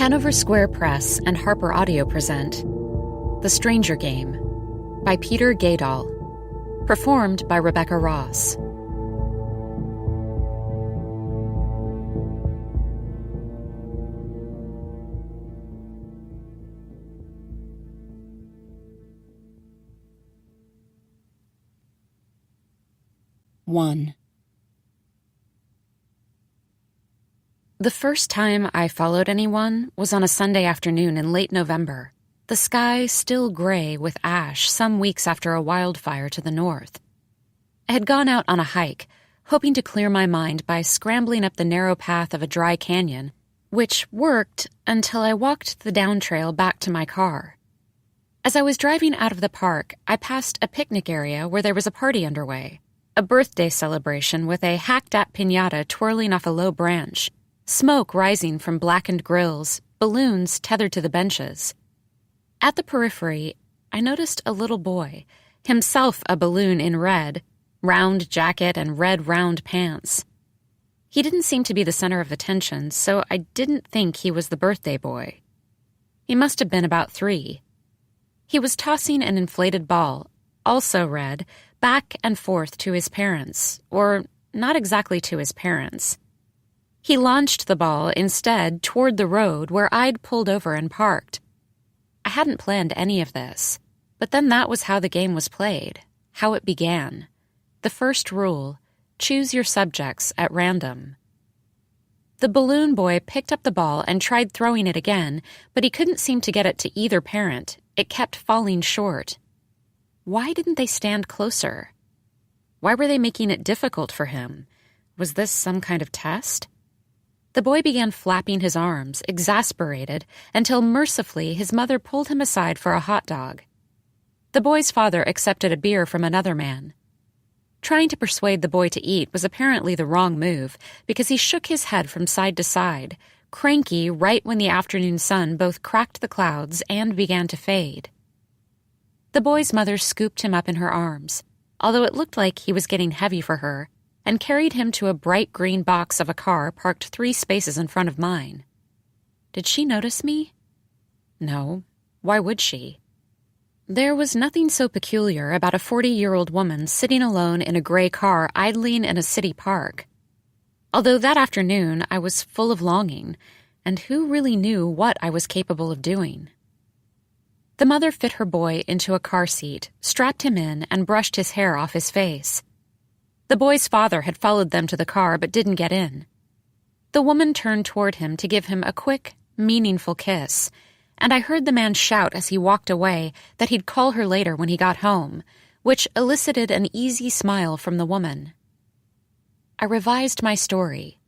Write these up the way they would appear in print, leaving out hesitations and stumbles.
Hanover Square Press and Harper Audio present The Stranger Game by Peter Gadol, performed by Rebecca Ross. One. The first time I followed anyone was on a Sunday afternoon in late November, the sky still gray with ash some weeks after a wildfire to the north. I had gone out on a hike, hoping to clear my mind by scrambling up the narrow path of a dry canyon, which worked until I walked the down trail back to my car. As I was driving out of the park, I passed a picnic area where there was a party underway, a birthday celebration with a hacked-at piñata twirling off a low branch, smoke rising from blackened grills, balloons tethered to the benches. At the periphery, I noticed a little boy, himself a balloon in red, round jacket and red round pants. He didn't seem to be the center of attention, so I didn't think he was the birthday boy. He must have been about 3. He was tossing an inflated ball, also red, back and forth to his parents, or not exactly to his parents. He launched the ball instead toward the road where I'd pulled over and parked. I hadn't planned any of this, but then that was how the game was played, how it began. The first rule: choose your subjects at random. The balloon boy picked up the ball and tried throwing it again, but he couldn't seem to get it to either parent. It kept falling short. Why didn't they stand closer? Why were they making it difficult for him? Was this some kind of test? The boy began flapping his arms, exasperated, until mercifully his mother pulled him aside for a hot dog. The boy's father accepted a beer from another man. Trying to persuade the boy to eat was apparently the wrong move, because he shook his head from side to side, cranky right when the afternoon sun both cracked the clouds and began to fade. The boy's mother scooped him up in her arms, although it looked like he was getting heavy for her, and carried him to a bright green box of a car parked 3 spaces in front of mine. Did she notice me? No. Why would she? There was nothing so peculiar about a 40-year-old woman sitting alone in a gray car idling in a city park. Although that afternoon I was full of longing, and who really knew what I was capable of doing? The mother fit her boy into a car seat, strapped him in, and brushed his hair off his face. The boy's father had followed them to the car but didn't get in. The woman turned toward him to give him a quick, meaningful kiss, and I heard the man shout as he walked away that he'd call her later when he got home, which elicited an easy smile from the woman. I revised my story.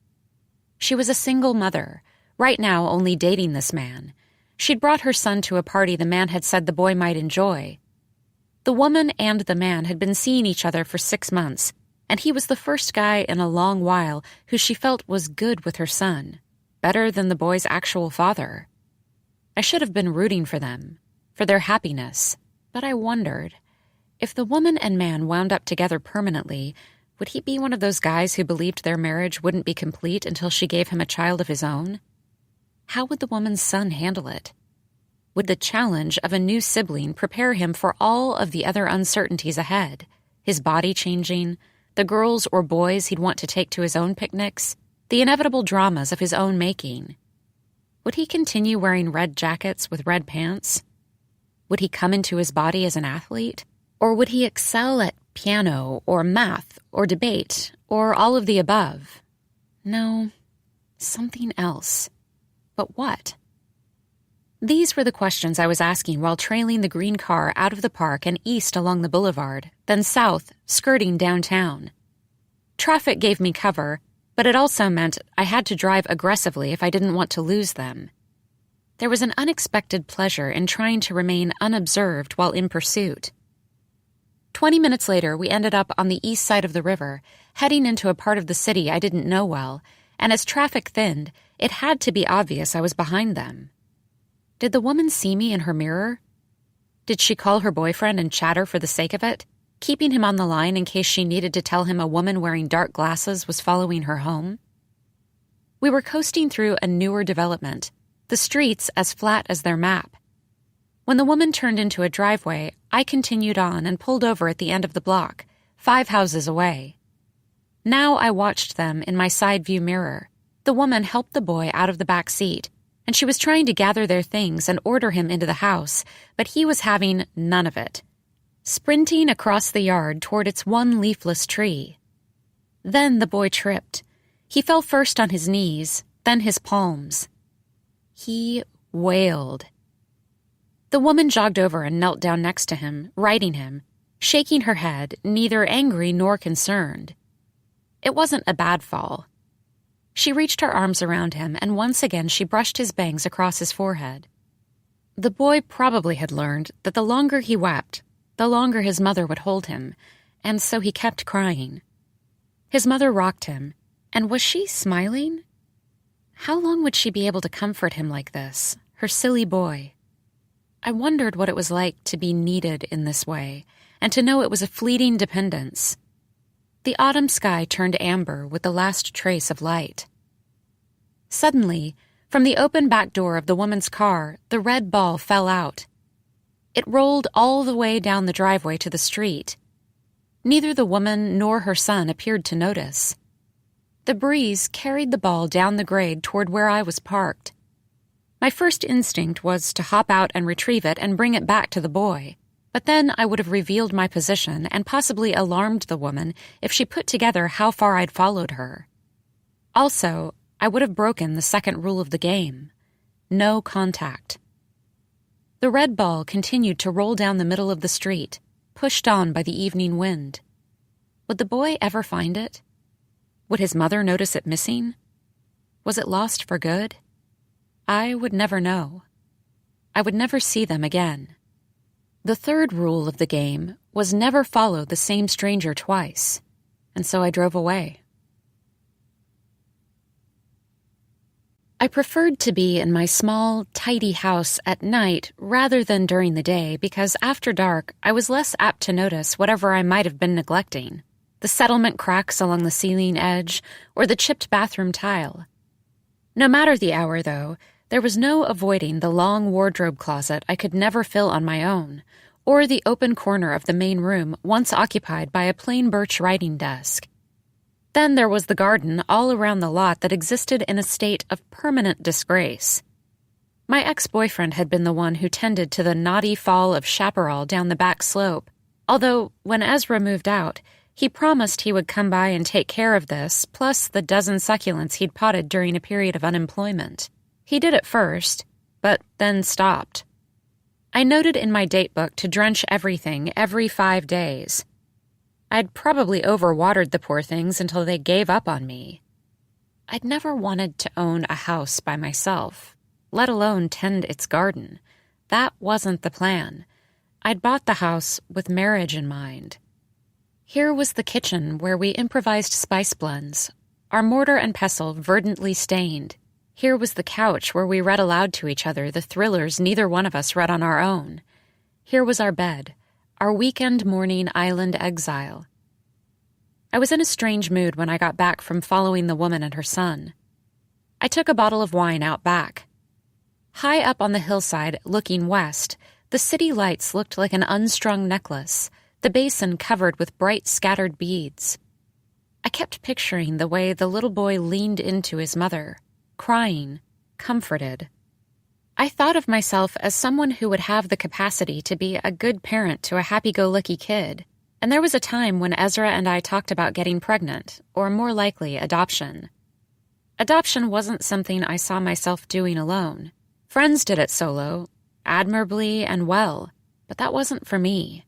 She was a single mother, right now only dating this man. She'd brought her son to a party the man had said the boy might enjoy. The woman and the man had been seeing each other for 6 months, and he was the first guy in a long while who she felt was good with her son, better than the boy's actual father. I should have been rooting for them, for their happiness, but I wondered, if the woman and man wound up together permanently, would he be one of those guys who believed their marriage wouldn't be complete until she gave him a child of his own? How would the woman's son handle it? Would the challenge of a new sibling prepare him for all of the other uncertainties ahead, his body changing, the girls or boys he'd want to take to his own picnics, the inevitable dramas of his own making? Would he continue wearing red jackets with red pants? Would he come into his body as an athlete? Or would he excel at piano or math or debate or all of the above? No, something else. But what? These were the questions I was asking while trailing the green car out of the park and east along the boulevard, then south, skirting downtown. Traffic gave me cover, but it also meant I had to drive aggressively if I didn't want to lose them. There was an unexpected pleasure in trying to remain unobserved while in pursuit. 20 minutes later, we ended up on the east side of the river, heading into a part of the city I didn't know well, and as traffic thinned, it had to be obvious I was behind them. Did the woman see me in her mirror? Did she call her boyfriend and chatter for the sake of it, keeping him on the line in case she needed to tell him a woman wearing dark glasses was following her home? We were coasting through a newer development, the streets as flat as their map. When the woman turned into a driveway, I continued on and pulled over at the end of the block, 5 houses away. Now I watched them in my side view mirror. The woman helped the boy out of the back seat, and she was trying to gather their things and order him into the house, but he was having none of it, sprinting across the yard toward its one leafless tree. Then the boy tripped. He fell first on his knees, then his palms. He wailed. The woman jogged over and knelt down next to him, righting him, shaking her head, neither angry nor concerned. It wasn't a bad fall. She reached her arms around him, and once again she brushed his bangs across his forehead. The boy probably had learned that the longer he wept, the longer his mother would hold him, and so he kept crying. His mother rocked him, and was she smiling? How long would she be able to comfort him like this, her silly boy? I wondered what it was like to be needed in this way, and to know it was a fleeting dependence. The autumn sky turned amber with the last trace of light. Suddenly, from the open back door of the woman's car, the red ball fell out. It rolled all the way down the driveway to the street. Neither the woman nor her son appeared to notice. The breeze carried the ball down the grade toward where I was parked. My first instinct was to hop out and retrieve it and bring it back to the boy, but then I would have revealed my position and possibly alarmed the woman if she put together how far I'd followed her. Also, I would have broken the second rule of the game: no contact. The red ball continued to roll down the middle of the street, pushed on by the evening wind. Would the boy ever find it? Would his mother notice it missing? Was it lost for good? I would never know. I would never see them again. The third rule of the game was never follow the same stranger twice, and so I drove away. I preferred to be in my small, tidy house at night rather than during the day because after dark I was less apt to notice whatever I might have been neglecting: the settlement cracks along the ceiling edge or the chipped bathroom tile. No matter the hour, though, there was no avoiding the long wardrobe closet I could never fill on my own, or the open corner of the main room once occupied by a plain birch writing desk. Then there was the garden all around the lot that existed in a state of permanent disgrace. My ex-boyfriend had been the one who tended to the knotty fall of chaparral down the back slope, although when Ezra moved out, he promised he would come by and take care of this, plus the dozen succulents he'd potted during a period of unemployment. He did at first, but then stopped. I noted in my datebook to drench everything every 5 days. I'd probably overwatered the poor things until they gave up on me. I'd never wanted to own a house by myself, let alone tend its garden. That wasn't the plan. I'd bought the house with marriage in mind. Here was the kitchen where we improvised spice blends, our mortar and pestle verdantly stained. Here was the couch where we read aloud to each other the thrillers neither one of us read on our own. Here was our bed, our weekend morning island exile. I was in a strange mood when I got back from following the woman and her son. I took a bottle of wine out back. High up on the hillside, looking west, the city lights looked like an unstrung necklace, the basin covered with bright scattered beads. I kept picturing the way the little boy leaned into his mother, crying, comforted. I thought of myself as someone who would have the capacity to be a good parent to a happy-go-lucky kid, and there was a time when Ezra and I talked about getting pregnant, or more likely, adoption. Adoption wasn't something I saw myself doing alone. Friends did it solo, admirably and well, but that wasn't for me.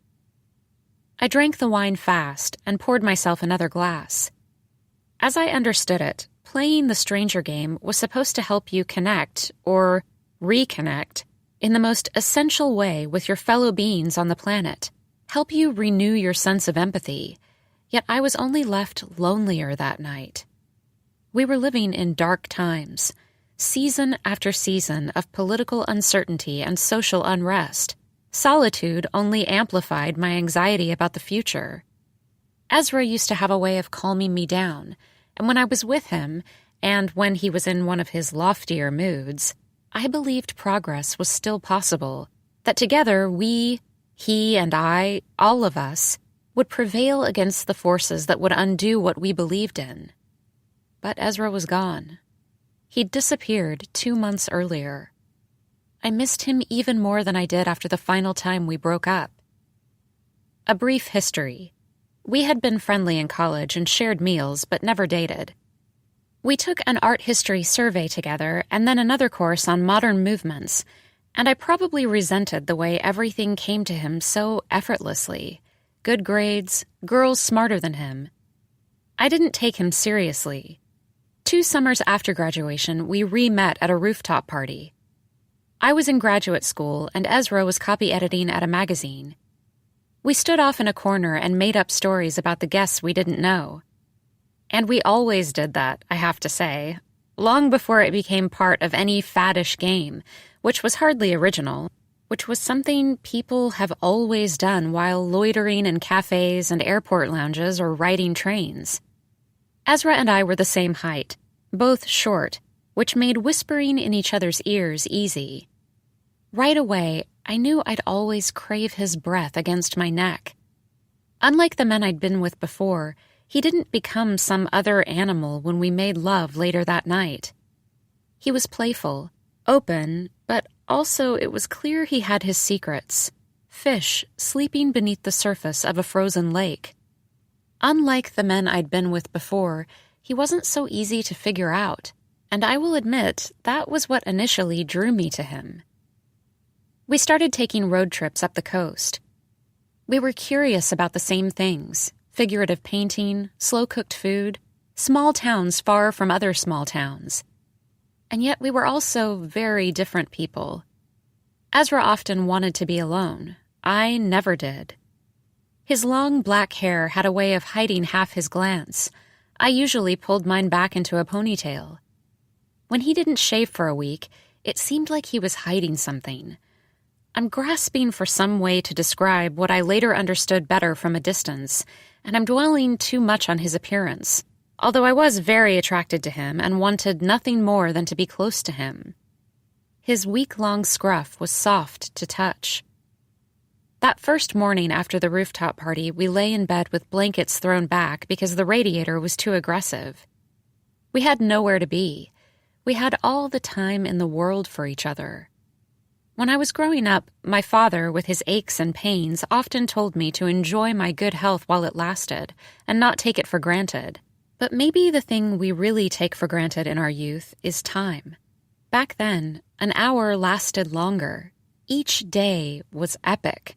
I drank the wine fast and poured myself another glass. As I understood it, playing the stranger game was supposed to help you connect, or reconnect, in the most essential way with your fellow beings on the planet, help you renew your sense of empathy. Yet I was only left lonelier that night. We were living in dark times, season after season of political uncertainty and social unrest. Solitude only amplified my anxiety about the future. Ezra used to have a way of calming me down, and when I was with him, and when he was in one of his loftier moods, I believed progress was still possible, that together we, he and I, all of us, would prevail against the forces that would undo what we believed in. But Ezra was gone. He'd disappeared 2 months earlier. I missed him even more than I did after the final time we broke up. A brief history. We had been friendly in college and shared meals, but never dated. We took an art history survey together and then another course on modern movements, and I probably resented the way everything came to him so effortlessly. Good grades, girls smarter than him. I didn't take him seriously. 2 summers after graduation, we re-met at a rooftop party. I was in graduate school, and Ezra was copy editing at a magazine. We stood off in a corner and made up stories about the guests we didn't know. And we always did that, I have to say, long before it became part of any faddish game, which was hardly original, which was something people have always done while loitering in cafes and airport lounges or riding trains. Ezra and I were the same height, both short, which made whispering in each other's ears easy. Right away, I knew I'd always crave his breath against my neck. Unlike the men I'd been with before, he didn't become some other animal when we made love later that night. He was playful, open, but also it was clear he had his secrets. Fish sleeping beneath the surface of a frozen lake. Unlike the men I'd been with before, he wasn't so easy to figure out, and I will admit that was what initially drew me to him. We started taking road trips up the coast. We were curious about the same things: figurative painting, slow-cooked food, small towns far from other small towns. And yet we were also very different people. Ezra often wanted to be alone. I never did. His long black hair had a way of hiding half his glance. I usually pulled mine back into a ponytail. When he didn't shave for a week, it seemed like he was hiding something. I'm grasping for some way to describe what I later understood better from a distance, and I'm dwelling too much on his appearance, although I was very attracted to him and wanted nothing more than to be close to him. His week-long scruff was soft to touch. That first morning after the rooftop party, we lay in bed with blankets thrown back because the radiator was too aggressive. We had nowhere to be. We had all the time in the world for each other. When I was growing up, my father, with his aches and pains, often told me to enjoy my good health while it lasted and not take it for granted. But maybe the thing we really take for granted in our youth is time. Back then, an hour lasted longer. Each day was epic.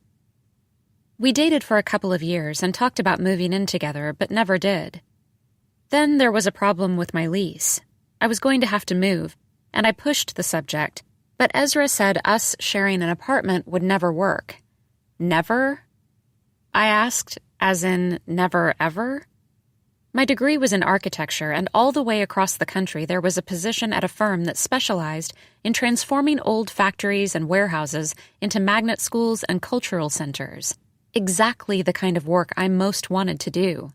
We dated for a couple of years and talked about moving in together, but never did. Then there was a problem with my lease. I was going to have to move, and I pushed the subject, but Ezra said us sharing an apartment would never work. Never? I asked, as in never ever? My degree was in architecture, and all the way across the country there was a position at a firm that specialized in transforming old factories and warehouses into magnet schools and cultural centers. Exactly the kind of work I most wanted to do.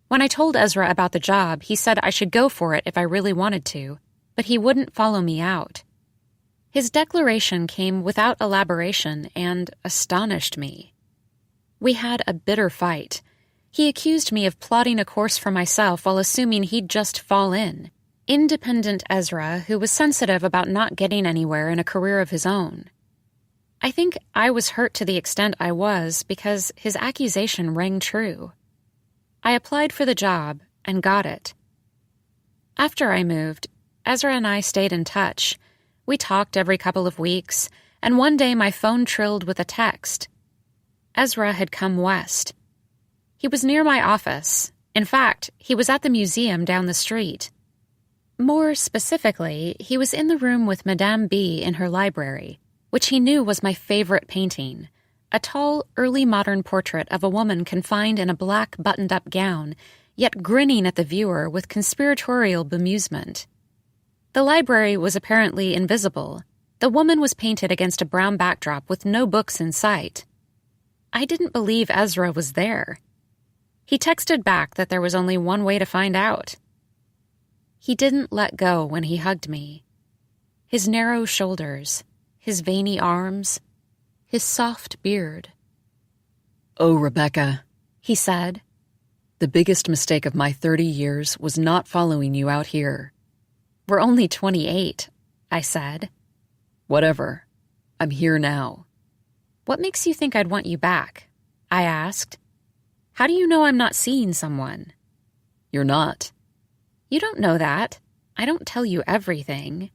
When I told Ezra about the job, he said I should go for it if I really wanted to, but he wouldn't follow me out. His declaration came without elaboration and astonished me. We had a bitter fight. He accused me of plotting a course for myself while assuming he'd just fall in. Independent Ezra, who was sensitive about not getting anywhere in a career of his own. I think I was hurt to the extent I was because his accusation rang true. I applied for the job and got it. After I moved, Ezra and I stayed in touch. We talked every couple of weeks, and one day my phone trilled with a text. Ezra had come west. He was near my office. In fact, he was at the museum down the street. More specifically, he was in the room with Madame B in her library, which he knew was my favorite painting, a tall, early modern portrait of a woman confined in a black buttoned-up gown, yet grinning at the viewer with conspiratorial bemusement. The library was apparently invisible. The woman was painted against a brown backdrop with no books in sight. I didn't believe Ezra was there. He texted back that there was only one way to find out. He didn't let go when he hugged me. his narrow shoulders, his veiny arms, his soft beard. "Oh, Rebecca," he said. "The biggest mistake of my 30 years was not following you out here." "We're only 28, I said. "Whatever. I'm here now." "What makes you think I'd want you back?" I asked. "How do you know I'm not seeing someone?" "You're not." "You don't know that. I don't tell you everything."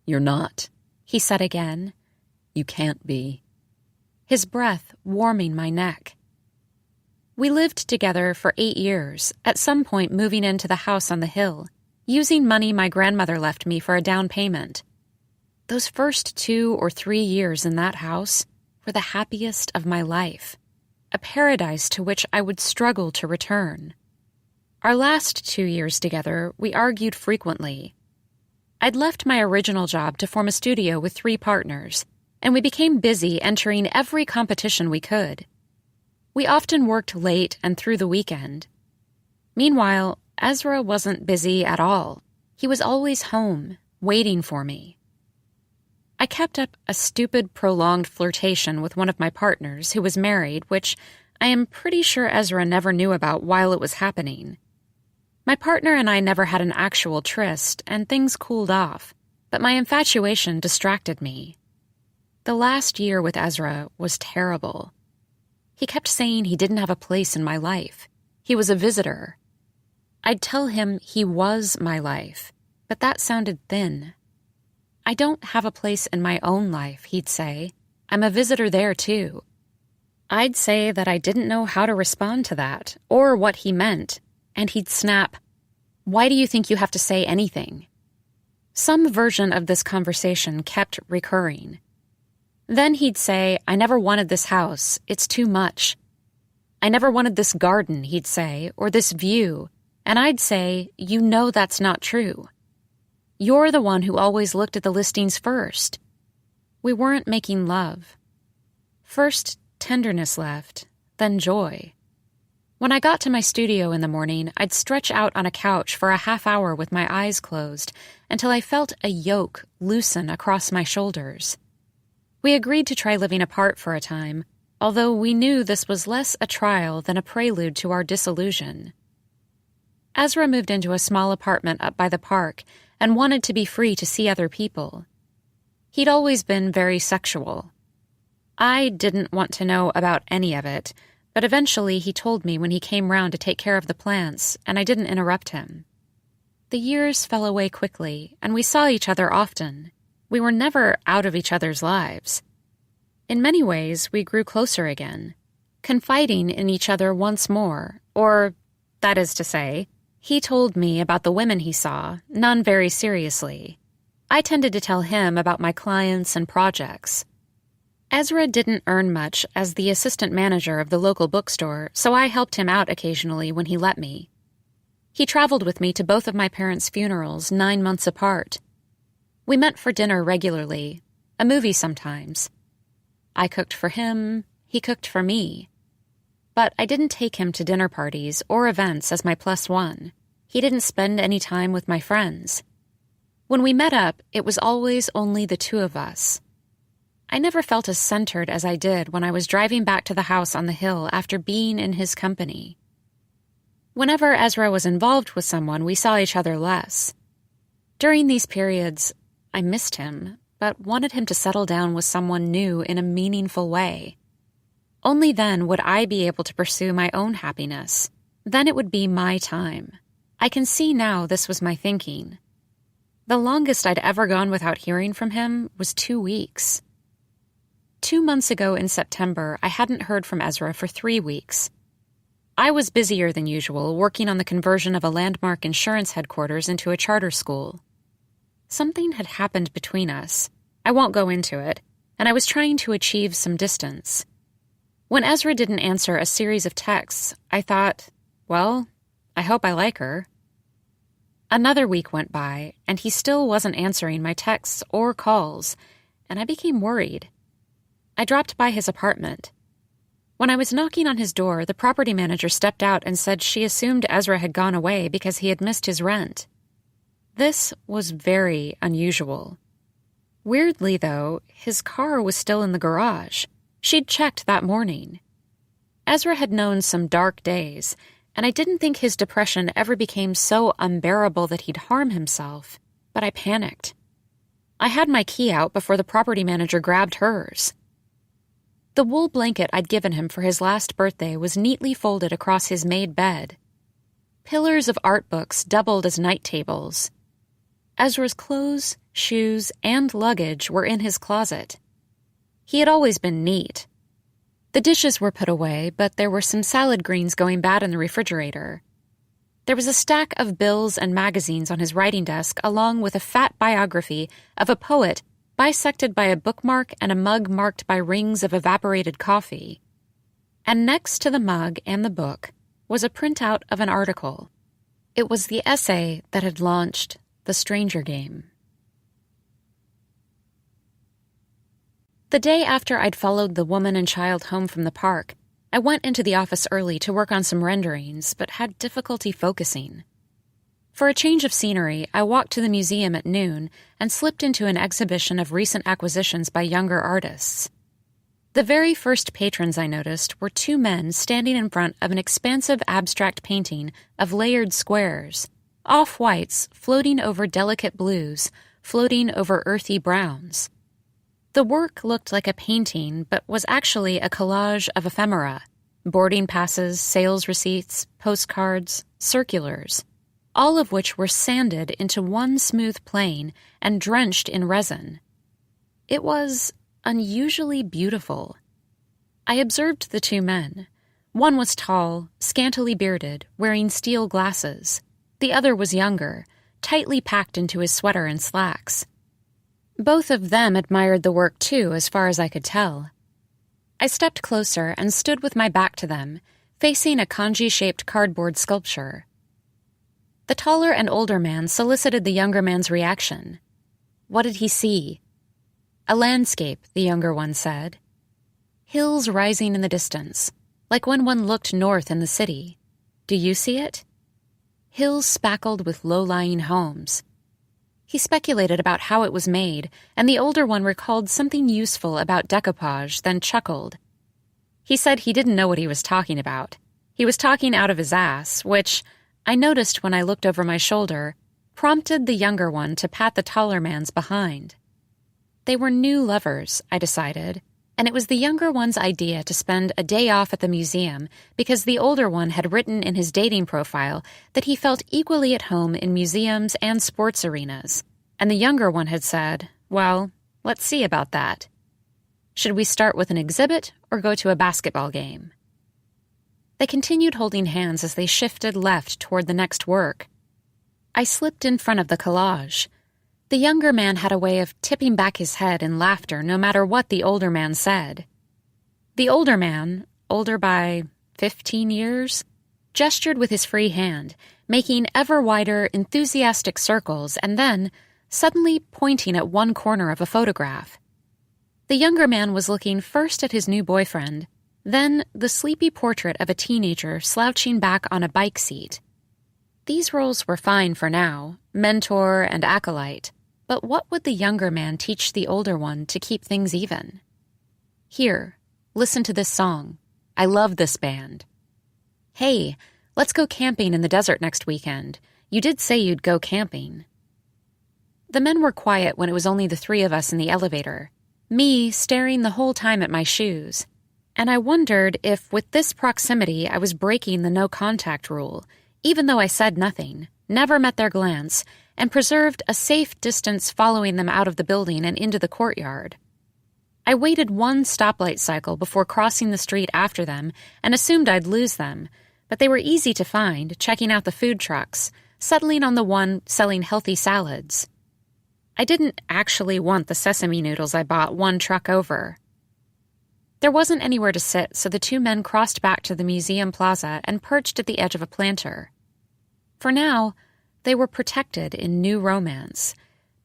"You're not," he said again. "You can't be." His breath warming my neck. We lived together for 8 years, at some point moving into the house on the hill, using money my grandmother left me for a down payment. Those first 2 or 3 years in that house were the happiest of my life, a paradise to which I would struggle to return. Our last 2 years together, we argued frequently. I'd left my original job to form a studio with 3 partners, and we became busy entering every competition we could. We often worked late and through the weekend. Meanwhile, Ezra wasn't busy at all. He was always home, waiting for me. I kept up a stupid, prolonged flirtation with one of my partners who was married, which I am pretty sure Ezra never knew about while it was happening. My partner and I never had an actual tryst, and things cooled off, but my infatuation distracted me. The last year with Ezra was terrible. He kept saying he didn't have a place in my life. He was a visitor. I'd tell him he was my life, but that sounded thin. "I don't have a place in my own life," he'd say. "I'm a visitor there, too." I'd say that I didn't know how to respond to that, or what he meant, and he'd snap, "Why do you think you have to say anything?" Some version of this conversation kept recurring. Then he'd say, "I never wanted this house. It's too much." "I never wanted this garden," he'd say, "or this view." And I'd say, "You know that's not true. You're the one who always looked at the listings first." We weren't making love. First, tenderness left, then joy. When I got to my studio in the morning, I'd stretch out on a couch for a half hour with my eyes closed until I felt a yoke loosen across my shoulders. We agreed to try living apart for a time, although we knew this was less a trial than a prelude to our disillusion. Ezra moved into a small apartment up by the park and wanted to be free to see other people. He'd always been very sexual. I didn't want to know about any of it, but eventually he told me when he came round to take care of the plants, and I didn't interrupt him. The years fell away quickly, and we saw each other often. We were never out of each other's lives. In many ways, we grew closer again, confiding in each other once more, or, that is to say, he told me about the women he saw, none very seriously. I tended to tell him about my clients and projects. Ezra didn't earn much as the assistant manager of the local bookstore, so I helped him out occasionally when he let me. He traveled with me to both of my parents' funerals 9 months apart. We met for dinner regularly, a movie sometimes. I cooked for him, he cooked for me. But I didn't take him to dinner parties or events as my plus one. He didn't spend any time with my friends. When we met up, it was always only the 2 of us. I never felt as centered as I did when I was driving back to the house on the hill after being in his company. Whenever Ezra was involved with someone, we saw each other less. During these periods, I missed him, but wanted him to settle down with someone new in a meaningful way. Only then would I be able to pursue my own happiness. Then it would be my time. I can see now this was my thinking. The longest I'd ever gone without hearing from him was 2 weeks. 2 months ago in September, I hadn't heard from Ezra for 3 weeks. I was busier than usual, working on the conversion of a landmark insurance headquarters into a charter school. Something had happened between us. I won't go into it, and I was trying to achieve some distance. When Ezra didn't answer a series of texts, I thought, well, I hope I like her. Another week went by, and he still wasn't answering my texts or calls, and I became worried. I dropped by his apartment. When I was knocking on his door, the property manager stepped out and said she assumed Ezra had gone away because he had missed his rent. This was very unusual. Weirdly, though, his car was still in the garage. She'd checked that morning. Ezra had known some dark days, and I didn't think his depression ever became so unbearable that he'd harm himself, but I panicked. I had my key out before the property manager grabbed hers. The wool blanket I'd given him for his last birthday was neatly folded across his made bed. Pillars of art books doubled as night tables. Ezra's clothes, shoes, and luggage were in his closet. He had always been neat. The dishes were put away, but there were some salad greens going bad in the refrigerator. There was a stack of bills and magazines on his writing desk, along with a fat biography of a poet bisected by a bookmark and a mug marked by rings of evaporated coffee. And next to the mug and the book was a printout of an article. It was the essay that had launched The Stranger Game. The day after I'd followed the woman and child home from the park, I went into the office early to work on some renderings, but had difficulty focusing. For a change of scenery, I walked to the museum at noon and slipped into an exhibition of recent acquisitions by younger artists. The very first patrons I noticed were two men standing in front of an expansive abstract painting of layered squares, off-whites floating over delicate blues, floating over earthy browns. The work looked like a painting, but was actually a collage of ephemera, boarding passes, sales receipts, postcards, circulars, all of which were sanded into one smooth plane and drenched in resin. It was unusually beautiful. I observed the two men. One was tall, scantily bearded, wearing steel glasses. The other was younger, tightly packed into his sweater and slacks. Both of them admired the work too, as far as I could tell. I stepped closer and stood with my back to them, facing a kanji-shaped cardboard sculpture. The taller and older man solicited the younger man's reaction. What did he see? A landscape, the younger one said. Hills rising in the distance, like when one looked north in the city. Do you see it? Hills spackled with low-lying homes. He speculated about how it was made, and the older one recalled something useful about decoupage, then chuckled. He said he didn't know what he was talking about. He was talking out of his ass, which, I noticed when I looked over my shoulder, prompted the younger one to pat the taller man's behind. They were new lovers, I decided, and it was the younger one's idea to spend a day off at the museum because the older one had written in his dating profile that he felt equally at home in museums and sports arenas, and the younger one had said, well, let's see about that. Should we start with an exhibit or go to a basketball game? They continued holding hands as they shifted left toward the next work. I slipped in front of the collage. The younger man had a way of tipping back his head in laughter no matter what the older man said. The older man, older by 15 years, gestured with his free hand, making ever wider, enthusiastic circles, and then, suddenly pointing at one corner of a photograph. The younger man was looking first at his new boyfriend, then the sleepy portrait of a teenager slouching back on a bike seat. These roles were fine for now, mentor and acolyte, but what would the younger man teach the older one to keep things even? Here, listen to this song. I love this band. Hey, let's go camping in the desert next weekend. You did say you'd go camping. The men were quiet when it was only the three of us in the elevator, me staring the whole time at my shoes. And I wondered if, with this proximity, I was breaking the no-contact rule, even though I said nothing, never met their glance, and preserved a safe distance following them out of the building and into the courtyard. I waited one stoplight cycle before crossing the street after them and assumed I'd lose them, but they were easy to find, checking out the food trucks, settling on the one selling healthy salads. I didn't actually want the sesame noodles I bought one truck over. There wasn't anywhere to sit, so the two men crossed back to the museum plaza and perched at the edge of a planter. For now, they were protected in new romance,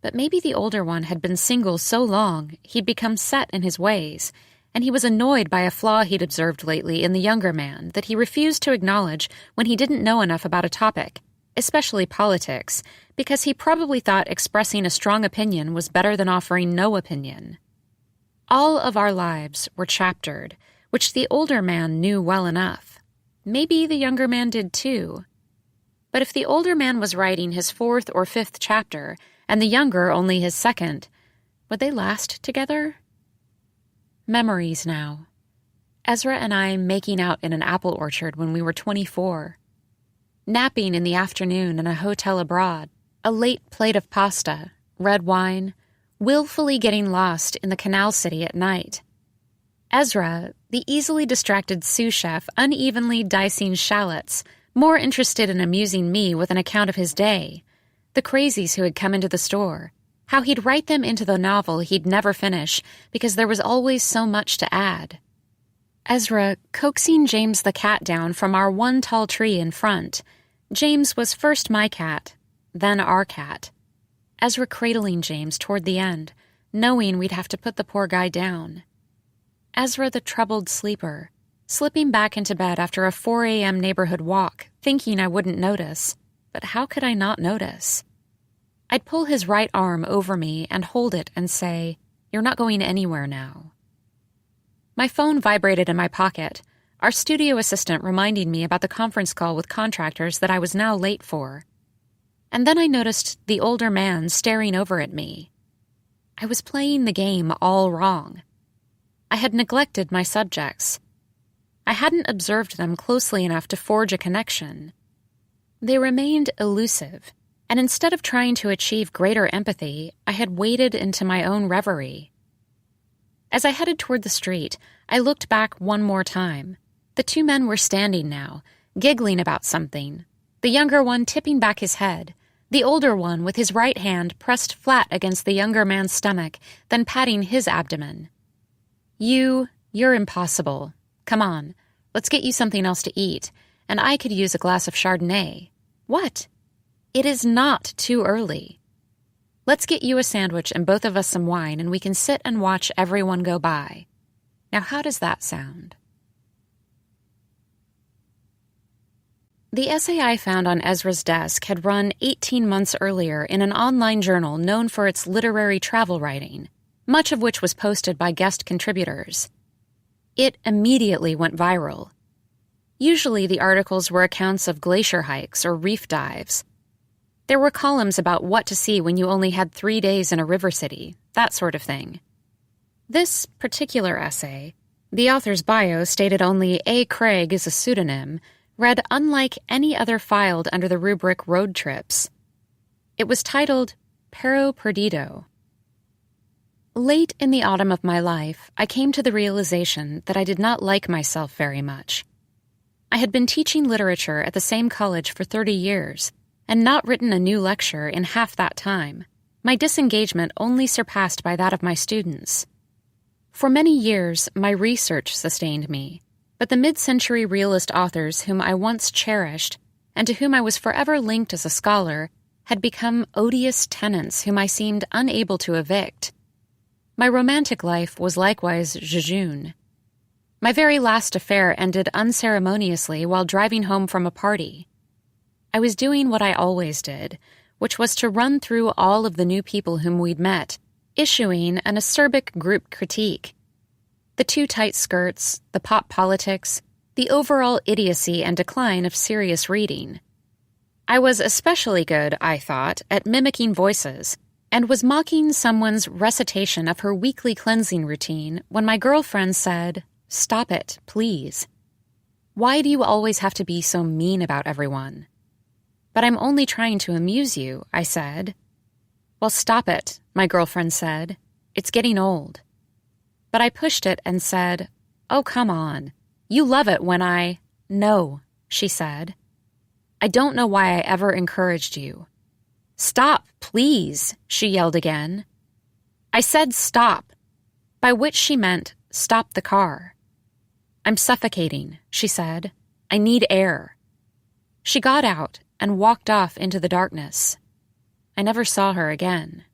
but maybe the older one had been single so long he'd become set in his ways, and he was annoyed by a flaw he'd observed lately in the younger man that he refused to acknowledge when he didn't know enough about a topic, especially politics, because he probably thought expressing a strong opinion was better than offering no opinion. All of our lives were chaptered, which the older man knew well enough. Maybe the younger man did too. But if the older man was writing his 4th or 5th chapter, and the younger only his 2nd, would they last together? Memories now. Ezra and I making out in an apple orchard when we were 24. Napping in the afternoon in a hotel abroad, a late plate of pasta, red wine, willfully getting lost in the canal city at night. Ezra, the easily distracted sous chef, unevenly dicing shallots, more interested in amusing me with an account of his day, the crazies who had come into the store, how he'd write them into the novel he'd never finish because there was always so much to add. Ezra coaxing James the cat down from our one tall tree in front. James was first my cat, then our cat. Ezra cradling James toward the end, knowing we'd have to put the poor guy down. Ezra the troubled sleeper, slipping back into bed after a 4 a.m. neighborhood walk, thinking I wouldn't notice. But how could I not notice? I'd pull his right arm over me and hold it and say, "You're not going anywhere now." My phone vibrated in my pocket, our studio assistant reminding me about the conference call with contractors that I was now late for. And then I noticed the older man staring over at me. I was playing the game all wrong. I had neglected my subjects. I hadn't observed them closely enough to forge a connection. They remained elusive, and instead of trying to achieve greater empathy, I had waded into my own reverie. As I headed toward the street, I looked back one more time. The 2 men were standing now, giggling about something, the younger one tipping back his head, the older one with his right hand pressed flat against the younger man's stomach, then patting his abdomen. You're impossible. Come on, let's get you something else to eat, and I could use a glass of Chardonnay. What? It is not too early. Let's get you a sandwich and both of us some wine, and we can sit and watch everyone go by. Now how does that sound? The essay I found on Ezra's desk had run 18 months earlier in an online journal known for its literary travel writing, much of which was posted by guest contributors. It immediately went viral. Usually the articles were accounts of glacier hikes or reef dives. There were columns about what to see when you only had 3 days in a river city, that sort of thing. This particular essay, the author's bio stated only A. Craig is a pseudonym, read unlike any other filed under the rubric road trips. It was titled Perro Perdido. Late in the autumn of my life, I came to the realization that I did not like myself very much. I had been teaching literature at the same college for 30 years, and not written a new lecture in half that time, my disengagement only surpassed by that of my students. For many years, my research sustained me, but the mid-century realist authors whom I once cherished, and to whom I was forever linked as a scholar, had become odious tenants whom I seemed unable to evict. My romantic life was likewise jejune. My very last affair ended unceremoniously while driving home from a party. I was doing what I always did, which was to run through all of the new people whom we'd met, issuing an acerbic group critique. The too tight skirts, the pop politics, the overall idiocy and decline of serious reading. I was especially good, I thought, at mimicking voices, and was mocking someone's recitation of her weekly cleansing routine when my girlfriend said, "Stop it, please. Why do you always have to be so mean about everyone?" "But I'm only trying to amuse you," I said. "Well, stop it," my girlfriend said. "It's getting old." But I pushed it and said, "Oh, come on. You love it when I—" "No," she said. "I don't know why I ever encouraged you." "Stop, please," she yelled again. I said stop, by which she meant stop the car. "I'm suffocating," she said. "I need air." She got out and walked off into the darkness. I never saw her again.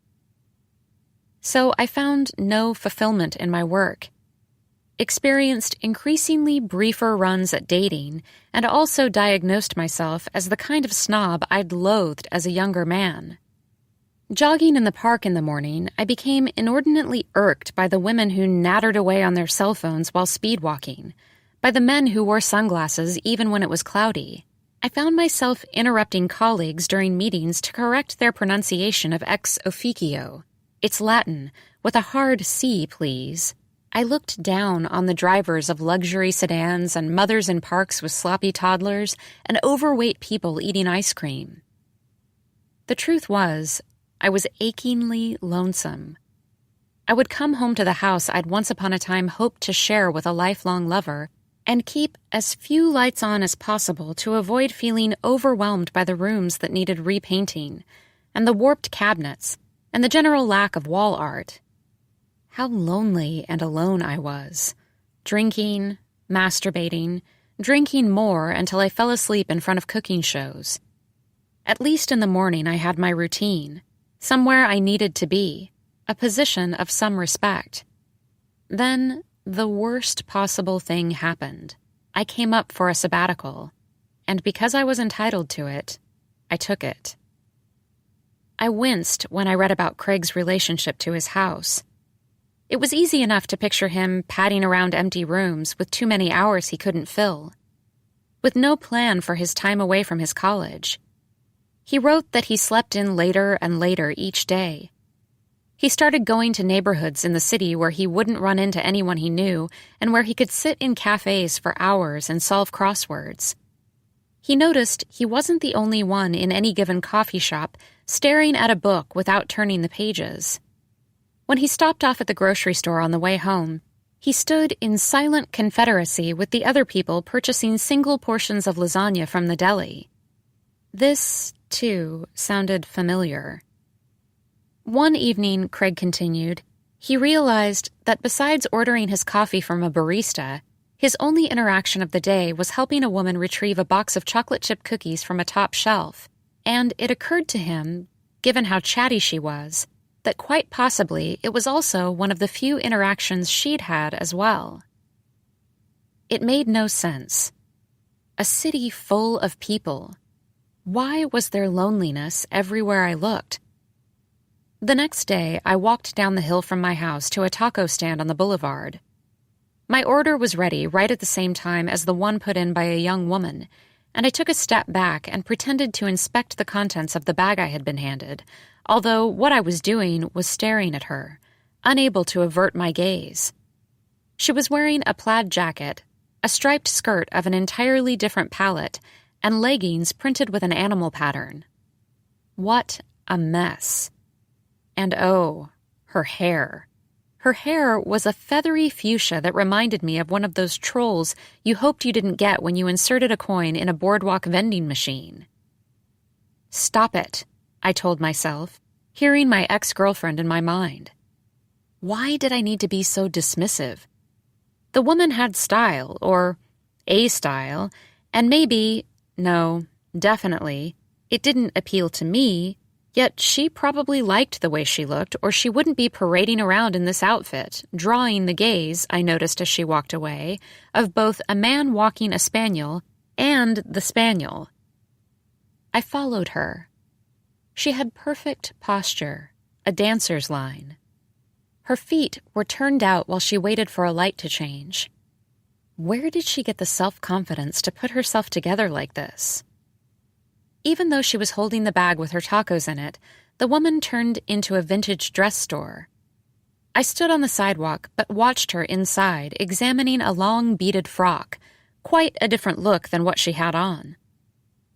So I found no fulfillment in my work. experienced increasingly briefer runs at dating, and also diagnosed myself as the kind of snob I'd loathed as a younger man. Jogging in the park in the morning, I became inordinately irked by the women who nattered away on their cell phones while speedwalking, by the men who wore sunglasses even when it was cloudy. I found myself interrupting colleagues during meetings to correct their pronunciation of ex officio. It's Latin, with a hard C, please. I looked down on the drivers of luxury sedans and mothers in parks with sloppy toddlers and overweight people eating ice cream. The truth was, I was achingly lonesome. I would come home to the house I'd once upon a time hoped to share with a lifelong lover and keep as few lights on as possible to avoid feeling overwhelmed by the rooms that needed repainting, and the warped cabinets, and the general lack of wall art. How lonely and alone I was, drinking, masturbating, drinking more until I fell asleep in front of cooking shows. At least in the morning I had my routine, somewhere I needed to be, a position of some respect. Then, the worst possible thing happened. I came up for a sabbatical, and because I was entitled to it, I took it. I winced when I read about Craig's relationship to his house. It was easy enough to picture him padding around empty rooms with too many hours he couldn't fill, with no plan for his time away from his college. He wrote that he slept in later and later each day. He started going to neighborhoods in the city where he wouldn't run into anyone he knew and where he could sit in cafes for hours and solve crosswords. He noticed he wasn't the only one in any given coffee shop staring at a book without turning the pages. When he stopped off at the grocery store on the way home, he stood in silent confederacy with the other people purchasing single portions of lasagna from the deli. This, too, sounded familiar. One evening, Craig continued, he realized that besides ordering his coffee from a barista, his only interaction of the day was helping a woman retrieve a box of chocolate chip cookies from a top shelf, and it occurred to him, given how chatty she was, that quite possibly it was also one of the few interactions she'd had as well. It made no sense. A city full of people. Why was there loneliness everywhere I looked? The next day, I walked down the hill from my house to a taco stand on the boulevard. My order was ready right at the same time as the one put in by a young woman, and I took a step back and pretended to inspect the contents of the bag I had been handed, although what I was doing was staring at her, unable to avert my gaze. She was wearing a plaid jacket, a striped skirt of an entirely different palette, and leggings printed with an animal pattern. What a mess. And oh, her hair. Her hair was a feathery fuchsia that reminded me of one of those trolls you hoped you didn't get when you inserted a coin in a boardwalk vending machine. Stop it, I told myself, hearing my ex-girlfriend in my mind. Why did I need to be so dismissive? The woman had style, or a style, and definitely, it didn't appeal to me, yet she probably liked the way she looked, or she wouldn't be parading around in this outfit, drawing the gaze, I noticed as she walked away, of both a man walking a spaniel and the spaniel. I followed her. She had perfect posture, a dancer's line. Her feet were turned out while she waited for a light to change. Where did she get the self-confidence to put herself together like this? Even though she was holding the bag with her tacos in it, the woman turned into a vintage dress store. I stood on the sidewalk but watched her inside, examining a long beaded frock, quite a different look than what she had on.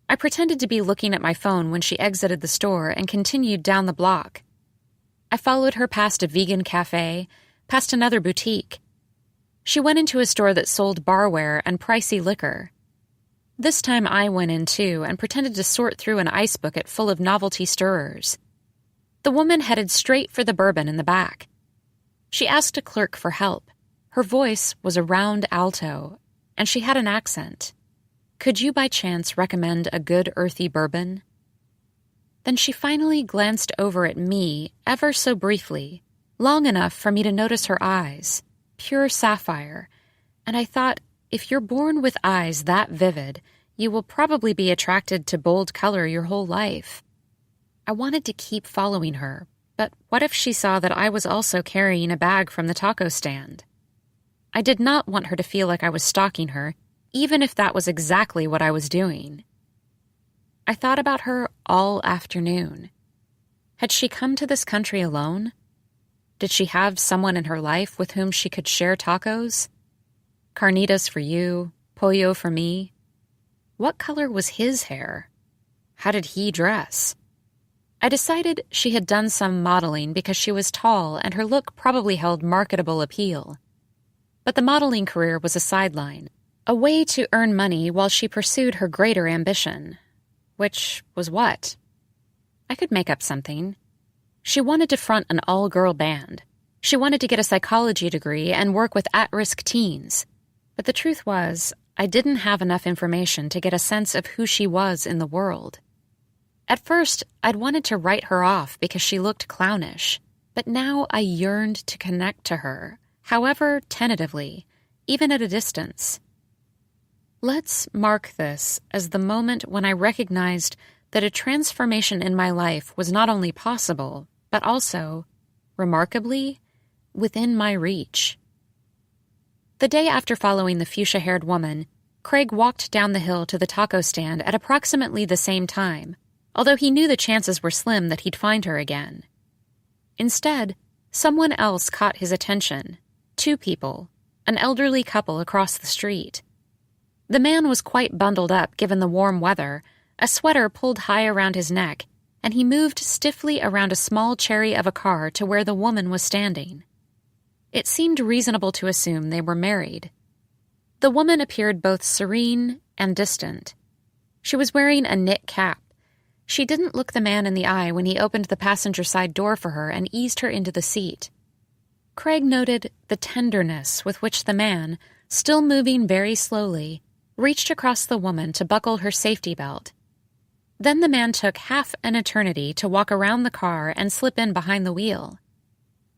I pretended to be looking at my phone when she exited the store and continued down the block. I followed her past a vegan cafe, past another boutique. She went into a store that sold barware and pricey liquor. This time I went in too and pretended to sort through an ice bucket full of novelty stirrers. The woman headed straight for the bourbon in the back. She asked a clerk for help. Her voice was a round alto, and she had an accent. Could you by chance recommend a good earthy bourbon? Then she finally glanced over at me ever so briefly, long enough for me to notice her eyes, pure sapphire, and I thought, if you're born with eyes that vivid, you will probably be attracted to bold color your whole life. I wanted to keep following her, but what if she saw that I was also carrying a bag from the taco stand? I did not want her to feel like I was stalking her, even if that was exactly what I was doing. I thought about her all afternoon. Had she come to this country alone? Did she have someone in her life with whom she could share tacos? Carnitas for you, pollo for me. What color was his hair? How did he dress? I decided she had done some modeling because she was tall and her look probably held marketable appeal. But the modeling career was a sideline, a way to earn money while she pursued her greater ambition. Which was what? I could make up something. She wanted to front an all-girl band. She wanted to get a psychology degree and work with at-risk teens. But the truth was, I didn't have enough information to get a sense of who she was in the world. At first, I'd wanted to write her off because she looked clownish, but now I yearned to connect to her, however tentatively, even at a distance. Let's mark this as the moment when I recognized that a transformation in my life was not only possible, but also, remarkably, within my reach. The day after following the fuchsia-haired woman, Craig walked down the hill to the taco stand at approximately the same time, although he knew the chances were slim that he'd find her again. Instead, someone else caught his attention. 2 people, an elderly couple across the street. The man was quite bundled up given the warm weather, a sweater pulled high around his neck, and he moved stiffly around a small cherry of a car to where the woman was standing. It seemed reasonable to assume they were married. The woman appeared both serene and distant. She was wearing a knit cap. She didn't look the man in the eye when he opened the passenger side door for her and eased her into the seat. Craig noted the tenderness with which the man, still moving very slowly, reached across the woman to buckle her safety belt. Then the man took half an eternity to walk around the car and slip in behind the wheel.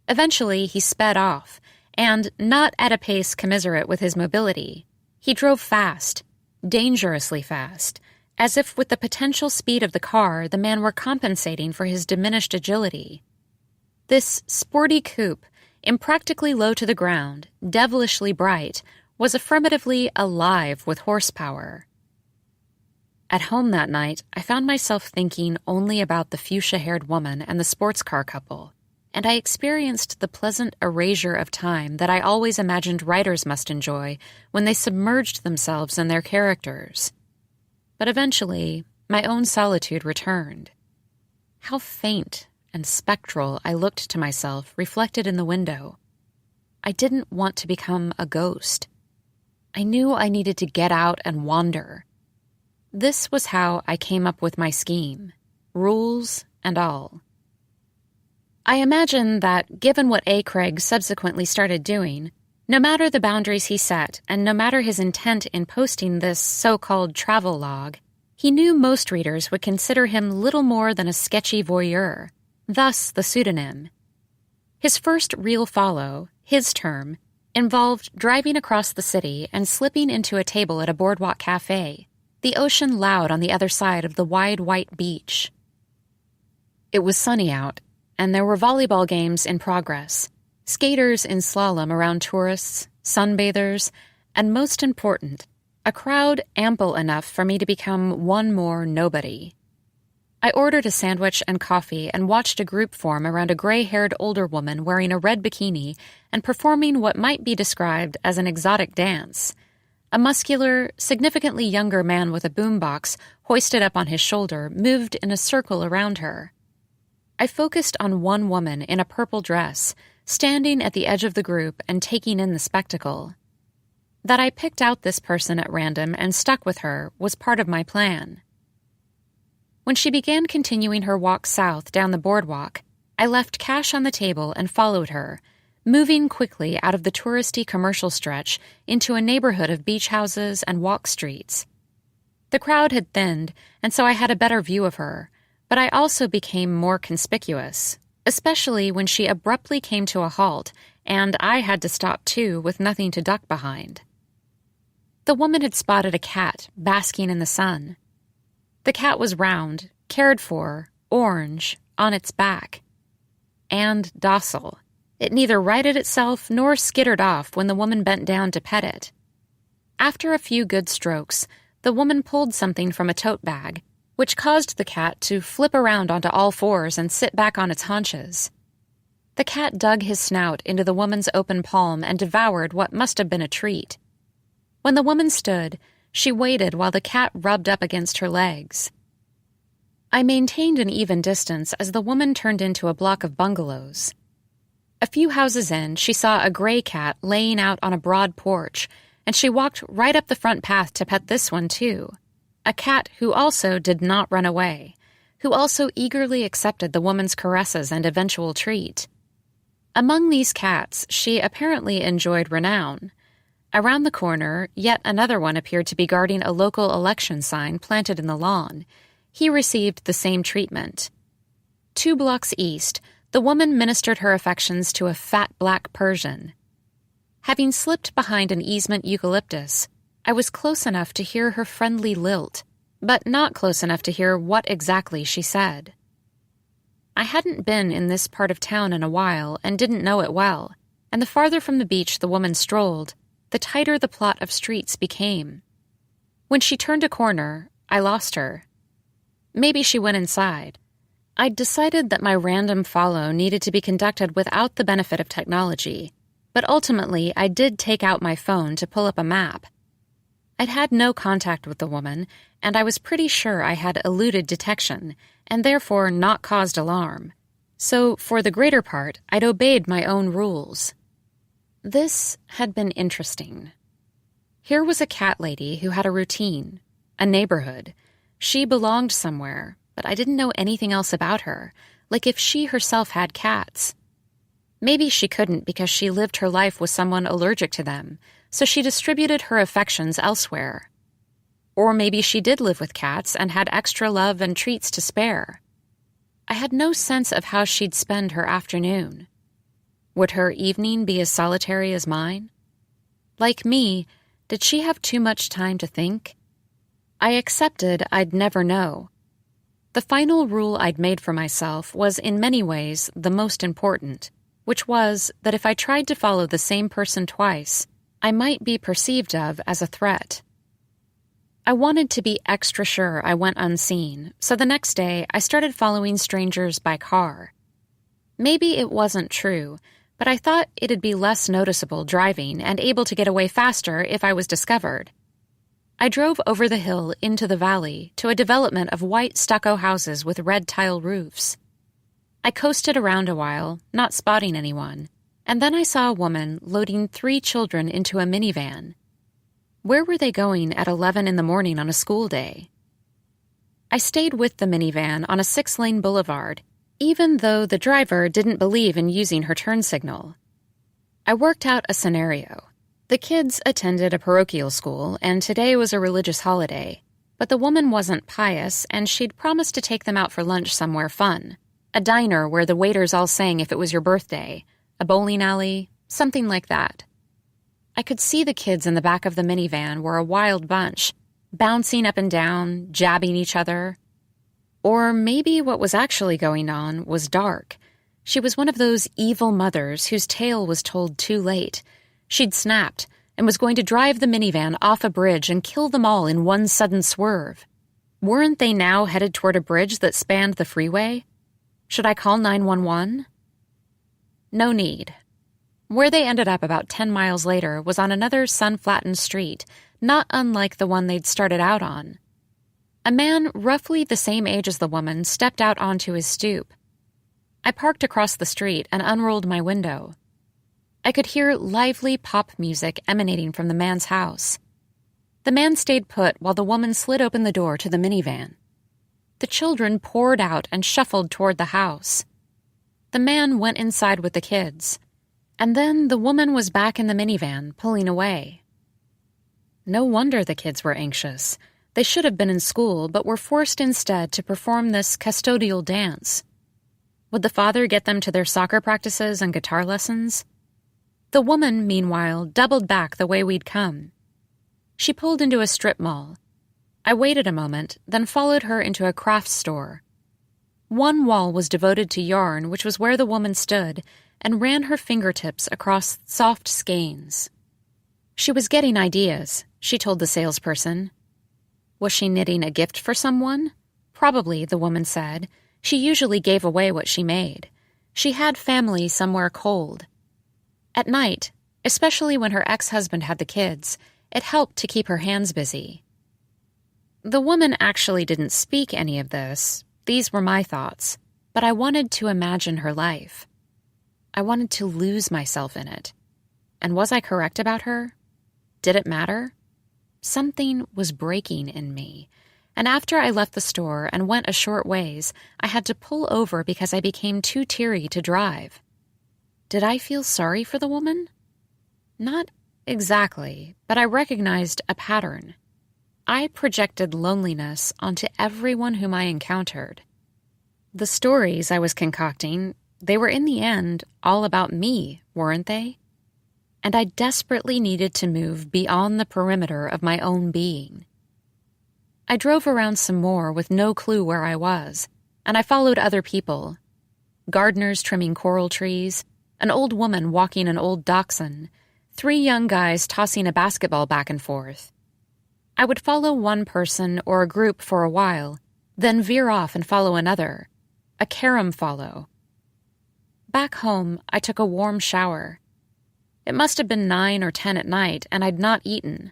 Eventually, he sped off, and, not at a pace commiserate with his mobility, he drove fast, dangerously fast, as if with the potential speed of the car the man were compensating for his diminished agility. This sporty coupe, impractically low to the ground, devilishly bright, was affirmatively alive with horsepower. At home that night, I found myself thinking only about the fuchsia-haired woman and the sports car couple, and I experienced the pleasant erasure of time that I always imagined writers must enjoy when they submerged themselves in their characters. But eventually, my own solitude returned. How faint and spectral I looked to myself reflected in the window. I didn't want to become a ghost. I knew I needed to get out and wander. This was how I came up with my scheme, rules and all. I imagine that, given what A. Craig subsequently started doing, no matter the boundaries he set and no matter his intent in posting this so-called travel log, he knew most readers would consider him little more than a sketchy voyeur, thus the pseudonym. His first real follow, his term, involved driving across the city and slipping into a table at a boardwalk cafe, the ocean loud on the other side of the wide white beach. It was sunny out, and there were volleyball games in progress, skaters in slalom around tourists, sunbathers, and most important, a crowd ample enough for me to become one more nobody. I ordered a sandwich and coffee and watched a group form around a gray-haired older woman wearing a red bikini and performing what might be described as an exotic dance. A muscular, significantly younger man with a boombox hoisted up on his shoulder moved in a circle around her. I focused on one woman in a purple dress, standing at the edge of the group and taking in the spectacle. That I picked out this person at random and stuck with her was part of my plan. When she began continuing her walk south down the boardwalk, I left cash on the table and followed her, moving quickly out of the touristy commercial stretch into a neighborhood of beach houses and walk streets. The crowd had thinned, and so I had a better view of her, but I also became more conspicuous, especially when she abruptly came to a halt and I had to stop too with nothing to duck behind. The woman had spotted a cat basking in the sun. The cat was round, cared for, orange, on its back. And docile. It neither righted itself nor skittered off when the woman bent down to pet it. After a few good strokes, the woman pulled something from a tote bag, which caused the cat to flip around onto all fours and sit back on its haunches. The cat dug his snout into the woman's open palm and devoured what must have been a treat. When the woman stood, she waited while the cat rubbed up against her legs. I maintained an even distance as the woman turned into a block of bungalows. A few houses in, she saw a gray cat laying out on a broad porch, and she walked right up the front path to pet this one, too. A cat who also did not run away, who also eagerly accepted the woman's caresses and eventual treat. Among these cats, she apparently enjoyed renown. Around the corner, yet another one appeared to be guarding a local election sign planted in the lawn. He received the same treatment. 2 blocks east, the woman ministered her affections to a fat black Persian. Having slipped behind an easement eucalyptus, I was close enough to hear her friendly lilt, but not close enough to hear what exactly she said. I hadn't been in this part of town in a while and didn't know it well, and the farther from the beach the woman strolled, the tighter the plot of streets became. When she turned a corner, I lost her. Maybe she went inside. I'd decided that my random follow needed to be conducted without the benefit of technology, but ultimately I did take out my phone to pull up a map. I'd had no contact with the woman, and I was pretty sure I had eluded detection, and therefore not caused alarm. So, for the greater part, I'd obeyed my own rules. This had been interesting. Here was a cat lady who had a routine, a neighborhood. She belonged somewhere, but I didn't know anything else about her, like if she herself had cats. Maybe she couldn't because she lived her life with someone allergic to them, so she distributed her affections elsewhere. Or maybe she did live with cats and had extra love and treats to spare. I had no sense of how she'd spend her afternoon. Would her evening be as solitary as mine? Like me, did she have too much time to think? I accepted I'd never know. The final rule I'd made for myself was in many ways the most important, which was that if I tried to follow the same person twice, I might be perceived of as a threat. I wanted to be extra sure I went unseen, so the next day I started following strangers by car. Maybe it wasn't true, but I thought it'd be less noticeable driving and able to get away faster if I was discovered. I drove over the hill into the valley to a development of white stucco houses with red tile roofs. I coasted around a while, not spotting anyone, and then I saw a woman loading 3 children into a minivan. Where were they going at 11 in the morning on a school day? I stayed with the minivan on a 6-lane boulevard, even though the driver didn't believe in using her turn signal. I worked out a scenario. The kids attended a parochial school, and today was a religious holiday, but the woman wasn't pious, and she'd promised to take them out for lunch somewhere fun. A diner where the waiters all sang if it was your birthday, a bowling alley, something like that. I could see the kids in the back of the minivan were a wild bunch, bouncing up and down, jabbing each other. Or maybe what was actually going on was dark. She was one of those evil mothers whose tale was told too late. She'd snapped and was going to drive the minivan off a bridge and kill them all in one sudden swerve. Weren't they now headed toward a bridge that spanned the freeway? Should I call 911? No need. Where they ended up about 10 miles later was on another sun-flattened street, not unlike the one they'd started out on. A man roughly the same age as the woman stepped out onto his stoop. I parked across the street and unrolled my window. I could hear lively pop music emanating from the man's house. The man stayed put while the woman slid open the door to the minivan. The children poured out and shuffled toward the house. The man went inside with the kids, and then the woman was back in the minivan, pulling away. No wonder the kids were anxious. They should have been in school, but were forced instead to perform this custodial dance. Would the father get them to their soccer practices and guitar lessons? The woman, meanwhile, doubled back the way we'd come. She pulled into a strip mall. I waited a moment, then followed her into a crafts store. One wall was devoted to yarn, which was where the woman stood, and ran her fingertips across soft skeins. She was getting ideas, she told the salesperson. Was she knitting a gift for someone? Probably, the woman said. She usually gave away what she made. She had family somewhere cold. At night, especially when her ex-husband had the kids, it helped to keep her hands busy. The woman actually didn't speak any of this. These were my thoughts, but I wanted to imagine her life. I wanted to lose myself in it. And was I correct about her? Did it matter? Something was breaking in me, and after I left the store and went a short ways, I had to pull over because I became too teary to drive. Did I feel sorry for the woman? Not exactly, but I recognized a pattern. I projected loneliness onto everyone whom I encountered. The stories I was concocting, they were in the end all about me, weren't they? And I desperately needed to move beyond the perimeter of my own being. I drove around some more with no clue where I was, and I followed other people. Gardeners trimming coral trees, an old woman walking an old dachshund, 3 young guys tossing a basketball back and forth. I would follow one person or a group for a while, then veer off and follow another, a carom follow. Back home, I took a warm shower. It must have been 9 or 10 at night, and I'd not eaten.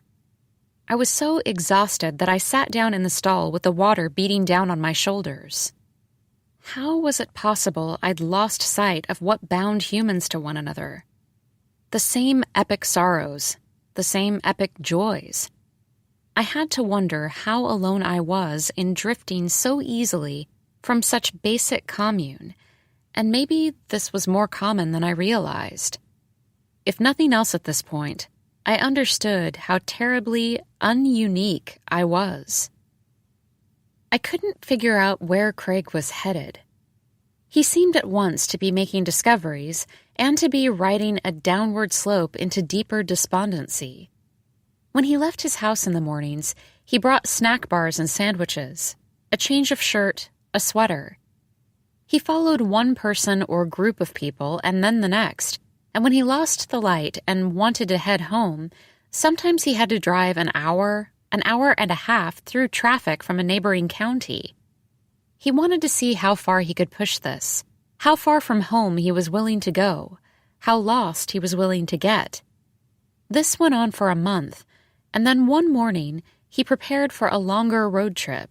I was so exhausted that I sat down in the stall with the water beating down on my shoulders. How was it possible I'd lost sight of what bound humans to one another? The same epic sorrows, the same epic joys. I had to wonder how alone I was in drifting so easily from such basic commune, and maybe this was more common than I realized. If nothing else at this point, I understood how terribly ununique I was. I couldn't figure out where Craig was headed. He seemed at once to be making discoveries and to be riding a downward slope into deeper despondency. When he left his house in the mornings, he brought snack bars and sandwiches, a change of shirt, a sweater. He followed one person or group of people and then the next, and when he lost the light and wanted to head home, sometimes he had to drive an hour and a half through traffic from a neighboring county. He wanted to see how far he could push this, how far from home he was willing to go, how lost he was willing to get. This went on for a month, and then one morning he prepared for a longer road trip.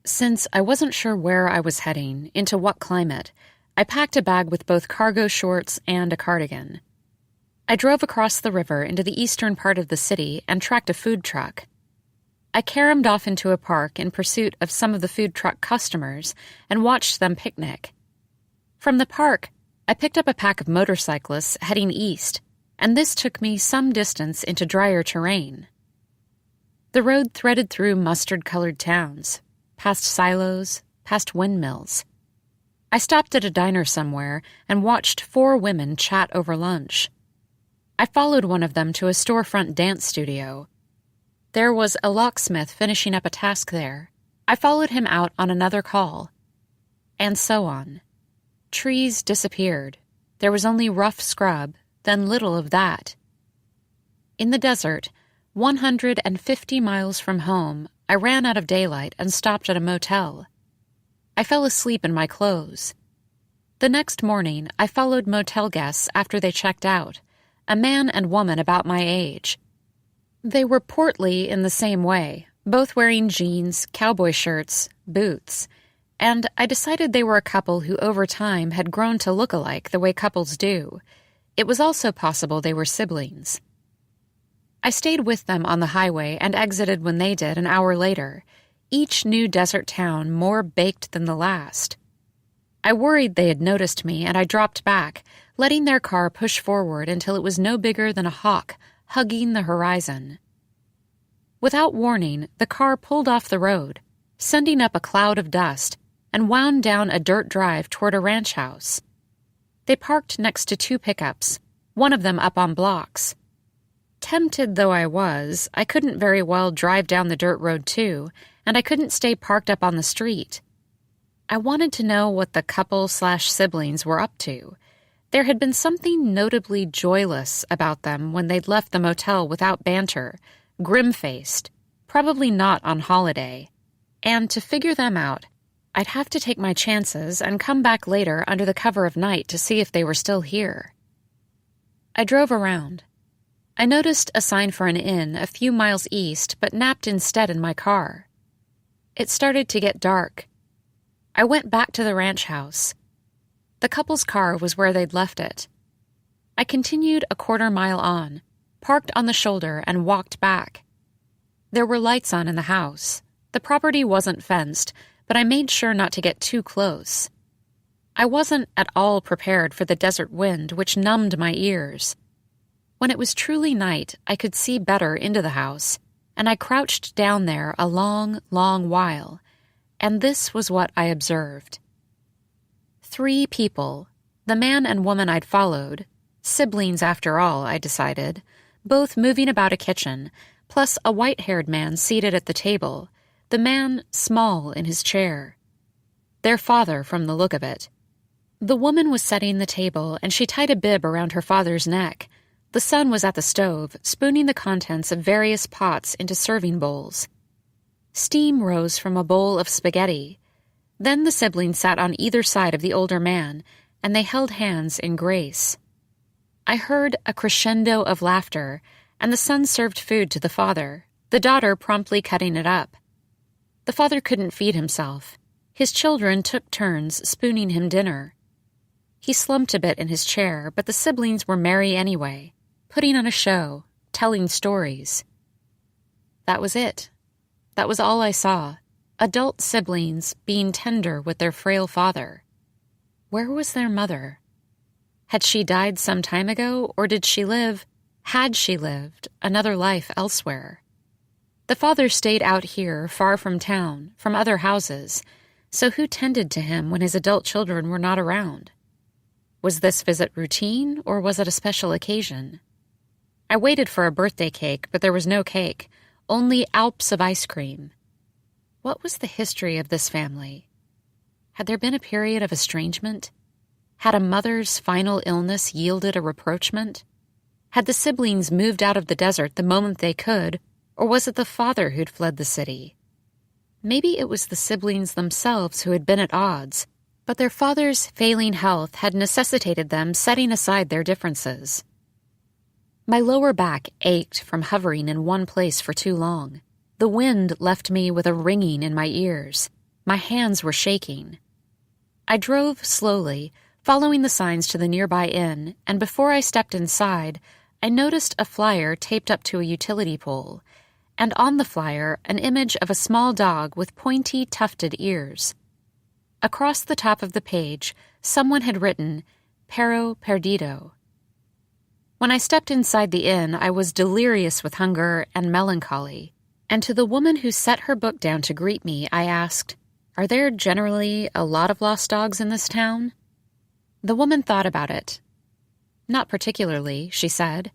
Since I wasn't sure where I was heading, into what climate, I packed a bag with both cargo shorts and a cardigan. I drove across the river into the eastern part of the city and tracked a food truck. I caromed off into a park in pursuit of some of the food truck customers and watched them picnic. From the park, I picked up a pack of motorcyclists heading east, and this took me some distance into drier terrain. The road threaded through mustard-colored towns, past silos, past windmills. I stopped at a diner somewhere and watched 4 women chat over lunch. I followed one of them to a storefront dance studio. There was a locksmith finishing up a task there. I followed him out on another call. And so on. Trees disappeared. There was only rough scrub, then little of that. In the desert, 150 miles from home, I ran out of daylight and stopped at a motel. I fell asleep in my clothes. The next morning, I followed motel guests after they checked out, a man and woman about my age. They were portly in the same way, both wearing jeans, cowboy shirts, boots, and I decided they were a couple who over time had grown to look alike the way couples do. It was also possible they were siblings. I stayed with them on the highway and exited when they did an hour later, each new desert town more baked than the last. I worried they had noticed me, and I dropped back, letting their car push forward until it was no bigger than a hawk hugging the horizon. Without warning, the car pulled off the road, sending up a cloud of dust, and wound down a dirt drive toward a ranch house. They parked next to 2 pickups, one of them up on blocks. Tempted though I was, I couldn't very well drive down the dirt road too, and I couldn't stay parked up on the street. I wanted to know what the couple/siblings were up to. There had been something notably joyless about them when they'd left the motel without banter, grim-faced, probably not on holiday. And to figure them out, I'd have to take my chances and come back later under the cover of night to see if they were still here. I drove around. I noticed a sign for an inn a few miles east, but napped instead in my car. It started to get dark. I went back to the ranch house. The couple's car was where they'd left it. I continued a quarter-mile on, parked on the shoulder, and walked back. There were lights on in the house. The property wasn't fenced, but I made sure not to get too close. I wasn't at all prepared for the desert wind, which numbed my ears. When it was truly night, I could see better into the house, and I crouched down there a long, long while, and this was what I observed. 3 people, the man and woman I'd followed, siblings after all, I decided, both moving about a kitchen, plus a white-haired man seated at the table, the man small in his chair. Their father, from the look of it. The woman was setting the table, and she tied a bib around her father's neck. The son was at the stove, spooning the contents of various pots into serving bowls. Steam rose from a bowl of spaghetti. Then the siblings sat on either side of the older man, and they held hands in grace. I heard a crescendo of laughter, and the son served food to the father, the daughter promptly cutting it up. The father couldn't feed himself. His children took turns spooning him dinner. He slumped a bit in his chair, but the siblings were merry anyway, putting on a show, telling stories. That was it. That was all I saw. Adult siblings being tender with their frail father. Where was their mother? Had she died some time ago, or had she lived, another life elsewhere? The father stayed out here, far from town, from other houses, so who tended to him when his adult children were not around? Was this visit routine, or was it a special occasion? I waited for a birthday cake, but there was no cake, only Alps of ice cream. What was the history of this family? Had there been a period of estrangement? Had a mother's final illness yielded a rapprochement? Had the siblings moved out of the desert the moment they could, or was it the father who'd fled the city? Maybe it was the siblings themselves who had been at odds, but their father's failing health had necessitated them setting aside their differences. My lower back ached from hovering in one place for too long. The wind left me with a ringing in my ears. My hands were shaking. I drove slowly, following the signs to the nearby inn, and before I stepped inside, I noticed a flyer taped up to a utility pole, and on the flyer an image of a small dog with pointy, tufted ears. Across the top of the page, someone had written, "Perro Perdido." When I stepped inside the inn, I was delirious with hunger and melancholy, and to the woman who set her book down to greet me, I asked, "Are there generally a lot of lost dogs in this town?" The woman thought about it. "Not particularly," she said.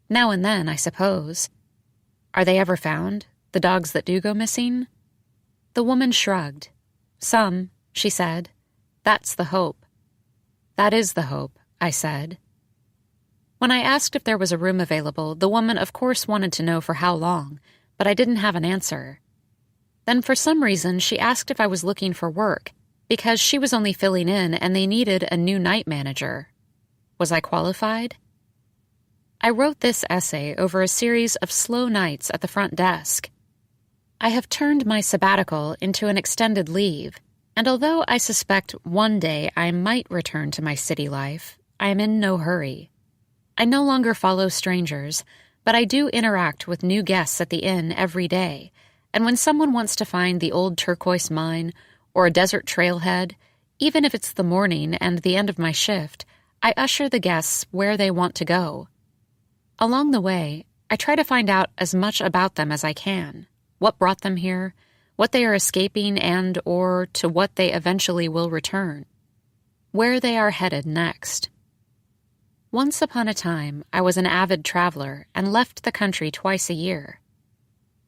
"Now and then, I suppose." "Are they ever found, the dogs that do go missing?" The woman shrugged. "Some," she said. "That's the hope." "That is the hope," I said. When I asked if there was a room available, the woman of course wanted to know for how long, but I didn't have an answer. Then for some reason she asked if I was looking for work, because she was only filling in and they needed a new night manager. Was I qualified? I wrote this essay over a series of slow nights at the front desk. I have turned my sabbatical into an extended leave, and although I suspect one day I might return to my city life, I am in no hurry. I no longer follow strangers, but I do interact with new guests at the inn every day, and when someone wants to find the old turquoise mine or a desert trailhead, even if it's the morning and the end of my shift, I usher the guests where they want to go. Along the way, I try to find out as much about them as I can, what brought them here, what they are escaping and/or to what they eventually will return, where they are headed next. Once upon a time, I was an avid traveler and left the country twice a year.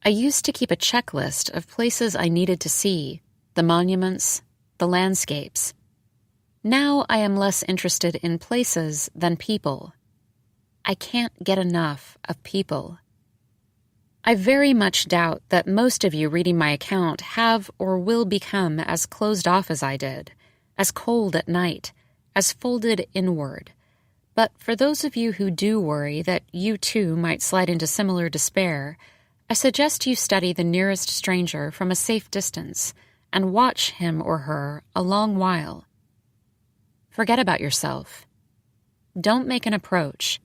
I used to keep a checklist of places I needed to see, the monuments, the landscapes. Now I am less interested in places than people. I can't get enough of people. I very much doubt that most of you reading my account have or will become as closed off as I did, as cold at night, as folded inward. But for those of you who do worry that you too might slide into similar despair, I suggest you study the nearest stranger from a safe distance and watch him or her a long while. Forget about yourself. Don't make an approach.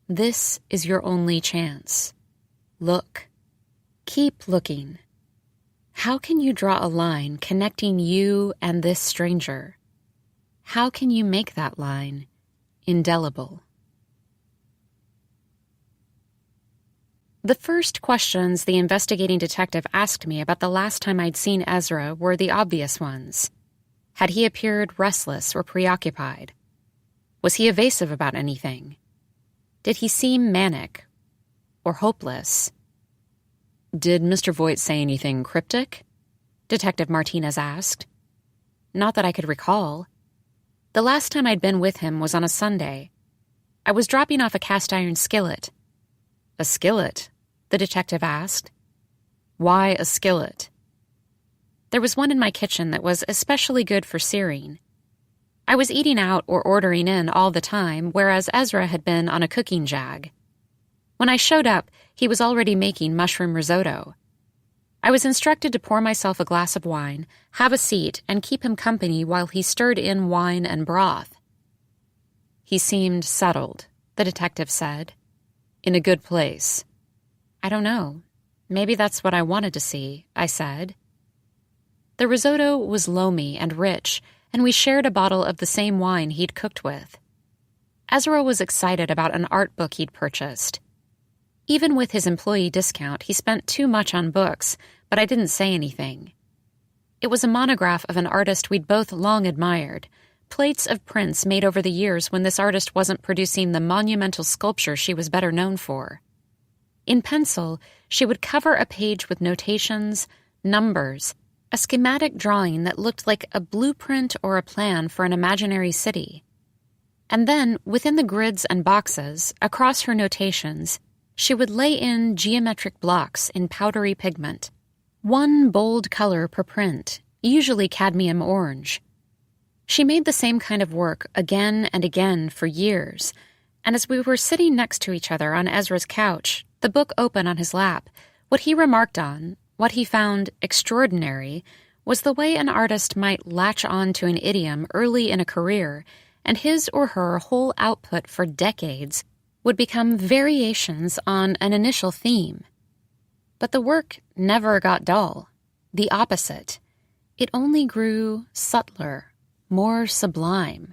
This is your only chance. Look. Keep looking. How can you draw a line connecting you and this stranger? How can you make that line indelible? The first questions the investigating detective asked me about the last time I'd seen Ezra were the obvious ones. Had he appeared restless or preoccupied? Was he evasive about anything? Did he seem manic or hopeless? Did Mr. Voigt say anything cryptic? Detective Martinez asked. Not that I could recall. The last time I'd been with him was on a Sunday. I was dropping off a cast-iron skillet. A skillet? The detective asked. Why a skillet? There was one in my kitchen that was especially good for searing. I was eating out or ordering in all the time, whereas Ezra had been on a cooking jag. When I showed up, he was already making mushroom risotto. I was instructed to pour myself a glass of wine, have a seat, and keep him company while he stirred in wine and broth. He seemed settled, the detective said. In a good place. I don't know. Maybe that's what I wanted to see, I said. The risotto was loamy and rich, and we shared a bottle of the same wine he'd cooked with. Ezra was excited about an art book he'd purchased. Even with his employee discount, he spent too much on books, but I didn't say anything. It was a monograph of an artist we'd both long admired, plates of prints made over the years when this artist wasn't producing the monumental sculpture she was better known for. In pencil, she would cover a page with notations, numbers, a schematic drawing that looked like a blueprint or a plan for an imaginary city. And then, within the grids and boxes, across her notations, she would lay in geometric blocks in powdery pigment. One bold color per print, usually cadmium orange. She made the same kind of work again and again for years, and as we were sitting next to each other on Ezra's couch, the book open on his lap, what he remarked on, what he found extraordinary, was the way an artist might latch on to an idiom early in a career, and his or her whole output for decades would become variations on an initial theme. But the work never got dull. The opposite. It only grew subtler, more sublime.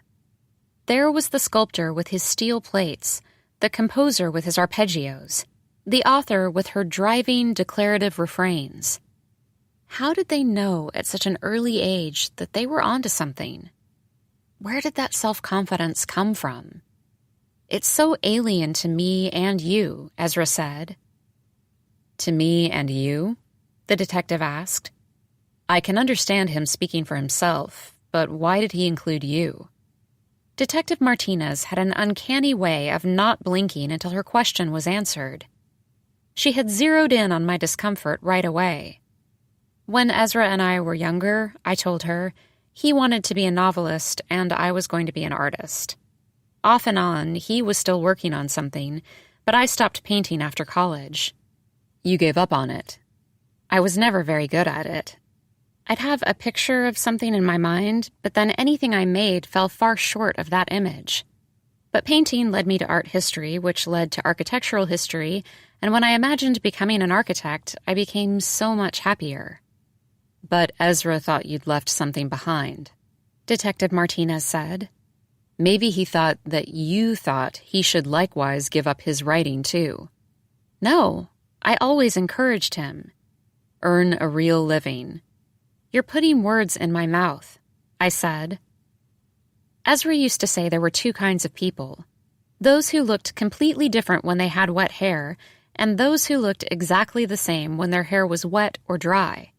There was the sculptor with his steel plates, the composer with his arpeggios, the author with her driving, declarative refrains. How did they know at such an early age that they were onto something? Where did that self-confidence come from? It's so alien to me and you, Ezra said. To me and you? The detective asked. I can understand him speaking for himself, but why did he include you? Detective Martinez had an uncanny way of not blinking until her question was answered. She had zeroed in on my discomfort right away. When Ezra and I were younger, I told her, he wanted to be a novelist and I was going to be an artist. Off and on, he was still working on something, but I stopped painting after college. You gave up on it. I was never very good at it. I'd have a picture of something in my mind, but then anything I made fell far short of that image. But painting led me to art history, which led to architectural history, and when I imagined becoming an architect, I became so much happier. But Ezra thought you'd left something behind, Detective Martinez said. Maybe he thought that you thought he should likewise give up his writing, too. No, I always encouraged him. Earn a real living. You're putting words in my mouth, I said. Ezra used to say there were two kinds of people, Those who looked completely different when they had wet hair, and those who looked exactly the same when their hair was wet or dry.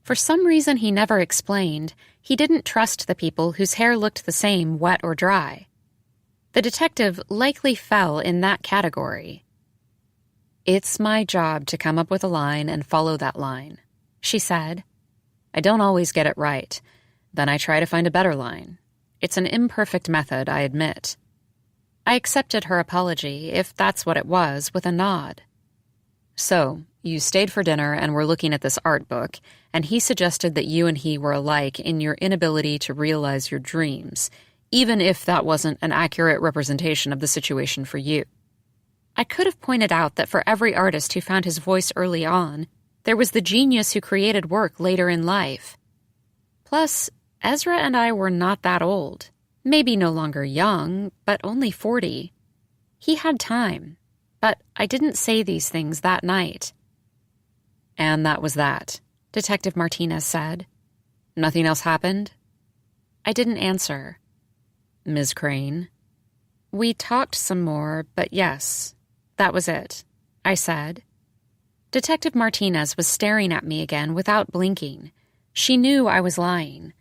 For some reason he never explained, he didn't trust the people whose hair looked the same wet or dry. The detective likely fell in that category. "It's my job to come up with a line and follow that line," she said. "I don't always get it right. Then I try to find a better line. It's an imperfect method, I admit." I accepted her apology, if that's what it was, with a nod. "So, you stayed for dinner and were looking at this art book, and he suggested that you and he were alike in your inability to realize your dreams, even if that wasn't an accurate representation of the situation for you." I could have pointed out that for every artist who found his voice early on, there was the genius who created work later in life. Plus, Ezra and I were not that old. Maybe no longer young, but only 40. He had time, but I didn't say these things that night. "And that was that," Detective Martinez said. "Nothing else happened?" I didn't answer. "Ms. Crane?" "We talked some more, but yes, that was it," I said. Detective Martinez was staring at me again without blinking. She knew I was lying.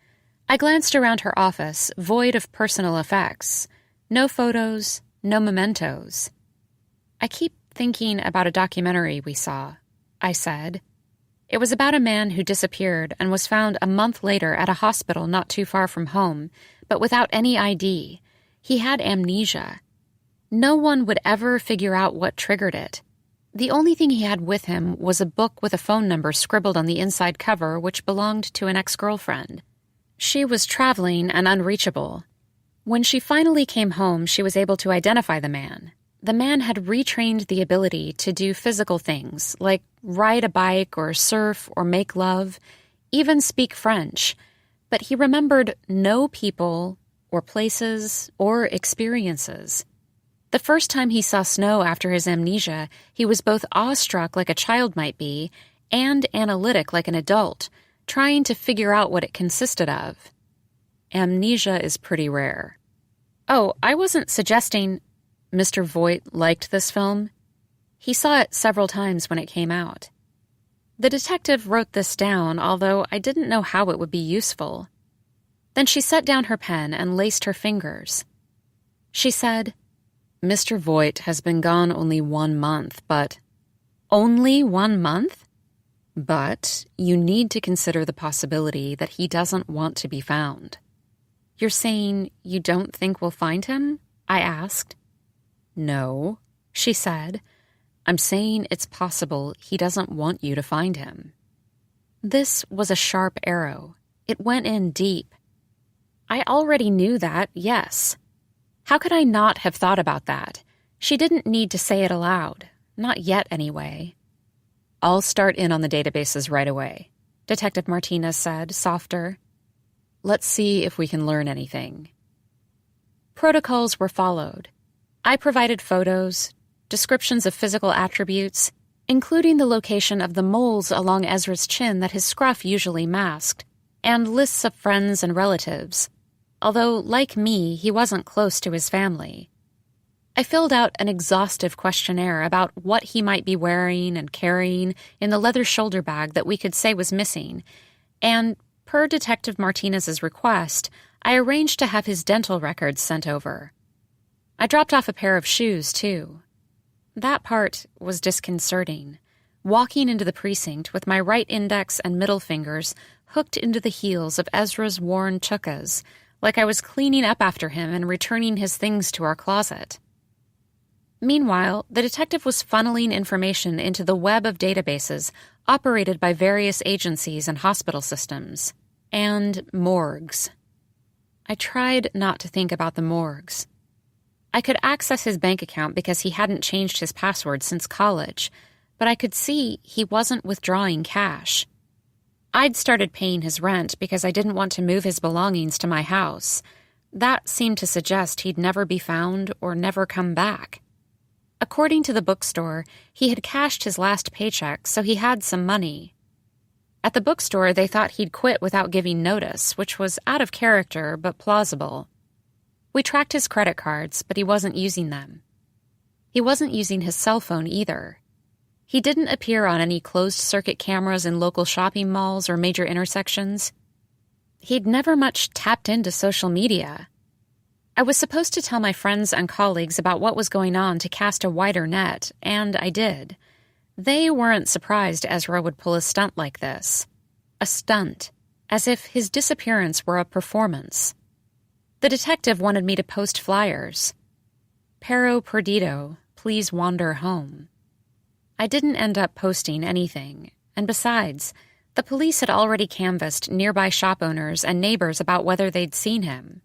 I glanced around her office, void of personal effects. No photos, no mementos. "I keep thinking about a documentary we saw," I said. It was about a man who disappeared and was found a month later at a hospital not too far from home, but without any ID. He had amnesia. No one would ever figure out what triggered it. The only thing he had with him was a book with a phone number scribbled on the inside cover which belonged to an ex-girlfriend. She was traveling and unreachable. When she finally came home, she was able to identify the man. The man had retrained the ability to do physical things, like ride a bike or surf or make love, even speak French, but he remembered no people or places or experiences. The first time he saw snow after his amnesia, he was both awestruck like a child might be and analytic like an adult, trying to figure out what it consisted of. Amnesia is pretty rare. Oh, I wasn't suggesting... Mr. Voigt liked this film. He saw it several times when it came out. The detective wrote this down, although I didn't know how it would be useful. Then she set down her pen and laced her fingers. She said, "Mr. Voigt has been gone only 1 month, but..." "Only 1 month?" "But you need to consider the possibility that he doesn't want to be found." "You're saying you don't think we'll find him?" I asked. "No," she said. "I'm saying it's possible he doesn't want you to find him." This was a sharp arrow. It went in deep. I already knew that, yes. How could I not have thought about that? She didn't need to say it aloud. Not yet, anyway. "I'll start in on the databases right away," Detective Martinez said, softer. "Let's see if we can learn anything." Protocols were followed. I provided photos, descriptions of physical attributes, including the location of the moles along Ezra's chin that his scruff usually masked, and lists of friends and relatives, although, like me, he wasn't close to his family. I filled out an exhaustive questionnaire about what he might be wearing and carrying in the leather shoulder bag that we could say was missing, and, per Detective Martinez's request, I arranged to have his dental records sent over. I dropped off a pair of shoes, too. That part was disconcerting, walking into the precinct with my right index and middle fingers hooked into the heels of Ezra's worn chukkas, like I was cleaning up after him and returning his things to our closet. Meanwhile, the detective was funneling information into the web of databases operated by various agencies and hospital systems, and morgues. I tried not to think about the morgues. I could access his bank account because he hadn't changed his password since college, but I could see he wasn't withdrawing cash. I'd started paying his rent because I didn't want to move his belongings to my house. That seemed to suggest he'd never be found or never come back. According to the bookstore, he had cashed his last paycheck, so he had some money. At the bookstore, they thought he'd quit without giving notice, which was out of character but plausible. We tracked his credit cards, but he wasn't using them. He wasn't using his cell phone either. He didn't appear on any closed-circuit cameras in local shopping malls or major intersections. He'd never much tapped into social media. I was supposed to tell my friends and colleagues about what was going on to cast a wider net, and I did. They weren't surprised Ezra would pull a stunt like this. A stunt, as if his disappearance were a performance. The detective wanted me to post flyers. Pero perdido, please wander home. I didn't end up posting anything, and besides, the police had already canvassed nearby shop owners and neighbors about whether they'd seen him.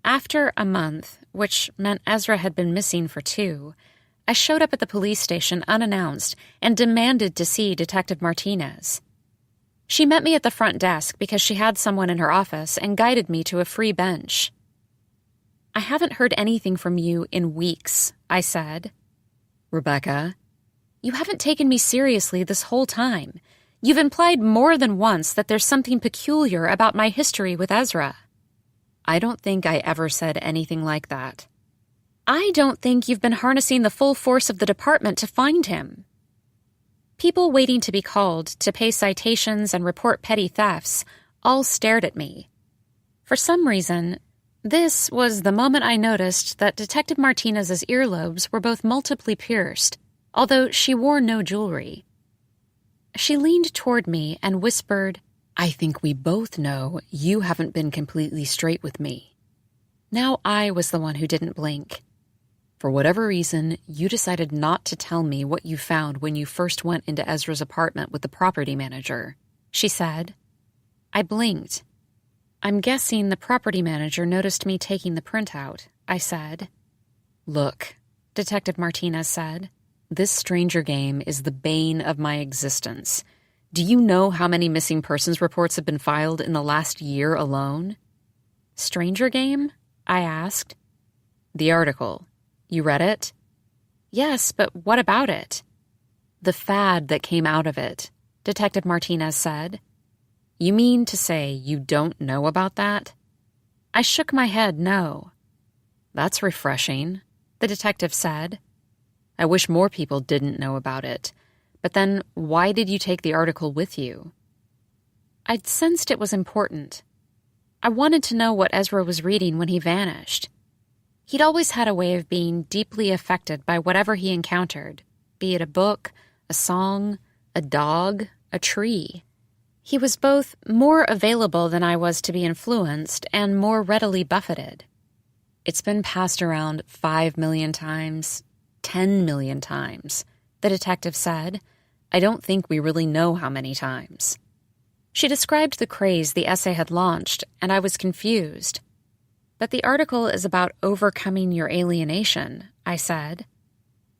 After a month, which meant Ezra had been missing for 2, I showed up at the police station unannounced and demanded to see Detective Martinez. She met me at the front desk because she had someone in her office and guided me to a free bench. "I haven't heard anything from you in weeks," I said. "Rebecca, you haven't taken me seriously this whole time. You've implied more than once that there's something peculiar about my history with Ezra." "I don't think I ever said anything like that." "I don't think you've been harnessing the full force of the department to find him." People waiting to be called to pay citations and report petty thefts all stared at me. For some reason, this was the moment I noticed that Detective Martinez's earlobes were both multiply pierced, although she wore no jewelry. She leaned toward me and whispered, "I think we both know you haven't been completely straight with me." Now I was the one who didn't blink. "For whatever reason, you decided not to tell me what you found when you first went into Ezra's apartment with the property manager," she said. I blinked. "I'm guessing the property manager noticed me taking the printout," I said. "Look," Detective Martinez said, "this stranger game is the bane of my existence. Do you know how many missing persons reports have been filed in the last year alone?" "Stranger game?" I asked. "The article. You read it?" "Yes, but what about it?" "The fad that came out of it," Detective Martinez said. "You mean to say you don't know about that?" I shook my head no. "That's refreshing," the detective said. "I wish more people didn't know about it. But then why did you take the article with you?" I'd sensed it was important. I wanted to know what Ezra was reading when he vanished. He'd always had a way of being deeply affected by whatever he encountered, be it a book, a song, a dog, a tree. He was both more available than I was to be influenced and more readily buffeted. "It's been passed around 5 million times, 10 million times," the detective said. "I don't think we really know how many times." She described the craze the essay had launched, and I was confused. "But the article is about overcoming your alienation," I said.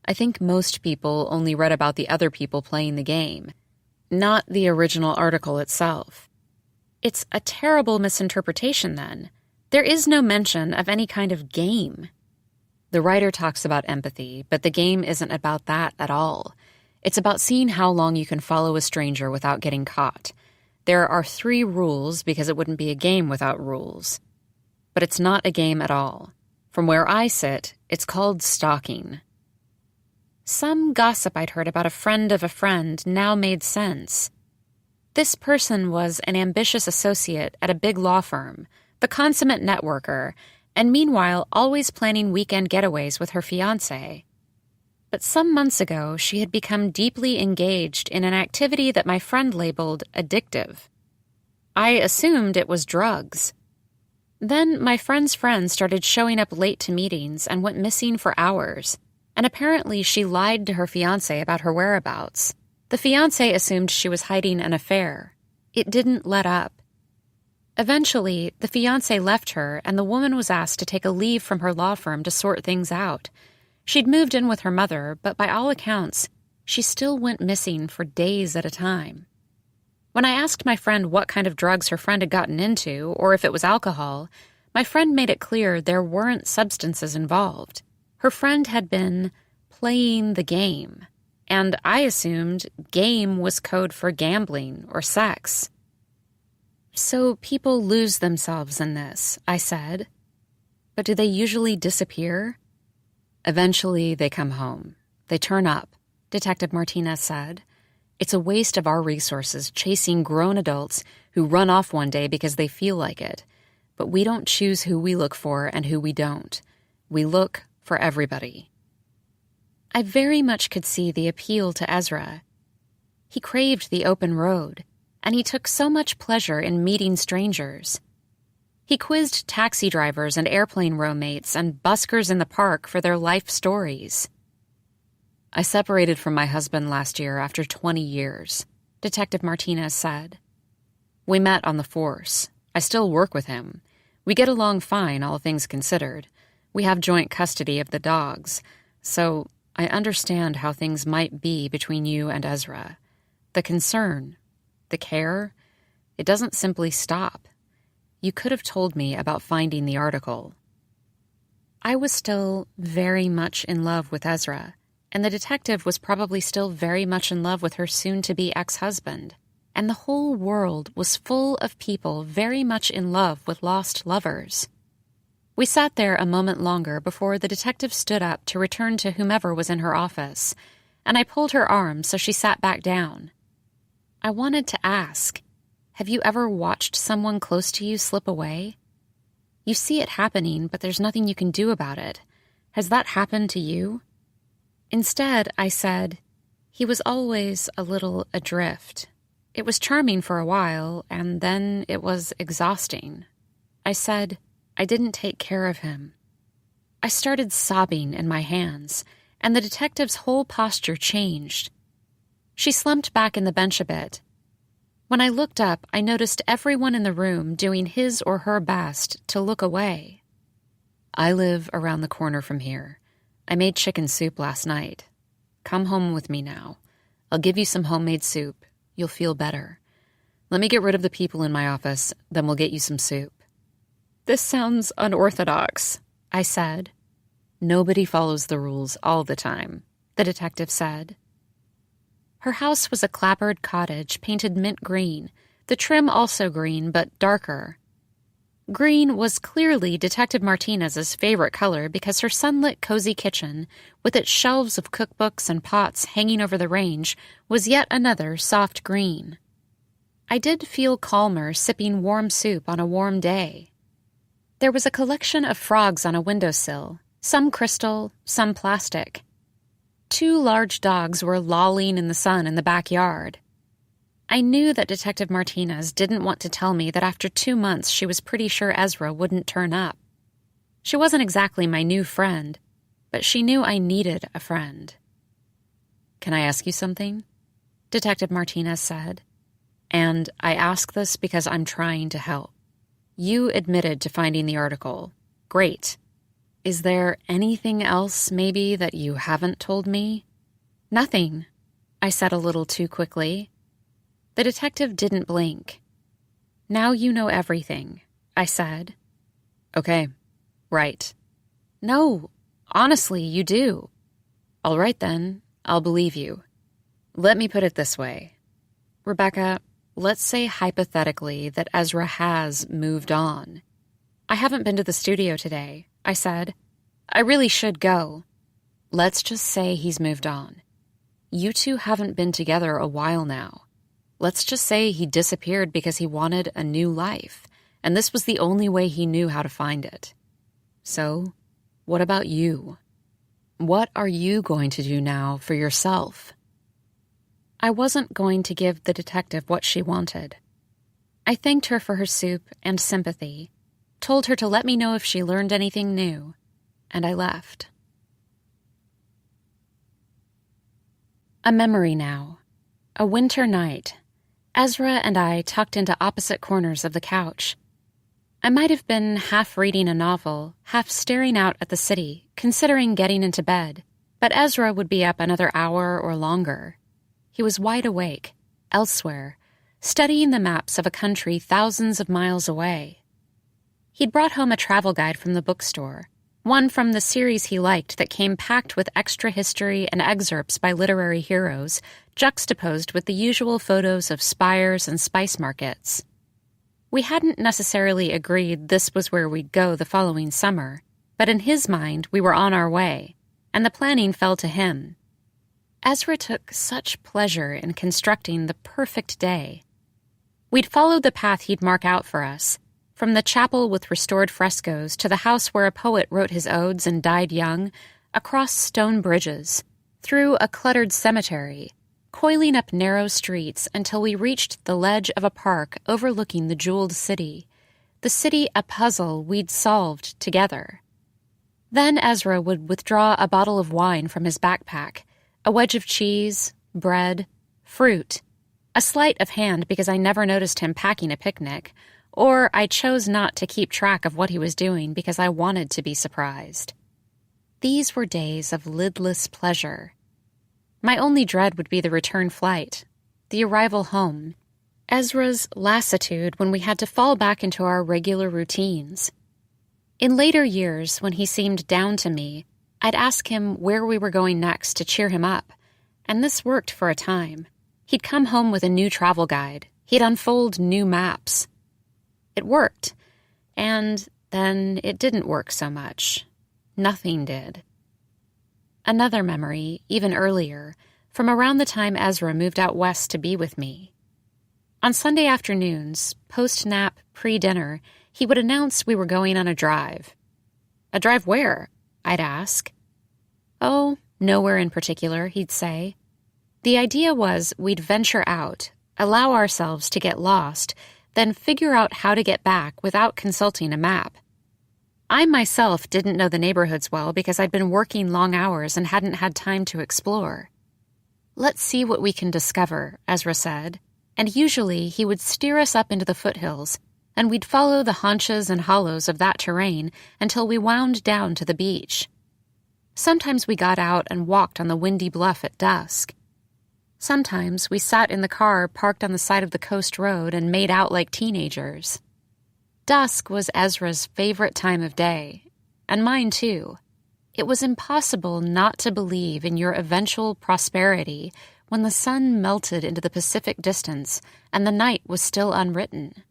"I think most people only read about the other people playing the game, not the original article itself." "It's a terrible misinterpretation, then. There is no mention of any kind of game." "The writer talks about empathy, but the game isn't about that at all. It's about seeing how long you can follow a stranger without getting caught. There are 3 rules because it wouldn't be a game without rules. But it's not a game at all. From where I sit, it's called stalking." Some gossip I'd heard about a friend of a friend now made sense. This person was an ambitious associate at a big law firm, the consummate networker, and meanwhile always planning weekend getaways with her fiancé. But some months ago, she had become deeply engaged in an activity that my friend labeled addictive. I assumed it was drugs. Then my friend's friend started showing up late to meetings and went missing for hours, and apparently she lied to her fiancé about her whereabouts. The fiancé assumed she was hiding an affair. It didn't let up. Eventually, the fiancé left her, and the woman was asked to take a leave from her law firm to sort things out. She'd moved in with her mother, but by all accounts, she still went missing for days at a time. When I asked my friend what kind of drugs her friend had gotten into, or if it was alcohol, my friend made it clear there weren't substances involved. Her friend had been playing the game, and I assumed game was code for gambling or sex. "So people lose themselves in this," I said. But do they usually disappear? Eventually, they come home. They turn up, Detective Martinez said. It's a waste of our resources chasing grown adults who run off one day because they feel like it. But we don't choose who we look for and who we don't. We look for everybody. I very much could see the appeal to Ezra. He craved the open road, and he took so much pleasure in meeting strangers. He quizzed taxi drivers and airplane roommates and buskers in the park for their life stories. I separated from my husband last year after 20 years, Detective Martinez said. We met on the force. I still work with him. We get along fine, all things considered. We have joint custody of the dogs, so I understand how things might be between you and Ezra. The concern, the care, it doesn't simply stop. You could have told me about finding the article. I was still very much in love with Ezra, and the detective was probably still very much in love with her soon-to-be ex-husband, and the whole world was full of people very much in love with lost lovers. We sat there a moment longer before the detective stood up to return to whomever was in her office, and I pulled her arm so she sat back down. I wanted to ask, have you ever watched someone close to you slip away? You see it happening, but there's nothing you can do about it. Has that happened to you? Instead, I said, he was always a little adrift. It was charming for a while, and then it was exhausting. I said, I didn't take care of him. I started sobbing in my hands, and the detective's whole posture changed. She slumped back in the bench a bit. When I looked up, I noticed everyone in the room doing his or her best to look away. I live around the corner from here. I made chicken soup last night. Come home with me now. I'll give you some homemade soup. You'll feel better. Let me get rid of the people in my office, then we'll get you some soup. This sounds unorthodox, I said. Nobody follows the rules all the time, the detective said. Her house was a clapboard cottage painted mint green, the trim also green but darker. Green was clearly Detective Martinez's favorite color because her sunlit, cozy kitchen, with its shelves of cookbooks and pots hanging over the range, was yet another soft green. I did feel calmer sipping warm soup on a warm day. There was a collection of frogs on a windowsill, some crystal, some plastic. 2 large dogs were lolling in the sun in the backyard. I knew that Detective Martinez didn't want to tell me that after 2 months she was pretty sure Ezra wouldn't turn up. She wasn't exactly my new friend, but she knew I needed a friend. Can I ask you something? Detective Martinez said. And I ask this because I'm trying to help. You admitted to finding the article. Great. Is there anything else, maybe, that you haven't told me? Nothing, I said a little too quickly. The detective didn't blink. Now you know everything, I said. Okay, right. No, honestly, you do. All right then, I'll believe you. Let me put it this way. Rebecca, let's say hypothetically that Ezra has moved on. I haven't been to the studio today, I said. I really should go. Let's just say he's moved on. You two haven't been together a while now. Let's just say he disappeared because he wanted a new life, and this was the only way he knew how to find it. So, what about you? What are you going to do now for yourself? I wasn't going to give the detective what she wanted. I thanked her for her soup and sympathy, told her to let me know if she learned anything new, and I left. A memory now. A winter night. Ezra and I tucked into opposite corners of the couch. I might have been half reading a novel, half staring out at the city, considering getting into bed, but Ezra would be up another hour or longer. He was wide awake, elsewhere, studying the maps of a country thousands of miles away. He'd brought home a travel guide from the bookstore, one from the series he liked that came packed with extra history and excerpts by literary heroes, juxtaposed with the usual photos of spires and spice markets. We hadn't necessarily agreed this was where we'd go the following summer, But in his mind, we were on our way, and the planning fell to him. Ezra took such pleasure in constructing the perfect day. We'd followed the path he'd mark out for us, from the chapel with restored frescoes to the house where a poet wrote his odes and died young, across stone bridges, through a cluttered cemetery, coiling up narrow streets until we reached the ledge of a park overlooking the jeweled city, the city a puzzle we'd solved together. Then Ezra would withdraw a bottle of wine from his backpack, a wedge of cheese, bread, fruit, a sleight of hand because I never noticed him packing a picnic, or I chose not to keep track of what he was doing because I wanted to be surprised. These were days of lidless pleasure. My only dread would be the return flight, the arrival home, Ezra's lassitude when we had to fall back into our regular routines. In later years, when he seemed down to me, I'd ask him where we were going next to cheer him up, and this worked for a time. He'd come home with a new travel guide. He'd unfold new maps. It worked, and then it didn't work so much. Nothing did. Another memory, even earlier, from around the time Ezra moved out west to be with me. On Sunday afternoons, post-nap, pre-dinner, he would announce we were going on a drive. A drive where? I'd ask. Oh, nowhere in particular, he'd say. The idea was we'd venture out, allow ourselves to get lost, then figure out how to get back without consulting a map. I myself didn't know the neighborhoods well because I'd been working long hours and hadn't had time to explore. Let's see what we can discover, Ezra said, and usually he would steer us up into the foothills, and we'd follow the haunches and hollows of that terrain until we wound down to the beach. Sometimes we got out and walked on the windy bluff at dusk. Sometimes we sat in the car parked on the side of the coast road and made out like teenagers. Dusk was Ezra's favorite time of day, and mine too. It was impossible not to believe in your eventual prosperity when the sun melted into the Pacific distance and the night was still unwritten.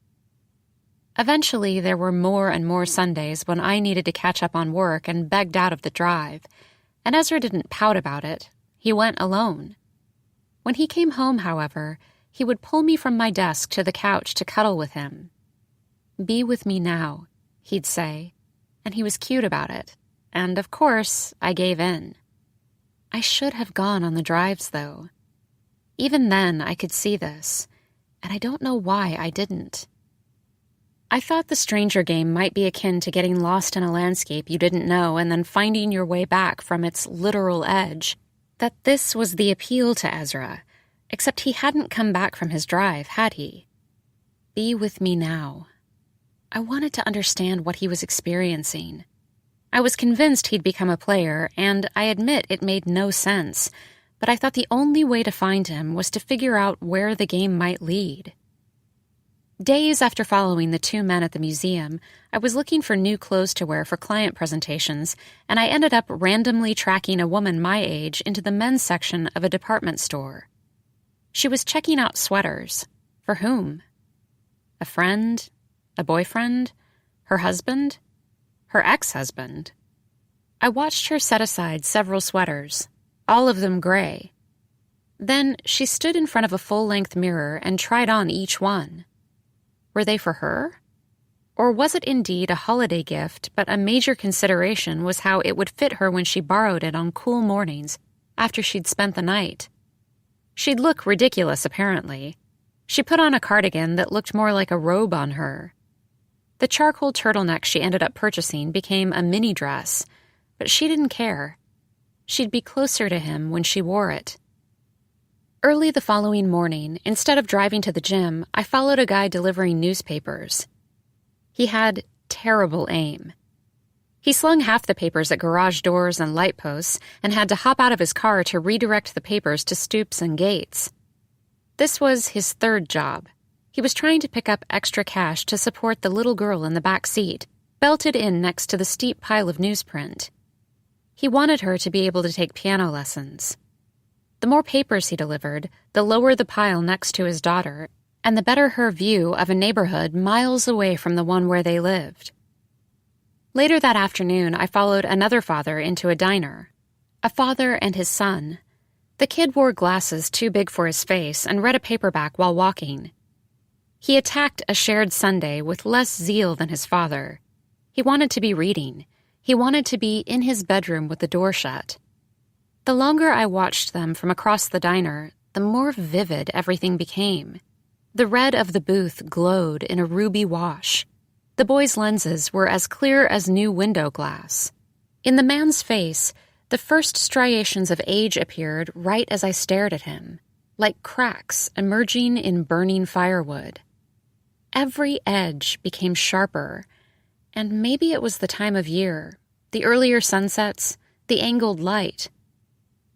Eventually, there were more and more Sundays when I needed to catch up on work and begged out of the drive, and Ezra didn't pout about it. He went alone. When he came home, however, he would pull me from my desk to the couch to cuddle with him. "Be with me now," he'd say, and he was cute about it, and of course, I gave in. I should have gone on the drives, though. Even then, I could see this, and I don't know why I didn't. I thought the stranger game might be akin to getting lost in a landscape you didn't know and then finding your way back from its literal edge, that this was the appeal to Ezra, except he hadn't come back from his drive, had he? Be with me now. I wanted to understand what he was experiencing. I was convinced he'd become a player, and I admit it made no sense, but I thought the only way to find him was to figure out where the game might lead. Days after following the two men at the museum, I was looking for new clothes to wear for client presentations, and I ended up randomly tracking a woman my age into the men's section of a department store. She was checking out sweaters. For whom? A friend? A boyfriend? Her husband? Her ex-husband? I watched her set aside several sweaters, all of them gray. Then she stood in front of a full-length mirror and tried on each one. Were they for her? Or was it indeed a holiday gift, but a major consideration was how it would fit her when she borrowed it on cool mornings after she'd spent the night? She'd look ridiculous, apparently. She put on a cardigan that looked more like a robe on her. The charcoal turtleneck she ended up purchasing became a mini dress, but she didn't care. She'd be closer to him when she wore it. Early the following morning, instead of driving to the gym, I followed a guy delivering newspapers. He had terrible aim. He slung half the papers at garage doors and light posts and had to hop out of his car to redirect the papers to stoops and gates. This was his third job. He was trying to pick up extra cash to support the little girl in the back seat, belted in next to the steep pile of newsprint. He wanted her to be able to take piano lessons. The more papers he delivered, the lower the pile next to his daughter, and the better her view of a neighborhood miles away from the one where they lived. Later that afternoon, I followed another father into a diner. A father and his son. The kid wore glasses too big for his face and read a paperback while walking. He attacked a shared sundae with less zeal than his father. He wanted to be reading. He wanted to be in his bedroom with the door shut. The longer I watched them from across the diner, the more vivid everything became. The red of the booth glowed in a ruby wash. The boy's lenses were as clear as new window glass. In the man's face, the first striations of age appeared right as I stared at him, like cracks emerging in burning firewood. Every edge became sharper, and maybe it was the time of year, the earlier sunsets, the angled light.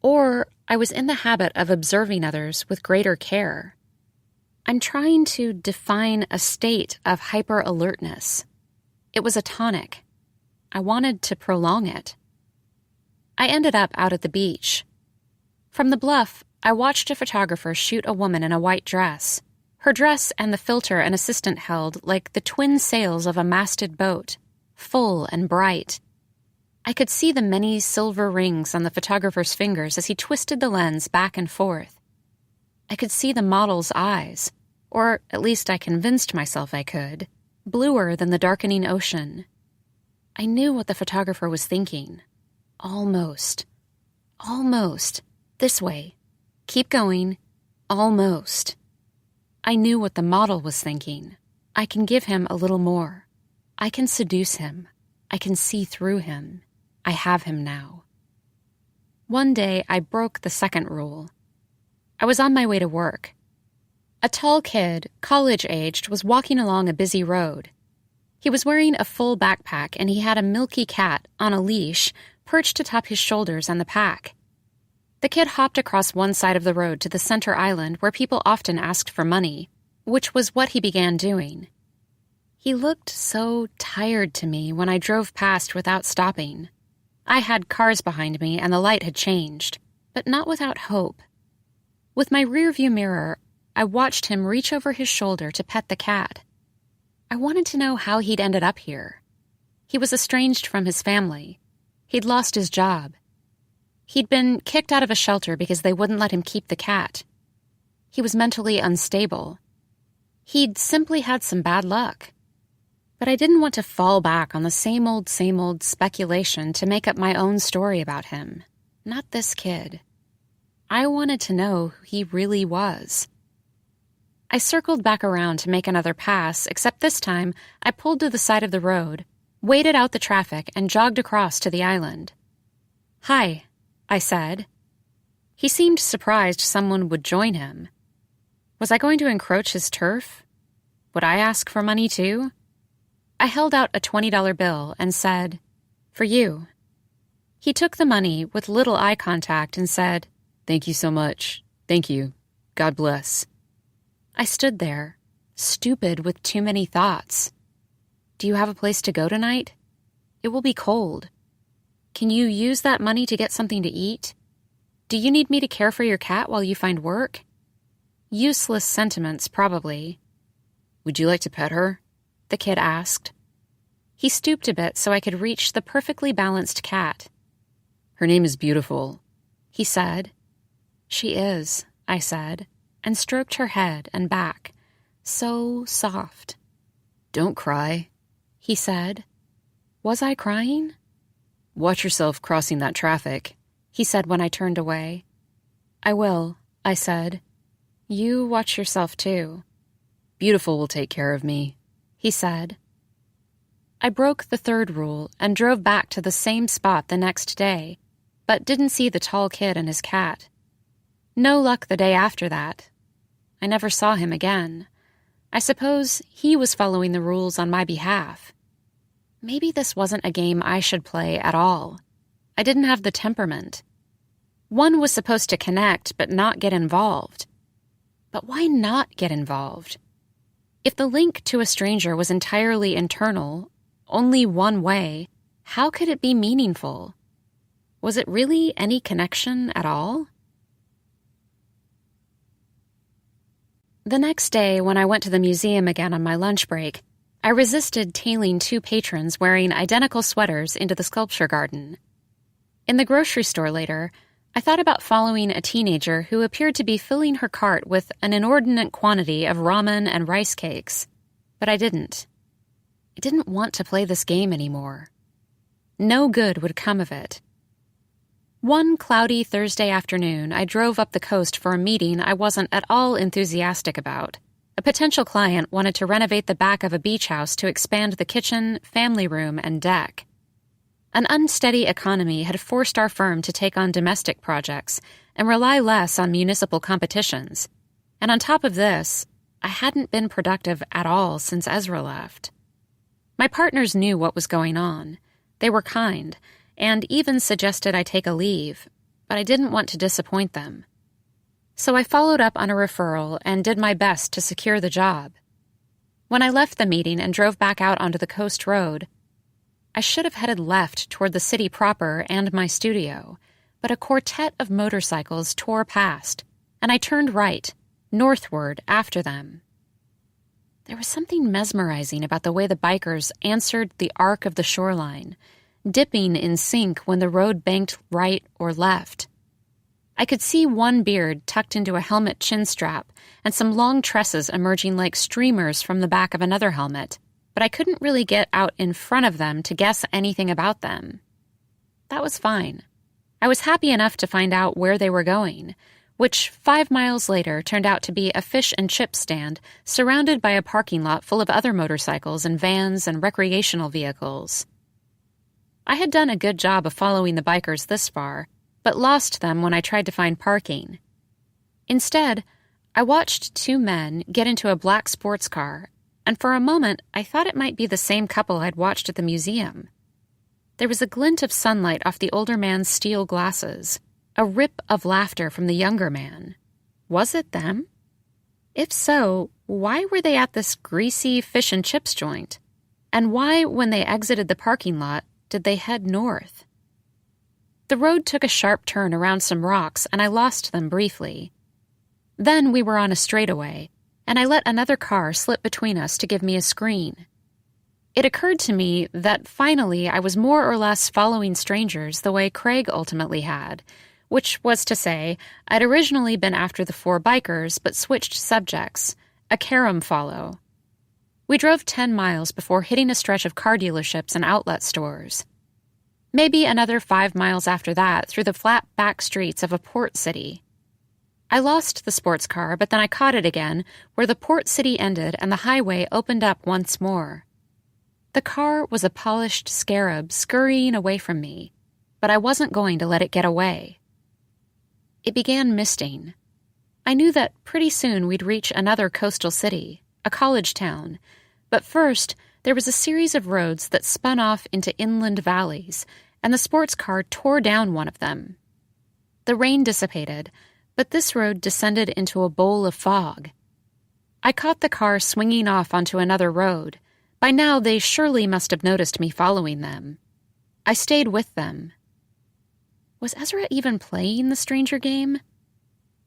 Or I was in the habit of observing others with greater care. I'm trying to define a state of hyper-alertness. It was a tonic. I wanted to prolong it. I ended up out at the beach. From the bluff, I watched a photographer shoot a woman in a white dress. Her dress and the filter an assistant held like the twin sails of a masted boat, full and bright. I could see the many silver rings on the photographer's fingers as he twisted the lens back and forth. I could see the model's eyes, or at least I convinced myself I could, bluer than the darkening ocean. I knew what the photographer was thinking. Almost. Almost. This way. Keep going. Almost. I knew what the model was thinking. I can give him a little more. I can seduce him. I can see through him. I have him now. One day, I broke the second rule. I was on my way to work. A tall kid, college-aged, was walking along a busy road. He was wearing a full backpack, and he had a milky cat, on a leash, perched atop his shoulders on the pack. The kid hopped across one side of the road to the center island where people often asked for money, which was what he began doing. He looked so tired to me when I drove past without stopping. I had cars behind me and the light had changed, but not without hope. With my rearview mirror, I watched him reach over his shoulder to pet the cat. I wanted to know how he'd ended up here. He was estranged from his family. He'd lost his job. He'd been kicked out of a shelter because they wouldn't let him keep the cat. He was mentally unstable. He'd simply had some bad luck. But I didn't want to fall back on the same old speculation to make up my own story about him. Not this kid. I wanted to know who he really was. I circled back around to make another pass, except this time I pulled to the side of the road, waded out the traffic, and jogged across to the island. "Hi," I said. He seemed surprised someone would join him. Was I going to encroach his turf? Would I ask for money too? I held out a $20 bill and said, "For you." He took the money with little eye contact and said, "Thank you so much. Thank you. God bless." I stood there, stupid with too many thoughts. "Do you have a place to go tonight? It will be cold. Can you use that money to get something to eat? Do you need me to care for your cat while you find work?" Useless sentiments, probably. "Would you like to pet her?" the kid asked. He stooped a bit so I could reach the perfectly balanced cat. "Her name is Beautiful," he said. "She is," I said, and stroked her head and back. So soft. "Don't cry," he said. Was I crying? "Watch yourself crossing that traffic," he said when I turned away. "I will," I said. "You watch yourself too." "Beautiful will take care of me," he said. I broke the third rule and drove back to the same spot the next day, but didn't see the tall kid and his cat. No luck the day after that. I never saw him again. I suppose he was following the rules on my behalf. Maybe this wasn't a game I should play at all. I didn't have the temperament. One was supposed to connect but not get involved. But why not get involved? If the link to a stranger was entirely internal, only one way, how could it be meaningful? Was it really any connection at all? The next day, when I went to the museum again on my lunch break, I I resisted tailing 2 patrons wearing identical sweaters into the sculpture garden. In the grocery store later, I thought about following a teenager who appeared to be filling her cart with an inordinate quantity of ramen and rice cakes, but I didn't. I didn't want to play this game anymore. No good would come of it. One cloudy Thursday afternoon, I drove up the coast for a meeting I wasn't at all enthusiastic about. A potential client wanted to renovate the back of a beach house to expand the kitchen, family room, and deck. An unsteady economy had forced our firm to take on domestic projects and rely less on municipal competitions. And on top of this, I hadn't been productive at all since Ezra left. My partners knew what was going on. They were kind, and even suggested I take a leave, but I didn't want to disappoint them. So I followed up on a referral and did my best to secure the job. When I left the meeting and drove back out onto the coast road, I should have headed left toward the city proper and my studio, but a quartet of motorcycles tore past, and I turned right, northward, after them. There was something mesmerizing about the way the bikers answered the arc of the shoreline, dipping in sync when the road banked right or left. I could see one beard tucked into a helmet chin strap and some long tresses emerging like streamers from the back of another helmet, but I couldn't really get out in front of them to guess anything about them. That was fine. I was happy enough to find out where they were going, which 5 miles later turned out to be a fish and chip stand surrounded by a parking lot full of other motorcycles and vans and recreational vehicles. I had done a good job of following the bikers this far, but lost them when I tried to find parking. Instead, I watched 2 men get into a black sports car, and for a moment I thought it might be the same couple I'd watched at the museum. There was a glint of sunlight off the older man's steel glasses, a rip of laughter from the younger man. Was it them? If so, why were they at this greasy fish and chips joint? And why, when they exited the parking lot, did they head north? The road took a sharp turn around some rocks, and I lost them briefly. Then we were on a straightaway, and I let another car slip between us to give me a screen. It occurred to me that finally I was more or less following strangers the way Craig ultimately had, which was to say, I'd originally been after the 4 bikers but switched subjects, a carom follow. We drove 10 miles before hitting a stretch of car dealerships and outlet stores. Maybe another 5 miles after that through the flat back streets of a port city. I lost the sports car, but then I caught it again, where the port city ended and the highway opened up once more. The car was a polished scarab scurrying away from me, but I wasn't going to let it get away. It began misting. I knew that pretty soon we'd reach another coastal city, a college town, but first there was a series of roads that spun off into inland valleys, and the sports car tore down one of them. The rain dissipated, but this road descended into a bowl of fog. I caught the car swinging off onto another road. By now they surely must have noticed me following them. I stayed with them. Was Ezra even playing the stranger game?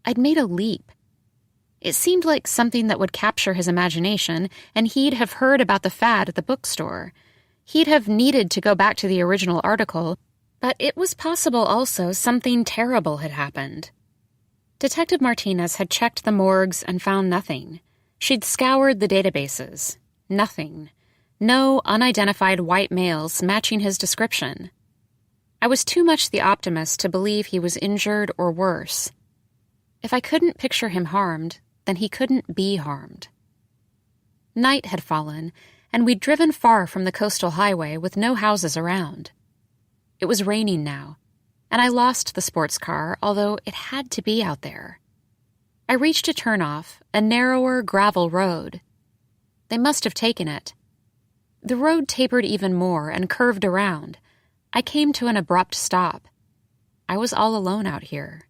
I'd made a leap. It seemed like something that would capture his imagination, and he'd have heard about the fad at the bookstore. He'd have needed to go back to the original article, but it was possible also something terrible had happened. Detective Martinez had checked the morgues and found nothing. She'd scoured the databases. Nothing. No unidentified white males matching his description. I was too much the optimist to believe he was injured or worse. If I couldn't picture him harmed, then he couldn't be harmed. Night had fallen, and we'd driven far from the coastal highway with no houses around. It was raining now, and I lost the sports car, although it had to be out there. I reached a turnoff, a narrower gravel road. They must have taken it. The road tapered even more and curved around. I came to an abrupt stop. I was all alone out here.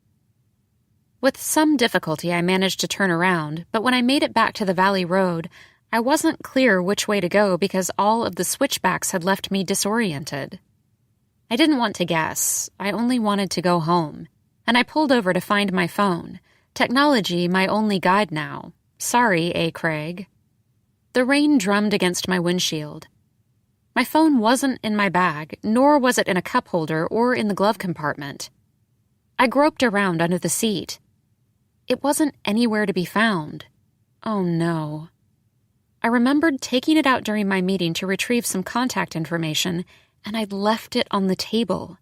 With some difficulty, I managed to turn around, but when I made it back to the valley road, I wasn't clear which way to go because all of the switchbacks had left me disoriented. I didn't want to guess. I only wanted to go home, and I pulled over to find my phone. Technology my only guide now. Sorry, A. Craig. The rain drummed against my windshield. My phone wasn't in my bag, nor was it in a cup holder or in the glove compartment. I groped around under the seat. It wasn't anywhere to be found. Oh no. I remembered taking it out during my meeting to retrieve some contact information, and I'd left it on the table.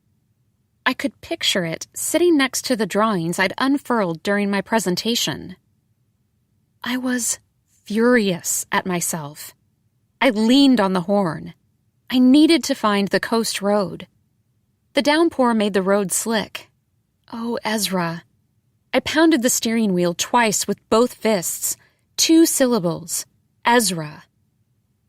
I could picture it sitting next to the drawings I'd unfurled during my presentation. I was furious at myself. I leaned on the horn. I needed to find the coast road. The downpour made the road slick. Oh, Ezra. I pounded the steering wheel twice with both fists. 2 syllables. Ezra.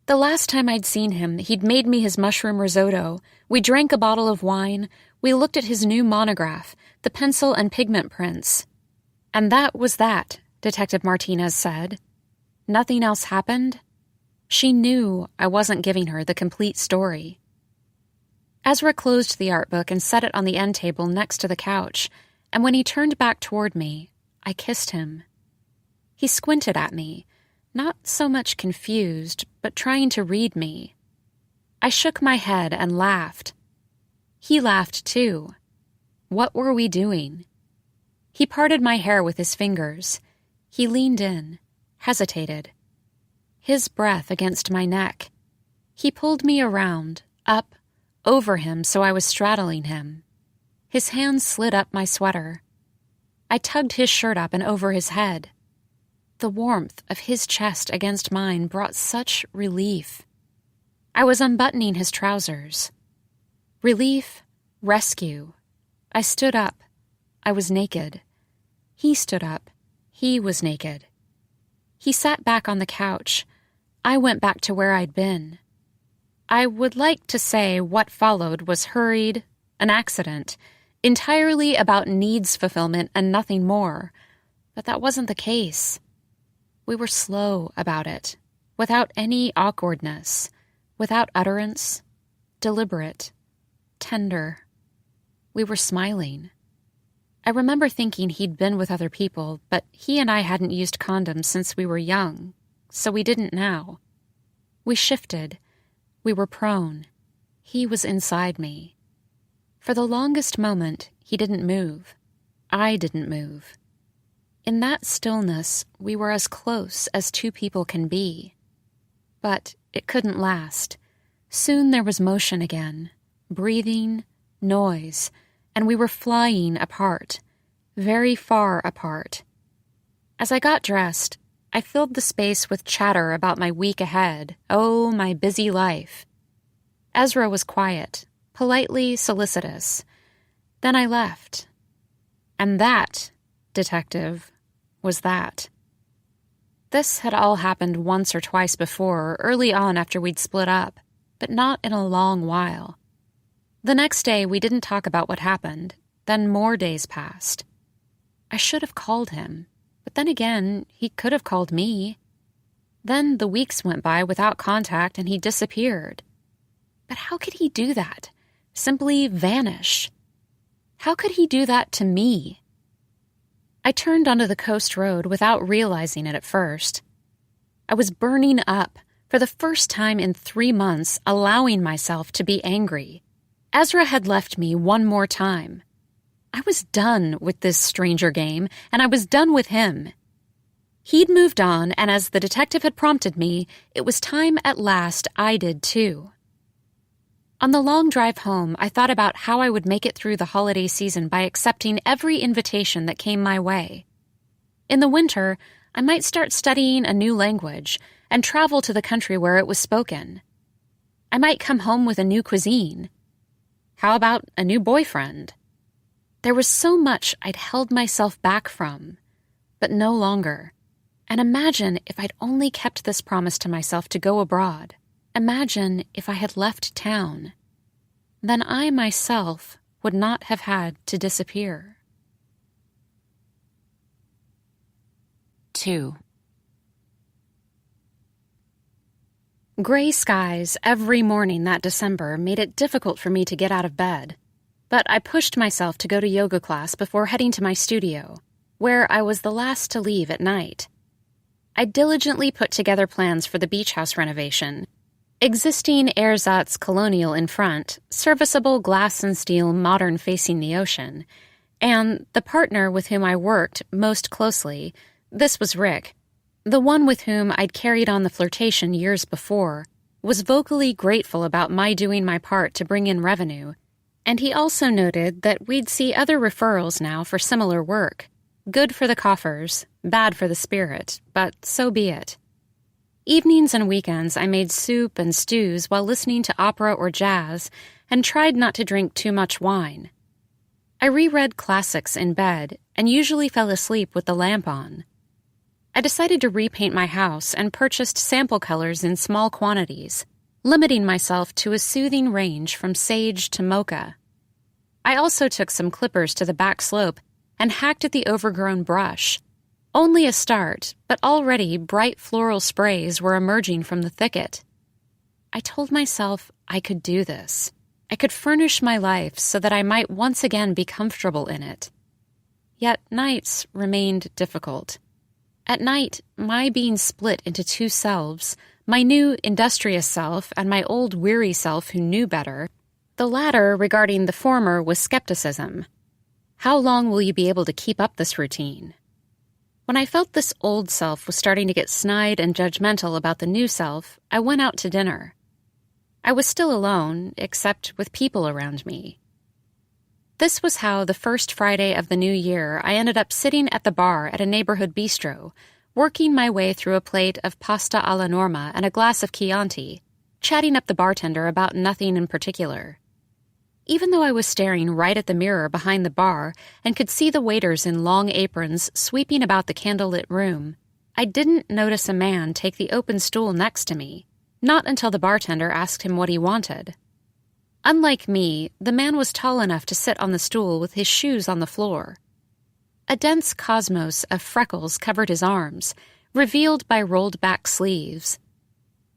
The last time I'd seen him, he'd made me his mushroom risotto. We drank a bottle of wine. We looked at his new monograph, the pencil and pigment prints. And that was that, Detective Martinez said. Nothing else happened. She knew I wasn't giving her the complete story. Ezra closed the art book and set it on the end table next to the couch, and when he turned back toward me, I kissed him. He squinted at me, not so much confused, but trying to read me. I shook my head and laughed. He laughed too. What were we doing? He parted my hair with his fingers. He leaned in, hesitated. His breath against my neck. He pulled me around, up, over him so I was straddling him. His hands slid up my sweater. I tugged his shirt up and over his head. The warmth of his chest against mine brought such relief. I was unbuttoning his trousers. Relief, rescue. I stood up. I was naked. He stood up. He was naked. He sat back on the couch. I went back to where I'd been. I would like to say what followed was hurried, an accident, entirely about needs fulfillment and nothing more, but that wasn't the case. We were slow about it, without any awkwardness, without utterance, deliberate, tender. We were smiling. I remember thinking he'd been with other people, but he and I hadn't used condoms since we were young, so we didn't now. We shifted. We were prone. He was inside me. For the longest moment, he didn't move. I didn't move. In that stillness, we were as close as 2 people can be. But it couldn't last. Soon there was motion again, breathing, noise, and we were flying apart, very far apart. As I got dressed, I filled the space with chatter about my week ahead, oh, my busy life. Ezra was quiet, politely solicitous. Then I left. And that, detective, was that. This had all happened once or twice before, early on after we'd split up, but not in a long while. The next day, we didn't talk about what happened. Then more days passed. I should have called him, but then again, he could have called me. Then the weeks went by without contact and he disappeared. But how could he do that? Simply vanish? How could he do that to me? I turned onto the coast road without realizing it at first. I was burning up, for the first time in 3 months, allowing myself to be angry. Ezra had left me one more time. I was done with this stranger game, and I was done with him. He'd moved on, and as the detective had prompted me, it was time at last I did too. On the long drive home, I thought about how I would make it through the holiday season by accepting every invitation that came my way. In the winter, I might start studying a new language and travel to the country where it was spoken. I might come home with a new cuisine. How about a new boyfriend? There was so much I'd held myself back from, but no longer. And imagine if I'd only kept this promise to myself to go abroad. Imagine if I had left town. Then I myself would not have had to disappear. 2. Gray skies every morning that December made it difficult for me to get out of bed, but I pushed myself to go to yoga class before heading to my studio, where I was the last to leave at night. I diligently put together plans for the beach house renovation. Existing ersatz colonial in front, serviceable glass and steel modern facing the ocean, and the partner with whom I worked most closely, this was Rick, the one with whom I'd carried on the flirtation years before, was vocally grateful about my doing my part to bring in revenue, and he also noted that we'd see other referrals now for similar work. Good for the coffers, bad for the spirit, but so be it. Evenings and weekends I made soup and stews while listening to opera or jazz and tried not to drink too much wine. I reread classics in bed and usually fell asleep with the lamp on. I decided to repaint my house and purchased sample colors in small quantities, limiting myself to a soothing range from sage to mocha. I also took some clippers to the back slope and hacked at the overgrown brush. Only a start, but already bright floral sprays were emerging from the thicket. I told myself I could do this. I could furnish my life so that I might once again be comfortable in it. Yet nights remained difficult. At night, my being split into two selves, my new industrious self and my old weary self who knew better, the latter regarding the former with skepticism. How long will you be able to keep up this routine? When I felt this old self was starting to get snide and judgmental about the new self, I went out to dinner. I was still alone, except with people around me. This was how the first Friday of the new year I ended up sitting at the bar at a neighborhood bistro, working my way through a plate of pasta alla norma and a glass of Chianti, chatting up the bartender about nothing in particular. Even though I was staring right at the mirror behind the bar and could see the waiters in long aprons sweeping about the candlelit room, I didn't notice a man take the open stool next to me, not until the bartender asked him what he wanted. Unlike me, the man was tall enough to sit on the stool with his shoes on the floor. A dense cosmos of freckles covered his arms, revealed by rolled-back sleeves.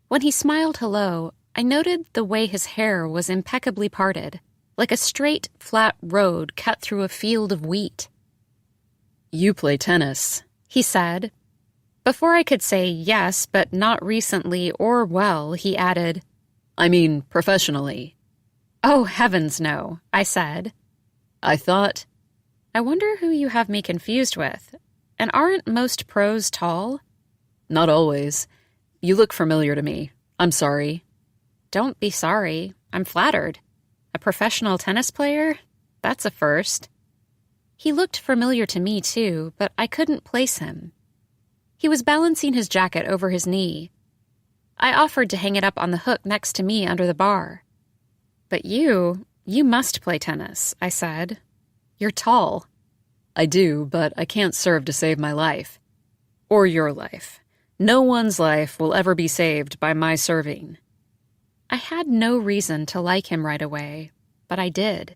When he smiled hello, I noted the way his hair was impeccably parted, like a straight, flat road cut through a field of wheat. "You play tennis," he said. Before I could say yes, but not recently or well, he added, "I mean, professionally." "Oh, heavens no," I said. "I thought—" "I wonder who you have me confused with. And aren't most pros tall?" "Not always. You look familiar to me. I'm sorry." "Don't be sorry. I'm flattered. A professional tennis player? That's a first." He looked familiar to me, too, but I couldn't place him. He was balancing his jacket over his knee. I offered to hang it up on the hook next to me under the bar. "But you must play tennis," I said. "You're tall." "I do, but I can't serve to save my life. Or your life. No one's life will ever be saved by my serving." I had no reason to like him right away, but I did.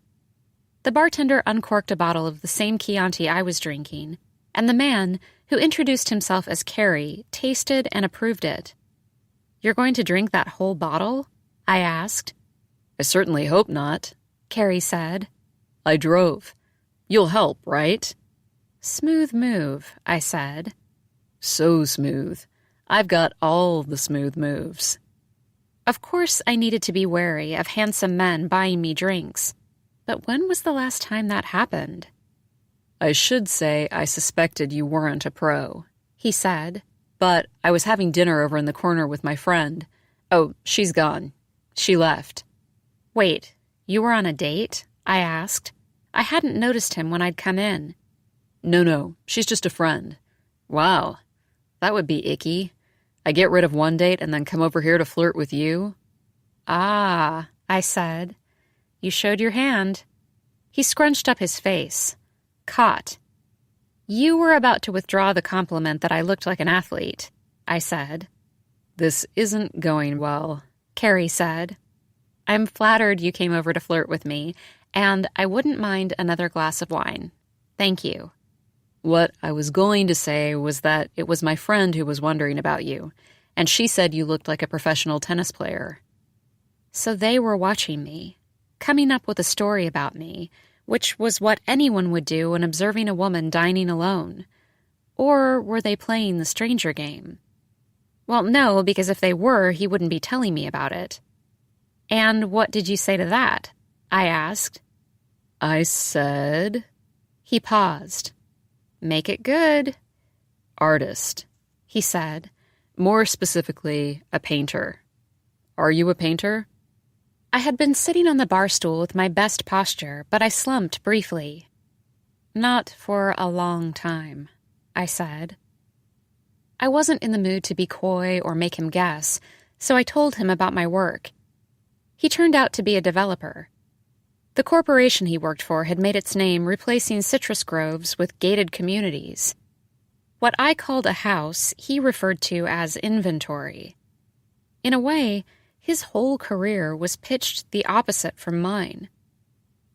The bartender uncorked a bottle of the same Chianti I was drinking, and the man, who introduced himself as Carrie, tasted and approved it. "You're going to drink that whole bottle?" I asked. "I certainly hope not," Carrie said. "I drove. You'll help, right?" "Smooth move," I said. "So smooth. I've got all the smooth moves." Of course I needed to be wary of handsome men buying me drinks. But when was the last time that happened? "I should say I suspected you weren't a pro," he said. "But I was having dinner over in the corner with my friend. Oh, she's gone. She left." "Wait, you were on a date?" I asked. I hadn't noticed him when I'd come in. No, she's just a friend." "Wow, that would be icky. I get rid of one date and then come over here to flirt with you?" "Ah," I said. "You showed your hand." He scrunched up his face. Caught. "You were about to withdraw the compliment that I looked like an athlete," I said. "This isn't going well," Carrie said. "I'm flattered you came over to flirt with me, and I wouldn't mind another glass of wine. Thank you." "What I was going to say was that it was my friend who was wondering about you, and she said you looked like a professional tennis player." So they were watching me, coming up with a story about me, which was what anyone would do when observing a woman dining alone. Or were they playing the stranger game? Well, no, because if they were, he wouldn't be telling me about it. And what did you say to that? I asked. I said... He paused. Make it good. Artist, he said. More specifically, a painter. Are you a painter? I had been sitting on the bar stool with my best posture, but I slumped briefly. Not for a long time, I said. I wasn't in the mood to be coy or make him guess, so I told him about my work. He turned out to be a developer. The corporation he worked for had made its name replacing citrus groves with gated communities. What I called a house, he referred to as inventory. In a way, his whole career was pitched the opposite from mine.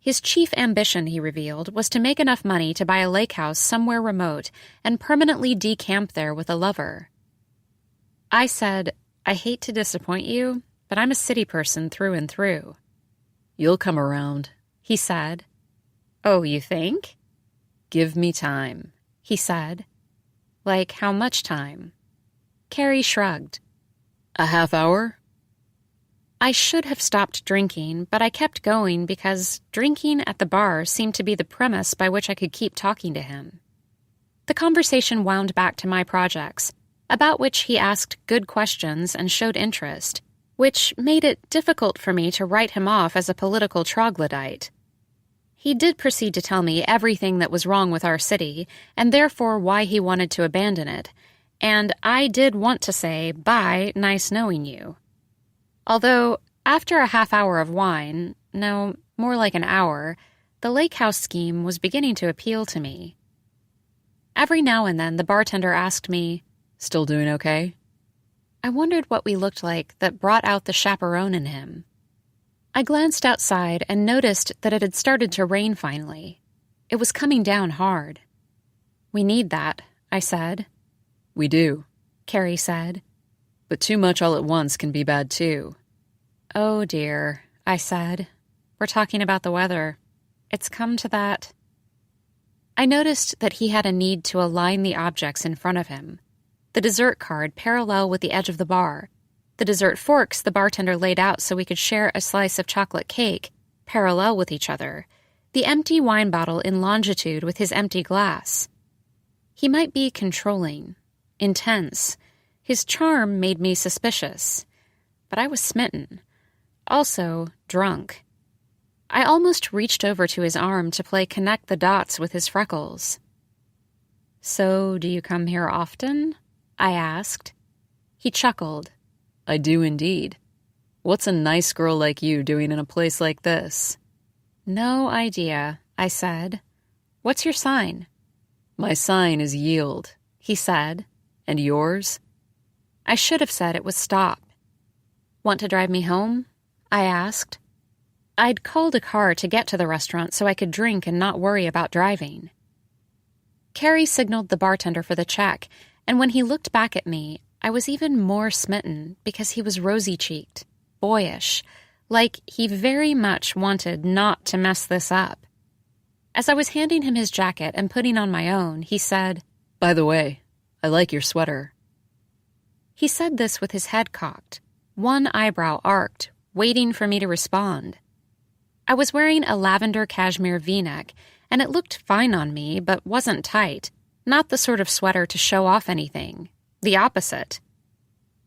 His chief ambition, he revealed, was to make enough money to buy a lake house somewhere remote and permanently decamp there with a lover. I said, I hate to disappoint you, but I'm a city person through and through. You'll come around, he said. Oh, you think? Give me time, he said. Like how much time? Carrie shrugged. A half hour? I should have stopped drinking, but I kept going because drinking at the bar seemed to be the premise by which I could keep talking to him. The conversation wound back to my projects, about which he asked good questions and showed interest, which made it difficult for me to write him off as a political troglodyte. He did proceed to tell me everything that was wrong with our city, and therefore why he wanted to abandon it, and I did want to say, bye, nice knowing you. Although, after a half hour of wine, no, more like an hour, the lake house scheme was beginning to appeal to me. Every now and then the bartender asked me, Still doing okay? I wondered what we looked like that brought out the chaperone in him. I glanced outside and noticed that it had started to rain finally. It was coming down hard. We need that, I said. We do, Carrie said. But too much all at once can be bad too. Oh dear, I said. We're talking about the weather. It's come to that. I noticed that he had a need to align the objects in front of him. The dessert card parallel with the edge of the bar. The dessert forks the bartender laid out so we could share a slice of chocolate cake, parallel with each other. The empty wine bottle in longitude with his empty glass. He might be controlling, intense. His charm made me suspicious. But I was smitten. Also, drunk. I almost reached over to his arm to play connect the dots with his freckles. So, do you come here often? I asked. He chuckled. I do indeed. What's a nice girl like you doing in a place like this? No idea, I said. What's your sign? My sign is yield, he said. And yours? I should have said it was stop. Want to drive me home? I asked. I'd called a car to get to the restaurant so I could drink and not worry about driving. Carrie signaled the bartender for the check, and when he looked back at me, I was even more smitten because he was rosy-cheeked, boyish, like he very much wanted not to mess this up. As I was handing him his jacket and putting on my own, he said, By the way, I like your sweater. He said this with his head cocked, one eyebrow arched, waiting for me to respond. I was wearing a lavender cashmere V-neck, and it looked fine on me, but wasn't tight, not the sort of sweater to show off anything. The opposite.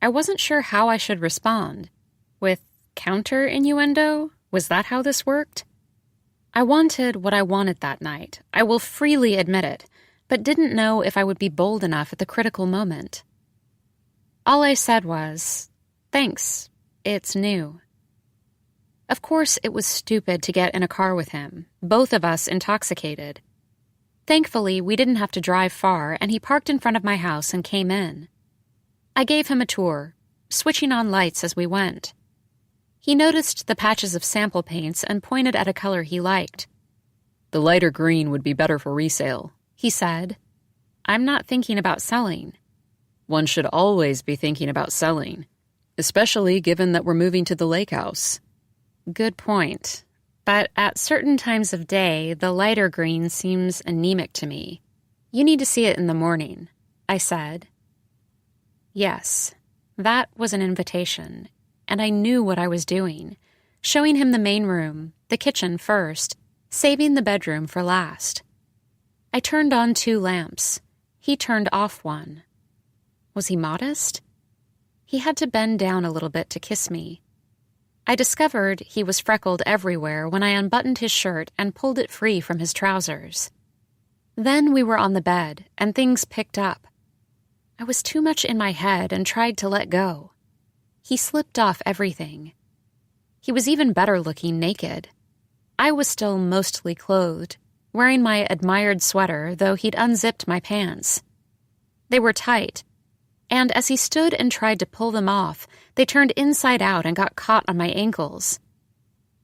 I wasn't sure how I should respond. With counter innuendo? Was that how this worked? I wanted what I wanted that night. I will freely admit it, but didn't know if I would be bold enough at the critical moment. All I said was, Thanks, it's new. Of course, it was stupid to get in a car with him, both of us intoxicated. Thankfully, we didn't have to drive far, and he parked in front of my house and came in. I gave him a tour, switching on lights as we went. He noticed the patches of sample paints and pointed at a color he liked. The lighter green would be better for resale, he said. I'm not thinking about selling. One should always be thinking about selling, especially given that we're moving to the lake house. Good point. But at certain times of day, the lighter green seems anemic to me. You need to see it in the morning, I said. Yes, that was an invitation, and I knew what I was doing, showing him the main room, the kitchen first, saving the bedroom for last. I turned on 2 lamps. He turned off one. Was he modest? He had to bend down a little bit to kiss me. I discovered he was freckled everywhere when I unbuttoned his shirt and pulled it free from his trousers. Then we were on the bed, and things picked up. I was too much in my head and tried to let go. He slipped off everything. He was even better looking naked. I was still mostly clothed, wearing my admired sweater, though he'd unzipped my pants. They were tight, and as he stood and tried to pull them off, they turned inside out and got caught on my ankles.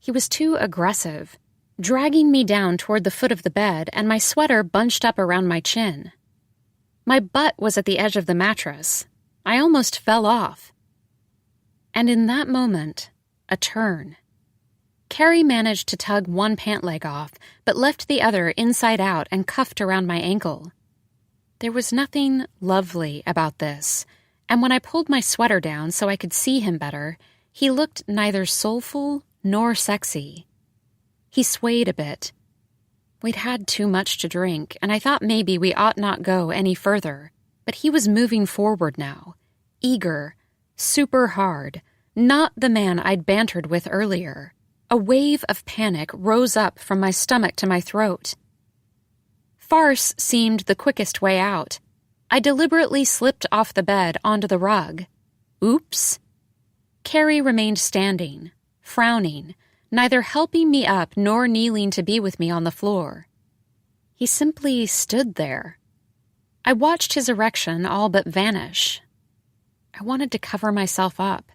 He was too aggressive, dragging me down toward the foot of the bed and my sweater bunched up around my chin. My butt was at the edge of the mattress. I almost fell off. And in that moment, a turn. Carrie managed to tug one pant leg off, but left the other inside out and cuffed around my ankle. There was nothing lovely about this, and when I pulled my sweater down so I could see him better, he looked neither soulful nor sexy. He swayed a bit. We'd had too much to drink, and I thought maybe we ought not go any further, but he was moving forward now, eager, super hard, not the man I'd bantered with earlier. A wave of panic rose up from my stomach to my throat. Farce seemed the quickest way out. I deliberately slipped off the bed onto the rug. Oops. Carrie remained standing, frowning, neither helping me up nor kneeling to be with me on the floor. He simply stood there. I watched his erection all but vanish. I wanted to cover myself up.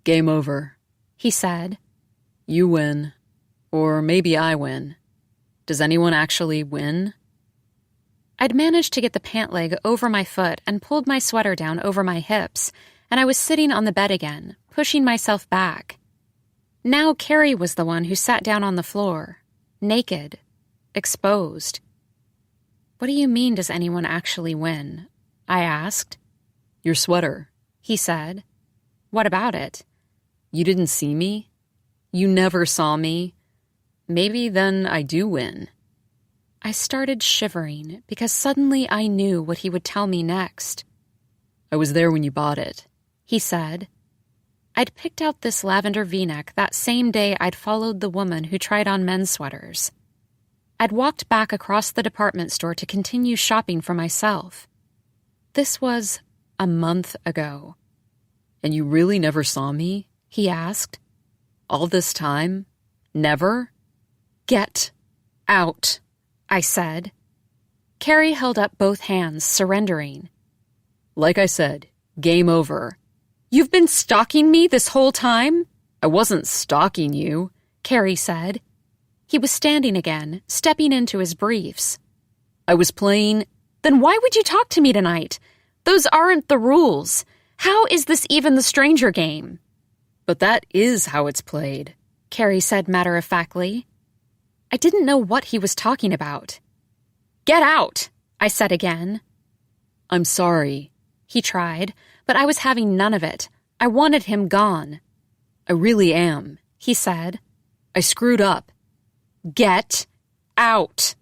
"Game over," he said. "You win. Or maybe I win. Does anyone actually win?" I'd managed to get the pant leg over my foot and pulled my sweater down over my hips, and I was sitting on the bed again, pushing myself back. Now Carrie was the one who sat down on the floor, naked, exposed. "What do you mean, does anyone actually win?" I asked. "Your sweater," he said. "What about it?" "You didn't see me? You never saw me? Maybe then I do win." I started shivering because suddenly I knew what he would tell me next. "I was there when you bought it," he said. I'd picked out this lavender V-neck that same day I'd followed the woman who tried on men's sweaters. I'd walked back across the department store to continue shopping for myself. This was a month ago. "And you really never saw me?" he asked. "All this time? Never?" "Get out," I said. Carrie held up both hands, surrendering. "Like I said, game over." "You've been stalking me this whole time?" "I wasn't stalking you," Carrie said. He was standing again, stepping into his briefs. "I was playing—" "Then why would you talk to me tonight? Those aren't the rules. How is this even the stranger game?" "But that is how it's played," Carrie said matter-of-factly. I didn't know what he was talking about. "Get out," I said again. "I'm sorry," he tried, but I was having none of it. I wanted him gone. "I really am," he said. "I screwed up." "Get out."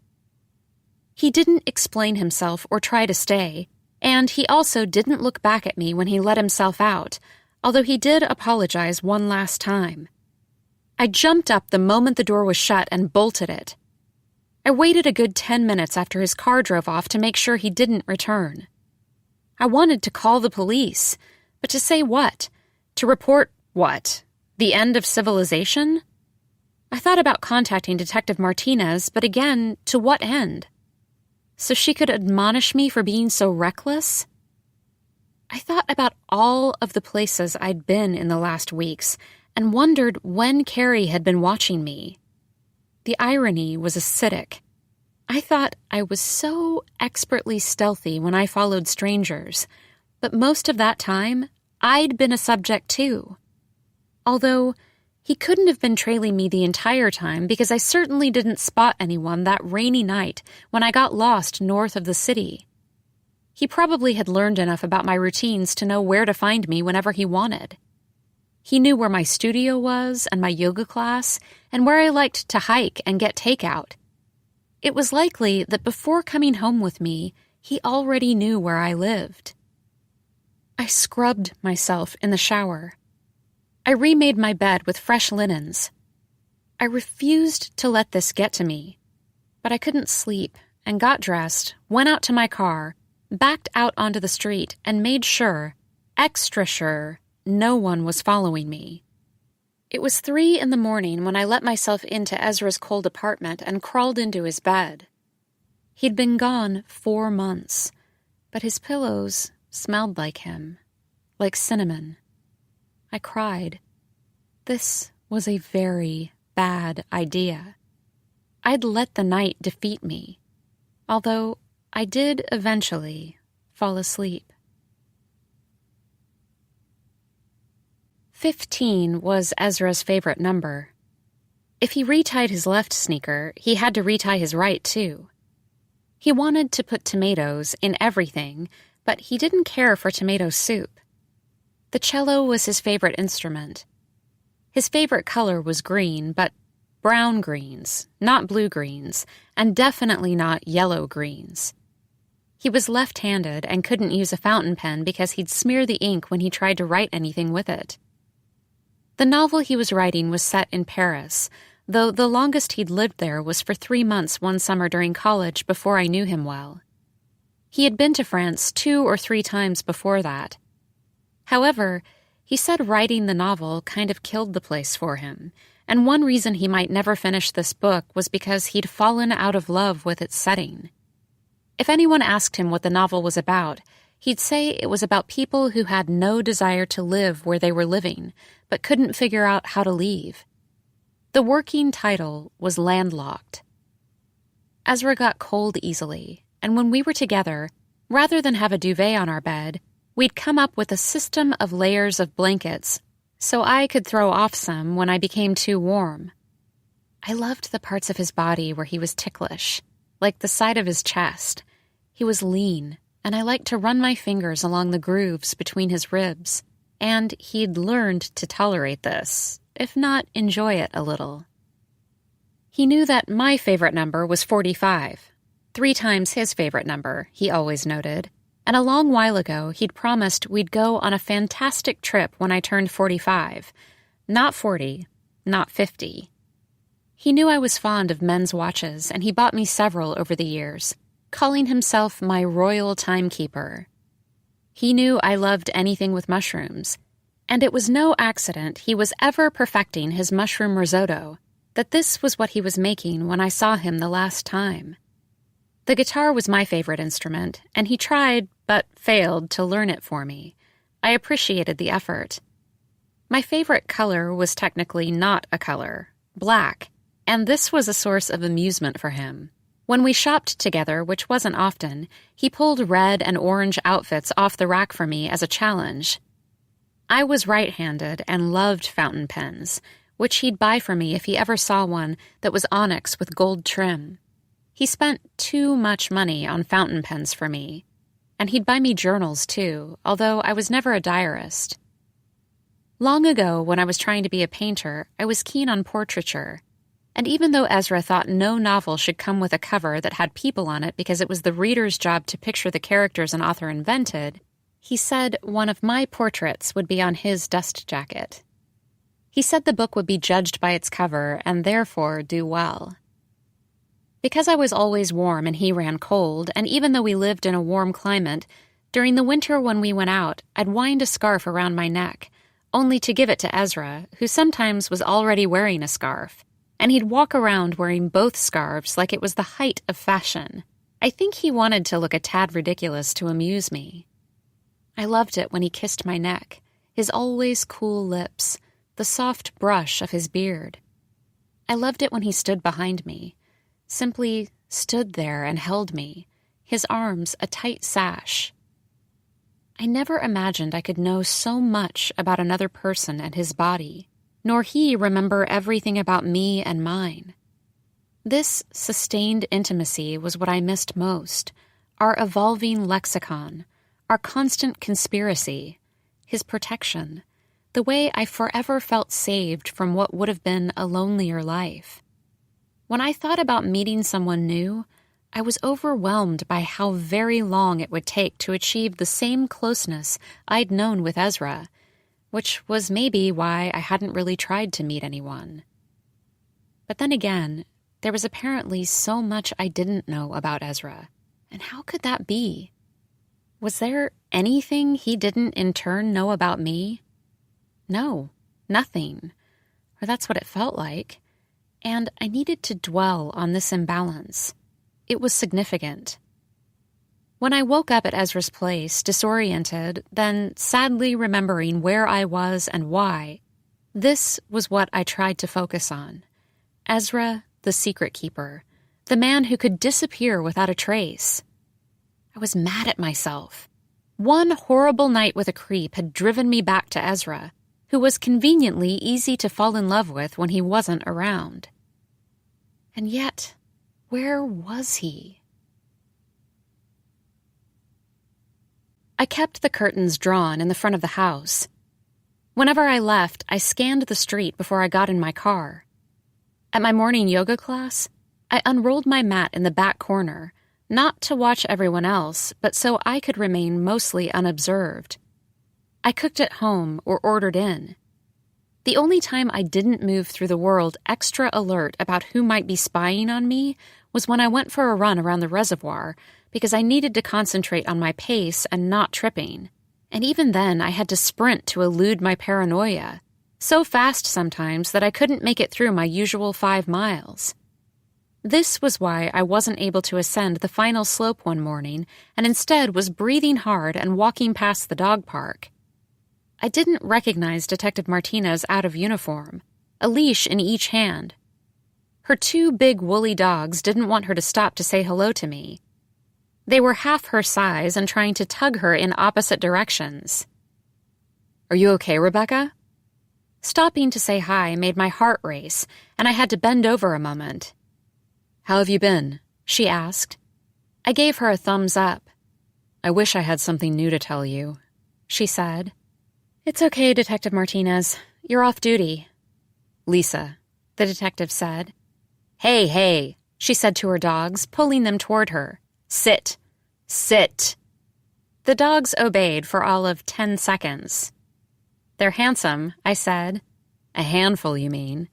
He didn't explain himself or try to stay, and he also didn't look back at me when he let himself out, although he did apologize one last time. I jumped up the moment the door was shut and bolted it. I waited a good 10 minutes after his car drove off to make sure he didn't return. I wanted to call the police, but to say what? To report what? The end of civilization? I thought about contacting Detective Martinez, but again, to what end? So she could admonish me for being so reckless? I thought about all of the places I'd been in the last weeks and wondered when Carrie had been watching me. The irony was acidic. I thought I was so expertly stealthy when I followed strangers, but most of that time, I'd been a subject too. Although He couldn't have been trailing me the entire time because I certainly didn't spot anyone that rainy night when I got lost north of the city. He probably had learned enough about my routines to know where to find me whenever he wanted. He knew where my studio was and my yoga class and where I liked to hike and get takeout. It was likely that before coming home with me, he already knew where I lived. I scrubbed myself in the shower. I remade my bed with fresh linens. I refused to let this get to me, but I couldn't sleep and got dressed, went out to my car, backed out onto the street, and made sure, extra sure, no one was following me. It was 3 a.m. when I let myself into Ezra's cold apartment and crawled into his bed. He'd been gone 4 months, but his pillows smelled like him, like cinnamon. I cried. This was a very bad idea. I'd let the night defeat me, although I did eventually fall asleep. 15 was Ezra's favorite number. If he retied his left sneaker, he had to retie his right, too. He wanted to put tomatoes in everything, but he didn't care for tomato soup. The cello was his favorite instrument. His favorite color was green, but brown greens, not blue greens, and definitely not yellow greens. He was left-handed and couldn't use a fountain pen because he'd smear the ink when he tried to write anything with it. The novel he was writing was set in Paris, though the longest he'd lived there was for 3 months one summer during college before I knew him well. He had been to France 2 or 3 times before that. However, he said writing the novel kind of killed the place for him, and one reason he might never finish this book was because he'd fallen out of love with its setting. If anyone asked him what the novel was about, he'd say it was about people who had no desire to live where they were living, but couldn't figure out how to leave. The working title was Landlocked. Ezra got cold easily, and when we were together, rather than have a duvet on our bed, we'd come up with a system of layers of blankets so I could throw off some when I became too warm. I loved the parts of his body where he was ticklish, like the side of his chest. He was lean, and I liked to run my fingers along the grooves between his ribs, and he'd learned to tolerate this, if not enjoy it a little. He knew that my favorite number was 45, 3 times his favorite number, he always noted, and a long while ago he'd promised we'd go on a fantastic trip when I turned 45, not 40, not 50. He knew I was fond of men's watches, and he bought me several over the years, calling himself my royal timekeeper. He knew I loved anything with mushrooms, and it was no accident he was ever perfecting his mushroom risotto, that this was what he was making when I saw him the last time. The guitar was my favorite instrument, and he tried, but failed, to learn it for me. I appreciated the effort. My favorite color was technically not a color, black, and this was a source of amusement for him. When we shopped together, which wasn't often, he pulled red and orange outfits off the rack for me as a challenge. I was right-handed and loved fountain pens, which he'd buy for me if he ever saw one that was onyx with gold trim. He spent too much money on fountain pens for me, and he'd buy me journals too, although I was never a diarist. Long ago, when I was trying to be a painter, I was keen on portraiture, and even though Ezra thought no novel should come with a cover that had people on it because it was the reader's job to picture the characters an author invented, he said one of my portraits would be on his dust jacket. He said the book would be judged by its cover and therefore do well. Because I was always warm and he ran cold, and even though we lived in a warm climate, during the winter when we went out, I'd wind a scarf around my neck, only to give it to Ezra, who sometimes was already wearing a scarf, and he'd walk around wearing both scarves like it was the height of fashion. I think he wanted to look a tad ridiculous to amuse me. I loved it when he kissed my neck, his always cool lips, the soft brush of his beard. I loved it when he stood behind me, simply stood there and held me, his arms a tight sash. I never imagined I could know so much about another person and his body, nor he remember everything about me and mine. This sustained intimacy was what I missed most, our evolving lexicon, our constant conspiracy, his protection, the way I forever felt saved from what would have been a lonelier life. When I thought about meeting someone new, I was overwhelmed by how very long it would take to achieve the same closeness I'd known with Ezra, which was maybe why I hadn't really tried to meet anyone. But then again, there was apparently so much I didn't know about Ezra, and how could that be? Was there anything he didn't in turn know about me? No, nothing. Or that's what it felt like. And I needed to dwell on this imbalance. It was significant. When I woke up at Ezra's place, disoriented, then sadly remembering where I was and why, this was what I tried to focus on. Ezra, the secret keeper, the man who could disappear without a trace. I was mad at myself. One horrible night with a creep had driven me back to Ezra, who was conveniently easy to fall in love with when he wasn't around. And yet, where was he? I kept the curtains drawn in the front of the house. Whenever I left, I scanned the street before I got in my car. At my morning yoga class, I unrolled my mat in the back corner, not to watch everyone else, but so I could remain mostly unobserved. I cooked at home or ordered in. The only time I didn't move through the world extra alert about who might be spying on me was when I went for a run around the reservoir because I needed to concentrate on my pace and not tripping. And even then, I had to sprint to elude my paranoia, so fast sometimes that I couldn't make it through my usual 5 miles. This was why I wasn't able to ascend the final slope one morning and instead was breathing hard and walking past the dog park. I didn't recognize Detective Martinez out of uniform, a leash in each hand. Her 2 big woolly dogs didn't want her to stop to say hello to me. They were half her size and trying to tug her in opposite directions. "Are you okay, Rebecca?" Stopping to say hi made my heart race, and I had to bend over a moment. "How have you been?" she asked. I gave her a thumbs up. "I wish I had something new to tell you," she said. "It's okay, Detective Martinez. You're off duty." "Lisa," the detective said. Hey, she said to her dogs, pulling them toward her. "Sit. Sit." The dogs obeyed for all of 10 seconds. "They're handsome," I said. "A handful, you mean?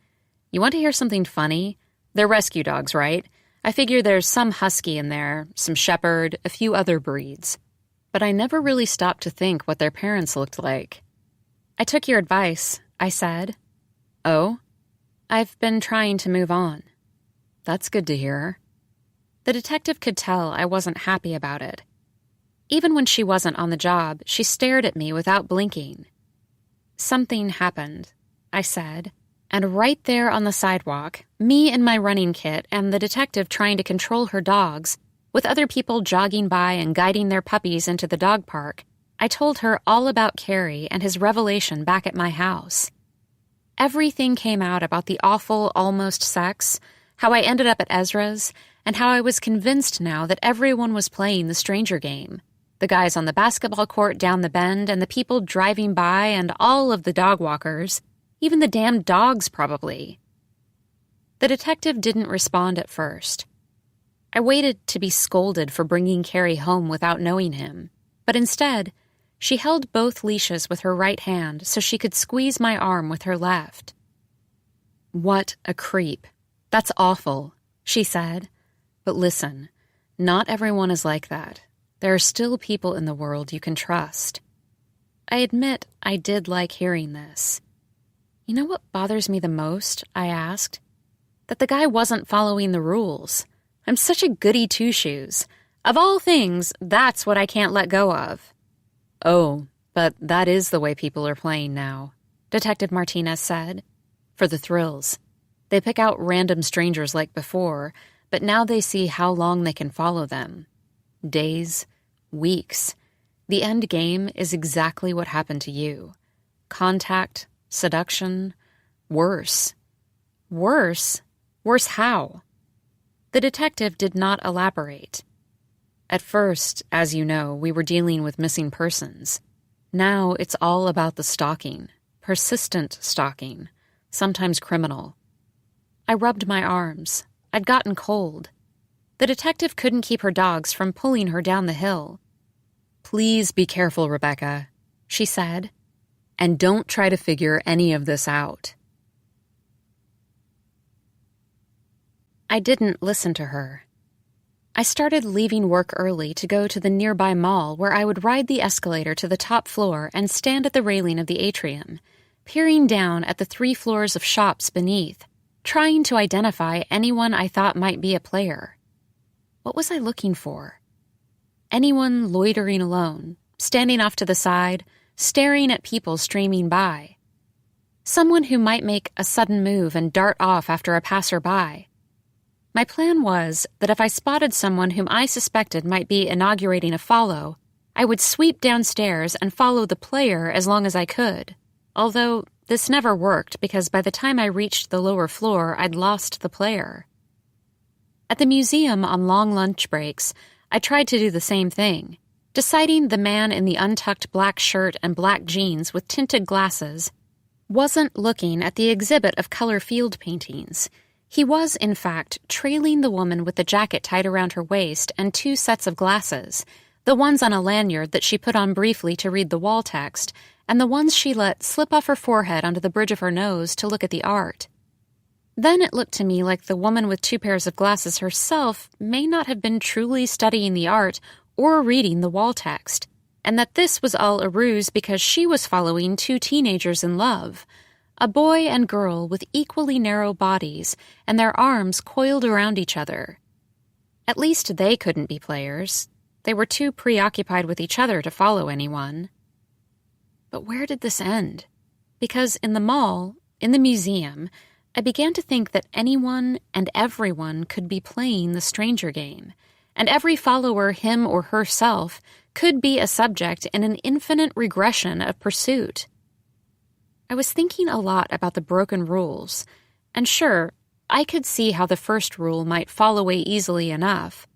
You want to hear something funny? They're rescue dogs, right? I figure there's some husky in there, some shepherd, a few other breeds. But I never really stopped to think what their parents looked like." "I took your advice," I said. "Oh? I've been trying to move on." "That's good to hear." The detective could tell I wasn't happy about it. Even when she wasn't on the job, she stared at me without blinking. "Something happened," I said, and right there on the sidewalk, me in my running kit and the detective trying to control her dogs, with other people jogging by and guiding their puppies into the dog park, I told her all about Carrie and his revelation back at my house. Everything came out about the awful almost sex, how I ended up at Ezra's, and how I was convinced now that everyone was playing the stranger game. The guys on the basketball court down the bend and the people driving by and all of the dog walkers, even the damn dogs probably. The detective didn't respond at first. I waited to be scolded for bringing Carrie home without knowing him, but instead, she held both leashes with her right hand so she could squeeze my arm with her left. "What a creep. That's awful," she said. "But listen, not everyone is like that. There are still people in the world you can trust." I admit I did like hearing this. "You know what bothers me the most?" I asked. "That the guy wasn't following the rules. I'm such a goody two-shoes. Of all things, that's what I can't let go of." "Oh, but that is the way people are playing now," Detective Martinez said. "For the thrills. They pick out random strangers like before, but now they see how long they can follow them. Days, weeks. The end game is exactly what happened to you. Contact, seduction, Worse. Worse? Worse how? The detective did not elaborate. At first, as you know, we were dealing with missing persons. Now it's all about the stalking. Persistent stalking. Sometimes criminal. I rubbed my arms. I'd gotten cold. The detective couldn't keep her dogs from pulling her down the hill. "Please be careful, Rebecca," she said, "and don't try to figure any of this out." I didn't listen to her. I started leaving work early to go to the nearby mall where I would ride the escalator to the top floor and stand at the railing of the atrium, peering down at the 3 floors of shops beneath, trying to identify anyone I thought might be a player. What was I looking for? Anyone loitering alone, standing off to the side, staring at people streaming by. Someone who might make a sudden move and dart off after a passerby. My plan was that if I spotted someone whom I suspected might be inaugurating a follow, I would sweep downstairs and follow the player as long as I could, although this never worked because by the time I reached the lower floor, I'd lost the player. At the museum on long lunch breaks, I tried to do the same thing, deciding the man in the untucked black shirt and black jeans with tinted glasses wasn't looking at the exhibit of color field paintings. He was, in fact, trailing the woman with the jacket tied around her waist and 2 sets of glasses, the ones on a lanyard that she put on briefly to read the wall text, and the ones she let slip off her forehead onto the bridge of her nose to look at the art. Then it looked to me like the woman with 2 pairs of glasses herself may not have been truly studying the art or reading the wall text, and that this was all a ruse because she was following 2 teenagers in love, a boy and girl with equally narrow bodies and their arms coiled around each other. At least they couldn't be players. They were too preoccupied with each other to follow anyone. But where did this end? Because in the mall, in the museum, I began to think that anyone and everyone could be playing the stranger game, and every follower, him or herself, could be a subject in an infinite regression of pursuit. I was thinking a lot about the broken rules, and sure, I could see how the first rule might fall away easily enough.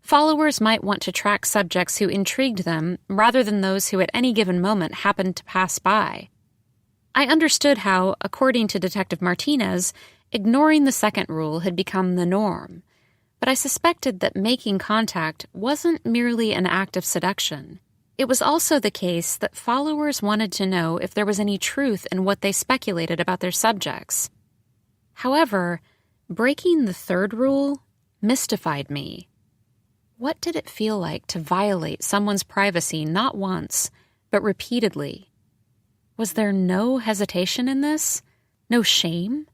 Followers might want to track subjects who intrigued them rather than those who at any given moment happened to pass by. I understood how, according to Detective Martinez, ignoring the second rule had become the norm, but I suspected that making contact wasn't merely an act of seduction. It was also the case that followers wanted to know if there was any truth in what they speculated about their subjects. However, breaking the third rule mystified me. What did it feel like to violate someone's privacy not once, but repeatedly? Was there no hesitation in this? No shame?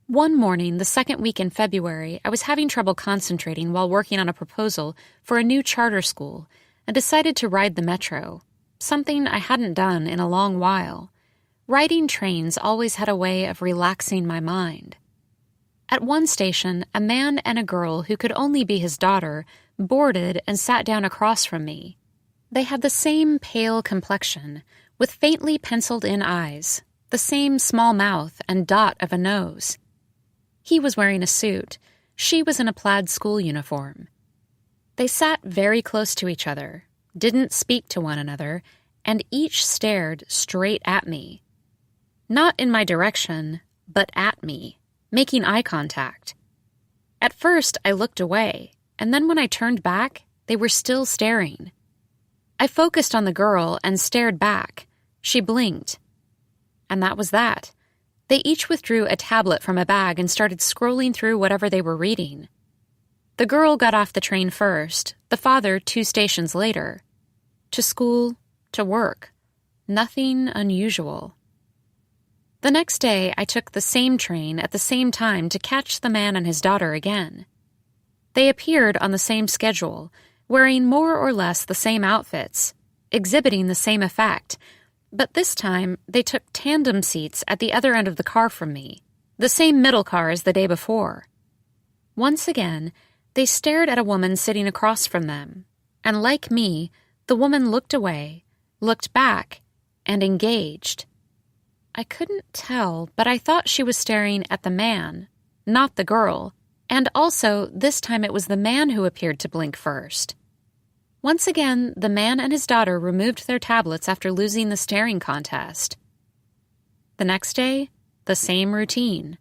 One morning, the second week in February, I was having trouble concentrating while working on a proposal for a new charter school and decided to ride the metro, something I hadn't done in a long while. Riding trains always had a way of relaxing my mind. At one station, a man and a girl who could only be his daughter boarded and sat down across from me. They had the same pale complexion, with faintly penciled-in eyes, the same small mouth and dot of a nose. He was wearing a suit. She was in a plaid school uniform. They sat very close to each other, didn't speak to one another, and each stared straight at me. Not in my direction, but at me, making eye contact. At first, I looked away, and then when I turned back, they were still staring. I focused on the girl and stared back. She blinked. And that was that. They each withdrew a tablet from a bag and started scrolling through whatever they were reading. The girl got off the train first, the father 2 stations later. To school, to work. Nothing unusual. The next day, I took the same train at the same time to catch the man and his daughter again. They appeared on the same schedule, wearing more or less the same outfits, exhibiting the same effect, but this time they took tandem seats at the other end of the car from me, the same middle car as the day before. Once again, they stared at a woman sitting across from them, and like me, the woman looked away, looked back, and engaged. I couldn't tell, but I thought she was staring at the man, not the girl, and also this time it was the man who appeared to blink first. Once again, the man and his daughter removed their tablets after losing the staring contest. The next day, the same routine.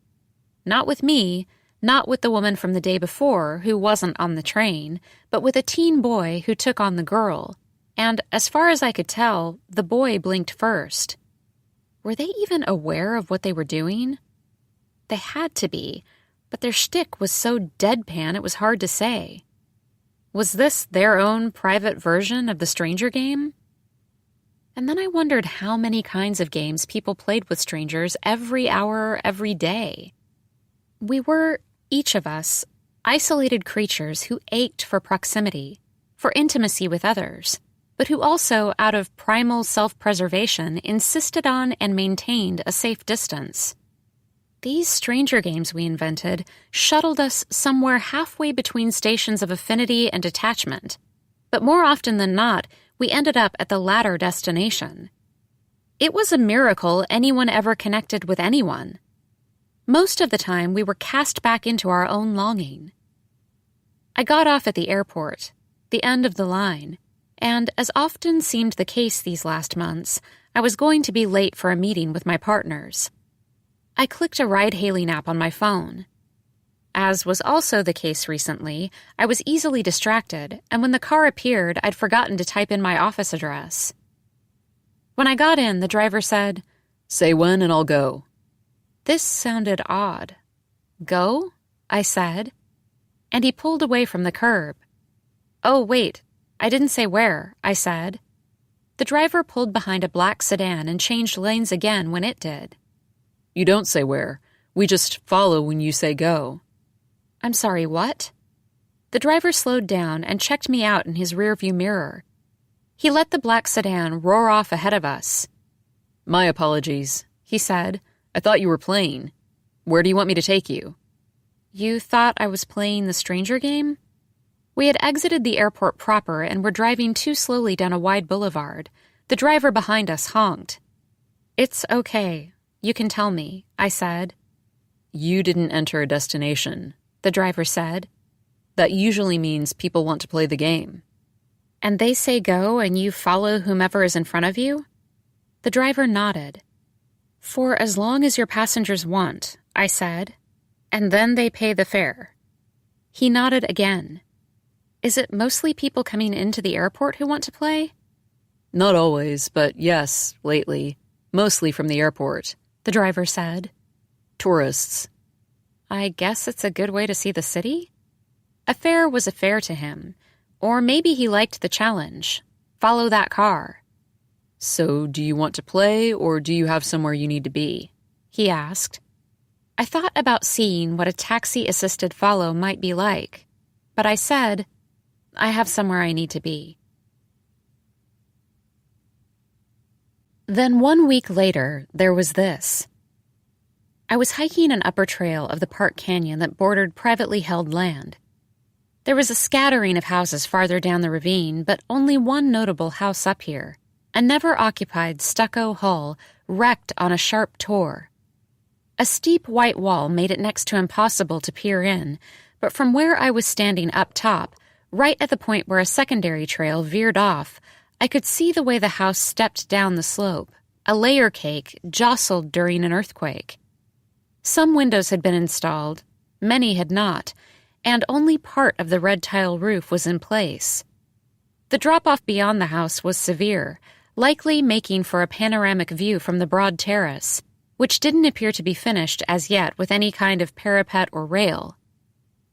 Not with me, not with the woman from the day before who wasn't on the train, but with a teen boy who took on the girl. And as far as I could tell, the boy blinked first. Were they even aware of what they were doing? They had to be, but their shtick was so deadpan it was hard to say. Was this their own private version of the stranger game? And then I wondered how many kinds of games people played with strangers every hour, every day. We were, each of us, isolated creatures who ached for proximity, for intimacy with others, but who also, out of primal self-preservation, insisted on and maintained a safe distance. These stranger games we invented shuttled us somewhere halfway between stations of affinity and detachment, but more often than not, we ended up at the latter destination. It was a miracle anyone ever connected with anyone. Most of the time, we were cast back into our own longing. I got off at the airport, the end of the line, and, as often seemed the case these last months, I was going to be late for a meeting with my partners. I clicked a ride-hailing app on my phone. As was also the case recently, I was easily distracted, and when the car appeared, I'd forgotten to type in my office address. When I got in, the driver said, "Say when and I'll go." This sounded odd. "Go?" I said. And he pulled away from the curb. "Oh, wait, I didn't say where," I said. The driver pulled behind a black sedan and changed lanes again when it did. "You don't say where. We just follow when you say go." "I'm sorry, what?" The driver slowed down and checked me out in his rearview mirror. He let the black sedan roar off ahead of us. "My apologies," he said. "I thought you were playing. Where do you want me to take you?" "You thought I was playing the stranger game?" We had exited the airport proper and were driving too slowly down a wide boulevard. The driver behind us honked. "It's okay. You can tell me," I said. "You didn't enter a destination," the driver said. "That usually means people want to play the game." "And they say go and you follow whomever is in front of you?" The driver nodded. "For as long as your passengers want," I said. "And then they pay the fare." He nodded again. "Is it mostly people coming into the airport who want to play?" "Not always, but yes, lately. Mostly from the airport," the driver said. "Tourists." I guess it's a good way to see the city? A fare was a fare to him. Or maybe he liked the challenge. Follow that car. "So do you want to play, or do you have somewhere you need to be?" he asked. I thought about seeing what a taxi-assisted follow might be like, but I said, "I have somewhere I need to be." Then 1 week later, there was this. I was hiking an upper trail of the park canyon that bordered privately held land. There was a scattering of houses farther down the ravine, but only one notable house up here, a never-occupied stucco hull wrecked on a sharp tor. A steep white wall made it next to impossible to peer in, but from where I was standing up top, right at the point where a secondary trail veered off, I could see the way the house stepped down the slope, a layer cake jostled during an earthquake. Some windows had been installed, many had not, and only part of the red tile roof was in place. The drop-off beyond the house was severe, likely making for a panoramic view from the broad terrace, which didn't appear to be finished as yet with any kind of parapet or rail.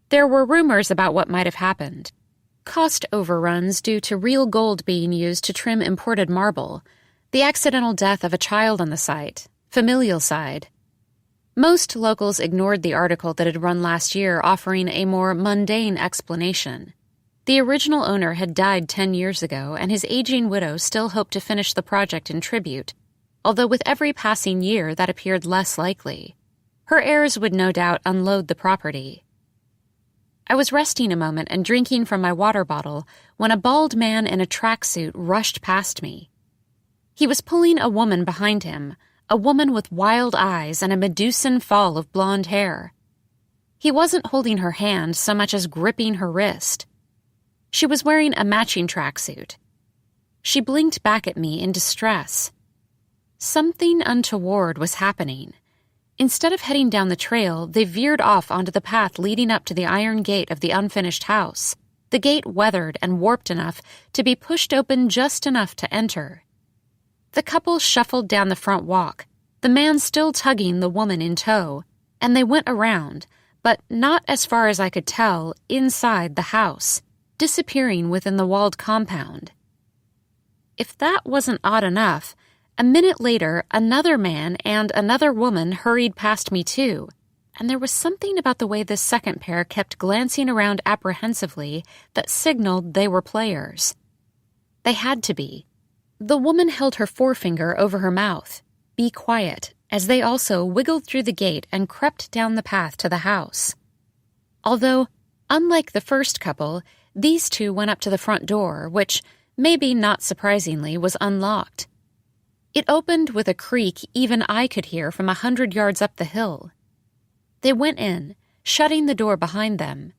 There were rumors about what might have happened. Cost overruns due to real gold being used to trim imported marble, the accidental death of a child on the site, familial side. Most locals ignored the article that had run last year offering a more mundane explanation. The original owner had died 10 years ago, and his aging widow still hoped to finish the project in tribute, although with every passing year that appeared less likely. Her heirs would no doubt unload the property. I was resting a moment and drinking from my water bottle when a bald man in a tracksuit rushed past me. He was pulling a woman behind him, a woman with wild eyes and a Medusan fall of blonde hair. He wasn't holding her hand so much as gripping her wrist. She was wearing a matching tracksuit. She blinked back at me in distress. Something untoward was happening. Instead of heading down the trail, they veered off onto the path leading up to the iron gate of the unfinished house, the gate weathered and warped enough to be pushed open just enough to enter. The couple shuffled down the front walk, the man still tugging the woman in tow, and they went around, but not as far as I could tell, inside the house, disappearing within the walled compound. If that wasn't odd enough, a minute later, another man and another woman hurried past me too, and there was something about the way this second pair kept glancing around apprehensively that signaled they were players. They had to be. The woman held her forefinger over her mouth. Be quiet, as they also wiggled through the gate and crept down the path to the house. Although, unlike the first couple, these two went up to the front door, which, maybe not surprisingly, was unlocked. It opened with a creak even I could hear from 100 yards up the hill. They went in, shutting the door behind them.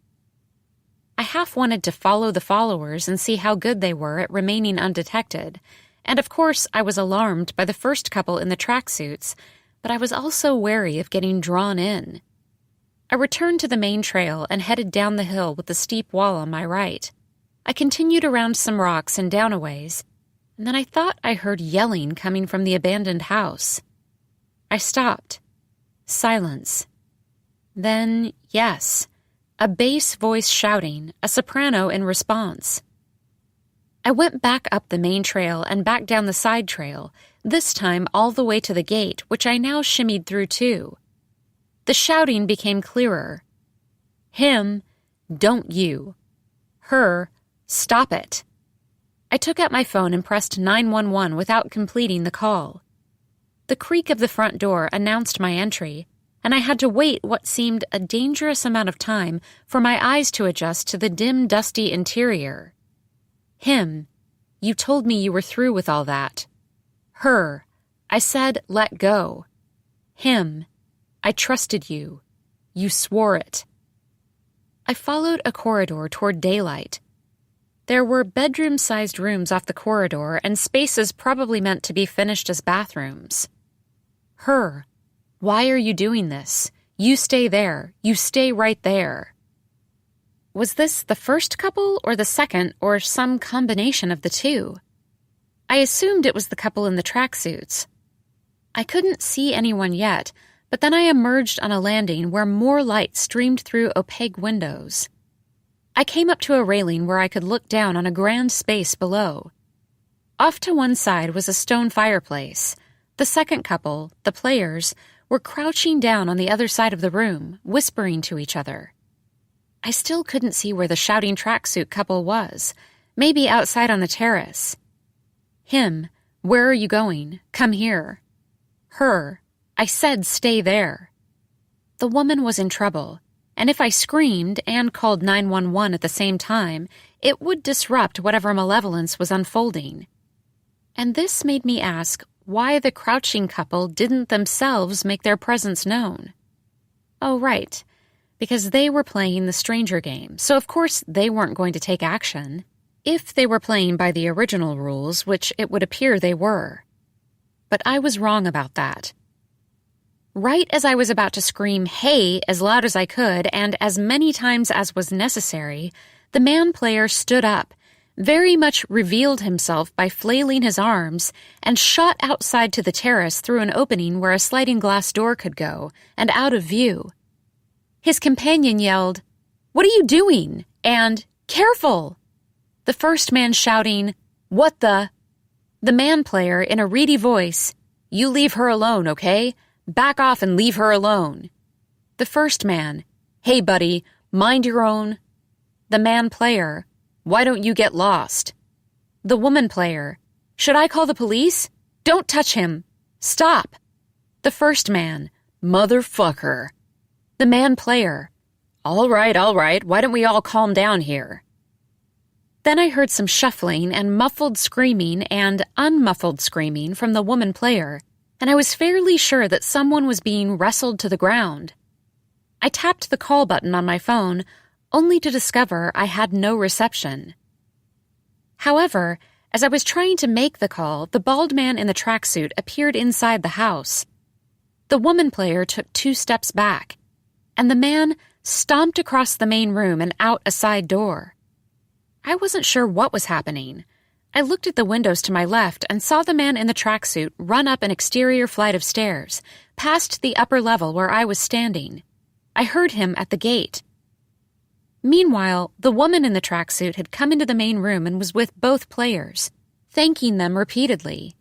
I half wanted to follow the followers and see how good they were at remaining undetected, and of course I was alarmed by the first couple in the tracksuits, but I was also wary of getting drawn in. I returned to the main trail and headed down the hill with the steep wall on my right. I continued around some rocks and down a ways, and then I thought I heard yelling coming from the abandoned house. I stopped. Silence. Then, yes, a bass voice shouting, a soprano in response. I went back up the main trail and back down the side trail, this time all the way to the gate, which I now shimmied through too. The shouting became clearer. Him, don't you. Her, stop it. I took out my phone and pressed 911 without completing the call. The creak of the front door announced my entry, and I had to wait what seemed a dangerous amount of time for my eyes to adjust to the dim, dusty interior. Him, you told me you were through with all that. Her, I said let go. Him, I trusted you. You swore it. I followed a corridor toward daylight. There were bedroom-sized rooms off the corridor and spaces probably meant to be finished as bathrooms. Her, why are you doing this? You stay there. You stay right there. Was this the first couple or the second or some combination of the two? I assumed it was the couple in the tracksuits. I couldn't see anyone yet, but then I emerged on a landing where more light streamed through opaque windows. I came up to a railing where I could look down on a grand space below. Off to one side was a stone fireplace. The second couple, the players, were crouching down on the other side of the room, whispering to each other. I still couldn't see where the shouting tracksuit couple was, maybe outside on the terrace. Him, where are you going? Come here. Her, I said stay there. The woman was in trouble, and if I screamed and called 911 at the same time, it would disrupt whatever malevolence was unfolding. And this made me ask why the crouching couple didn't themselves make their presence known. Oh, right, because they were playing the stranger game, so of course they weren't going to take action, if they were playing by the original rules, which it would appear they were. But I was wrong about that. Right as I was about to scream, "Hey," as loud as I could, and as many times as was necessary, the man player stood up, very much revealed himself by flailing his arms, and shot outside to the terrace through an opening where a sliding glass door could go, and out of view. His companion yelled, "What are you doing?" and "Careful!" The first man shouting, "What the?" The man player in a reedy voice, "You leave her alone, okay? Back off and leave her alone." The first man, "Hey, buddy, mind your own." The man player, "Why don't you get lost?" The woman player, "Should I call the police? Don't touch him. Stop." The first man, "Motherfucker." The man player, all right, why don't we all calm down here?" Then I heard some shuffling and muffled screaming and unmuffled screaming from the woman player, and I was fairly sure that someone was being wrestled to the ground. I tapped the call button on my phone, only to discover I had no reception. However, as I was trying to make the call, the bald man in the tracksuit appeared inside the house. The woman player took 2 steps back, and the man stomped across the main room and out a side door. I wasn't sure what was happening. I looked at the windows to my left and saw the man in the tracksuit run up an exterior flight of stairs, past the upper level where I was standing. I heard him at the gate. Meanwhile, the woman in the tracksuit had come into the main room and was with both players, thanking them repeatedly.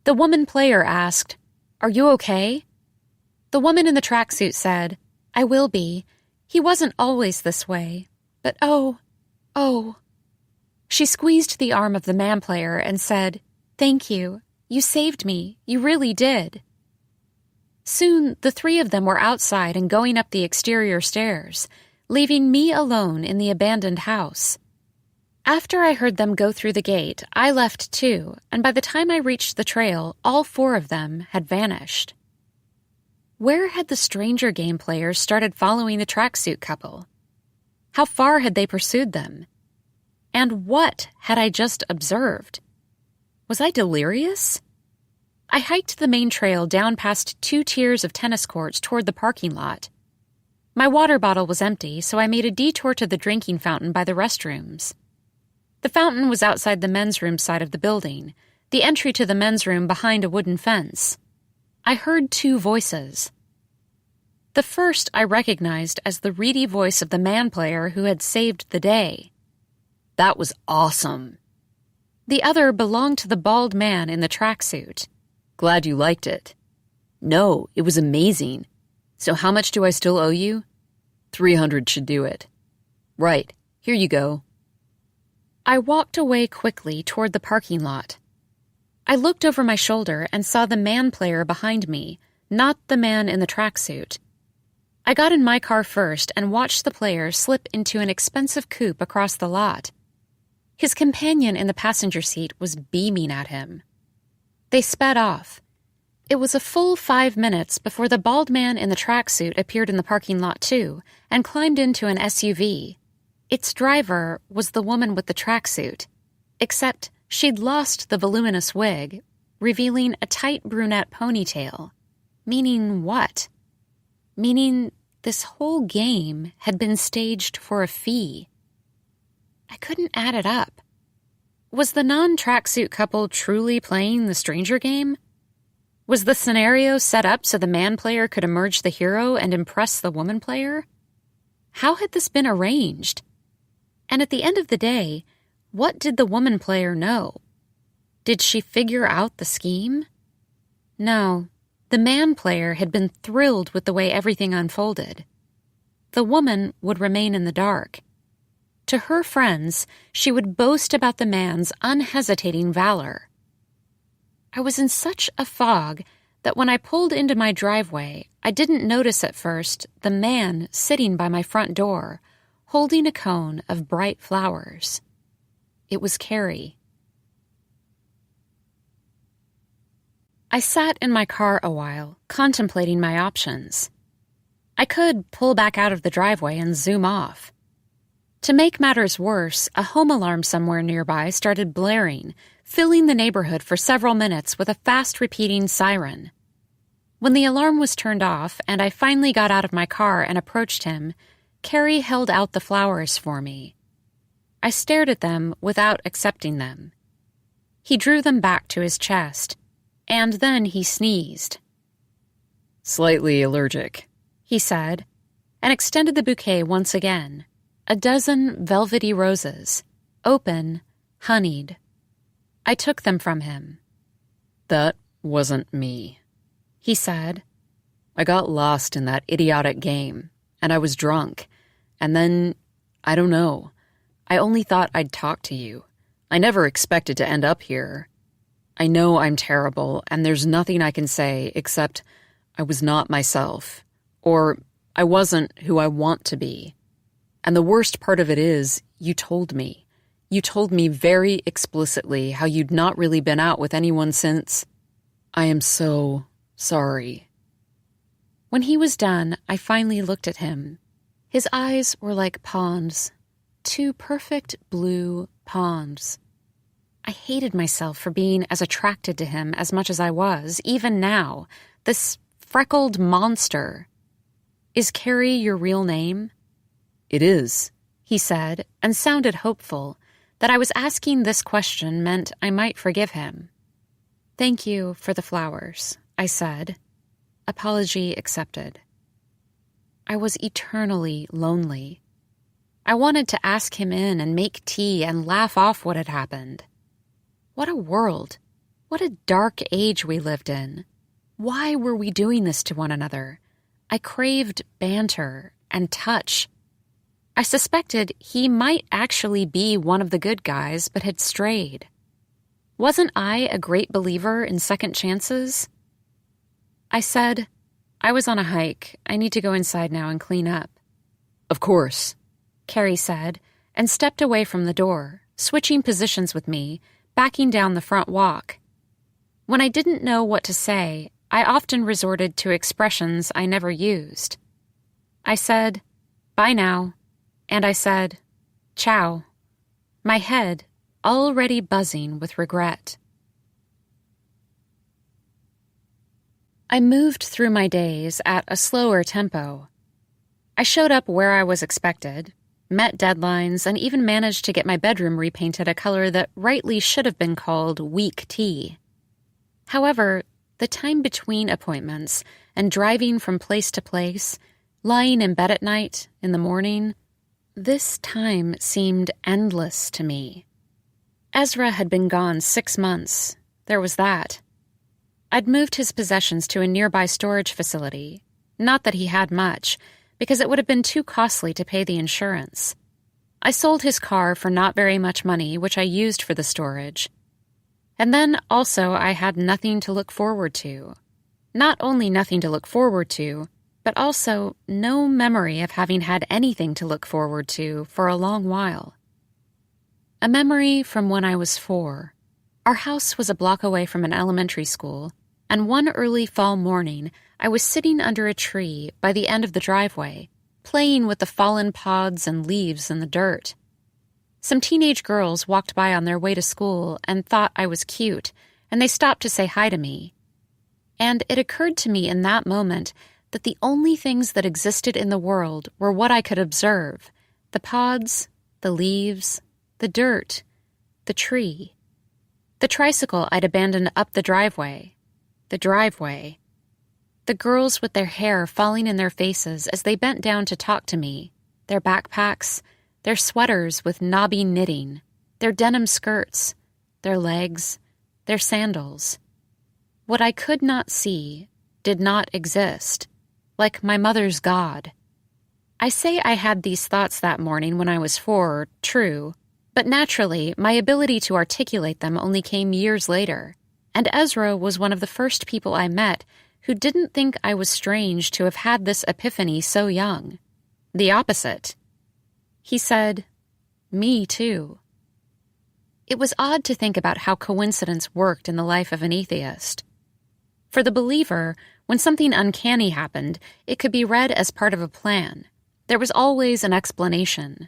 The woman player asked, "Are you okay?" The woman in the tracksuit said, "I will be. He wasn't always this way. But oh. She squeezed the arm of the man player and said, "Thank you. You saved me. You really did." Soon, the 3 of them were outside and going up the exterior stairs, leaving me alone in the abandoned house. After I heard them go through the gate, I left too, and by the time I reached the trail, all 4 of them had vanished. Where had the stranger game players started following the tracksuit couple? How far had they pursued them? And what had I just observed? Was I delirious? I hiked the main trail down past 2 tiers of tennis courts toward the parking lot. My water bottle was empty, so I made a detour to the drinking fountain by the restrooms. The fountain was outside the men's room side of the building, the entry to the men's room behind a wooden fence. I heard 2 voices. The first I recognized as the reedy voice of the man player who had saved the day. That was awesome. The other belonged to the bald man in the tracksuit. Glad you liked it. No, it was amazing. So how much do I still owe you? 300 should do it. Right, here you go. I walked away quickly toward the parking lot. I looked over my shoulder and saw the man player behind me, not the man in the tracksuit. I got in my car first and watched the player slip into an expensive coupe across the lot. His companion in the passenger seat was beaming at him. They sped off. It was a full 5 minutes before the bald man in the tracksuit appeared in the parking lot too and climbed into an SUV. Its driver was the woman with the tracksuit, except she'd lost the voluminous wig, revealing a tight brunette ponytail. Meaning what? Meaning this whole game had been staged for a fee. I couldn't add it up. Was the non-tracksuit couple truly playing the stranger game? Was the scenario set up so the man player could emerge the hero and impress the woman player? How had this been arranged? And at the end of the day, what did the woman player know? Did she figure out the scheme? No, the man player had been thrilled with the way everything unfolded. The woman would remain in the dark. To her friends, she would boast about the man's unhesitating valor. I was in such a fog that when I pulled into my driveway, I didn't notice at first the man sitting by my front door, holding a cone of bright flowers. It was Carrie. I sat in my car a while, contemplating my options. I could pull back out of the driveway and zoom off. To make matters worse, a home alarm somewhere nearby started blaring, filling the neighborhood for several minutes with a fast-repeating siren. When the alarm was turned off and I finally got out of my car and approached him, Carrie held out the flowers for me. I stared at them without accepting them. He drew them back to his chest, and then he sneezed. "Slightly allergic," he said, and extended the bouquet once again. A dozen velvety roses, open, honeyed. I took them from him. "That wasn't me," he said. "I got lost in that idiotic game, and I was drunk. And then, I don't know. I only thought I'd talk to you. I never expected to end up here. I know I'm terrible, and there's nothing I can say except I was not myself, or I wasn't who I want to be. And the worst part of it is, you told me. You told me very explicitly how you'd not really been out with anyone since I am so sorry. When he was done, I finally looked at him. His eyes were like ponds, 2 perfect blue ponds. I hated myself for being as attracted to him as much as I was, even now, this freckled monster. Is Carrie your real name? It is, he said, and sounded hopeful. That I was asking this question meant I might forgive him. Thank you for the flowers, I said. Apology accepted. I was eternally lonely. I wanted to ask him in and make tea and laugh off what had happened. What a world. What a dark age we lived in. Why were we doing this to one another? I craved banter and touch. I suspected he might actually be one of the good guys but had strayed. Wasn't I a great believer in second chances? I said, I was on a hike. I need to go inside now and clean up. Of course, Carrie said, and stepped away from the door, switching positions with me, backing down the front walk. When I didn't know what to say, I often resorted to expressions I never used. I said, bye now, and I said, ciao, my head already buzzing with regret. I moved through my days at a slower tempo. I showed up where I was expected, met deadlines, and even managed to get my bedroom repainted a color that rightly should have been called weak tea. However, the time between appointments and driving from place to place, lying in bed at night, in the morning, this time seemed endless to me. Ezra had been gone 6 months. There was that. I'd moved his possessions to a nearby storage facility. Not that he had much, because it would have been too costly to pay the insurance. I sold his car for not very much money, which I used for the storage. And then also I had nothing to look forward to. Not only nothing to look forward to, but also no memory of having had anything to look forward to for a long while. A memory from when I was 4. Our house was a block away from an elementary school, and one early fall morning I was sitting under a tree by the end of the driveway, playing with the fallen pods and leaves in the dirt. Some teenage girls walked by on their way to school and thought I was cute, and they stopped to say hi to me. And it occurred to me in that moment that the only things that existed in the world were what I could observe: the pods, the leaves, the dirt, the tree. The tricycle I'd abandoned up the driveway. The driveway. The girls with their hair falling in their faces as they bent down to talk to me, their backpacks, their sweaters with knobby knitting, their denim skirts, their legs, their sandals. What I could not see did not exist, like my mother's God. I say I had these thoughts that morning when I was 4, true, but naturally my ability to articulate them only came years later, and Ezra was one of the first people I met who didn't think I was strange to have had this epiphany so young. The opposite. He said, "Me too." It was odd to think about how coincidence worked in the life of an atheist. For the believer, when something uncanny happened, it could be read as part of a plan. There was always an explanation.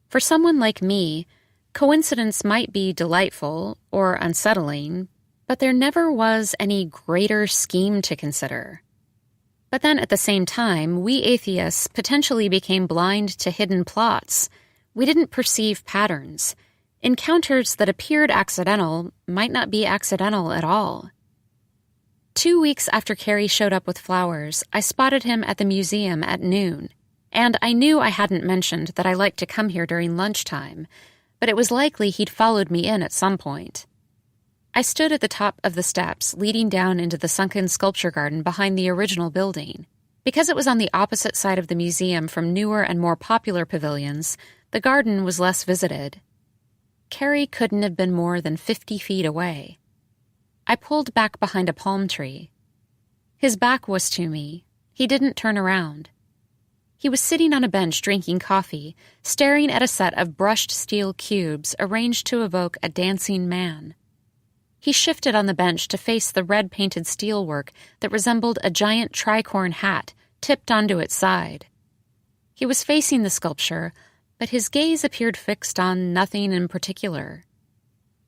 For someone like me, coincidence might be delightful or unsettling, but there never was any greater scheme to consider. But then at the same time, we atheists potentially became blind to hidden plots. We didn't perceive patterns. Encounters that appeared accidental might not be accidental at all. 2 weeks after Carrie showed up with flowers, I spotted him at the museum at noon, and I knew I hadn't mentioned that I liked to come here during lunchtime, but it was likely he'd followed me in at some point. I stood at the top of the steps leading down into the sunken sculpture garden behind the original building. Because it was on the opposite side of the museum from newer and more popular pavilions, the garden was less visited. Carrie couldn't have been more than 50 feet away. I pulled back behind a palm tree. His back was to me. He didn't turn around. He was sitting on a bench drinking coffee, staring at a set of brushed steel cubes arranged to evoke a dancing man. He shifted on the bench to face the red-painted steelwork that resembled a giant tricorn hat tipped onto its side. He was facing the sculpture, but his gaze appeared fixed on nothing in particular.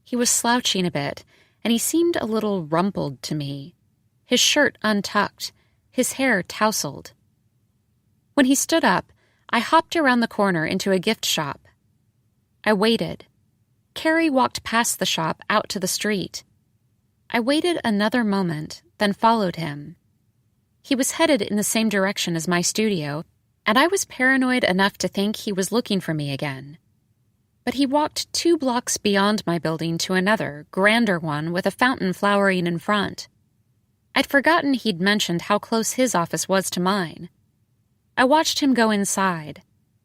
He was slouching a bit, and he seemed a little rumpled to me, his shirt untucked, his hair tousled. When he stood up, I hopped around the corner into a gift shop. I waited. Carrie walked past the shop out to the street. I waited another moment, then followed him. He was headed in the same direction as my studio, and I was paranoid enough to think he was looking for me again. But he walked 2 blocks beyond my building to another, grander one with a fountain flowering in front. I'd forgotten he'd mentioned how close his office was to mine. I watched him go inside.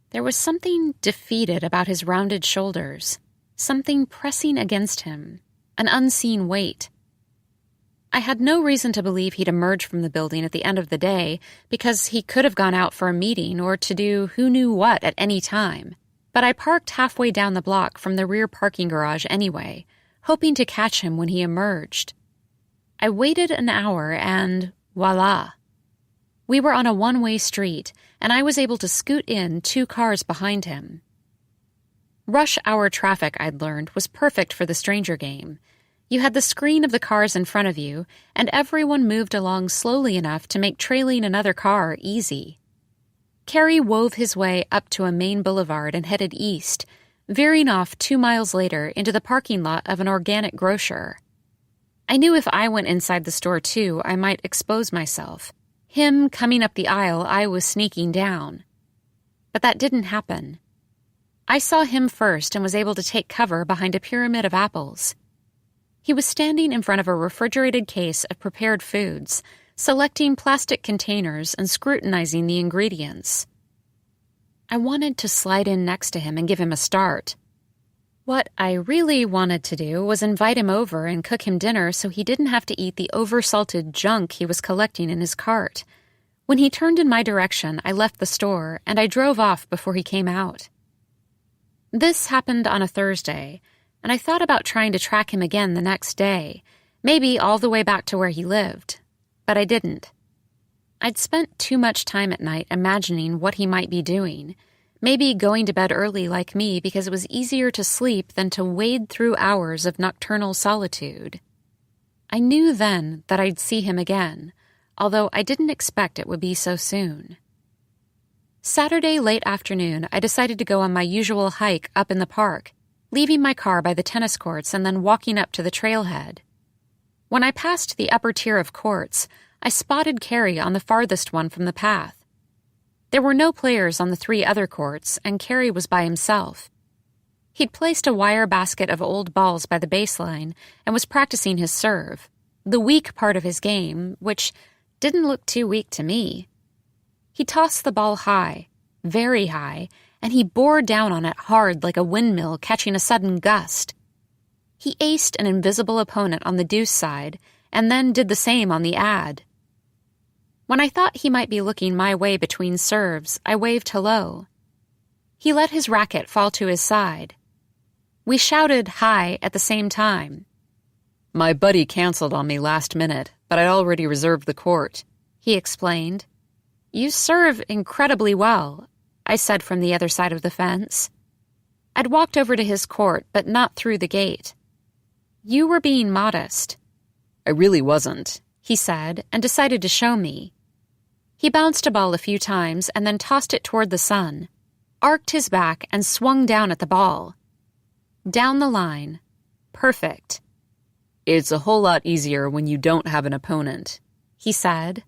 There was something defeated about his rounded shoulders, something pressing against him, an unseen weight. I had no reason to believe he'd emerge from the building at the end of the day, because he could have gone out for a meeting or to do who knew what at any time. But I parked halfway down the block from the rear parking garage anyway, hoping to catch him when he emerged. I waited an hour and voila. We were on a one-way street, and I was able to scoot in 2 cars behind him. Rush hour traffic, I'd learned, was perfect for the stranger game. You had the screen of the cars in front of you, and everyone moved along slowly enough to make trailing another car easy. Carrie wove his way up to a main boulevard and headed east, veering off 2 miles later into the parking lot of an organic grocer. I knew if I went inside the store too, I might expose myself. Him coming up the aisle, I was sneaking down. But that didn't happen. I saw him first and was able to take cover behind a pyramid of apples. He was standing in front of a refrigerated case of prepared foods, selecting plastic containers and scrutinizing the ingredients. I wanted to slide in next to him and give him a start. What I really wanted to do was invite him over and cook him dinner so he didn't have to eat the oversalted junk he was collecting in his cart. When he turned in my direction, I left the store, and I drove off before he came out. This happened on a Thursday, and I thought about trying to track him again the next day, maybe all the way back to where he lived. But I didn't. I'd spent too much time at night imagining what he might be doing, maybe going to bed early like me because it was easier to sleep than to wade through hours of nocturnal solitude. I knew then that I'd see him again, although I didn't expect it would be so soon. Saturday late afternoon, I decided to go on my usual hike up in the park, leaving my car by the tennis courts and then walking up to the trailhead. When I passed the upper tier of courts, I spotted Carrie on the farthest one from the path. There were no players on the 3 other courts, and Carrie was by himself. He'd placed a wire basket of old balls by the baseline and was practicing his serve, the weak part of his game, which didn't look too weak to me. He tossed the ball high, very high, and he bore down on it hard like a windmill catching a sudden gust. He aced an invisible opponent on the deuce side, and then did the same on the ad. When I thought he might be looking my way between serves, I waved hello. He let his racket fall to his side. We shouted hi at the same time. "My buddy canceled on me last minute, but I'd already reserved the court," he explained. "You serve incredibly well," I said from the other side of the fence. I'd walked over to his court, but not through the gate. "You were being modest." "I really wasn't," he said, and decided to show me. He bounced a ball a few times and then tossed it toward the sun, arced his back, and swung down at the ball. Down the line. Perfect. "It's a whole lot easier when you don't have an opponent," he said.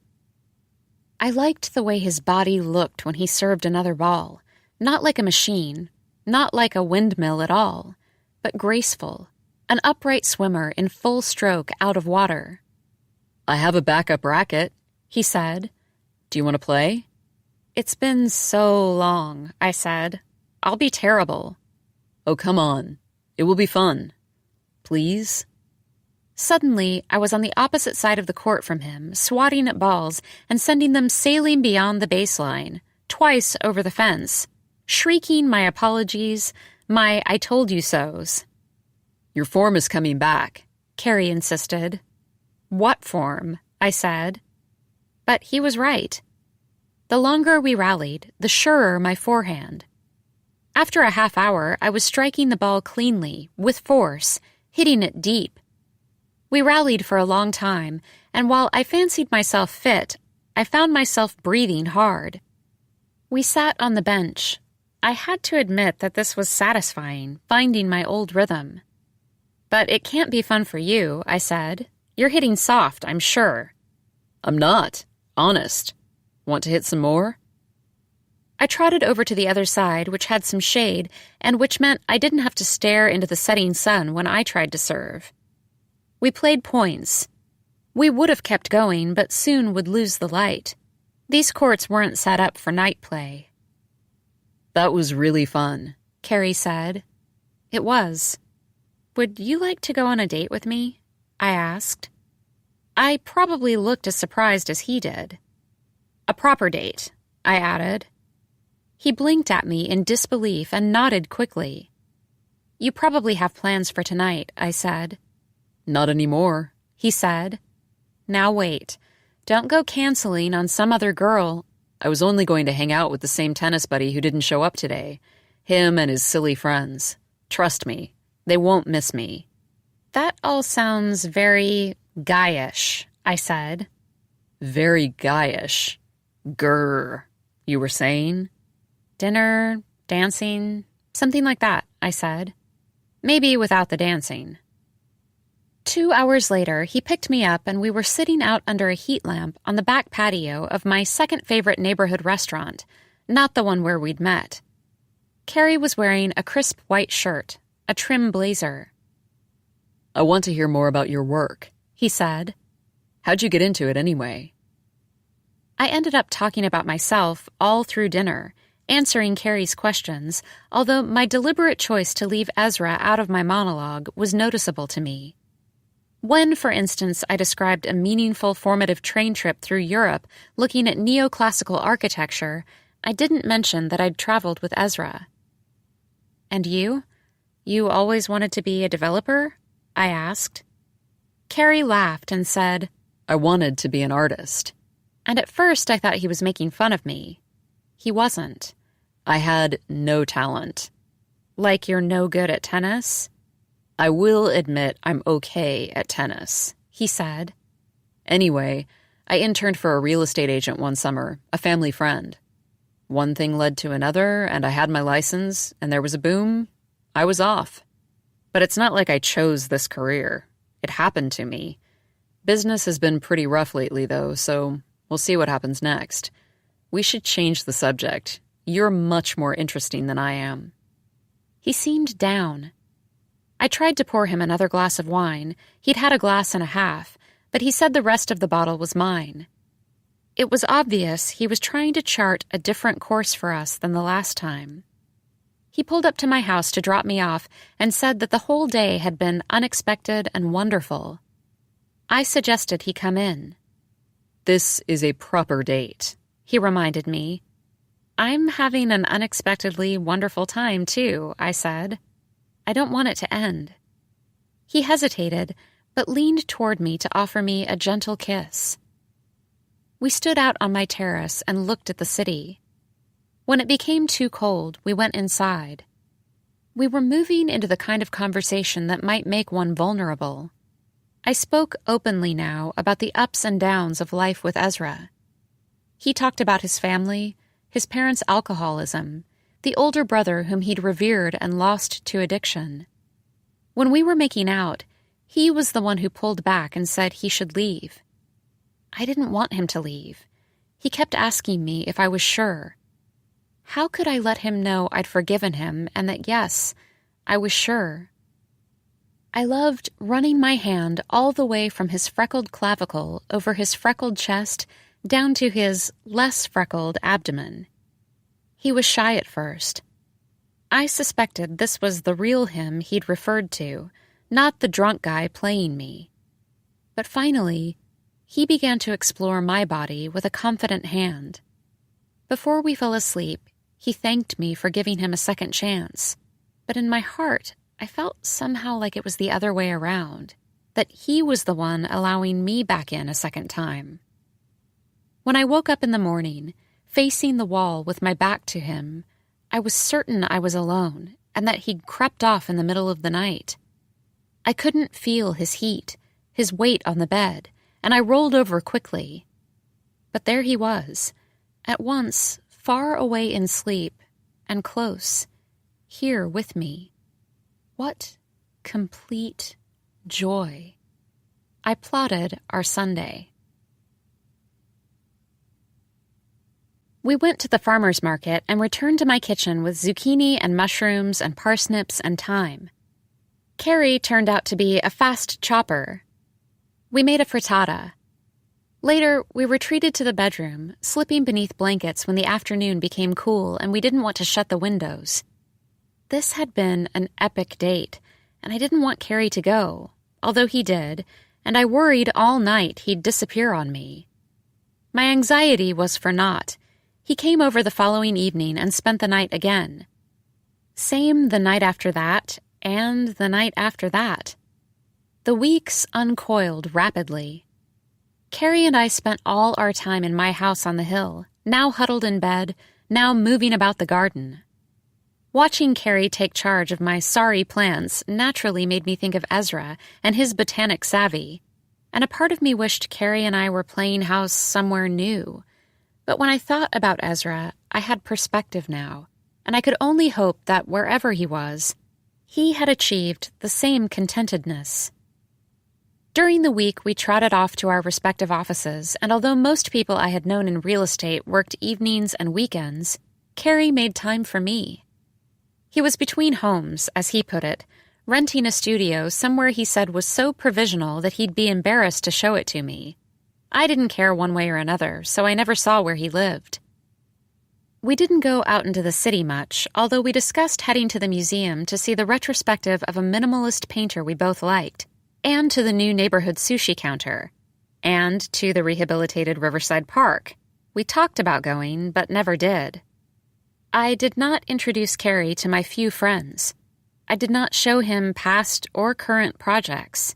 I liked the way his body looked when he served another ball, not like a machine, not like a windmill at all, but graceful, an upright swimmer in full stroke out of water. "I have a backup racket," he said. "Do you want to play?" "It's been so long," I said. "I'll be terrible." "Oh, come on. It will be fun. Please?" Suddenly, I was on the opposite side of the court from him, swatting at balls and sending them sailing beyond the baseline, twice over the fence, shrieking my apologies, my I told you so's. "Your form is coming back," Carrie insisted. What form? I said. But he was right. The longer we rallied, the surer my forehand. After a half hour, I was striking the ball cleanly, with force, hitting it deep. We rallied for a long time, and while I fancied myself fit, I found myself breathing hard. We sat on the bench. I had to admit that this was satisfying, finding my old rhythm. But it can't be fun for you, I said. You're hitting soft, I'm sure. I'm not. Honest. Want to hit some more? I trotted over to the other side, which had some shade, and which meant I didn't have to stare into the setting sun when I tried to serve. We played points. We would have kept going, but soon would lose the light. These courts weren't set up for night play. That was really fun, Carrie said. It was. Would you like to go on a date with me? I asked. I probably looked as surprised as he did. A proper date, I added. He blinked at me in disbelief and nodded quickly. You probably have plans for tonight, I said. Not anymore, he said. Now wait. Don't go canceling on some other girl. I was only going to hang out with the same tennis buddy who didn't show up today. Him and his silly friends. Trust me, they won't miss me. That all sounds very guyish, I said. Very guyish. Grr, you were saying? Dinner, dancing, something like that, I said. Maybe without the dancing. 2 hours later, he picked me up and we were sitting out under a heat lamp on the back patio of my second favorite neighborhood restaurant, not the one where we'd met. Carrie was wearing a crisp white shirt, a trim blazer. I want to hear more about your work, he said. How'd you get into it anyway? I ended up talking about myself all through dinner, answering Carrie's questions, although my deliberate choice to leave Ezra out of my monologue was noticeable to me. When, for instance, I described a meaningful formative train trip through Europe looking at neoclassical architecture, I didn't mention that I'd traveled with Ezra. And you? You always wanted to be a developer? I asked. Carrie laughed and said, I wanted to be an artist. And at first I thought he was making fun of me. He wasn't. I had no talent. Like you're no good at tennis? I will admit I'm okay at tennis, he said. Anyway, I interned for a real estate agent one summer, a family friend. One thing led to another, and I had my license, and there was a boom. I was off. But it's not like I chose this career. It happened to me. Business has been pretty rough lately, though, so we'll see what happens next. We should change the subject. You're much more interesting than I am. He seemed down. I tried to pour him another glass of wine. He'd had a glass and a half, but he said the rest of the bottle was mine. It was obvious he was trying to chart a different course for us than the last time. He pulled up to my house to drop me off and said that the whole day had been unexpected and wonderful. I suggested he come in. This is a proper date, he reminded me. I'm having an unexpectedly wonderful time, too, I said. I don't want it to end. He hesitated, but leaned toward me to offer me a gentle kiss. We stood out on my terrace and looked at the city. When it became too cold, we went inside. We were moving into the kind of conversation that might make one vulnerable. I spoke openly now about the ups and downs of life with Ezra. He talked about his family, his parents' alcoholism, the older brother whom he'd revered and lost to addiction. When we were making out, he was the one who pulled back and said he should leave. I didn't want him to leave. He kept asking me if I was sure. How could I let him know I'd forgiven him and that, yes, I was sure? I loved running my hand all the way from his freckled clavicle over his freckled chest down to his less freckled abdomen. He was shy at first. I suspected this was the real him he'd referred to, not the drunk guy playing me. But finally, he began to explore my body with a confident hand. Before we fell asleep, he thanked me for giving him a second chance, but in my heart, I felt somehow like it was the other way around. that he was the one allowing me back in a second time. When I woke up in the morning, facing the wall with my back to him, I was certain I was alone and that he'd crept off in the middle of the night. I couldn't feel his heat, his weight on the bed, and I rolled over quickly. But there he was, at once far away in sleep and close, here with me. What complete joy. I plotted our Sunday. We went to the farmer's market and returned to my kitchen with zucchini and mushrooms and parsnips and thyme. Carrie turned out to be a fast chopper. We made a frittata. Later, we retreated to the bedroom, slipping beneath blankets when the afternoon became cool and we didn't want to shut the windows. This had been an epic date, and I didn't want Carrie to go, although he did, and I worried all night he'd disappear on me. My anxiety was for naught. He came over the following evening and spent the night again. Same the night after that, and the night after that. The weeks uncoiled rapidly. Carrie and I spent all our time in my house on the hill, now huddled in bed, now moving about the garden. Watching Carrie take charge of my sorry plans naturally made me think of Ezra and his botanic savvy, and a part of me wished Carrie and I were playing house somewhere new. But when I thought about Ezra, I had perspective now, and I could only hope that wherever he was, he had achieved the same contentedness. During the week, we trotted off to our respective offices, and although most people I had known in real estate worked evenings and weekends, Carrie made time for me. He was between homes, as he put it, renting a studio somewhere he said was so provisional that he'd be embarrassed to show it to me. I didn't care one way or another, so I never saw where he lived. We didn't go out into the city much, although we discussed heading to the museum to see the retrospective of a minimalist painter we both liked, and to the new neighborhood sushi counter, and to the rehabilitated Riverside Park. We talked about going, but never did. I did not introduce Carrie to my few friends. I did not show him past or current projects.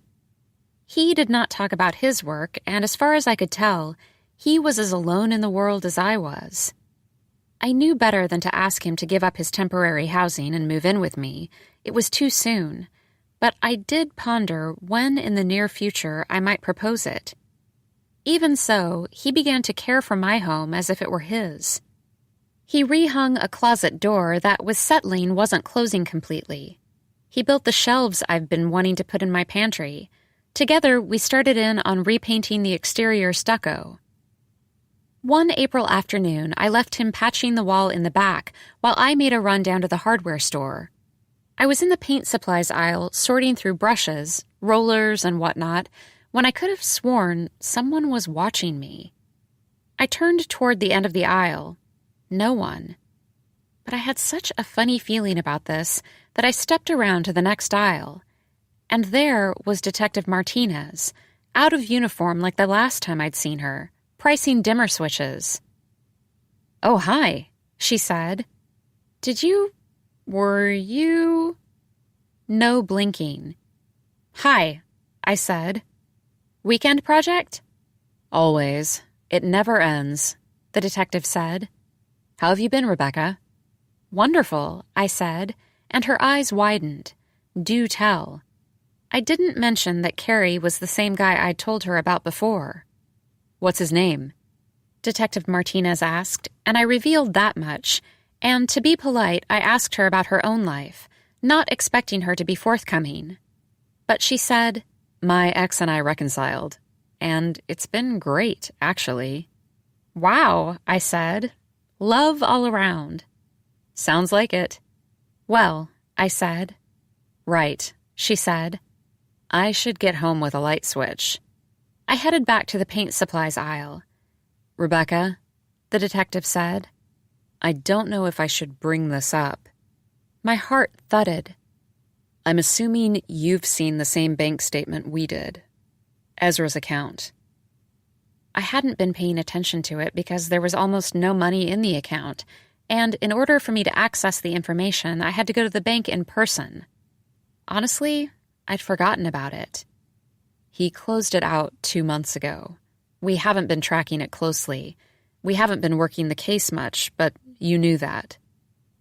He did not talk about his work, and as far as I could tell, he was as alone in the world as I was. I knew better than to ask him to give up his temporary housing and move in with me. It was too soon. But I did ponder when in the near future I might propose it. Even so, he began to care for my home as if it were his. He rehung a closet door that, with settling, wasn't closing completely. He built the shelves I've been wanting to put in my pantry. Together, we started in on repainting the exterior stucco. One April afternoon, I left him patching the wall in the back while I made a run down to the hardware store. I was in the paint supplies aisle sorting through brushes, rollers, and whatnot when I could have sworn someone was watching me. I turned toward the end of the aisle. No one. But I had such a funny feeling about this that I stepped around to the next aisle. And there was Detective Martinez, out of uniform like the last time I'd seen her, pricing dimmer switches. "Oh, hi," she said. Were you? No blinking. "Hi," I said. "Weekend project?" "Always. It never ends," the detective said. "How have you been, Rebecca?" "Wonderful," I said, and her eyes widened. Do tell. I didn't mention that Carrie was the same guy I'd told her about before. "What's his name?" Detective Martinez asked, and I revealed that much, and to be polite, I asked her about her own life, not expecting her to be forthcoming. But she said, "My ex and I reconciled, and it's been great, actually." "Wow," I said. "Love all around." "Sounds like it." "Well," I said. "Right," she said. "I should get home with a light switch." I headed back to the paint supplies aisle. "Rebecca," the detective said, "I don't know if I should bring this up." My heart thudded. "I'm assuming you've seen the same bank statement we did. Ezra's account." I hadn't been paying attention to it because there was almost no money in the account, and in order for me to access the information, I had to go to the bank in person. Honestly, I'd forgotten about it. He closed it out 2 months ago. We haven't been tracking it closely. We haven't been working the case much, but you knew that.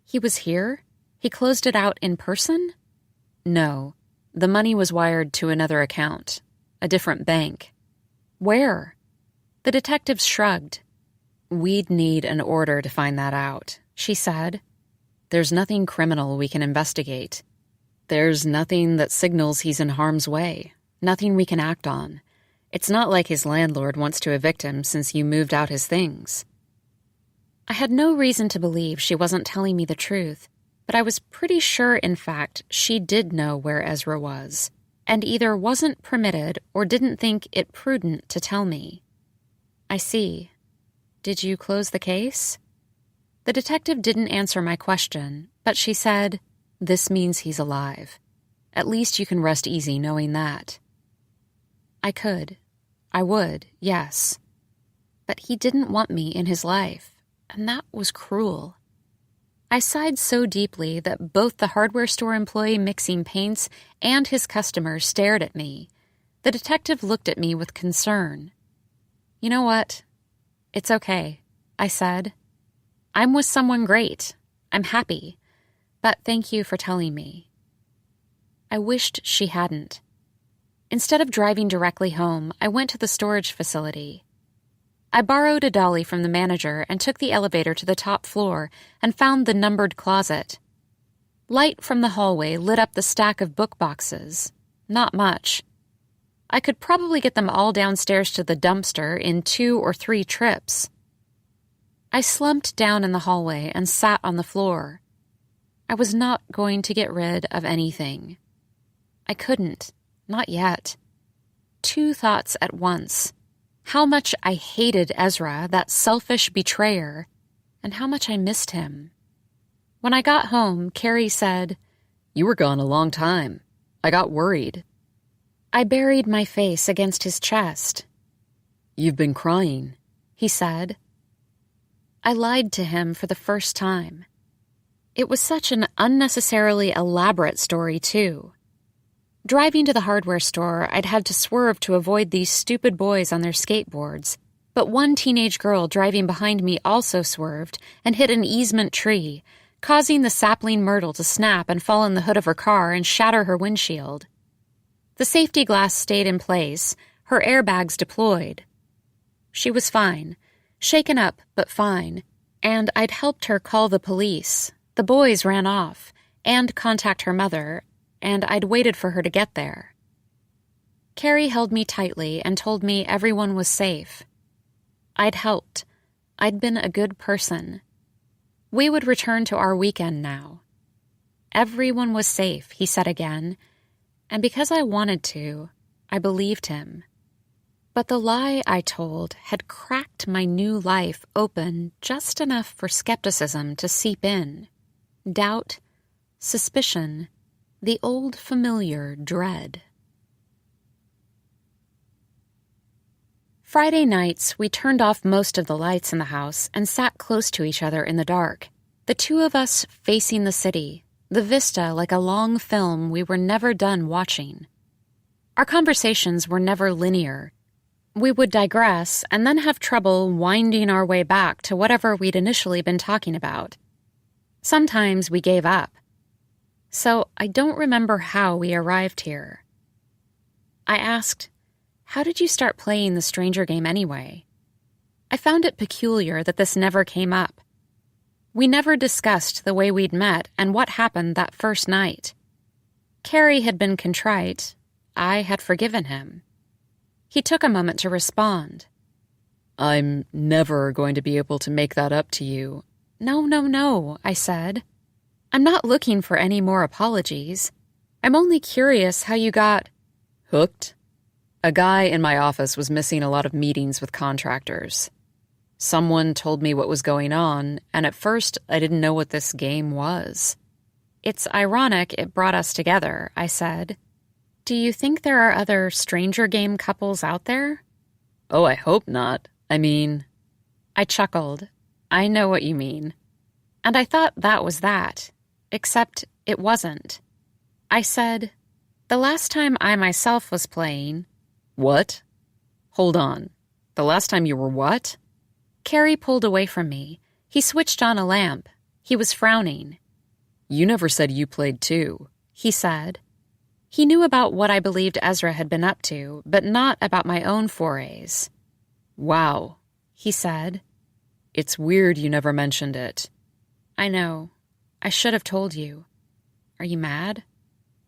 He was here? He closed it out in person? No. The money was wired to another account. A different bank. Where? The detective shrugged. We'd need an order to find that out, she said. There's nothing criminal we can investigate. There's nothing that signals he's in harm's way. Nothing we can act on. It's not like his landlord wants to evict him since you moved out his things. I had no reason to believe she wasn't telling me the truth, but I was pretty sure, in fact, she did know where Ezra was, and either wasn't permitted or didn't think it prudent to tell me. I see. Did you close the case? The detective didn't answer my question, but she said, "This means he's alive. At least you can rest easy knowing that." I could. I would, yes. But he didn't want me in his life, and that was cruel. I sighed so deeply that both the hardware store employee mixing paints and his customer stared at me. The detective looked at me with concern. "You know what? It's okay," I said. "I'm with someone great. I'm happy. But thank you for telling me." I wished she hadn't. Instead of driving directly home, I went to the storage facility. I borrowed a dolly from the manager and took the elevator to the top floor and found the numbered closet. Light from the hallway lit up the stack of book boxes. Not much. I could probably get them all downstairs to the dumpster in 2 or 3 trips. I slumped down in the hallway and sat on the floor. I was not going to get rid of anything. I couldn't. Not yet. 2 thoughts at once. How much I hated Ezra, that selfish betrayer, and how much I missed him. When I got home, Carrie said, "You were gone a long time. I got worried." I buried my face against his chest. "You've been crying," he said. I lied to him for the first time. It was such an unnecessarily elaborate story, too. Driving to the hardware store, I'd had to swerve to avoid these stupid boys on their skateboards, but one teenage girl driving behind me also swerved and hit an easement tree, causing the sapling myrtle to snap and fall in the hood of her car and shatter her windshield. The safety glass stayed in place, her airbags deployed. She was fine, shaken up but fine, and I'd helped her call the police. The boys ran off, and contact her mother, and I'd waited for her to get there. Carrie held me tightly and told me everyone was safe. I'd helped. I'd been a good person. We would return to our weekend now. Everyone was safe, he said again, and because I wanted to, I believed him. But the lie I told had cracked my new life open just enough for skepticism to seep in. Doubt, suspicion, the old familiar dread. Friday nights, we turned off most of the lights in the house and sat close to each other in the dark, the 2 of us facing the city, the vista like a long film we were never done watching. Our conversations were never linear. We would digress and then have trouble winding our way back to whatever we'd initially been talking about. Sometimes we gave up. So I don't remember how we arrived here. I asked, "How did you start playing the stranger game anyway?" I found it peculiar that this never came up. We never discussed the way we'd met and what happened that first night. Carrie had been contrite. I had forgiven him. He took a moment to respond. "I'm never going to be able to make that up to you." No, I said. "I'm not looking for any more apologies. I'm only curious how you got..." "Hooked?" "A guy in my office was missing a lot of meetings with contractors. Someone told me what was going on, and at first I didn't know what this game was." "It's ironic it brought us together," I said. "Do you think there are other stranger game couples out there?" "Oh, I hope not. I mean..." I chuckled. "I know what you mean." And I thought that was that. Except it wasn't. I said, "The last time I myself was playing, What? Hold on. The last time you were what? Carrie pulled away from me. He switched on a lamp. He was frowning. You never said you played too, he said. He knew about what I believed Ezra had been up to, but not about my own forays. Wow, he said. It's weird you never mentioned it. I know. I should have told you. Are you mad?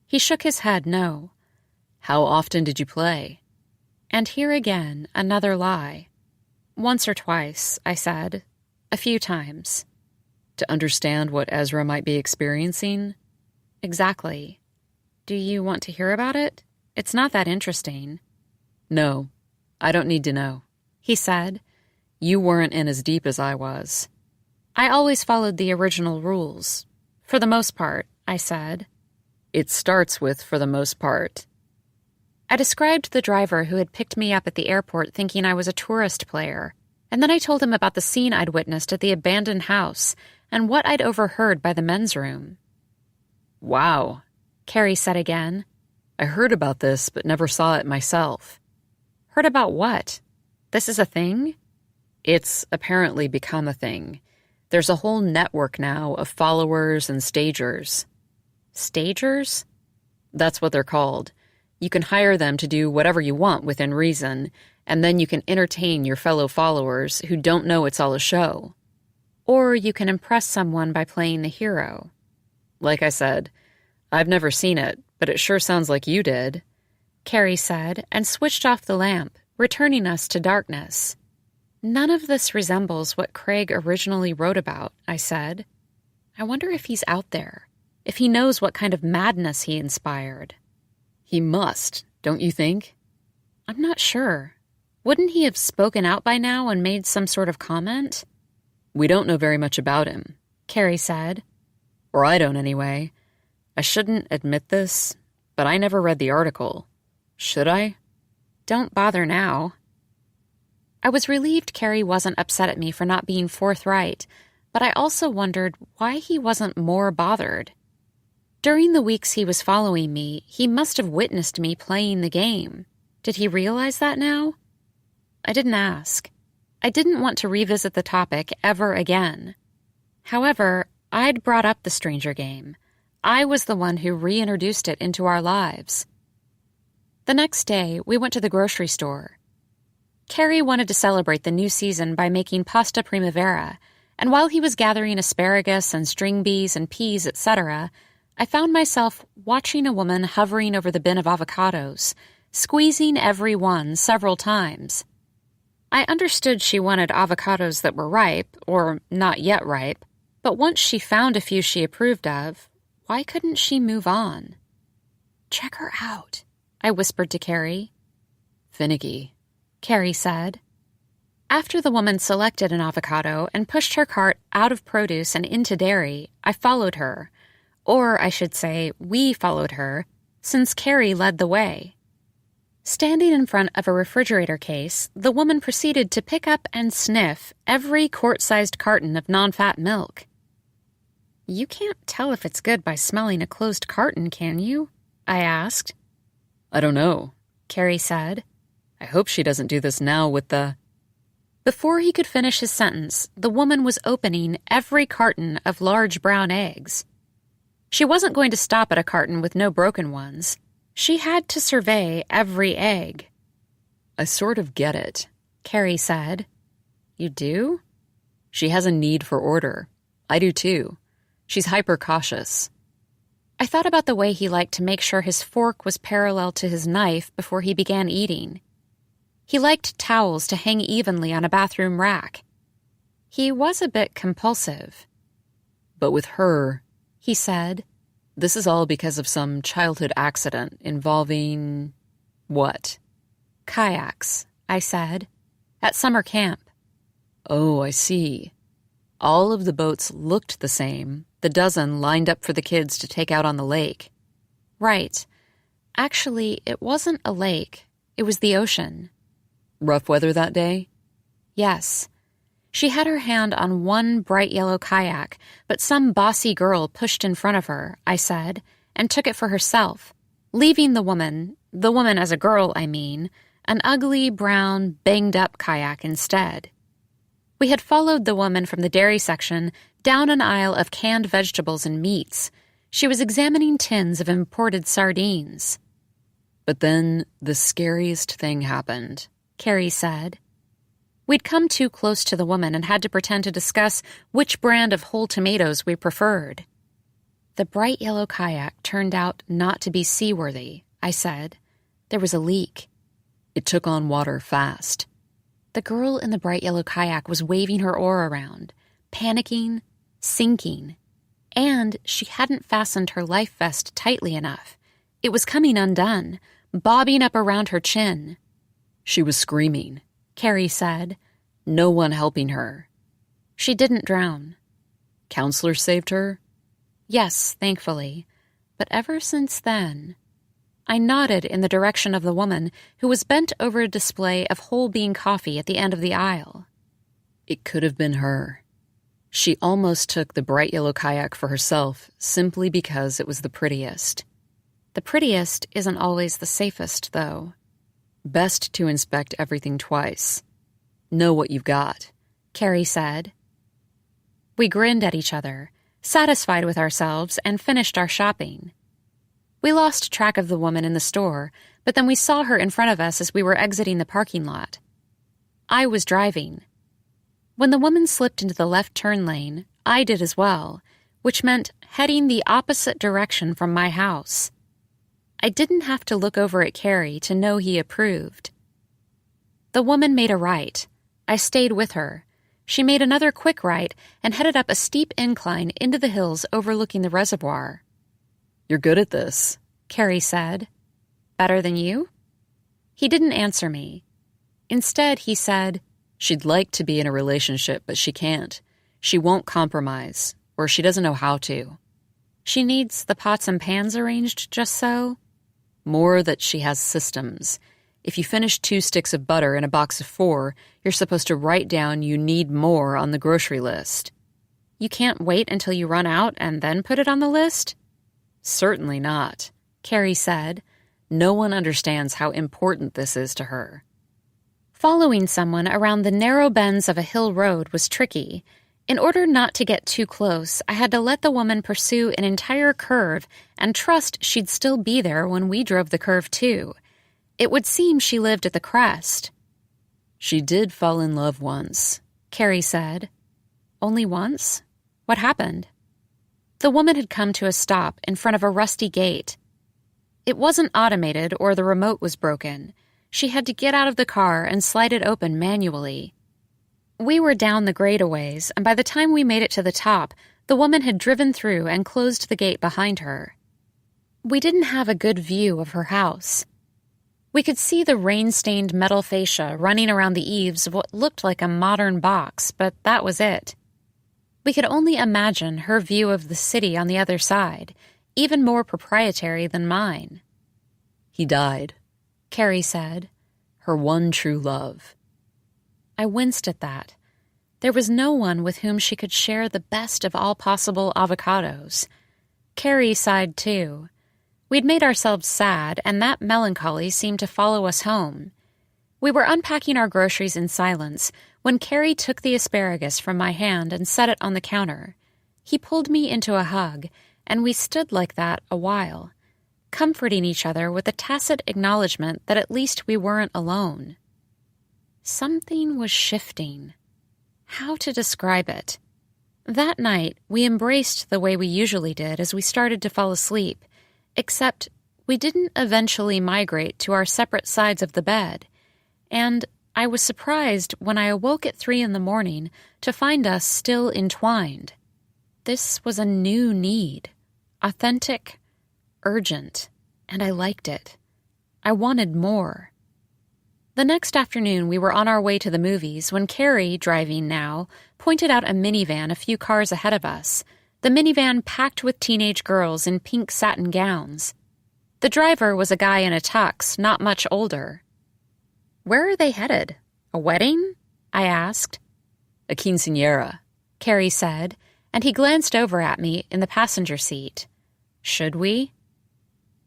He shook his head no. How often did you play? And here again, another lie. Once or twice, I said. A few times. To understand what Ezra might be experiencing? Exactly. Do you want to hear about it? It's not that interesting. No, I don't need to know, he said. You weren't in as deep as I was. I always followed the original rules. For the most part, I said. It starts with for the most part. I described the driver who had picked me up at the airport thinking I was a tourist player, and then I told him about the scene I'd witnessed at the abandoned house and what I'd overheard by the men's room. Wow, Carrie said again. I heard about this, but never saw it myself. Heard about what? This is a thing? It's apparently become a thing. There's a whole network now of followers and stagers. Stagers? That's what they're called. You can hire them to do whatever you want within reason, and then you can entertain your fellow followers who don't know it's all a show. Or you can impress someone by playing the hero. Like I said, I've never seen it, but it sure sounds like you did, Carrie said, and switched off the lamp, returning us to darkness. None of this resembles what Craig originally wrote about, I said. I wonder if he's out there, if he knows what kind of madness he inspired. He must, don't you think? I'm not sure. Wouldn't he have spoken out by now and made some sort of comment? We don't know very much about him, Carrie said. Or I don't anyway. I shouldn't admit this, but I never read the article. Should I? Don't bother now. I was relieved Carrie wasn't upset at me for not being forthright, but I also wondered why he wasn't more bothered. During the weeks he was following me, he must have witnessed me playing the game. Did he realize that now? I didn't ask. I didn't want to revisit the topic ever again. However, I'd brought up the stranger game. I was the one who reintroduced it into our lives. The next day, we went to the grocery store. Carrie wanted to celebrate the new season by making pasta primavera, and while he was gathering asparagus and string beans and peas, etc., I found myself watching a woman hovering over the bin of avocados, squeezing every one several times. I understood she wanted avocados that were ripe, or not yet ripe, but once she found a few she approved of, why couldn't she move on? Check her out, I whispered to Carrie. Finicky, Carrie said. After the woman selected an avocado and pushed her cart out of produce and into dairy, I followed her. Or I should say, we followed her, since Carrie led the way. Standing in front of a refrigerator case, the woman proceeded to pick up and sniff every quart-sized carton of non-fat milk. You can't tell if it's good by smelling a closed carton, can you? I asked. I don't know, Carrie said. I hope she doesn't do this now with the... Before he could finish his sentence, the woman was opening every carton of large brown eggs. She wasn't going to stop at a carton with no broken ones. She had to survey every egg. I sort of get it, Carrie said. You do? She has a need for order. I do too. She's hyper-cautious. I thought about the way he liked to make sure his fork was parallel to his knife before he began eating. He liked towels to hang evenly on a bathroom rack. He was a bit compulsive. But with her, he said, this is all because of some childhood accident involving... what? Kayaks, I said. At summer camp. Oh, I see. All of the boats looked the same, the dozen lined up for the kids to take out on the lake. Right. Actually, it wasn't a lake. It was the ocean. Rough weather that day? Yes. She had her hand on one bright yellow kayak, but some bossy girl pushed in front of her, I said, and took it for herself, leaving the woman as a girl, I mean, an ugly, brown, banged-up kayak instead. We had followed the woman from the dairy section down an aisle of canned vegetables and meats. She was examining tins of imported sardines. But then the scariest thing happened, Carrie said. We'd come too close to the woman and had to pretend to discuss which brand of whole tomatoes we preferred. The bright yellow kayak turned out not to be seaworthy, I said. There was a leak. It took on water fast. The girl in the bright yellow kayak was waving her oar around, panicking, sinking, and she hadn't fastened her life vest tightly enough. It was coming undone, bobbing up around her chin. She was screaming, Carrie said. No one helping her. She didn't drown. Counselors saved her? Yes, thankfully. But ever since then... I nodded in the direction of the woman who was bent over a display of whole bean coffee at the end of the aisle. It could have been her. She almost took the bright yellow kayak for herself simply because it was the prettiest. The prettiest isn't always the safest, though. Best to inspect everything twice. Know what you've got, Carrie said. We grinned at each other, satisfied with ourselves, and finished our shopping. We lost track of the woman in the store, but then we saw her in front of us as we were exiting the parking lot. I was driving. When the woman slipped into the left turn lane, I did as well, which meant heading the opposite direction from my house. I didn't have to look over at Carrie to know he approved. The woman made a right. I stayed with her. She made another quick right and headed up a steep incline into the hills overlooking the reservoir. You're good at this, Carrie said. Better than you? He didn't answer me. Instead, he said, She'd like to be in a relationship, but she can't. She won't compromise, or she doesn't know how to. She needs the pots and pans arranged just so? More that she has systems. If you finish 2 sticks of butter in a box of 4, you're supposed to write down you need more on the grocery list. You can't wait until you run out and then put it on the list? Certainly not, Carrie said. No one understands how important this is to her. Following someone around the narrow bends of a hill road was tricky. In order not to get too close, I had to let the woman pursue an entire curve and trust she'd still be there when we drove the curve too. It would seem she lived at the crest. She did fall in love once, Carrie said. Only once? What happened? The woman had come to a stop in front of a rusty gate. It wasn't automated or the remote was broken. She had to get out of the car and slide it open manually. We were down the grade a ways, and by the time we made it to the top, the woman had driven through and closed the gate behind her. We didn't have a good view of her house. We could see the rain-stained metal fascia running around the eaves of what looked like a modern box, but that was it. We could only imagine her view of the city on the other side, even more proprietary than mine. He died, Carrie said. Her one true love. I winced at that. There was no one with whom she could share the best of all possible avocados. Carrie sighed too. We'd made ourselves sad, and that melancholy seemed to follow us home. We were unpacking our groceries in silence when Carrie took the asparagus from my hand and set it on the counter. He pulled me into a hug, and we stood like that a while, comforting each other with a tacit acknowledgement that at least we weren't alone. Something was shifting. How to describe it? That night, we embraced the way we usually did as we started to fall asleep, except we didn't eventually migrate to our separate sides of the bed, and I was surprised when I awoke at 3 a.m. to find us still entwined. This was a new need, authentic, urgent, and I liked it. I wanted more. The next afternoon, we were on our way to the movies when Carrie, driving now, pointed out a minivan a few cars ahead of us, the minivan packed with teenage girls in pink satin gowns. The driver was a guy in a tux, not much older. Where are they headed? A wedding? I asked. A quinceañera, Carrie said, and he glanced over at me in the passenger seat. Should we?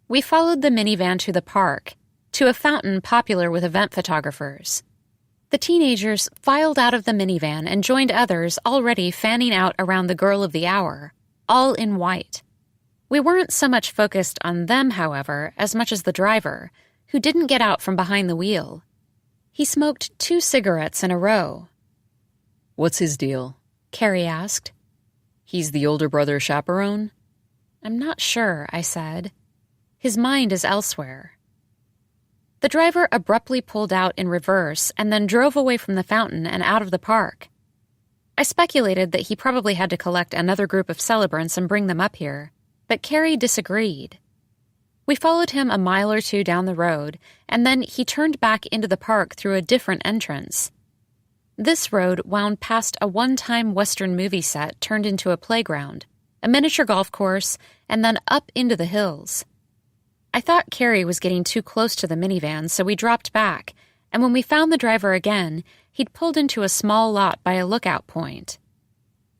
We followed the minivan to the park. to a fountain popular with event photographers. The teenagers filed out of the minivan and joined others already fanning out around the girl of the hour, all in white. We weren't so much focused on them, however, as much as the driver, who didn't get out from behind the wheel. He smoked 2 cigarettes in a row. "What's his deal?" Carrie asked. "He's the older brother chaperone?" "I'm not sure," I said. "His mind is elsewhere." The driver abruptly pulled out in reverse and then drove away from the fountain and out of the park. I speculated that he probably had to collect another group of celebrants and bring them up here, but Carrie disagreed. We followed him a mile or 2 down the road, and then he turned back into the park through a different entrance. This road wound past a one-time Western movie set turned into a playground, a miniature golf course, and then up into the hills. I thought Carrie was getting too close to the minivan, so we dropped back, and when we found the driver again, he'd pulled into a small lot by a lookout point.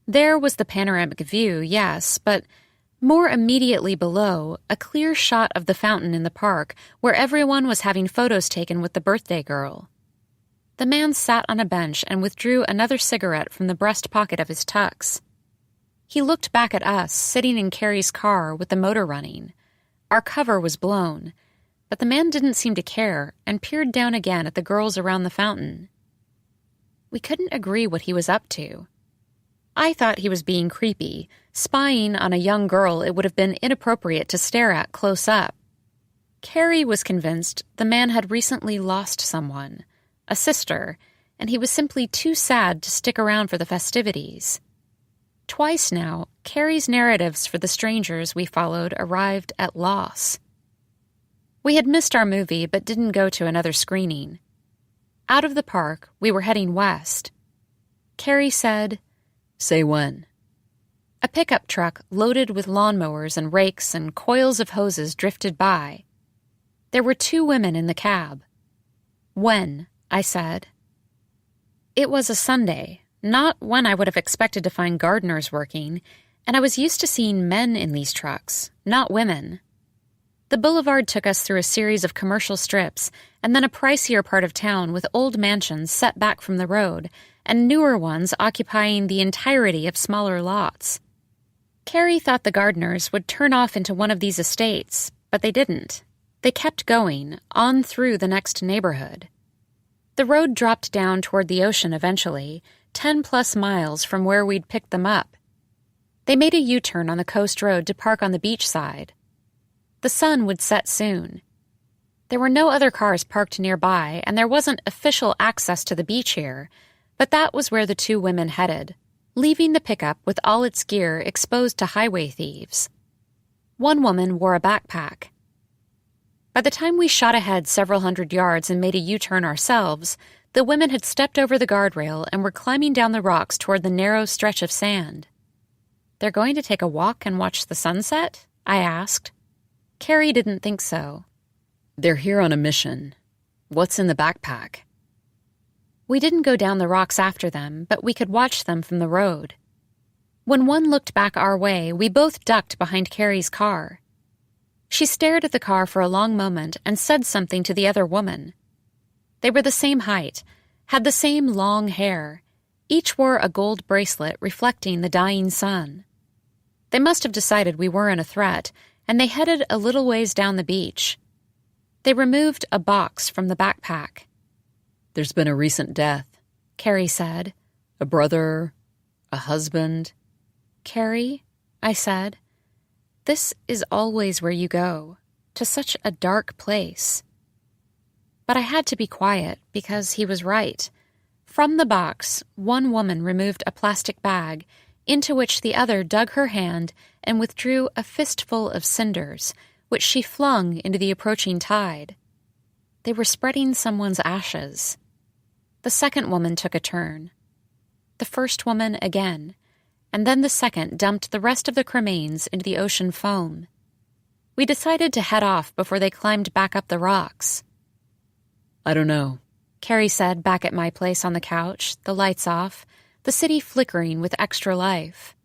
There was the panoramic view, yes, but more immediately below, a clear shot of the fountain in the park where everyone was having photos taken with the birthday girl. The man sat on a bench and withdrew another cigarette from the breast pocket of his tux. He looked back at us, sitting in Carrie's car with the motor running. Our cover was blown, but the man didn't seem to care and peered down again at the girls around the fountain. We couldn't agree what he was up to. I thought he was being creepy, spying on a young girl it would have been inappropriate to stare at close up. Carrie was convinced the man had recently lost someone, a sister, and he was simply too sad to stick around for the festivities. Twice now, Carrie's narratives for the strangers we followed arrived at loss. We had missed our movie but didn't go to another screening. Out of the park, we were heading west. Carrie said, "Say when." A pickup truck loaded with lawnmowers and rakes and coils of hoses drifted by. There were 2 women in the cab. "When?" I said. It was a Sunday, not when I would have expected to find gardeners working, and I was used to seeing men in these trucks, not women. The boulevard took us through a series of commercial strips and then a pricier part of town with old mansions set back from the road and newer ones occupying the entirety of smaller lots. Carrie thought the gardeners would turn off into one of these estates, but they didn't. They kept going, on through the next neighborhood. The road dropped down toward the ocean eventually, 10+ miles from where we'd picked them up. They made a U-turn on the coast road to park on the beach side. The sun would set soon. There were no other cars parked nearby, and there wasn't official access to the beach here, but that was where the 2 women headed, leaving the pickup with all its gear exposed to highway thieves. One woman wore a backpack. By the time we shot ahead several hundred yards and made a U-turn ourselves, the women had stepped over the guardrail and were climbing down the rocks toward the narrow stretch of sand. "They're going to take a walk and watch the sunset?" I asked. Carrie didn't think so. "They're here on a mission. What's in the backpack?" We didn't go down the rocks after them, but we could watch them from the road. When one looked back our way, we both ducked behind Carrie's car. She stared at the car for a long moment and said something to the other woman. They were the same height, had the same long hair. Each wore a gold bracelet reflecting the dying sun. They must have decided we weren't a threat, and they headed a little ways down the beach. They removed a box from the backpack. "There's been a recent death," Carrie said. "A brother, a husband." "Carrie," I said, "this is always where you go, to such a dark place." But I had to be quiet because he was right. From the box, one woman removed a plastic bag, into which the other dug her hand and withdrew a fistful of cinders, which she flung into the approaching tide. They were spreading someone's ashes. The second woman took a turn. The first woman again, and then the second dumped the rest of the cremains into the ocean foam. We decided to head off before they climbed back up the rocks. "I don't know," Carrie said back at my place on the couch, the lights off, the city flickering with extra life.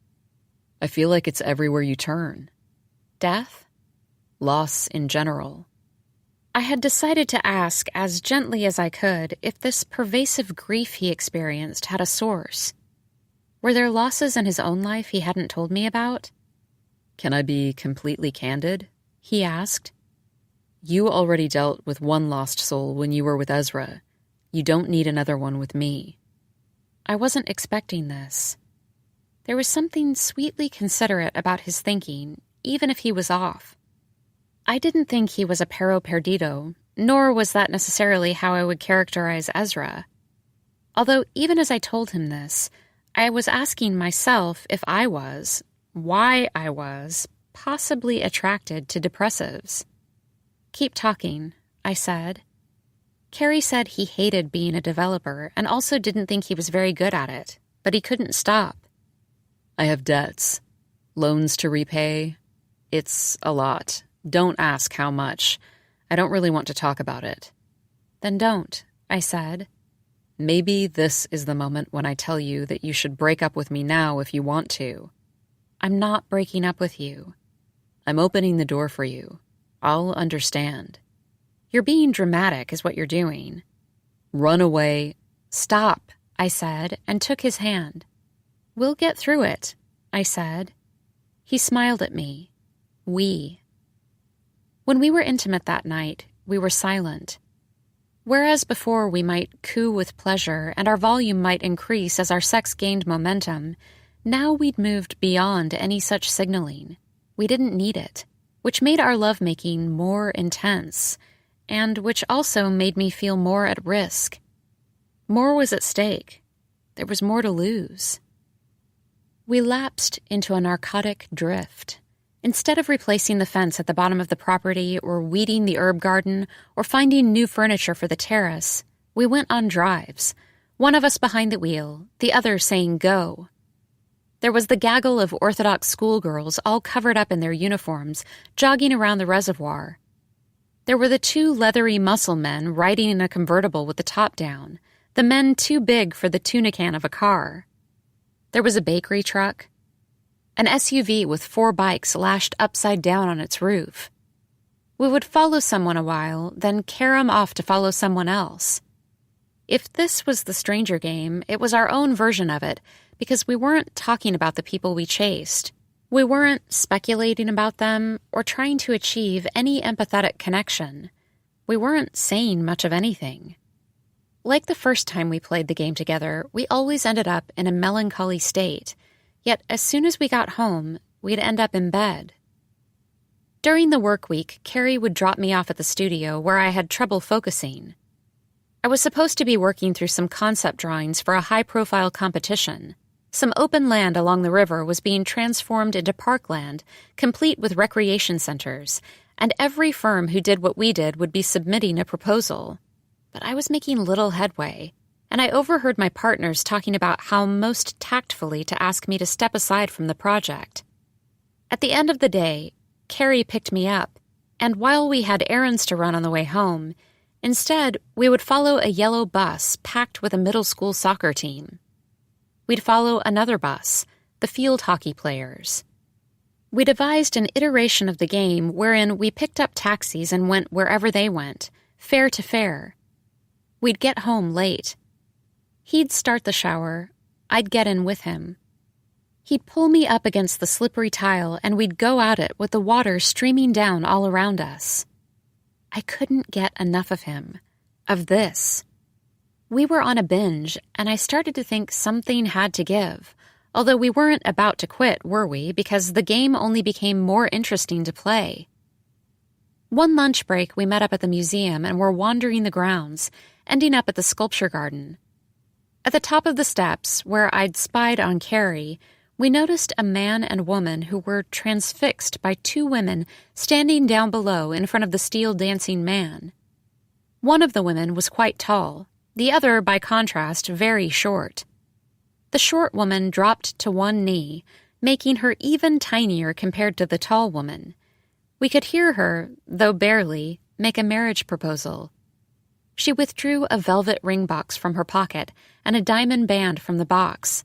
"I feel like it's everywhere you turn." Death? Loss in general. I had decided to ask as gently as I could if this pervasive grief he experienced had a source. Were there losses in his own life he hadn't told me about? "Can I be completely candid?" he asked. "You already dealt with one lost soul when you were with Ezra. You don't need another one with me." I wasn't expecting this. There was something sweetly considerate about his thinking, even if he was off. I didn't think he was a pero perdido, nor was that necessarily how I would characterize Ezra. Although even as I told him this, I was asking myself if I was, why I was, possibly attracted to depressives. "Keep talking," I said. Carrie said he hated being a developer and also didn't think he was very good at it, but he couldn't stop. "I have debts, loans to repay. It's a lot. Don't ask how much. I don't really want to talk about it." "Then don't," I said. "Maybe this is the moment when I tell you that you should break up with me now if you want to." "I'm not breaking up with you." "I'm opening the door for you. I'll understand." "You're being dramatic is what you're doing." "Run away." "Stop," I said, and took his hand. "We'll get through it," I said. He smiled at me. We. When we were intimate that night, we were silent. Whereas before we might coo with pleasure and our volume might increase as our sex gained momentum, now we'd moved beyond any such signaling. We didn't need it, which made our lovemaking more intense, and which also made me feel more at risk. More was at stake. There was more to lose. We lapsed into a narcotic drift. Instead of replacing the fence at the bottom of the property or weeding the herb garden or finding new furniture for the terrace, we went on drives, one of us behind the wheel, the other saying go. There was the gaggle of Orthodox schoolgirls all covered up in their uniforms, jogging around the reservoir. There were the two leathery muscle men riding in a convertible with the top down, the men too big for the tuna can of a car. There was a bakery truck, an SUV with 4 bikes lashed upside down on its roof. We would follow someone a while, then carry 'em off to follow someone else. If this was the stranger game, it was our own version of it, because we weren't talking about the people we chased. We weren't speculating about them or trying to achieve any empathetic connection. We weren't saying much of anything. Like the first time we played the game together, we always ended up in a melancholy state, yet as soon as we got home, we'd end up in bed. During the work week, Carrie would drop me off at the studio where I had trouble focusing. I was supposed to be working through some concept drawings for a high-profile competition. Some open land along the river was being transformed into parkland, complete with recreation centers, and every firm who did what we did would be submitting a proposal. But I was making little headway, and I overheard my partners talking about how most tactfully to ask me to step aside from the project. At the end of the day, Carrie picked me up, and while we had errands to run on the way home, instead we would follow a yellow bus packed with a middle school soccer team. We'd follow another bus, the field hockey players. We devised an iteration of the game wherein we picked up taxis and went wherever they went, fare to fare. We'd get home late. He'd start the shower. I'd get in with him. He'd pull me up against the slippery tile, and we'd go at it with the water streaming down all around us. I couldn't get enough of him, of this. We were on a binge, and I started to think something had to give, although we weren't about to quit, were we, because the game only became more interesting to play. One lunch break, we met up at the museum and were wandering the grounds, ending up at the sculpture garden. At the top of the steps, where I'd spied on Carrie, we noticed a man and woman who were transfixed by 2 women standing down below in front of the steel dancing man. One of the women was quite tall, the other, by contrast, very short. The short woman dropped to one knee, making her even tinier compared to the tall woman. We could hear her, though barely, make a marriage proposal. She withdrew a velvet ring box from her pocket and a diamond band from the box.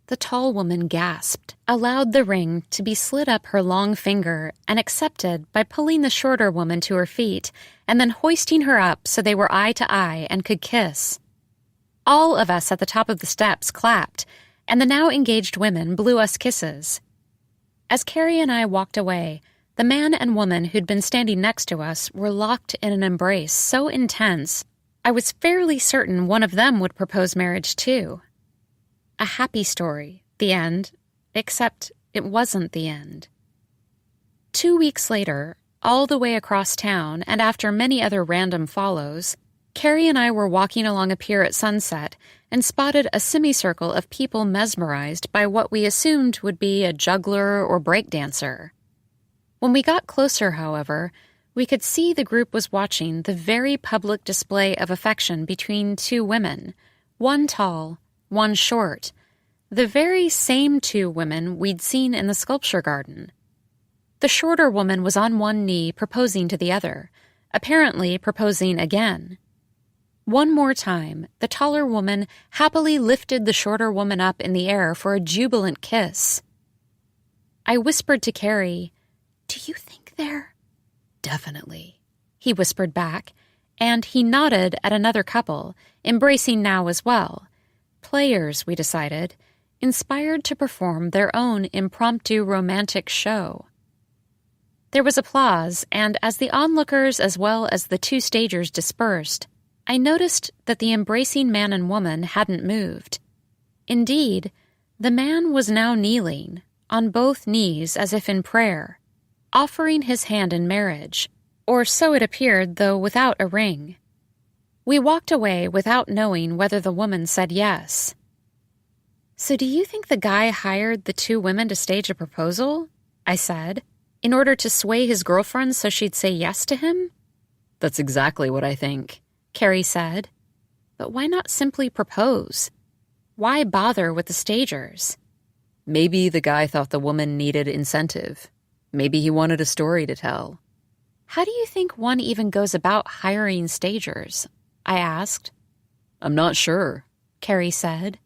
The tall woman gasped, allowed the ring to be slid up her long finger, and accepted by pulling the shorter woman to her feet and then hoisting her up so they were eye to eye and could kiss. All of us at the top of the steps clapped, and the now engaged women blew us kisses. As Carrie and I walked away, the man and woman who'd been standing next to us were locked in an embrace so intense, I was fairly certain one of them would propose marriage too. A happy story, the end, except it wasn't the end. 2 weeks later, all the way across town and after many other random follows, Carrie and I were walking along a pier at sunset and spotted a semicircle of people mesmerized by what we assumed would be a juggler or breakdancer. When we got closer, however, we could see the group was watching the very public display of affection between two women, one tall, one short, the very same two women we'd seen in the sculpture garden. The shorter woman was on one knee proposing to the other, apparently proposing again. One more time, the taller woman happily lifted the shorter woman up in the air for a jubilant kiss. I whispered to Carrie, "Do you think they're—" "Definitely," he whispered back, and he nodded at another couple, embracing now as well. Players, we decided, inspired to perform their own impromptu romantic show. There was applause, and as the onlookers as well as the two stagers dispersed, I noticed that the embracing man and woman hadn't moved. Indeed, the man was now kneeling, on both knees as if in prayer, offering his hand in marriage, or so it appeared, though without a ring. We walked away without knowing whether the woman said yes. "So do you think the guy hired the two women to stage a proposal?" I said, "in order to sway his girlfriend so she'd say yes to him?" "That's exactly what I think," Carrie said. "But why not simply propose? Why bother with the stagers?" "Maybe the guy thought the woman needed incentive. Maybe he wanted a story to tell." "How do you think one even goes about hiring stagers?" I asked. "I'm not sure," Carrie said.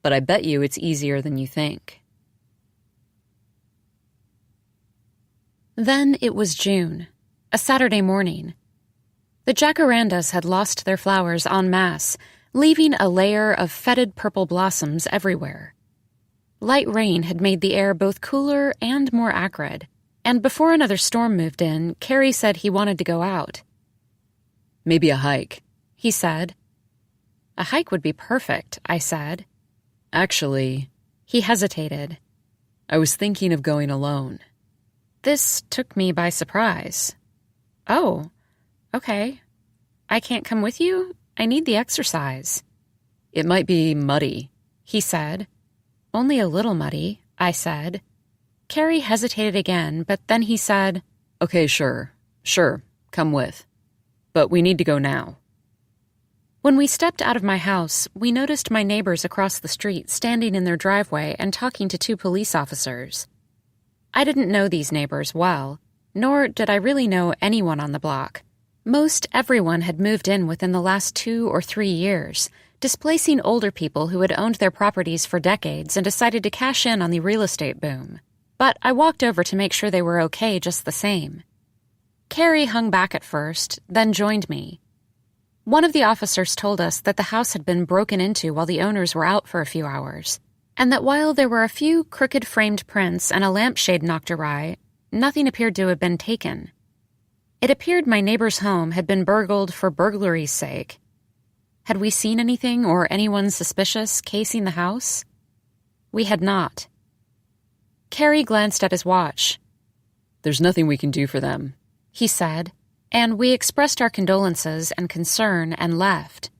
"But I bet you it's easier than you think." Then it was June, a Saturday morning. The jacarandas had lost their flowers en masse, leaving a layer of fetid purple blossoms everywhere. Light rain had made the air both cooler and more acrid, and before another storm moved in, Carrie said he wanted to go out. "Maybe a hike," he said. "A hike would be perfect," I said. "Actually," he hesitated. "I was thinking of going alone." This took me by surprise. "Oh, okay. I can't come with you? I need the exercise." "It might be muddy," he said. "Only a little muddy," I said. Carrie hesitated again, but then he said, "Okay, sure, come with. But we need to go now." When we stepped out of my house, we noticed my neighbors across the street standing in their driveway and talking to two police officers. I didn't know these neighbors well, nor did I really know anyone on the block. Most everyone had moved in within the last 2 or 3 years, displacing older people who had owned their properties for decades and decided to cash in on the real estate boom. But I walked over to make sure they were okay just the same. Carrie hung back at first, then joined me. One of the officers told us that the house had been broken into while the owners were out for a few hours, and that while there were a few crooked framed prints and a lampshade knocked awry, nothing appeared to have been taken. It appeared my neighbor's home had been burgled for burglary's sake. Had we seen anything or anyone suspicious casing the house? We had not. Carrie glanced at his watch. "There's nothing we can do for them," he said, and we expressed our condolences and concern and left.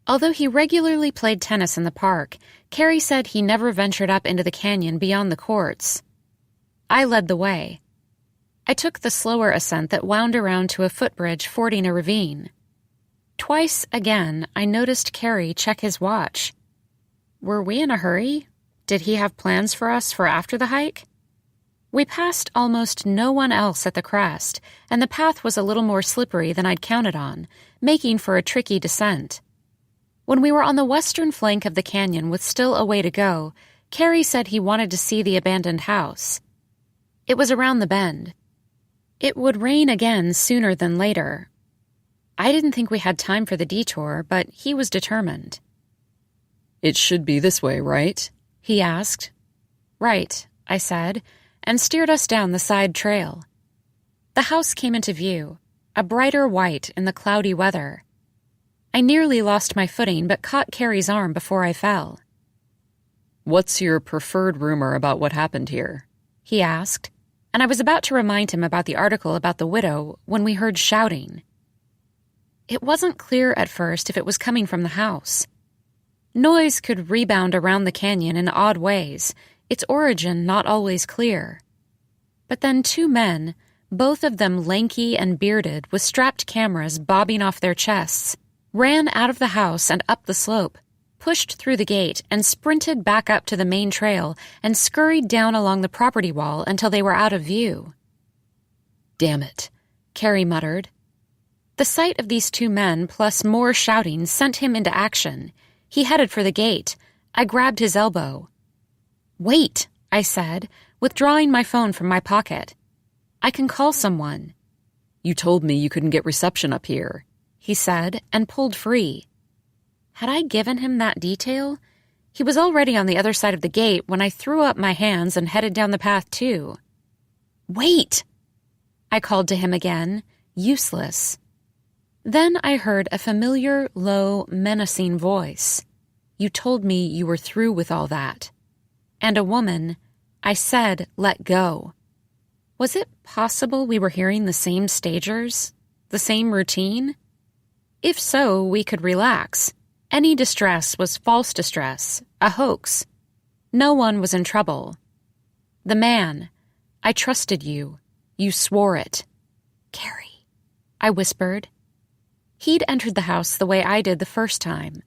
Although he regularly played tennis in the park, Carrie said he never ventured up into the canyon beyond the courts. I led the way. I took the slower ascent that wound around to a footbridge fording a ravine. Twice again, I noticed Carrie check his watch. Were we in a hurry? Did he have plans for us for after the hike? We passed almost no one else at the crest, and the path was a little more slippery than I'd counted on, making for a tricky descent. When we were on the western flank of the canyon with still a way to go, Carrie said he wanted to see the abandoned house. It was around the bend. It would rain again sooner than later. I didn't think we had time for the detour, but he was determined. "It should be this way, right?" he asked. "Right," I said, and steered us down the side trail. The house came into view, a brighter white in the cloudy weather. I nearly lost my footing but caught Carrie's arm before I fell. "What's your preferred rumor about what happened here?" he asked, and I was about to remind him about the article about the widow when we heard shouting. It wasn't clear at first if it was coming from the house. Noise could rebound around the canyon in odd ways, its origin not always clear. But then two men, both of them lanky and bearded with strapped cameras bobbing off their chests, ran out of the house and up the slope, pushed through the gate and sprinted back up to the main trail and scurried down along the property wall until they were out of view. "Damn it," Carrie muttered. The sight of these two men plus more shouting sent him into action. He headed for the gate. I grabbed his elbow. "Wait," I said, withdrawing my phone from my pocket. "I can call someone." "You told me you couldn't get reception up here," he said, and pulled free. Had I given him that detail? He was already on the other side of the gate when I threw up my hands and headed down the path too. "Wait!" I called to him again, useless. Then I heard a familiar, low, menacing voice. "You told me you were through with all that." And a woman, I said, "Let go." Was it possible we were hearing the same stagers? The same routine? If so, we could relax. Any distress was false distress, a hoax. No one was in trouble. The man, "I trusted you. You swore it." "Carrie," I whispered. He'd entered the house the way I did the first time.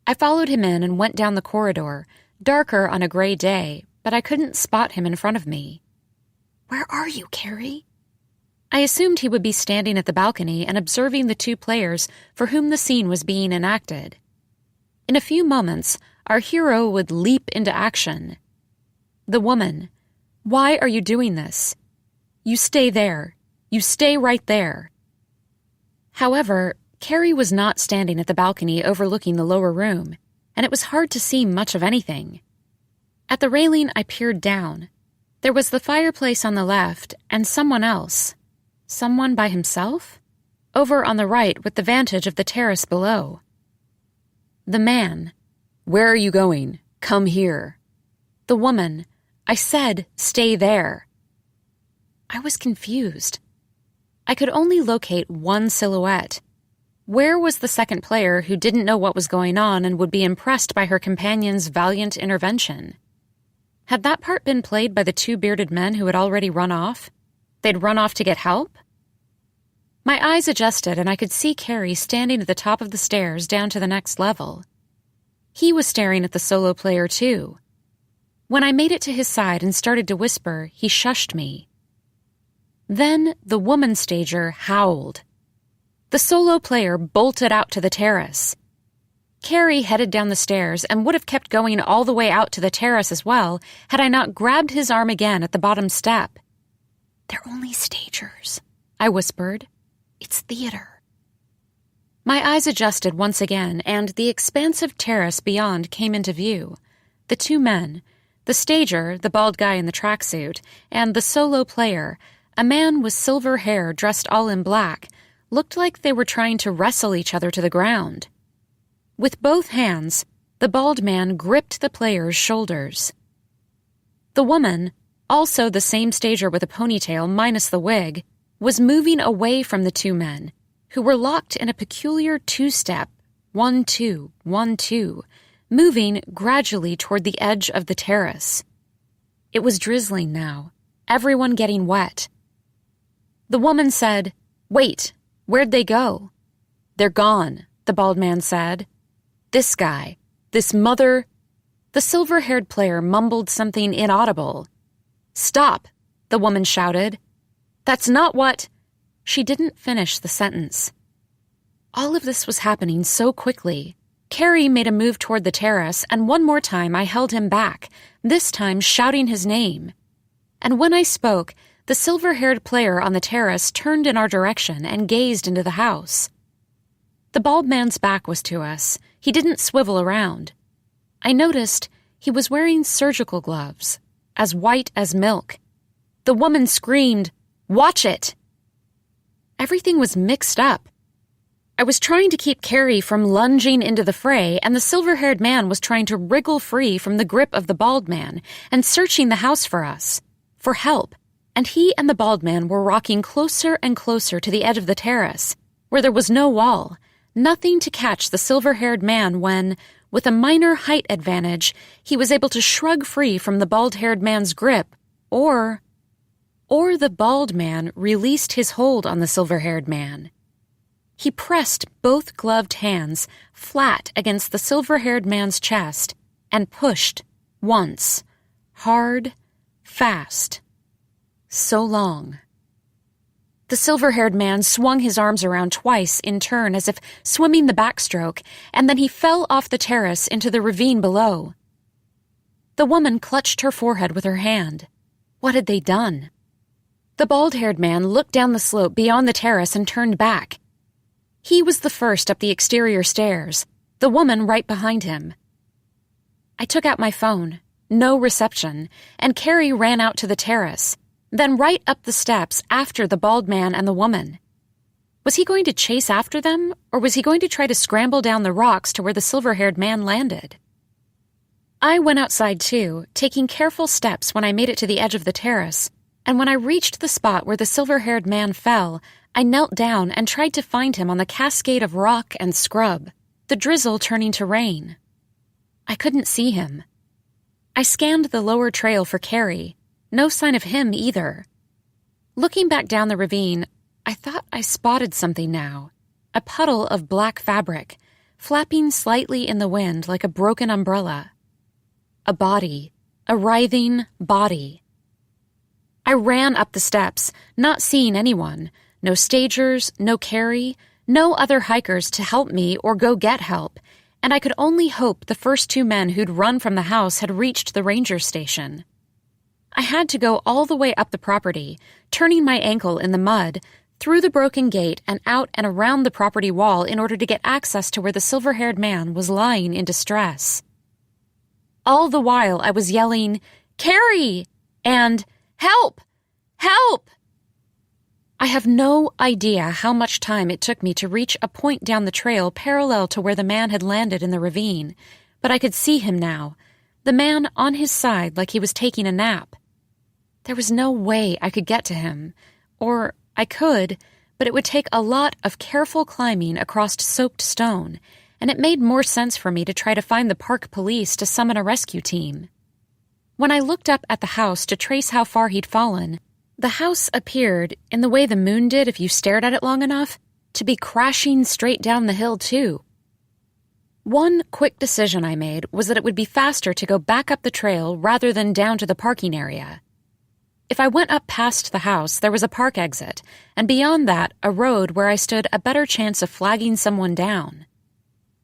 I followed him in and went down the corridor, darker on a gray day, but I couldn't spot him in front of me. "Where are you, Carrie?" I assumed he would be standing at the balcony and observing the two players for whom the scene was being enacted. In a few moments, our hero would leap into action. The woman, "Why are you doing this? You stay there. You stay right there." However, Carrie was not standing at the balcony overlooking the lower room, and it was hard to see much of anything. At the railing, I peered down. There was the fireplace on the left and someone else. Someone by himself? Over on the right with the vantage of the terrace below. The man, "Where are you going? Come here." The woman, "I said, stay there." I was confused. I could only locate one silhouette. Where was the second player who didn't know what was going on and would be impressed by her companion's valiant intervention? Had that part been played by the two bearded men who had already run off? They'd run off to get help? My eyes adjusted and I could see Carrie standing at the top of the stairs down to the next level. He was staring at the solo player too. When I made it to his side and started to whisper, he shushed me. Then the woman stager howled. The solo player bolted out to the terrace. Carrie headed down the stairs and would have kept going all the way out to the terrace as well had I not grabbed his arm again at the bottom step. "They're only stagers," I whispered. "It's theater." My eyes adjusted once again, and the expansive terrace beyond came into view. The two men, the stager, the bald guy in the tracksuit, and the solo player, a man with silver hair dressed all in black, looked like they were trying to wrestle each other to the ground. With both hands, the bald man gripped the player's shoulders. The woman, also the same stager with a ponytail minus the wig, was moving away from the two men, who were locked in a peculiar two-step, 1-2, 1-2, moving gradually toward the edge of the terrace. It was drizzling now, everyone getting wet. The woman said, "Wait, where'd they go?" "They're gone," the bald man said. "This guy, this mother—" The silver-haired player mumbled something inaudible. "Stop," the woman shouted. "That's not what—" She didn't finish the sentence. All of this was happening so quickly. Carrie made a move toward the terrace, and one more time I held him back, this time shouting his name. And when I spoke, the silver-haired player on the terrace turned in our direction and gazed into the house. The bald man's back was to us. He didn't swivel around. I noticed he was wearing surgical gloves, as white as milk. The woman screamed, "Watch it!" Everything was mixed up. I was trying to keep Carrie from lunging into the fray, and the silver-haired man was trying to wriggle free from the grip of the bald man and searching the house for us, for help. And he and the bald man were rocking closer and closer to the edge of the terrace, where there was no wall, nothing to catch the silver-haired man when, with a minor height advantage, he was able to shrug free from the bald-haired man's grip, or the bald man released his hold on the silver-haired man. He pressed both gloved hands flat against the silver-haired man's chest and pushed once, hard, fast, so long. The silver-haired man swung his arms around twice in turn as if swimming the backstroke, and then he fell off the terrace into the ravine below. The woman clutched her forehead with her hand. What had they done? The bald-haired man looked down the slope beyond the terrace and turned back. He was the first up the exterior stairs, the woman right behind him. I took out my phone, no reception, and Carrie ran out to the terrace, then right up the steps after the bald man and the woman. Was he going to chase after them, or was he going to try to scramble down the rocks to where the silver-haired man landed? I went outside too, taking careful steps when I made it to the edge of the terrace, and when I reached the spot where the silver-haired man fell, I knelt down and tried to find him on the cascade of rock and scrub, the drizzle turning to rain. I couldn't see him. I scanned the lower trail for Carrie. No sign of him either. Looking back down the ravine, I thought I spotted something now. A puddle of black fabric, flapping slightly in the wind like a broken umbrella. A body. A writhing body. I ran up the steps, not seeing anyone. No stagers, no Carrie, no other hikers to help me or go get help, and I could only hope the first two men who'd run from the house had reached the ranger station. I had to go all the way up the property, turning my ankle in the mud, through the broken gate and out and around the property wall in order to get access to where the silver-haired man was lying in distress. All the while I was yelling, "Carrie!" and "Help! Help!" I have no idea how much time it took me to reach a point down the trail parallel to where the man had landed in the ravine, but I could see him now, the man on his side like he was taking a nap. There was no way I could get to him, or I could, but it would take a lot of careful climbing across soaked stone, and it made more sense for me to try to find the park police to summon a rescue team. When I looked up at the house to trace how far he'd fallen, the house appeared, in the way the moon did if you stared at it long enough, to be crashing straight down the hill, too. One quick decision I made was that it would be faster to go back up the trail rather than down to the parking area. If I went up past the house, there was a park exit, and beyond that, a road where I stood a better chance of flagging someone down.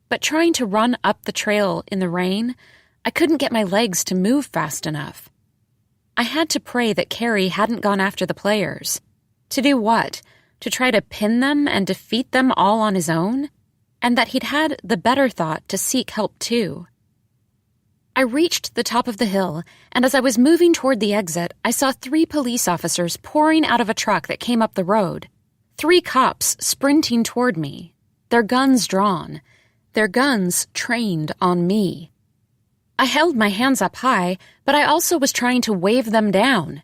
But trying to run up the trail in the rain, I couldn't get my legs to move fast enough. I had to pray that Carrie hadn't gone after the players. To do what? To try to pin them and defeat them all on his own? And that he'd had the better thought to seek help too. I reached the top of the hill, and as I was moving toward the exit, I saw 3 police officers pouring out of a truck that came up the road. 3 cops sprinting toward me, their guns drawn, their guns trained on me. I held my hands up high, but I also was trying to wave them down.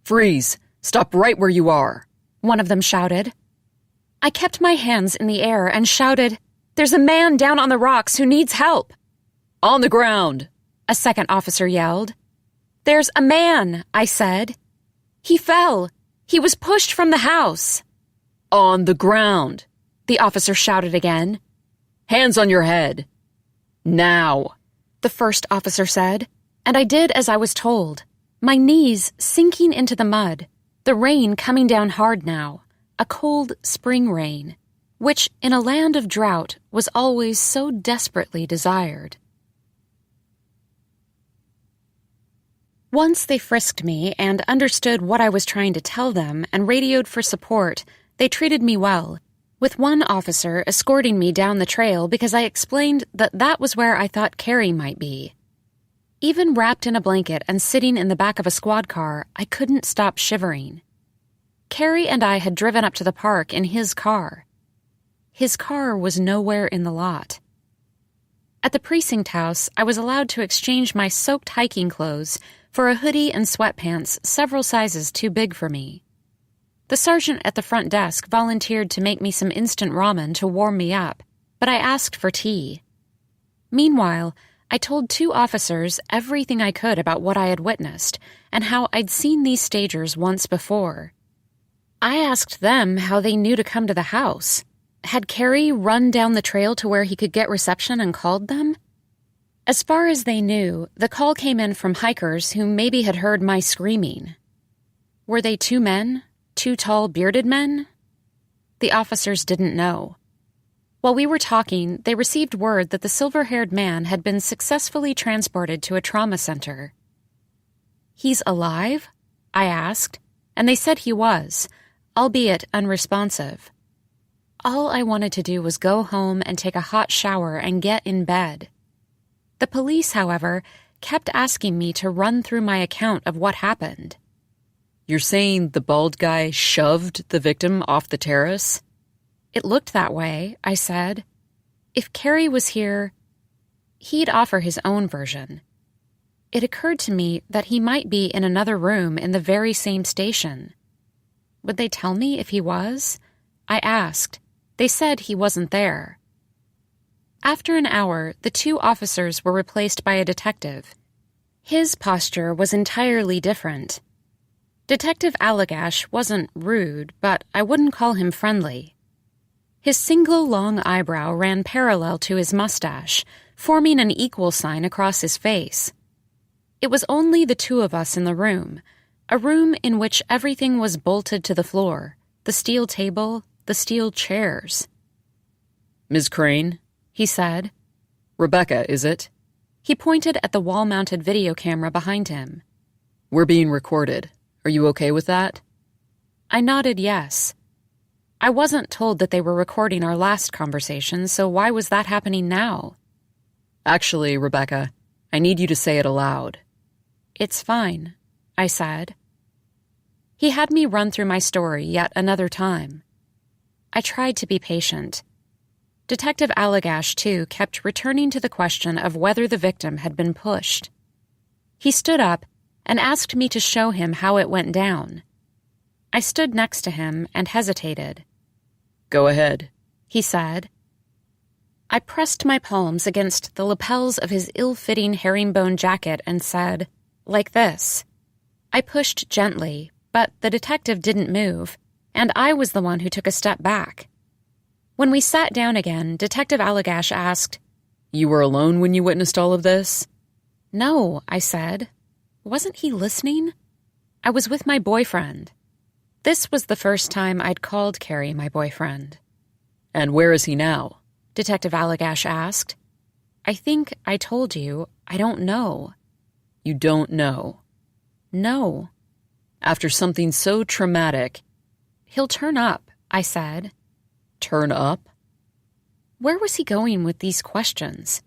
"Freeze! Stop right where you are!" one of them shouted. I kept my hands in the air and shouted, "There's a man down on the rocks who needs help!" "On the ground!" a second officer yelled. "There's a man," I said. "He fell. He was pushed from the house." "On the ground!" the officer shouted again. "Hands on your head!" "Now!" the first officer said, and I did as I was told, my knees sinking into the mud, the rain coming down hard now, a cold spring rain. which in a land of drought was always so desperately desired. Once they frisked me and understood what I was trying to tell them and radioed for support, they treated me well, with one officer escorting me down the trail because I explained that that was where I thought Carrie might be. Even wrapped in a blanket and sitting in the back of a squad car, I couldn't stop shivering. Carrie and I had driven up to the park in his car. His car was nowhere in the lot. At the precinct house, I was allowed to exchange my soaked hiking clothes for a hoodie and sweatpants several sizes too big for me. The sergeant at the front desk volunteered to make me some instant ramen to warm me up, but I asked for tea. Meanwhile, I told 2 officers everything I could about what I had witnessed and how I'd seen these stagers once before. I asked them how they knew to come to the house. Had Carrie run down the trail to where he could get reception and called them? As far as they knew, the call came in from hikers who maybe had heard my screaming. Were they 2 men? 2 tall, bearded men? The officers didn't know. While we were talking, they received word that the silver-haired man had been successfully transported to a trauma center. "He's alive?" I asked, and they said he was, albeit unresponsive. All I wanted to do was go home and take a hot shower and get in bed. The police, however, kept asking me to run through my account of what happened. "You're saying the bald guy shoved the victim off the terrace?" "It looked that way," I said. "If Carrie was here, he'd offer his own version." It occurred to me that he might be in another room in the very same station. Would they tell me if he was? I asked. They said he wasn't there. After an hour, the 2 officers were replaced by a detective. His posture was entirely different. Detective Allagash wasn't rude, but I wouldn't call him friendly. His single long eyebrow ran parallel to his mustache, forming an equal sign across his face. It was only the 2 of us in the room, a room in which everything was bolted to the floor, the steel table, the steel chairs. "Ms. Crane," he said. "Rebecca, is it?" He pointed at the wall-mounted video camera behind him. "We're being recorded. Are you okay with that?" I nodded yes. I wasn't told that they were recording our last conversation, so why was that happening now? "Actually, Rebecca, I need you to say it aloud." "It's fine," I said. He had me run through my story yet another time. I tried to be patient. Detective Allagash, too, kept returning to the question of whether the victim had been pushed. He stood up and asked me to show him how it went down. I stood next to him and hesitated. "Go ahead," he said. I pressed my palms against the lapels of his ill-fitting herringbone jacket and said, like this. I pushed gently, but the detective didn't move, and I was the one who took a step back. When we sat down again, Detective Allagash asked, "You were alone when you witnessed all of this?" "No," I said. Wasn't he listening? I was with my boyfriend. This was the first time I'd called Carrie my boyfriend. "And where is he now?" Detective Allagash asked. I think I told you. I don't know. "You don't know?" No. "After something so traumatic..." "He'll turn up," I said. "Turn up?" Where was he going with these questions?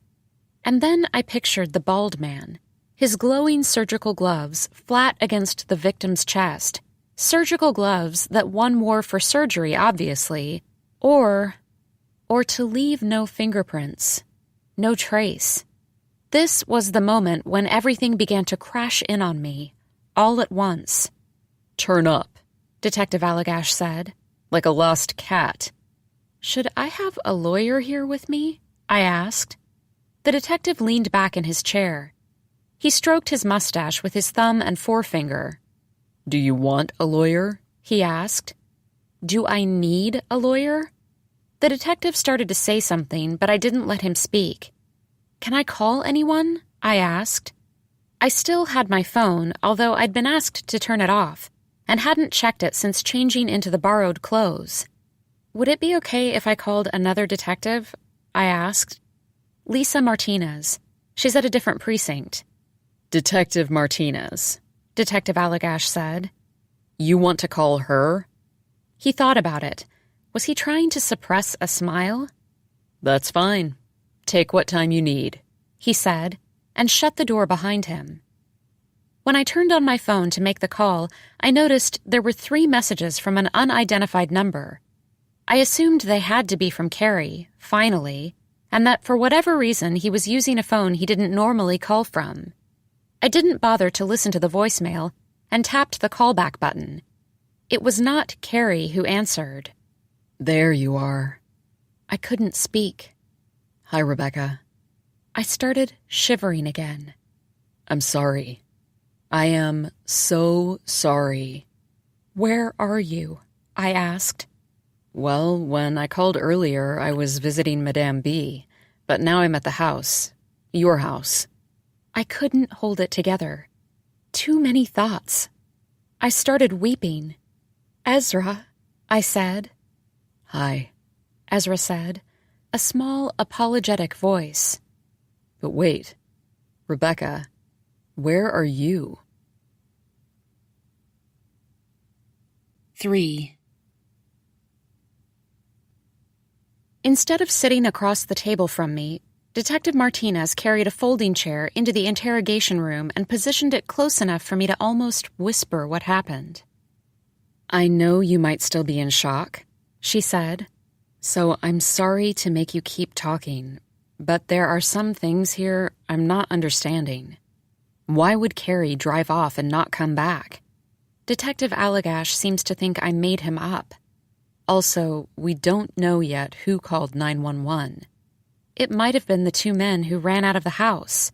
And then I pictured the bald man, his glowing surgical gloves flat against the victim's chest, surgical gloves that one wore for surgery, obviously, or to leave no fingerprints, no trace. This was the moment when everything began to crash in on me, all at once. "Turn up," Detective Allagash said. "like a lost cat." Should I have a lawyer here with me? I asked. The detective leaned back in his chair. He stroked his mustache with his thumb and forefinger. "Do you want a lawyer?" he asked. Do I need a lawyer? The detective started to say something, but I didn't let him speak. Can I call anyone? I asked. I still had my phone, although I'd been asked to turn it off, and hadn't checked it since changing into the borrowed clothes. Would it be okay if I called another detective? I asked. Lisa Martinez. She's at a different precinct. Detective Martinez, Detective Allagash said. You want to call her? He thought about it. Was he trying to suppress a smile? That's fine. Take what time you need, he said, and shut the door behind him. When I turned on my phone to make the call, I noticed there were 3 messages from an unidentified number. I assumed they had to be from Carrie, finally, and that for whatever reason he was using a phone he didn't normally call from. I didn't bother to listen to the voicemail and tapped the callback button. It was not Carrie who answered. There you are. I couldn't speak. Hi, Rebecca. I started shivering again. I'm sorry. I am so sorry. Where are you? I asked. Well, when I called earlier, I was visiting Madame B, but now I'm at the house. Your house. I couldn't hold it together. Too many thoughts. I started weeping. Ezra, I said. Hi, Ezra said, a small, apologetic voice. But wait, Rebecca, where are you? 3. Instead of sitting across the table from me, Detective Martinez carried a folding chair into the interrogation room and positioned it close enough for me to almost whisper what happened. I know you might still be in shock, she said. So I'm sorry to make you keep talking, but there are some things here I'm not understanding. Why would Carrie drive off and not come back? Detective Allagash seems to think I made him up. Also, we don't know yet who called 911. It might have been the 2 men who ran out of the house.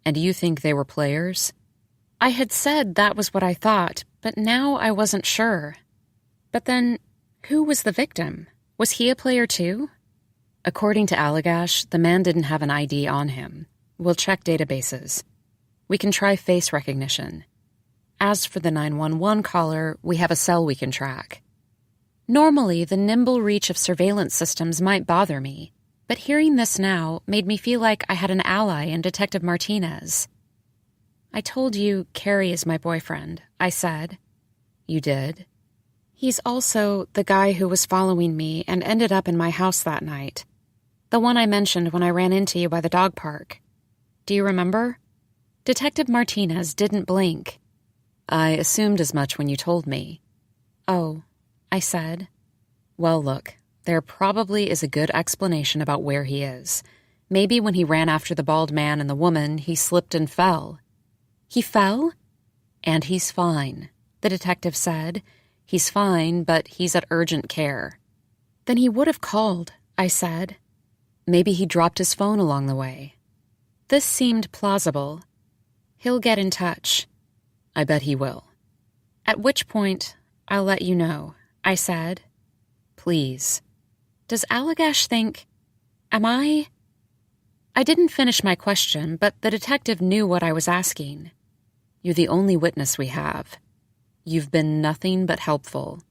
And you think they were players? I had said that was what I thought, but now I wasn't sure. But then, who was the victim? Was he a player too? According to Allagash, the man didn't have an ID on him. We'll check databases. We can try face recognition. As for the 911 caller, we have a cell we can track. Normally, the nimble reach of surveillance systems might bother me, but hearing this now made me feel like I had an ally in Detective Martinez. I told you Carrie is my boyfriend, I said. You did? He's also the guy who was following me and ended up in my house that night. The one I mentioned when I ran into you by the dog park. Do you remember? Detective Martinez didn't blink. I assumed as much when you told me. Oh, I said. Well, look, there probably is a good explanation about where he is. Maybe when he ran after the bald man and the woman, he slipped and fell. He fell? And he's fine, the detective said. He's fine, but he's at urgent care. Then he would have called, I said. Maybe he dropped his phone along the way. This seemed plausible. He'll get in touch. I bet he will. At which point, I'll let you know, I said. Please. Does Allagash think... Am I... I didn't finish my question, but the detective knew what I was asking. You're the only witness we have. You've been nothing but helpful.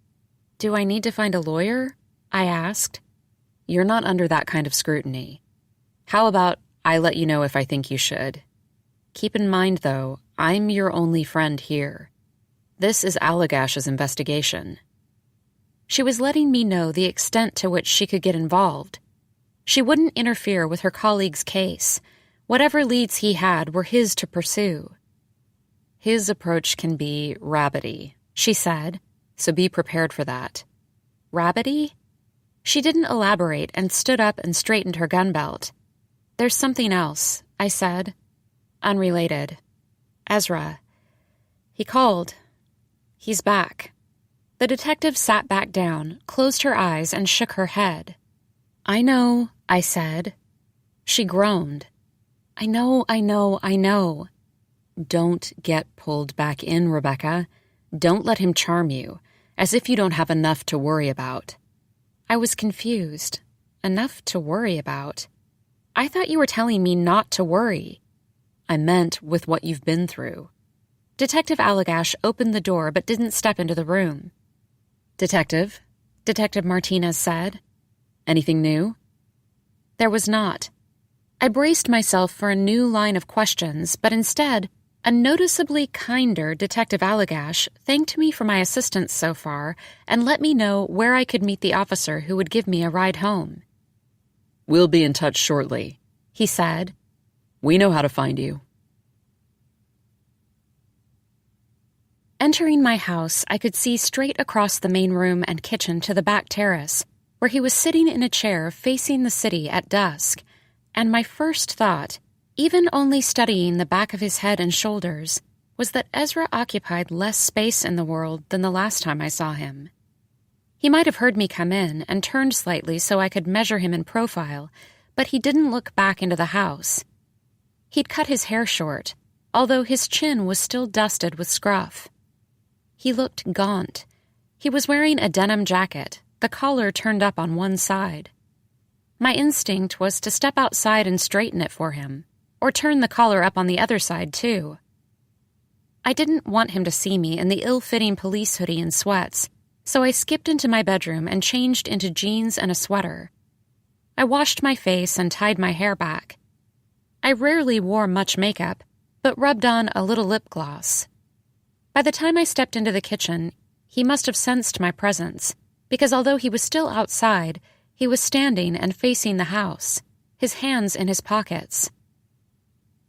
Do I need to find a lawyer? I asked. You're not under that kind of scrutiny. How about I let you know if I think you should? Keep in mind, though, I'm your only friend here. This is Allagash's investigation. She was letting me know the extent to which she could get involved. She wouldn't interfere with her colleague's case. Whatever leads he had were his to pursue. His approach can be rabbity, she said, so be prepared for that. Rabbity? She didn't elaborate and stood up and straightened her gun belt. There's something else, I said. Unrelated. Ezra. He called. He's back. The detective sat back down, closed her eyes, and shook her head. I know, I said. She groaned. I know. Don't get pulled back in, Rebecca. Don't let him charm you, as if you don't have enough to worry about. I was confused. Enough to worry about? I thought you were telling me not to worry. I meant with what you've been through. Detective Allagash opened the door but didn't step into the room. Detective, Detective Martinez said. Anything new? There was not. I braced myself for a new line of questions, but instead, a noticeably kinder Detective Allagash thanked me for my assistance so far and let me know where I could meet the officer who would give me a ride home. We'll be in touch shortly, he said. We know how to find you. Entering my house, I could see straight across the main room and kitchen to the back terrace, where he was sitting in a chair facing the city at dusk, and my first thought, even only studying the back of his head and shoulders, was that Ezra occupied less space in the world than the last time I saw him. He might have heard me come in and turned slightly so I could measure him in profile, but he didn't look back into the house. He'd cut his hair short, although his chin was still dusted with scruff. He looked gaunt. He was wearing a denim jacket, the collar turned up on one side. My instinct was to step outside and straighten it for him, or turn the collar up on the other side, too. I didn't want him to see me in the ill-fitting police hoodie and sweats, so I skipped into my bedroom and changed into jeans and a sweater. I washed my face and tied my hair back. I rarely wore much makeup, but rubbed on a little lip gloss. By the time I stepped into the kitchen, he must have sensed my presence, because although he was still outside, he was standing and facing the house, his hands in his pockets.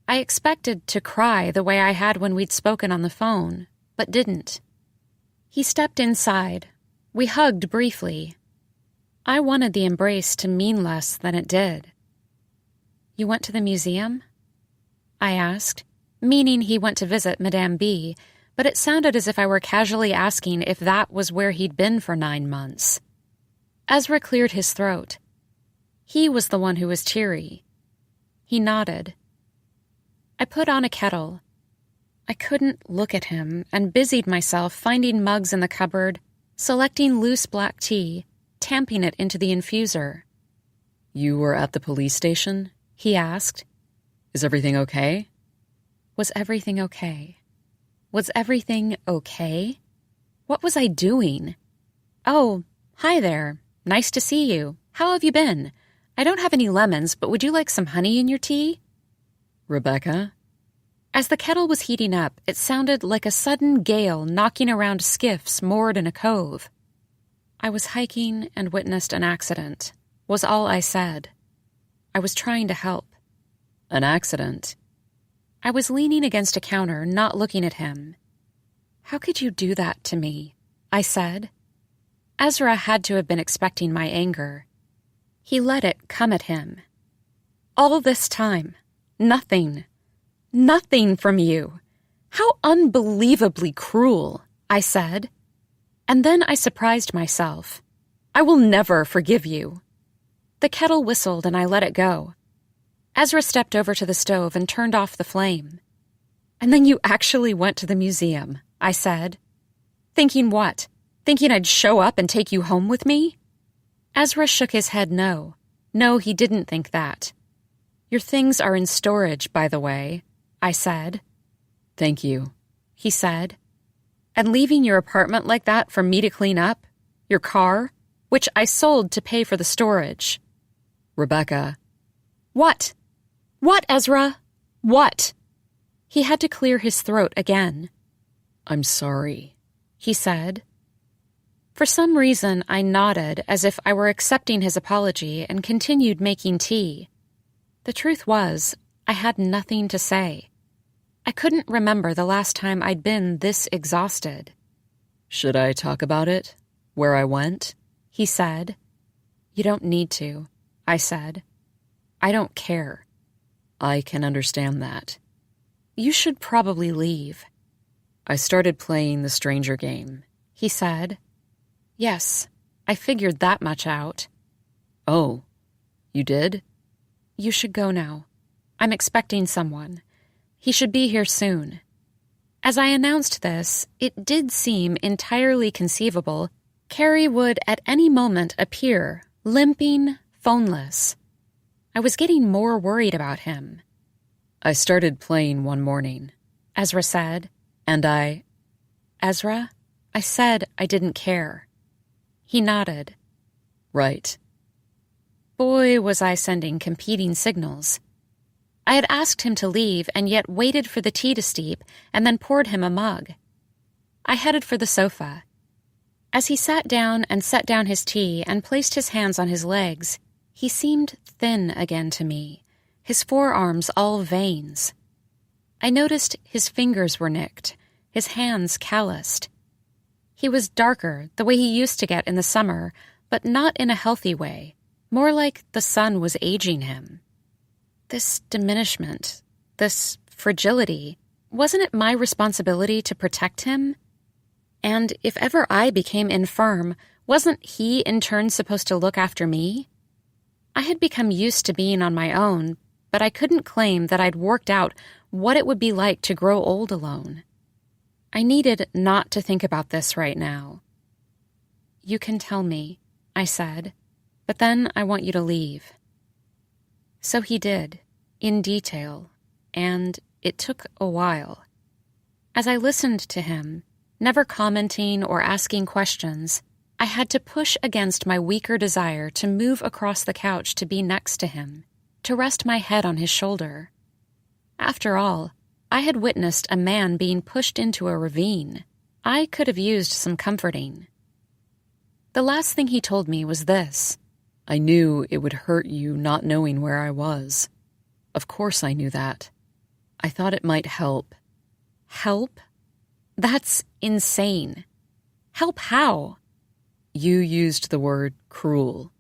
I expected to cry the way I had when we'd spoken on the phone, but didn't. He stepped inside. We hugged briefly. I wanted the embrace to mean less than it did. You went to the museum? I asked, meaning he went to visit Madame B., but it sounded as if I were casually asking if that was where he'd been for 9 months. Ezra cleared his throat. He was the one who was teary. He nodded. I put on a kettle. I couldn't look at him and busied myself finding mugs in the cupboard, selecting loose black tea, tamping it into the infuser. You were at the police station? He asked. Is everything okay? Was everything okay? Was everything okay? What was I doing? Oh, hi there. Nice to see you. How have you been? I don't have any lemons, but would you like some honey in your tea? Rebecca? As the kettle was heating up, it sounded like a sudden gale knocking around skiffs moored in a cove. I was hiking and witnessed an accident, was all I said. I was trying to help. An accident? I was leaning against a counter, not looking at him. How could you do that to me? I said. Ezra had to have been expecting my anger. He let it come at him. All this time, nothing. Nothing from you. How unbelievably cruel, I said. And then I surprised myself. I will never forgive you. The kettle whistled and I let it go. Ezra stepped over to the stove and turned off the flame. And then you actually went to the museum, I said. Thinking what? Thinking I'd show up and take you home with me? Ezra shook his head no. No, he didn't think that. Your things are in storage, by the way, I said. Thank you, he said. And leaving your apartment like that for me to clean up? Your car? Which I sold to pay for the storage. Rebecca. What? What, Ezra? What? He had to clear his throat again. I'm sorry, he said. For some reason, I nodded as if I were accepting his apology and continued making tea. The truth was, I had nothing to say. I couldn't remember the last time I'd been this exhausted. Should I talk about it? Where I went? He said. You don't need to, I said. I don't care. I can understand that. You should probably leave. I started playing the stranger game, he said. Yes, I figured that much out. Oh, you did? You should go now. I'm expecting someone. He should be here soon. As I announced this, it did seem entirely conceivable Carrie would at any moment appear, limping, phoneless. I was getting more worried about him. I started playing one morning, Ezra said. And Ezra? I said I didn't care. He nodded. Right. Boy, was I sending competing signals. I had asked him to leave and yet waited for the tea to steep and then poured him a mug. I headed for the sofa. As he sat down and set down his tea and placed his hands on his legs, he seemed thin again to me, his forearms all veins. I noticed his fingers were nicked, his hands calloused. He was darker, the way he used to get in the summer, but not in a healthy way, more like the sun was aging him. This diminishment, this fragility, wasn't it my responsibility to protect him? And if ever I became infirm, wasn't he in turn supposed to look after me? I had become used to being on my own, but I couldn't claim that I'd worked out what it would be like to grow old alone. I needed not to think about this right now. You can tell me, I said, but then I want you to leave. So he did, in detail, and it took a while. As I listened to him, never commenting or asking questions, I had to push against my weaker desire to move across the couch to be next to him, to rest my head on his shoulder. After all, I had witnessed a man being pushed into a ravine. I could have used some comforting. The last thing he told me was this. I knew it would hurt you not knowing where I was. Of course I knew that. I thought it might help. Help? That's insane. Help how? You used the word cruel.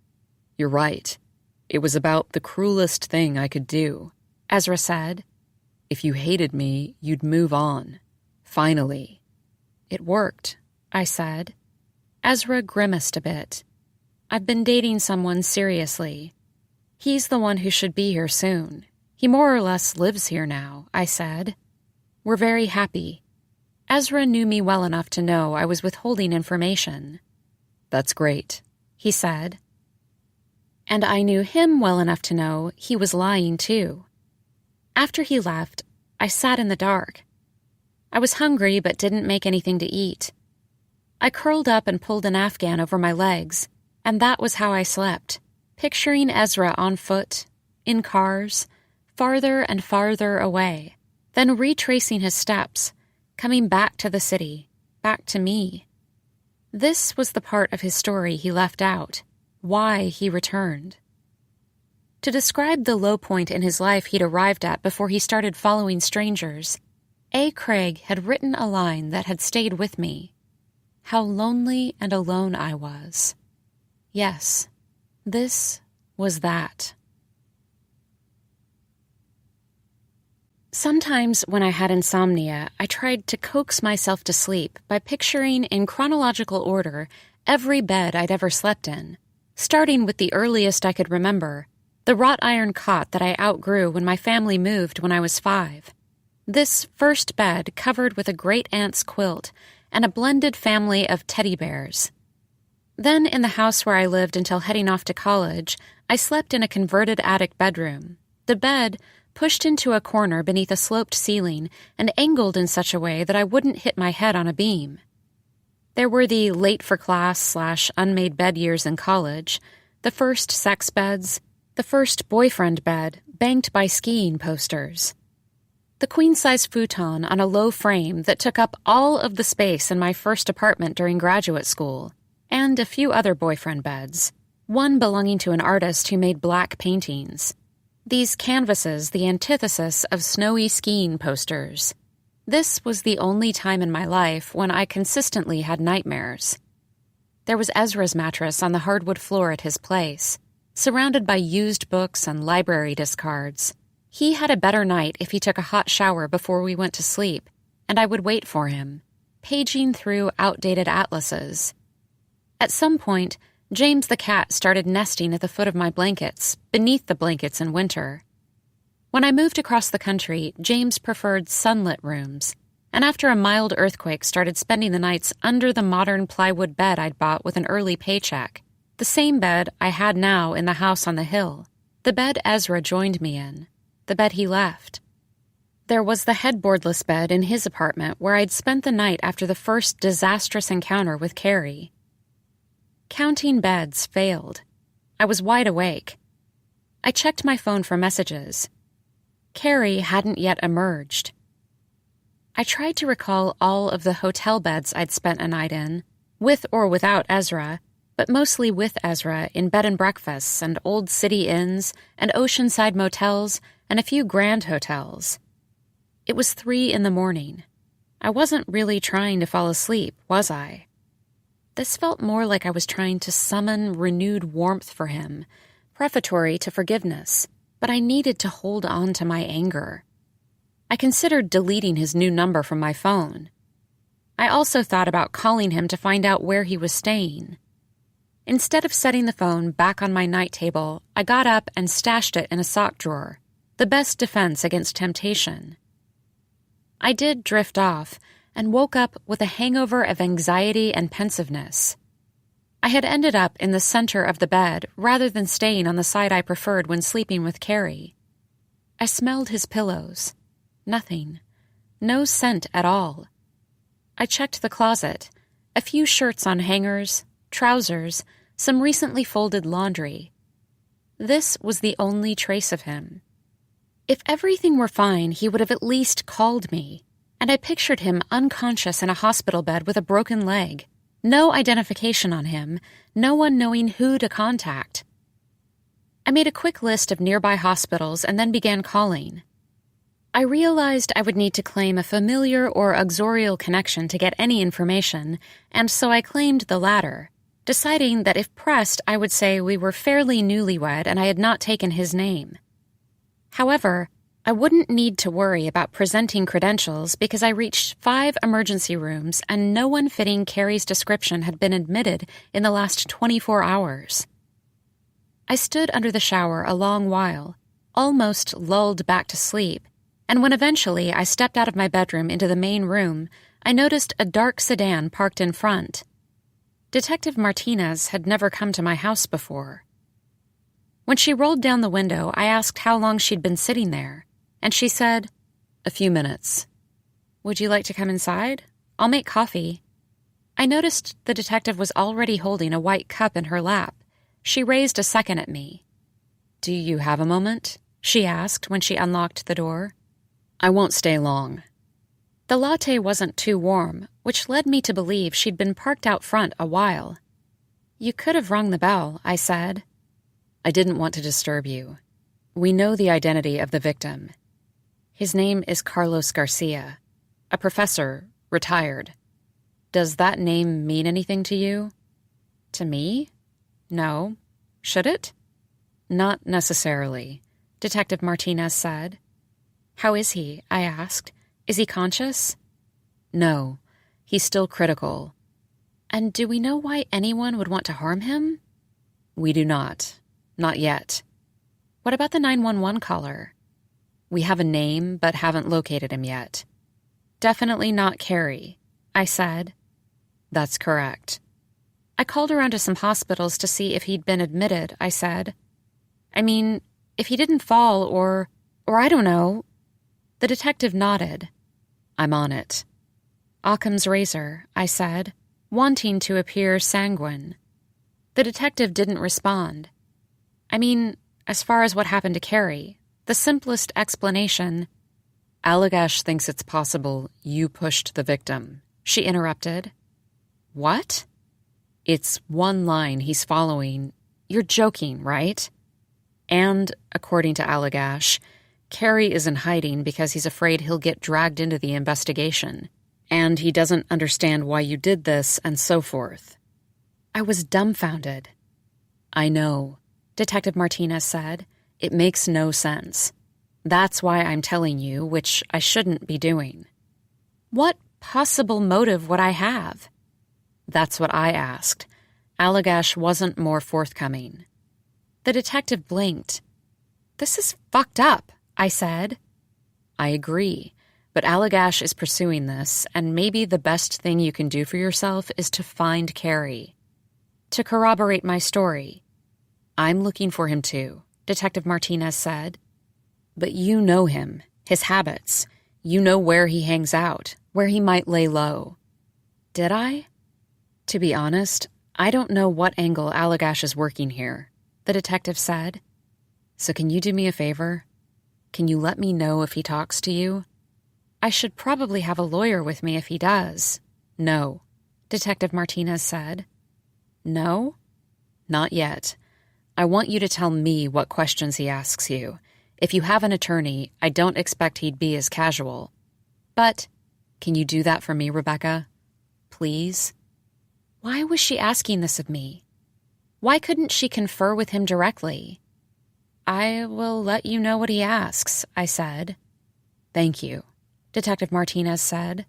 You're right. It was about the cruelest thing I could do. Ezra said. If you hated me, you'd move on. Finally. It worked, I said. Ezra grimaced a bit. I've been dating someone seriously. He's the one who should be here soon. He more or less lives here now, I said. We're very happy. Ezra knew me well enough to know I was withholding information. That's great, he said. And I knew him well enough to know he was lying too. After he left, I sat in the dark. I was hungry but didn't make anything to eat. I curled up and pulled an Afghan over my legs, and that was how I slept, picturing Ezra on foot, in cars, farther and farther away, then retracing his steps, coming back to the city, back to me. This was the part of his story he left out, why he returned. To describe the low point in his life he'd arrived at before he started following strangers, A. Craig had written a line that had stayed with me. How lonely and alone I was. Yes, this was that. Sometimes when I had insomnia, I tried to coax myself to sleep by picturing in chronological order every bed I'd ever slept in, starting with the earliest I could remember, the wrought iron cot that I outgrew when my family moved when I was 5. This first bed covered with a great-aunt's quilt and a blended family of teddy bears. Then in the house where I lived until heading off to college, I slept in a converted attic bedroom. The bed pushed into a corner beneath a sloped ceiling and angled in such a way that I wouldn't hit my head on a beam. There were the late-for-class/unmade bed years in college, the first sex beds, the first boyfriend bed banked by skiing posters, the queen-size futon on a low frame that took up all of the space in my first apartment during graduate school, and a few other boyfriend beds, one belonging to an artist who made black paintings. These canvases, the antithesis of snowy skiing posters. This was the only time in my life when I consistently had nightmares. There was Ezra's mattress on the hardwood floor at his place, surrounded by used books and library discards. He had a better night if he took a hot shower before we went to sleep, and I would wait for him, paging through outdated atlases. At some point, James the cat started nesting at the foot of my blankets, beneath the blankets in winter. When I moved across the country, James preferred sunlit rooms, and after a mild earthquake started spending the nights under the modern plywood bed I'd bought with an early paycheck, the same bed I had now in the house on the hill, the bed Ezra joined me in, the bed he left. There was the headboardless bed in his apartment where I'd spent the night after the first disastrous encounter with Carrie. Counting beds failed. I was wide awake. I checked my phone for messages. Carrie hadn't yet emerged. I tried to recall all of the hotel beds I'd spent a night in, with or without Ezra, but mostly with Ezra in bed and breakfasts and old city inns and oceanside motels and a few grand hotels. It was 3 a.m. I wasn't really trying to fall asleep, was I? This felt more like I was trying to summon renewed warmth for him, prefatory to forgiveness, but I needed to hold on to my anger. I considered deleting his new number from my phone. I also thought about calling him to find out where he was staying. Instead of setting the phone back on my night table, I got up and stashed it in a sock drawer, the best defense against temptation. I did drift off and woke up with a hangover of anxiety and pensiveness. I had ended up in the center of the bed rather than staying on the side I preferred when sleeping with Carrie. I smelled his pillows. Nothing. No scent at all. I checked the closet. A few shirts on hangers, trousers, some recently folded laundry. This was the only trace of him. If everything were fine, he would have at least called me, and I pictured him unconscious in a hospital bed with a broken leg. No identification on him, no one knowing who to contact. I made a quick list of nearby hospitals and then began calling. I realized I would need to claim a familiar or auxiliary connection to get any information, and so I claimed the latter, deciding that if pressed, I would say we were fairly newlywed and I had not taken his name. However, I wouldn't need to worry about presenting credentials because I reached 5 emergency rooms and no one fitting Carrie's description had been admitted in the last 24 hours. I stood under the shower a long while, almost lulled back to sleep, and when eventually I stepped out of my bedroom into the main room, I noticed a dark sedan parked in front. Detective Martinez had never come to my house before. When she rolled down the window, I asked how long she'd been sitting there, and she said, "A few minutes." "Would you like to come inside? I'll make coffee." I noticed the detective was already holding a white cup in her lap. She raised a second at me. "Do you have a moment?" she asked when she unlocked the door. "I won't stay long." The latte wasn't too warm, which led me to believe she'd been parked out front a while. "You could have rung the bell," I said. "I didn't want to disturb you. We know the identity of the victim. His name is Carlos Garcia, a professor, retired. Does that name mean anything to you?" "To me? No. Should it?" "Not necessarily," Detective Martinez said. "How is he?" I asked. "Is he conscious?" "No. He's still critical." "And do we know why anyone would want to harm him?" "We do not. Not yet." "What about the 911 caller?" "We have a name, but haven't located him yet." "Definitely not Carrie," I said. "That's correct." "I called around to some hospitals to see if he'd been admitted," I said. "I mean, if he didn't fall or I don't know." The detective nodded. "I'm on it." "Occam's razor," I said, wanting to appear sanguine. The detective didn't respond. "I mean, as far as what happened to Carrie, the simplest explanation—" "Allagash thinks it's possible you pushed the victim," she interrupted. "What?" "It's one line he's following. You're joking, right? And, according to Allagash, Carrie is in hiding because he's afraid he'll get dragged into the investigation, and he doesn't understand why you did this, and so forth." I was dumbfounded. "I know," Detective Martinez said. "It makes no sense. That's why I'm telling you, which I shouldn't be doing." "What possible motive would I have?" That's what I asked. Allagash wasn't more forthcoming. The detective blinked. "This is fucked up," I said. "I agree, but Allagash is pursuing this, and maybe the best thing you can do for yourself is to find Carrie." "To corroborate my story." "I'm looking for him too," Detective Martinez said. "But you know him, his habits. You know where he hangs out, where he might lay low." Did I? To be honest, I don't know what angle Allagash is working here, the detective said. So can you do me a favor? Can you let me know if he talks to you? I should probably have a lawyer with me if he does. No, Detective Martinez said. No? Not yet. I want you to tell me what questions he asks you. If you have an attorney, I don't expect he'd be as casual. But can you do that for me, Rebecca? Please? Why was she asking this of me? Why couldn't she confer with him directly? I will let you know what he asks, I said. Thank you, Detective Martinez said.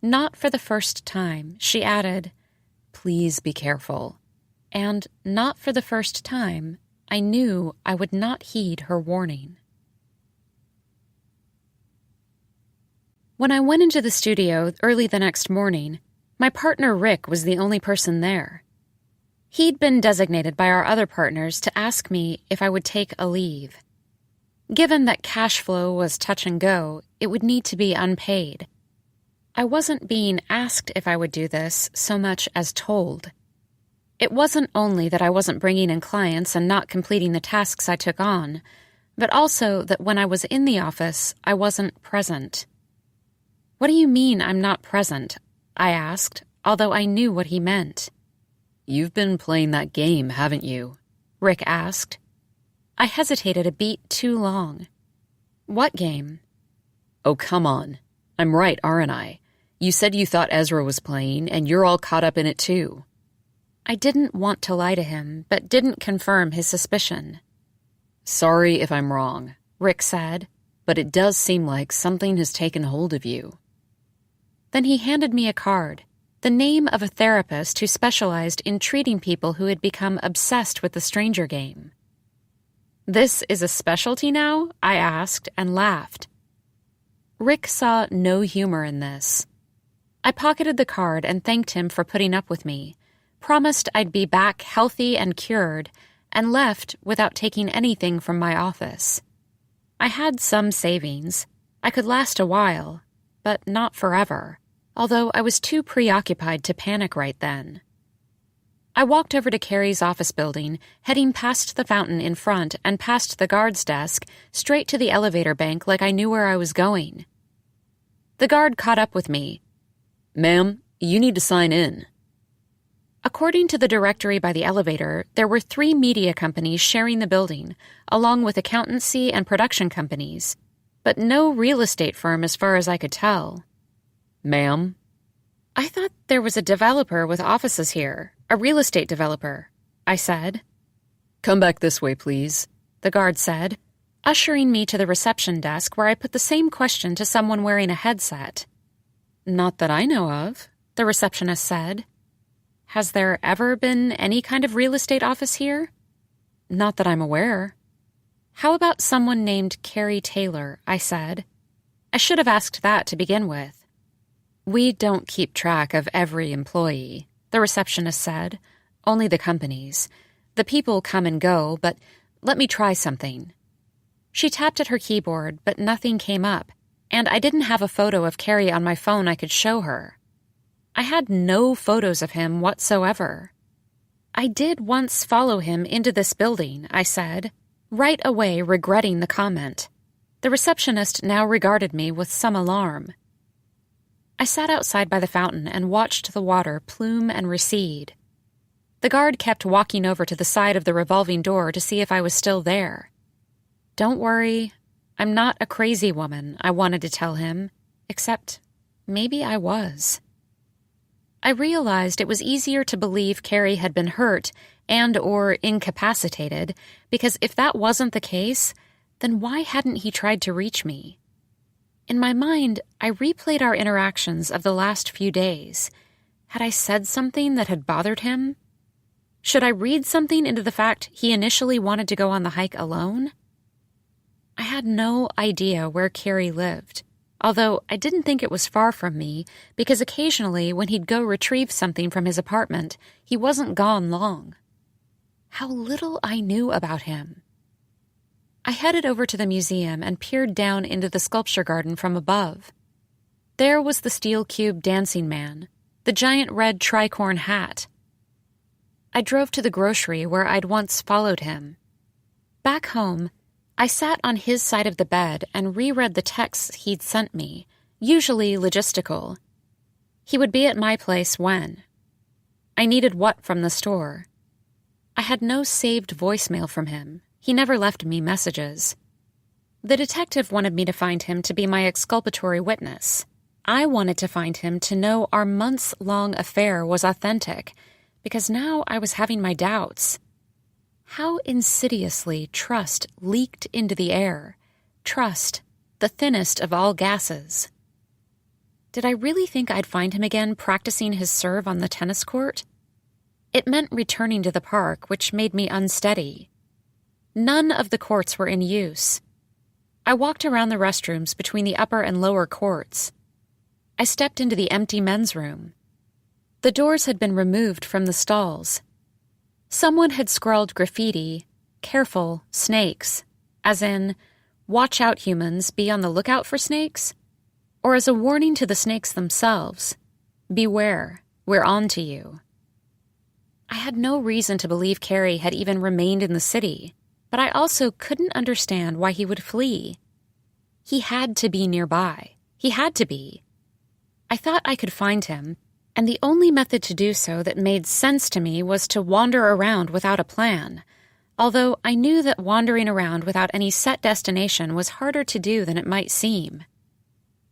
Not for the first time, she added, please be careful. And not for the first time, I knew I would not heed her warning. When I went into the studio early the next morning, my partner Rick was the only person there. He'd been designated by our other partners to ask me if I would take a leave. Given that cash flow was touch and go, it would need to be unpaid. I wasn't being asked if I would do this so much as told. It wasn't only that I wasn't bringing in clients and not completing the tasks I took on, but also that when I was in the office, I wasn't present. What do you mean I'm not present? I asked, although I knew what he meant. You've been playing that game, haven't you? Rick asked. I hesitated a beat too long. What game? Oh, come on. I'm right, aren't I? You said you thought Ezra was playing, and you're all caught up in it too. I didn't want to lie to him, but didn't confirm his suspicion. Sorry if I'm wrong, Rick said, but it does seem like something has taken hold of you. Then he handed me a card, the name of a therapist who specialized in treating people who had become obsessed with the stranger game. This is a specialty now? I asked and laughed. Rick saw no humor in this. I pocketed the card and thanked him for putting up with me, promised I'd be back healthy and cured, and left without taking anything from my office. I had some savings. I could last a while, but not forever, although I was too preoccupied to panic right then. I walked over to Carrie's office building, heading past the fountain in front and past the guard's desk, straight to the elevator bank like I knew where I was going. The guard caught up with me. Ma'am, you need to sign in. According to the directory by the elevator, there were 3 media companies sharing the building, along with accountancy and production companies, but no real estate firm as far as I could tell. Ma'am? I thought there was a developer with offices here, a real estate developer, I said. Come back this way, please, the guard said, ushering me to the reception desk where I put the same question to someone wearing a headset. Not that I know of, the receptionist said. Has there ever been any kind of real estate office here? Not that I'm aware. How about someone named Carrie Taylor, I said. I should have asked that to begin with. We don't keep track of every employee, the receptionist said. Only the companies. The people come and go, but let me try something. She tapped at her keyboard, but nothing came up, and I didn't have a photo of Carrie on my phone I could show her. I had no photos of him whatsoever. I did once follow him into this building, I said, right away regretting the comment. The receptionist now regarded me with some alarm. I sat outside by the fountain and watched the water plume and recede. The guard kept walking over to the side of the revolving door to see if I was still there. Don't worry, I'm not a crazy woman, I wanted to tell him, except maybe I was. I realized it was easier to believe Carrie had been hurt and or incapacitated, because if that wasn't the case, then why hadn't he tried to reach me? In my mind, I replayed our interactions of the last few days. Had I said something that had bothered him? Should I read something into the fact he initially wanted to go on the hike alone? I had no idea where Carrie lived, although I didn't think it was far from me, because occasionally when he'd go retrieve something from his apartment, he wasn't gone long. How little I knew about him. I headed over to the museum and peered down into the sculpture garden from above. There was the steel cube dancing man, the giant red tricorn hat. I drove to the grocery where I'd once followed him. Back home, I sat on his side of the bed and reread the texts he'd sent me, usually logistical. He would be at my place when. I needed what from the store. I had no saved voicemail from him. He never left me messages. The detective wanted me to find him to be my exculpatory witness. I wanted to find him to know our months-long affair was authentic, because now I was having my doubts. How insidiously trust leaked into the air. Trust, the thinnest of all gases. Did I really think I'd find him again practicing his serve on the tennis court? It meant returning to the park, which made me unsteady. None of the courts were in use. I walked around the restrooms between the upper and lower courts. I stepped into the empty men's room. The doors had been removed from the stalls. Someone had scrawled graffiti, "Careful, snakes," as in, "Watch out, humans, be on the lookout for snakes," or as a warning to the snakes themselves, "Beware, we're on to you." I had no reason to believe Carrie had even remained in the city, but I also couldn't understand why he would flee. He had to be nearby. He had to be. I thought I could find him, and the only method to do so that made sense to me was to wander around without a plan, although I knew that wandering around without any set destination was harder to do than it might seem.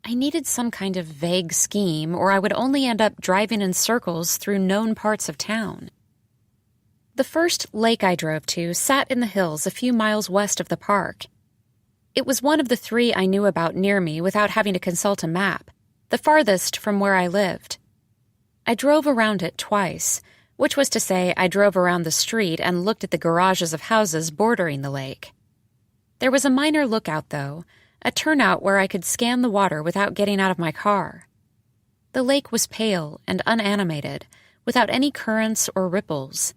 I needed some kind of vague scheme, or I would only end up driving in circles through known parts of town. The first lake I drove to sat in the hills a few miles west of the park. It was one of the three I knew about near me without having to consult a map, the farthest from where I lived. I drove around it twice, which was to say I drove around the street and looked at the garages of houses bordering the lake. There was a minor lookout, though, a turnout where I could scan the water without getting out of my car. The lake was pale and unanimated, without any currents or ripples.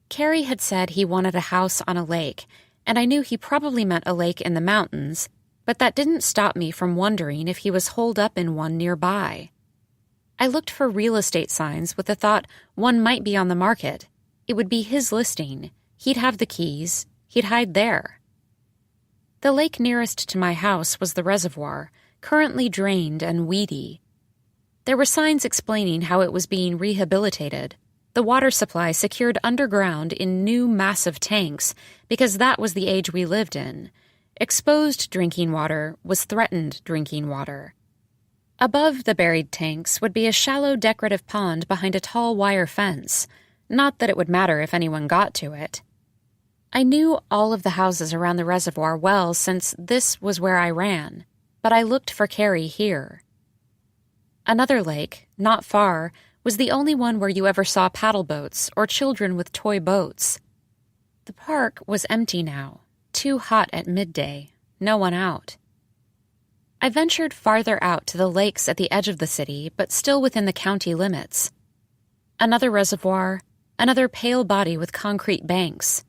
Carrie had said he wanted a house on a lake, and I knew he probably meant a lake in the mountains, but that didn't stop me from wondering if he was holed up in one nearby. I looked for real estate signs with the thought one might be on the market. It would be his listing. He'd have the keys. He'd hide there. The lake nearest to my house was the reservoir, currently drained and weedy. There were signs explaining how it was being rehabilitated, the water supply secured underground in new massive tanks because that was the age we lived in. Exposed drinking water was threatened drinking water. Above the buried tanks would be a shallow decorative pond behind a tall wire fence, not that it would matter if anyone got to it. I knew all of the houses around the reservoir well since this was where I ran, but I looked for Carrie here. Another lake, not far, was the only one where you ever saw paddle boats or children with toy boats. The park was empty now, too hot at midday, no one out. I ventured farther out to the lakes at the edge of the city, but still within the county limits. Another reservoir, another pale body with concrete banks.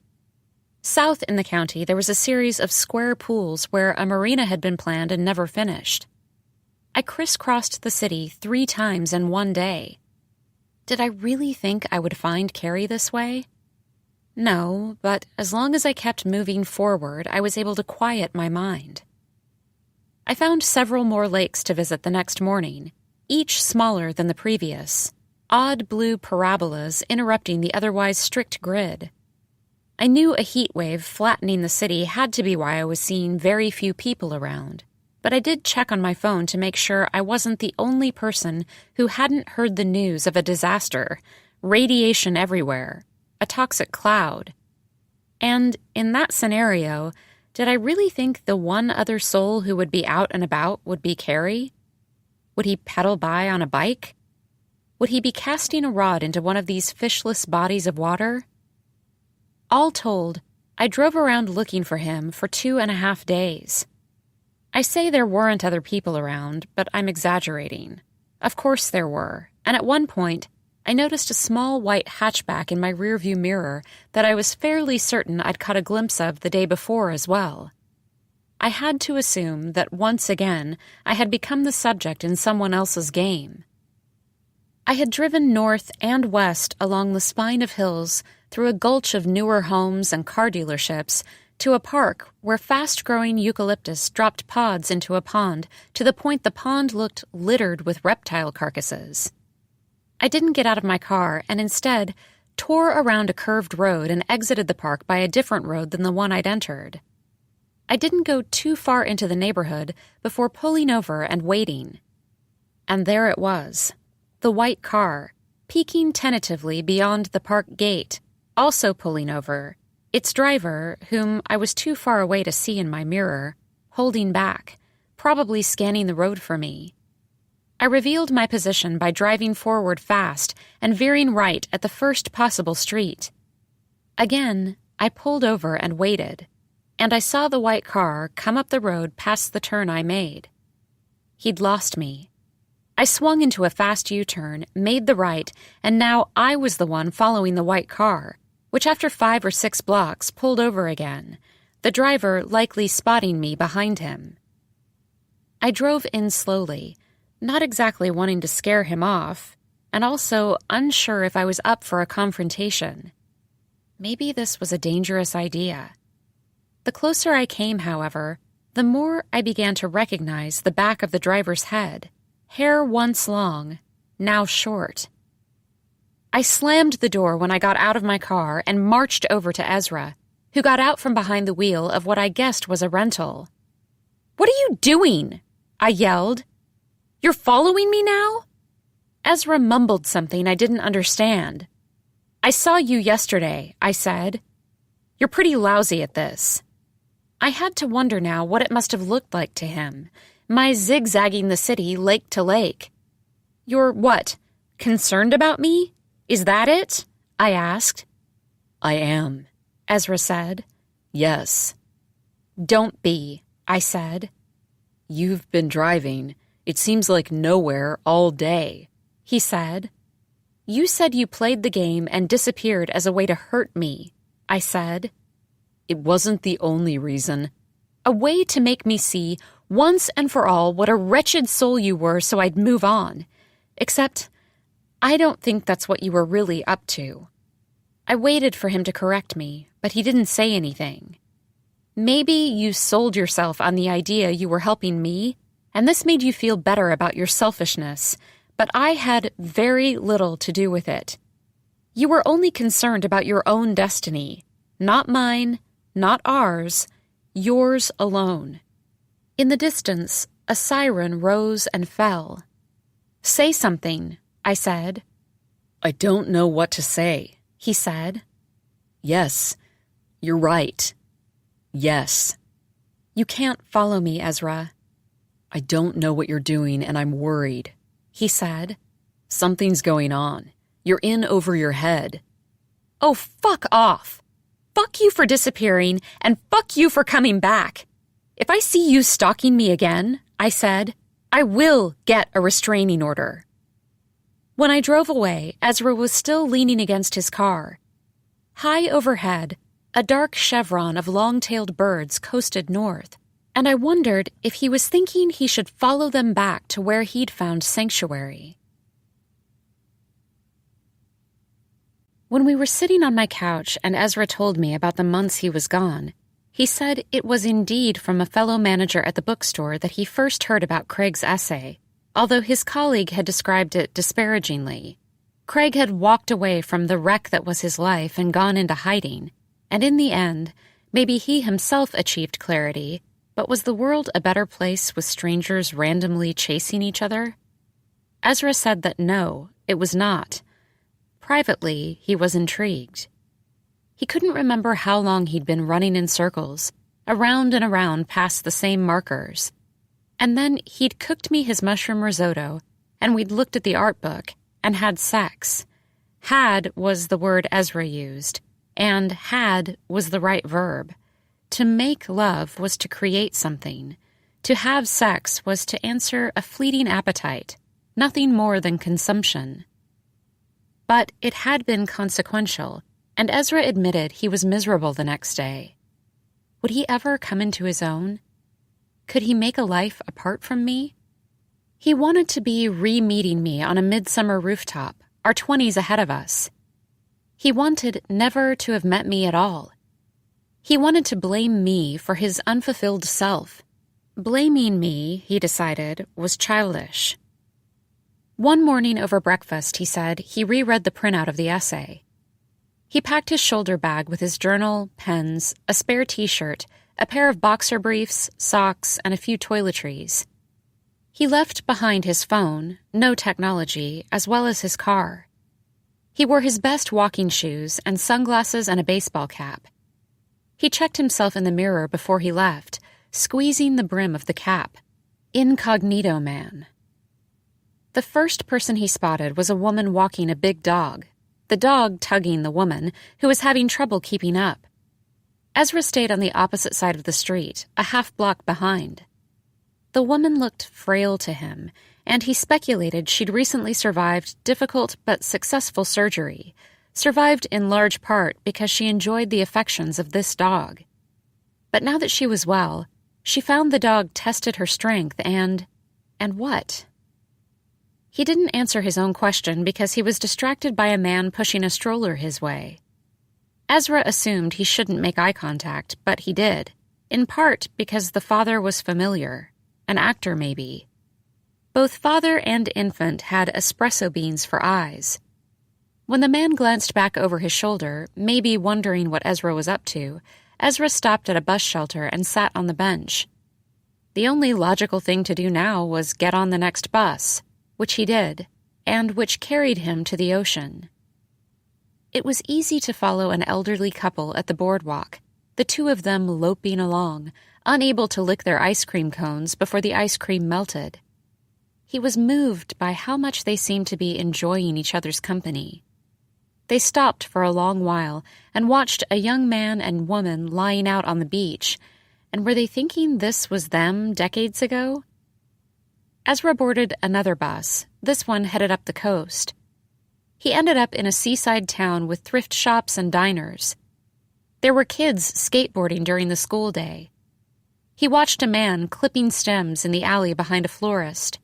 South in the county, there was a series of square pools where a marina had been planned and never finished. I crisscrossed the city 3 times in one day. Did I really think I would find Carrie this way? No, but as long as I kept moving forward, I was able to quiet my mind. I found several more lakes to visit the next morning, each smaller than the previous, odd blue parabolas interrupting the otherwise strict grid. I knew a heat wave flattening the city had to be why I was seeing very few people around, but I did check on my phone to make sure I wasn't the only person who hadn't heard the news of a disaster, radiation everywhere, a toxic cloud. And in that scenario, did I really think the one other soul who would be out and about would be Carrie? Would he pedal by on a bike? Would he be casting a rod into one of these fishless bodies of water? All told, I drove around looking for him for 2.5 days. I say there weren't other people around, but I'm exaggerating. Of course there were, and at one point, I noticed a small white hatchback in my rearview mirror that I was fairly certain I'd caught a glimpse of the day before as well. I had to assume that once again I had become the subject in someone else's game. I had driven north and west along the spine of hills through a gulch of newer homes and car dealerships to a park where fast-growing eucalyptus dropped pods into a pond to the point the pond looked littered with reptile carcasses. I didn't get out of my car and instead tore around a curved road and exited the park by a different road than the one I'd entered. I didn't go too far into the neighborhood before pulling over and waiting. And there it was, the white car, peeking tentatively beyond the park gate, also pulling over, its driver, whom I was too far away to see in my mirror, holding back, probably scanning the road for me. I revealed my position by driving forward fast and veering right at the first possible street. Again, I pulled over and waited, and I saw the white car come up the road past the turn I made. He'd lost me. I swung into a fast U-turn, made the right, and now I was the one following the white car, which after 5 or 6 blocks pulled over again, the driver likely spotting me behind him. I drove in slowly, not exactly wanting to scare him off, and also unsure if I was up for a confrontation. Maybe this was a dangerous idea. The closer I came, however, the more I began to recognize the back of the driver's head, hair once long, now short. I slammed the door when I got out of my car and marched over to Ezra, who got out from behind the wheel of what I guessed was a rental. "What are you doing?" I yelled. "You're following me now?" Ezra mumbled something I didn't understand. "I saw you yesterday," I said. "You're pretty lousy at this." I had to wonder now what it must have looked like to him, my zigzagging the city lake to lake. "You're what, concerned about me? Is that it?" I asked. I am, Ezra said. Yes. "Don't be," I said. You've been driving. It seems like nowhere all day, he said. "You said you played the game and disappeared as a way to hurt me," I said. It wasn't the only reason. A way to make me see, once and for all, what a wretched soul you were so I'd move on. Except, I don't think that's what you were really up to. I waited for him to correct me, but he didn't say anything. Maybe you sold yourself on the idea you were helping me, and this made you feel better about your selfishness, but I had very little to do with it. You were only concerned about your own destiny, not mine, not ours, yours alone. In the distance, a siren rose and fell. "Say something," I said. I don't know what to say, he said. Yes, you're right. Yes. You can't follow me, Ezra. I don't know what you're doing, and I'm worried, he said. Something's going on. You're in over your head. Oh, fuck off. Fuck you for disappearing, and fuck you for coming back. If I see you stalking me again, I said, I will get a restraining order. When I drove away, Ezra was still leaning against his car. High overhead, a dark chevron of long-tailed birds coasted north, and I wondered if he was thinking he should follow them back to where he'd found sanctuary. When we were sitting on my couch and Ezra told me about the months he was gone, he said it was indeed from a fellow manager at the bookstore that he first heard about Craig's essay, although his colleague had described it disparagingly. Craig had walked away from the wreck that was his life and gone into hiding, and in the end, maybe he himself achieved clarity, but was the world a better place with strangers randomly chasing each other? Ezra said that no, it was not. Privately, he was intrigued. He couldn't remember how long he'd been running in circles, around and around past the same markers. And then he'd cooked me his mushroom risotto, and we'd looked at the art book and had sex. Had was the word Ezra used, and had was the right verb. To make love was to create something. To have sex was to answer a fleeting appetite, nothing more than consumption. But it had been consequential, and Ezra admitted he was miserable the next day. Would he ever come into his own? Could he make a life apart from me? He wanted to be re-meeting me on a midsummer rooftop, our 20s ahead of us. He wanted never to have met me at all. He wanted to blame me for his unfulfilled self. Blaming me, he decided, was childish. One morning over breakfast, he said, he reread the printout of the essay. He packed his shoulder bag with his journal, pens, a spare t-shirt, a pair of boxer briefs, socks, and a few toiletries. He left behind his phone, no technology, as well as his car. He wore his best walking shoes and sunglasses and a baseball cap. He checked himself in the mirror before he left, squeezing the brim of the cap. Incognito man. The first person he spotted was a woman walking a big dog, the dog tugging the woman, who was having trouble keeping up. Ezra stayed on the opposite side of the street, a half-block behind. The woman looked frail to him, and he speculated she'd recently survived difficult but successful surgery, survived in large part because she enjoyed the affections of this dog. But now that she was well, she found the dog tested her strength and what? He didn't answer his own question because he was distracted by a man pushing a stroller his way. Ezra assumed he shouldn't make eye contact, but he did, in part because the father was familiar. An actor, maybe. Both father and infant had espresso beans for eyes. When the man glanced back over his shoulder, maybe wondering what Ezra was up to, Ezra stopped at a bus shelter and sat on the bench. The only logical thing to do now was get on the next bus, which he did, and which carried him to the ocean. It was easy to follow an elderly couple at the boardwalk, the two of them loping along, unable to lick their ice cream cones before the ice cream melted. He was moved by how much they seemed to be enjoying each other's company. They stopped for a long while and watched a young man and woman lying out on the beach, and were they thinking this was them decades ago? Ezra boarded another bus, this one headed up the coast. He ended up in a seaside town with thrift shops and diners. There were kids skateboarding during the school day. He watched a man clipping stems in the alley behind a florist.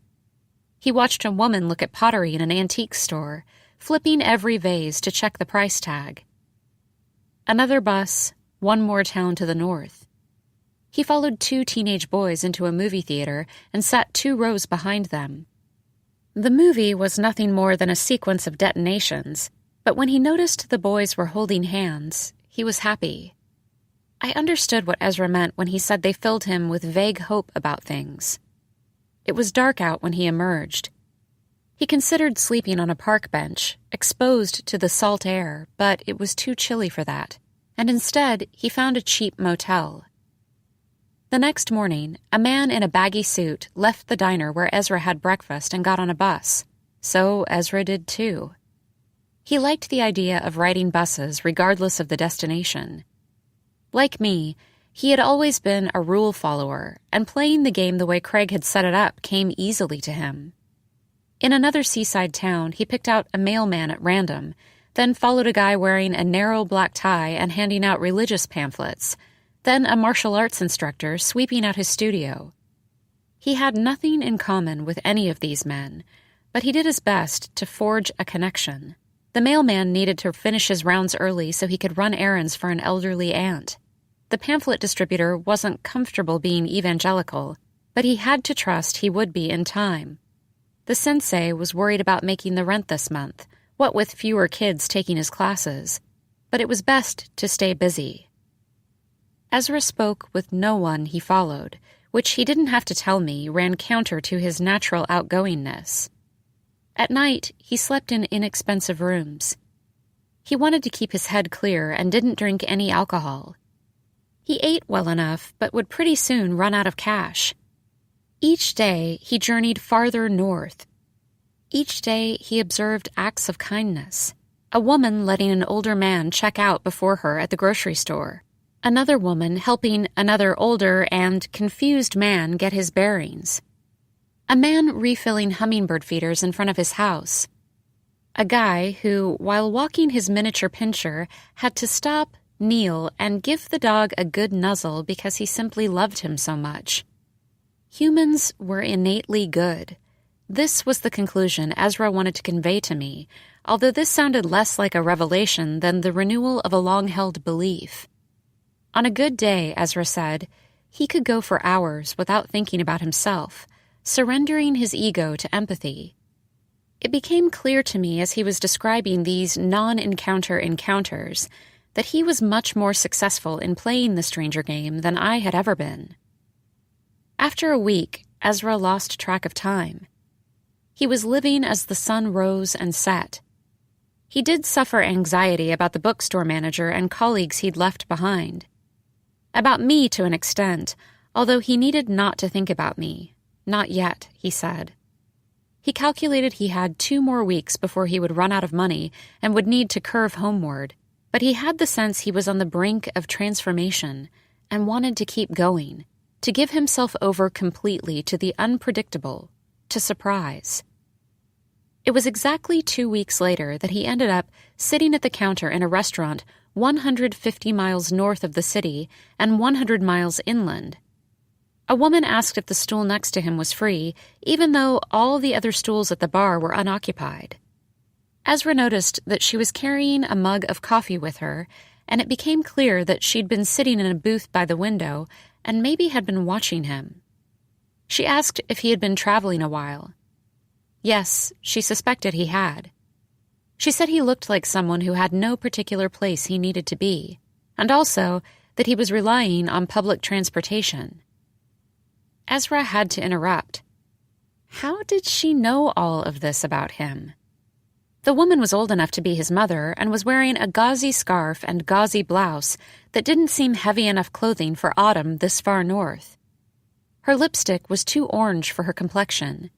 He watched a woman look at pottery in an antique store, flipping every vase to check the price tag. Another bus, one more town to the north. He followed two teenage boys into a movie theater and sat 2 rows behind them. The movie was nothing more than a sequence of detonations, but when he noticed the boys were holding hands, he was happy. I understood what Ezra meant when he said they filled him with vague hope about things. It was dark out when he emerged. He considered sleeping on a park bench, exposed to the salt air, but it was too chilly for that, and instead he found a cheap motel. The next morning, a man in a baggy suit left the diner where Ezra had breakfast and got on a bus. So Ezra did too. He liked the idea of riding buses regardless of the destination. Like me, he had always been a rule follower, and playing the game the way Craig had set it up came easily to him. In another seaside town, he picked out a mailman at random, then followed a guy wearing a narrow black tie and handing out religious pamphlets, then a martial arts instructor sweeping out his studio. He had nothing in common with any of these men, but he did his best to forge a connection. The mailman needed to finish his rounds early so he could run errands for an elderly aunt. The pamphlet distributor wasn't comfortable being evangelical, but he had to trust he would be in time. The sensei was worried about making the rent this month, what with fewer kids taking his classes, but it was best to stay busy. Ezra spoke with no one he followed, which he didn't have to tell me ran counter to his natural outgoingness. At night, he slept in inexpensive rooms. He wanted to keep his head clear and didn't drink any alcohol. He ate well enough, but would pretty soon run out of cash. Each day, he journeyed farther north. Each day, he observed acts of kindness. A woman letting an older man check out before her at the grocery store. Another woman helping another older and confused man get his bearings. A man refilling hummingbird feeders in front of his house. A guy who, while walking his miniature pinscher, had to stop, kneel, and give the dog a good nuzzle because he simply loved him so much. Humans were innately good. This was the conclusion Ezra wanted to convey to me, although this sounded less like a revelation than the renewal of a long-held belief. On a good day, Ezra said, he could go for hours without thinking about himself, surrendering his ego to empathy. It became clear to me as he was describing these non-encounter encounters that he was much more successful in playing the stranger game than I had ever been. After a week, Ezra lost track of time. He was living as the sun rose and set. He did suffer anxiety about the bookstore manager and colleagues he'd left behind. About me to an extent, although he needed not to think about me. Not yet, he said. He calculated he had 2 more weeks before he would run out of money and would need to curve homeward, but he had the sense he was on the brink of transformation and wanted to keep going, to give himself over completely to the unpredictable, to surprise. It was exactly 2 weeks later that he ended up sitting at the counter in a restaurant 150 miles north of the city and 100 miles inland. A woman asked if the stool next to him was free, even though all the other stools at the bar were unoccupied. Ezra noticed that she was carrying a mug of coffee with her, and it became clear that she'd been sitting in a booth by the window and maybe had been watching him. She asked if he had been traveling a while. Yes, she suspected he had. She said he looked like someone who had no particular place he needed to be, and also that he was relying on public transportation. Ezra had to interrupt. How did she know all of this about him? The woman was old enough to be his mother and was wearing a gauzy scarf and gauzy blouse that didn't seem heavy enough clothing for autumn this far north. Her lipstick was too orange for her complexion.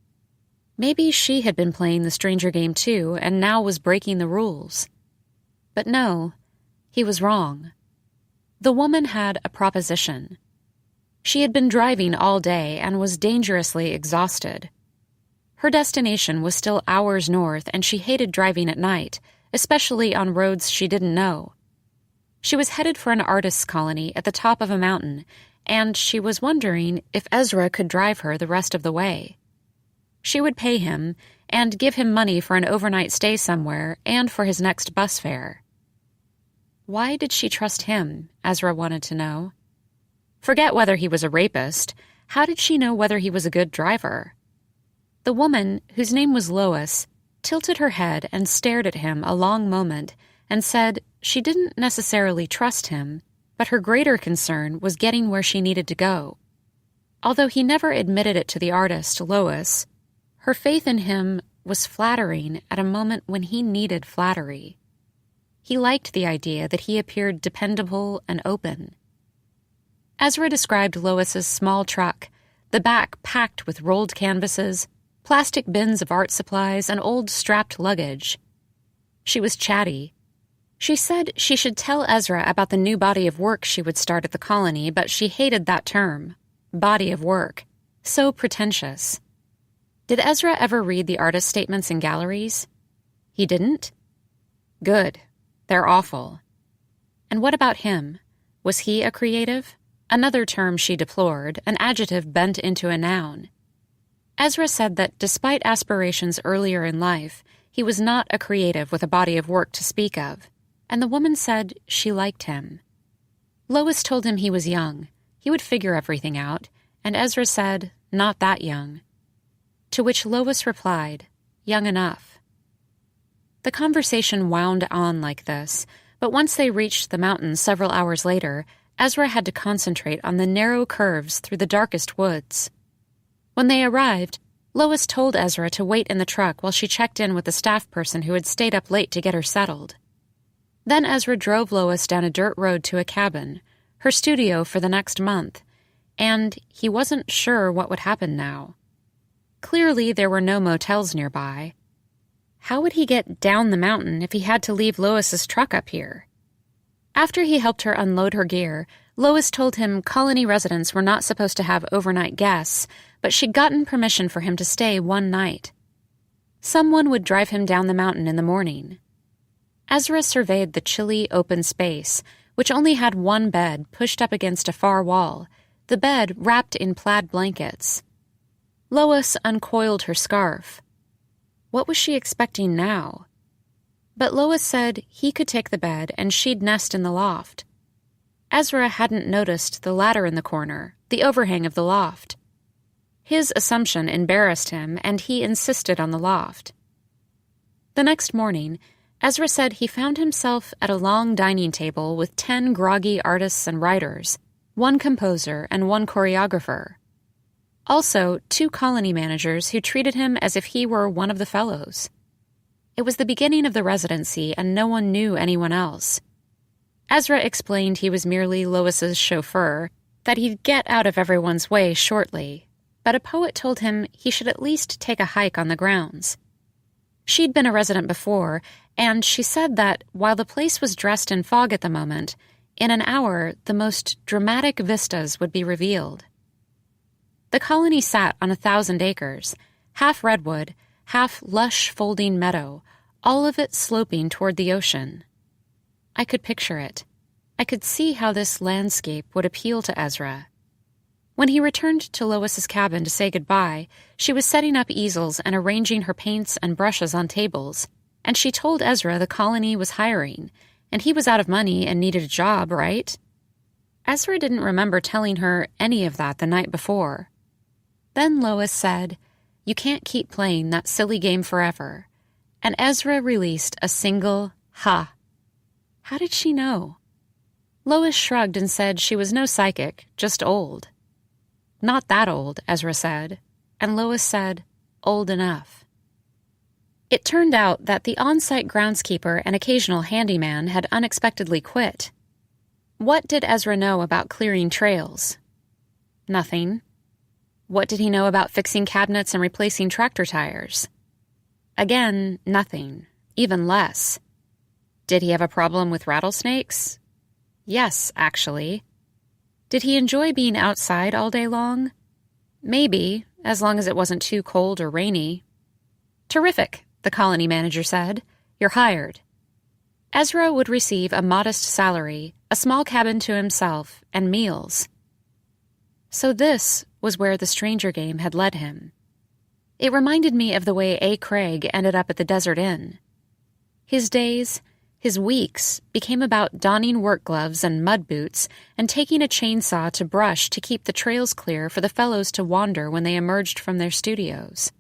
Maybe she had been playing the stranger game too and now was breaking the rules. But no, he was wrong. The woman had a proposition. She had been driving all day and was dangerously exhausted. Her destination was still hours north, and she hated driving at night, especially on roads she didn't know. She was headed for an artist's colony at the top of a mountain, and she was wondering if Ezra could drive her the rest of the way. She would pay him and give him money for an overnight stay somewhere and for his next bus fare. Why did she trust him? Ezra wanted to know. Forget whether he was a rapist. How did she know whether he was a good driver? The woman, whose name was Lois, tilted her head and stared at him a long moment and said she didn't necessarily trust him, but her greater concern was getting where she needed to go. Although he never admitted it to the artist, Lois, her faith in him was flattering at a moment when he needed flattery. He liked the idea that he appeared dependable and open. Ezra described Lois's small truck, the back packed with rolled canvases, plastic bins of art supplies, and old strapped luggage. She was chatty. She said she should tell Ezra about the new body of work she would start at the colony, but she hated that term, body of work, so pretentious. Did Ezra ever read the artist statements in galleries? He didn't? Good. They're awful. And what about him? Was he a creative? Another term she deplored, an adjective bent into a noun. Ezra said that despite aspirations earlier in life, he was not a creative with a body of work to speak of, and the woman said she liked him. Lois told him he was young. He would figure everything out, and Ezra said, not that young. To which Lois replied, young enough. The conversation wound on like this, but once they reached the mountains several hours later, Ezra had to concentrate on the narrow curves through the darkest woods. When they arrived, Lois told Ezra to wait in the truck while she checked in with the staff person who had stayed up late to get her settled. Then Ezra drove Lois down a dirt road to a cabin, her studio for the next month, and he wasn't sure what would happen now. Clearly there were no motels nearby. How would he get down the mountain if he had to leave Lois's truck up here? After he helped her unload her gear, Lois told him colony residents were not supposed to have overnight guests, but she'd gotten permission for him to stay one night. Someone would drive him down the mountain in the morning. Ezra surveyed the chilly, open space, which only had one bed pushed up against a far wall, the bed wrapped in plaid blankets. Lois uncoiled her scarf. What was she expecting now? But Lois said he could take the bed and she'd nest in the loft. Ezra hadn't noticed the ladder in the corner, the overhang of the loft. His assumption embarrassed him, and he insisted on the loft. The next morning, Ezra said he found himself at a long dining table with 10 groggy artists and writers, 1 composer and 1 choreographer. Also, 2 colony managers who treated him as if he were one of the fellows. It was the beginning of the residency, and no one knew anyone else. Ezra explained he was merely Lois's chauffeur, that he'd get out of everyone's way shortly, but a poet told him he should at least take a hike on the grounds. She'd been a resident before, and she said that, while the place was dressed in fog at the moment, in an hour the most dramatic vistas would be revealed. The colony sat on 1,000 acres, half redwood, half lush folding meadow, all of it sloping toward the ocean. I could picture it. I could see how this landscape would appeal to Ezra. When he returned to Lois's cabin to say goodbye, she was setting up easels and arranging her paints and brushes on tables, and she told Ezra the colony was hiring, and he was out of money and needed a job, right? Ezra didn't remember telling her any of that the night before. Then Lois said, "You can't keep playing that silly game forever," and Ezra released a single ha. How did she know? Lois shrugged and said she was no psychic, just old. Not that old, Ezra said, and Lois said, old enough. It turned out that the on-site groundskeeper and occasional handyman had unexpectedly quit. What did Ezra know about clearing trails? Nothing. What did he know about fixing cabinets and replacing tractor tires? Again, nothing, even less. Did he have a problem with rattlesnakes? Yes, actually. Did he enjoy being outside all day long? Maybe, as long as it wasn't too cold or rainy. Terrific, the colony manager said. You're hired. Ezra would receive a modest salary, a small cabin to himself, and meals. So this was where the stranger game had led him. It reminded me of the way A. Craig ended up at the Desert Inn. His days, his weeks, became about donning work gloves and mud boots and taking a chainsaw to brush to keep the trails clear for the fellows to wander when they emerged from their studios.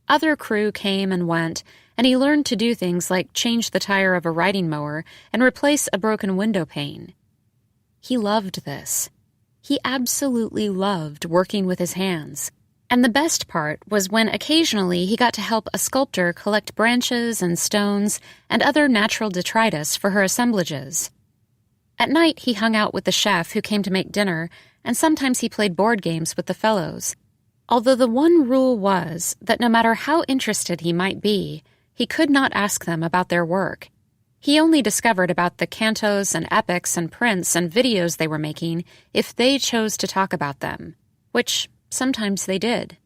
Other crew came and went, and he learned to do things like change the tire of a riding mower and replace a broken window pane. He loved this. He absolutely loved working with his hands. And the best part was when occasionally he got to help a sculptor collect branches and stones and other natural detritus for her assemblages. At night he hung out with the chef who came to make dinner, and sometimes he played board games with the fellows. Although the one rule was that no matter how interested he might be, he could not ask them about their work. He only discovered about the cantos and epics and prints and videos they were making if they chose to talk about them, which sometimes they did.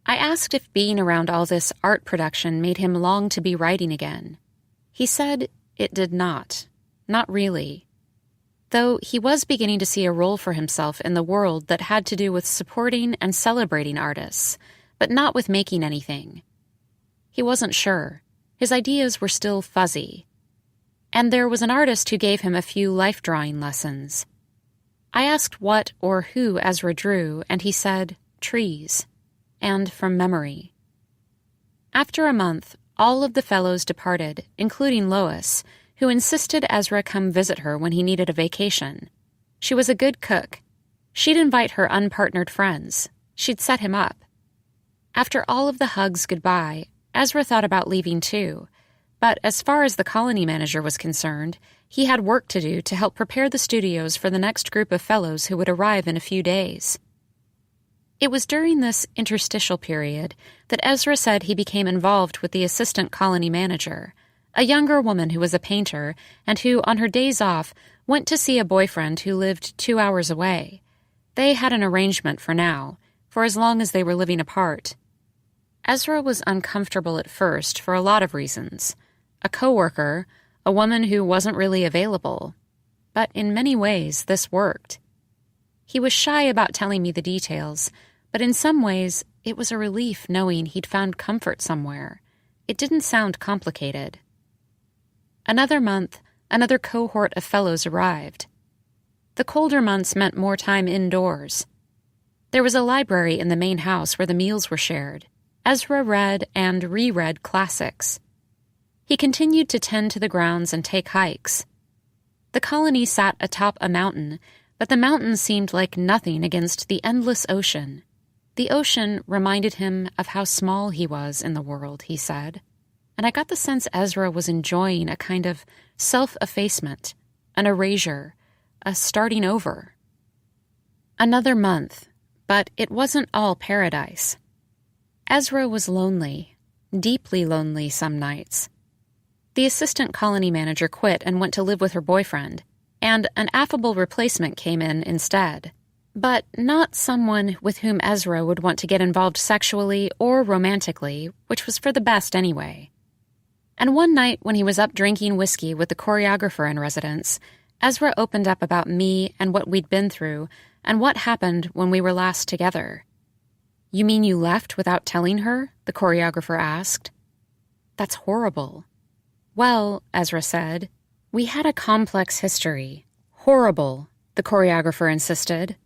I asked if being around all this art production made him long to be writing again. He said it did not. Not really. Though he was beginning to see a role for himself in the world that had to do with supporting and celebrating artists, but not with making anything. He wasn't sure. His ideas were still fuzzy. And there was an artist who gave him a few life drawing lessons. I asked what or who Ezra drew, and he said, trees, and from memory. After a month, all of the fellows departed, including Lois, who insisted Ezra come visit her when he needed a vacation. She was a good cook. She'd invite her unpartnered friends. She'd set him up. After all of the hugs goodbye, Ezra thought about leaving too, but as far as the colony manager was concerned, he had work to do to help prepare the studios for the next group of fellows who would arrive in a few days. It was during this interstitial period that Ezra said he became involved with the assistant colony manager, a younger woman who was a painter and who, on her days off, went to see a boyfriend who lived 2 hours away. They had an arrangement for now, for as long as they were living apart. Ezra was uncomfortable at first for a lot of reasons. A coworker, a woman who wasn't really available. But in many ways, this worked. He was shy about telling me the details, but in some ways, it was a relief knowing he'd found comfort somewhere. It didn't sound complicated. Another month, another cohort of fellows arrived. The colder months meant more time indoors. There was a library in the main house where the meals were shared. Ezra read and reread classics. He continued to tend to the grounds and take hikes. The colony sat atop a mountain, but the mountain seemed like nothing against the endless ocean. The ocean reminded him of how small he was in the world, he said, and I got the sense Ezra was enjoying a kind of self-effacement, an erasure, a starting over. Another month, but it wasn't all paradise. Ezra was lonely, deeply lonely some nights. The assistant colony manager quit and went to live with her boyfriend, and an affable replacement came in instead. But not someone with whom Ezra would want to get involved sexually or romantically, which was for the best anyway. And one night when he was up drinking whiskey with the choreographer in residence, Ezra opened up about me and what we'd been through and what happened when we were last together. "You mean you left without telling her?" the choreographer asked. "That's horrible." "Well," Ezra said, "we had a complex history." "Horrible," the choreographer insisted.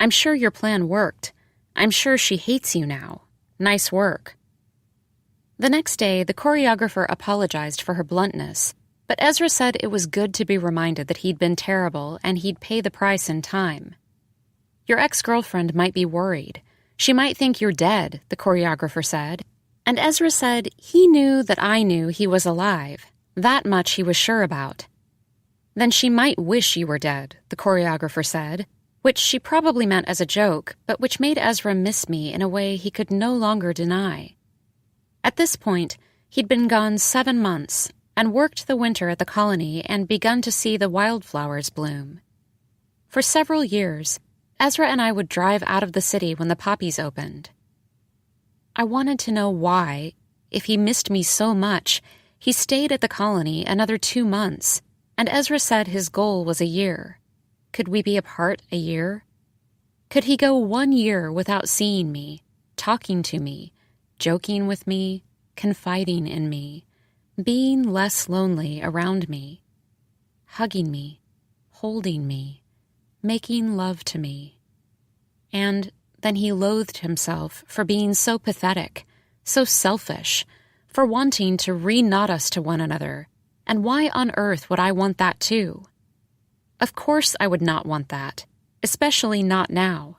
"I'm sure your plan worked. I'm sure she hates you now. Nice work." The next day, the choreographer apologized for her bluntness, but Ezra said it was good to be reminded that he'd been terrible and he'd pay the price in time. "Your ex-girlfriend might be worried. She might think you're dead," the choreographer said. And Ezra said he knew that I knew he was alive. That much he was sure about. "Then she might wish you were dead," the choreographer said, which she probably meant as a joke, but which made Ezra miss me in a way he could no longer deny. At this point, he'd been gone 7 months and worked the winter at the colony and begun to see the wildflowers bloom. For several years, Ezra and I would drive out of the city when the poppies opened. I wanted to know why, if he missed me so much, he stayed at the colony another 2 months, and Ezra said his goal was a year. Could we be apart a year? Could he go 1 year without seeing me, talking to me, joking with me, confiding in me, being less lonely around me, hugging me, holding me, making love to me? And then he loathed himself for being so pathetic, so selfish, for wanting to re-knot us to one another. And why on earth would I want that too? Of course I would not want that, especially not now.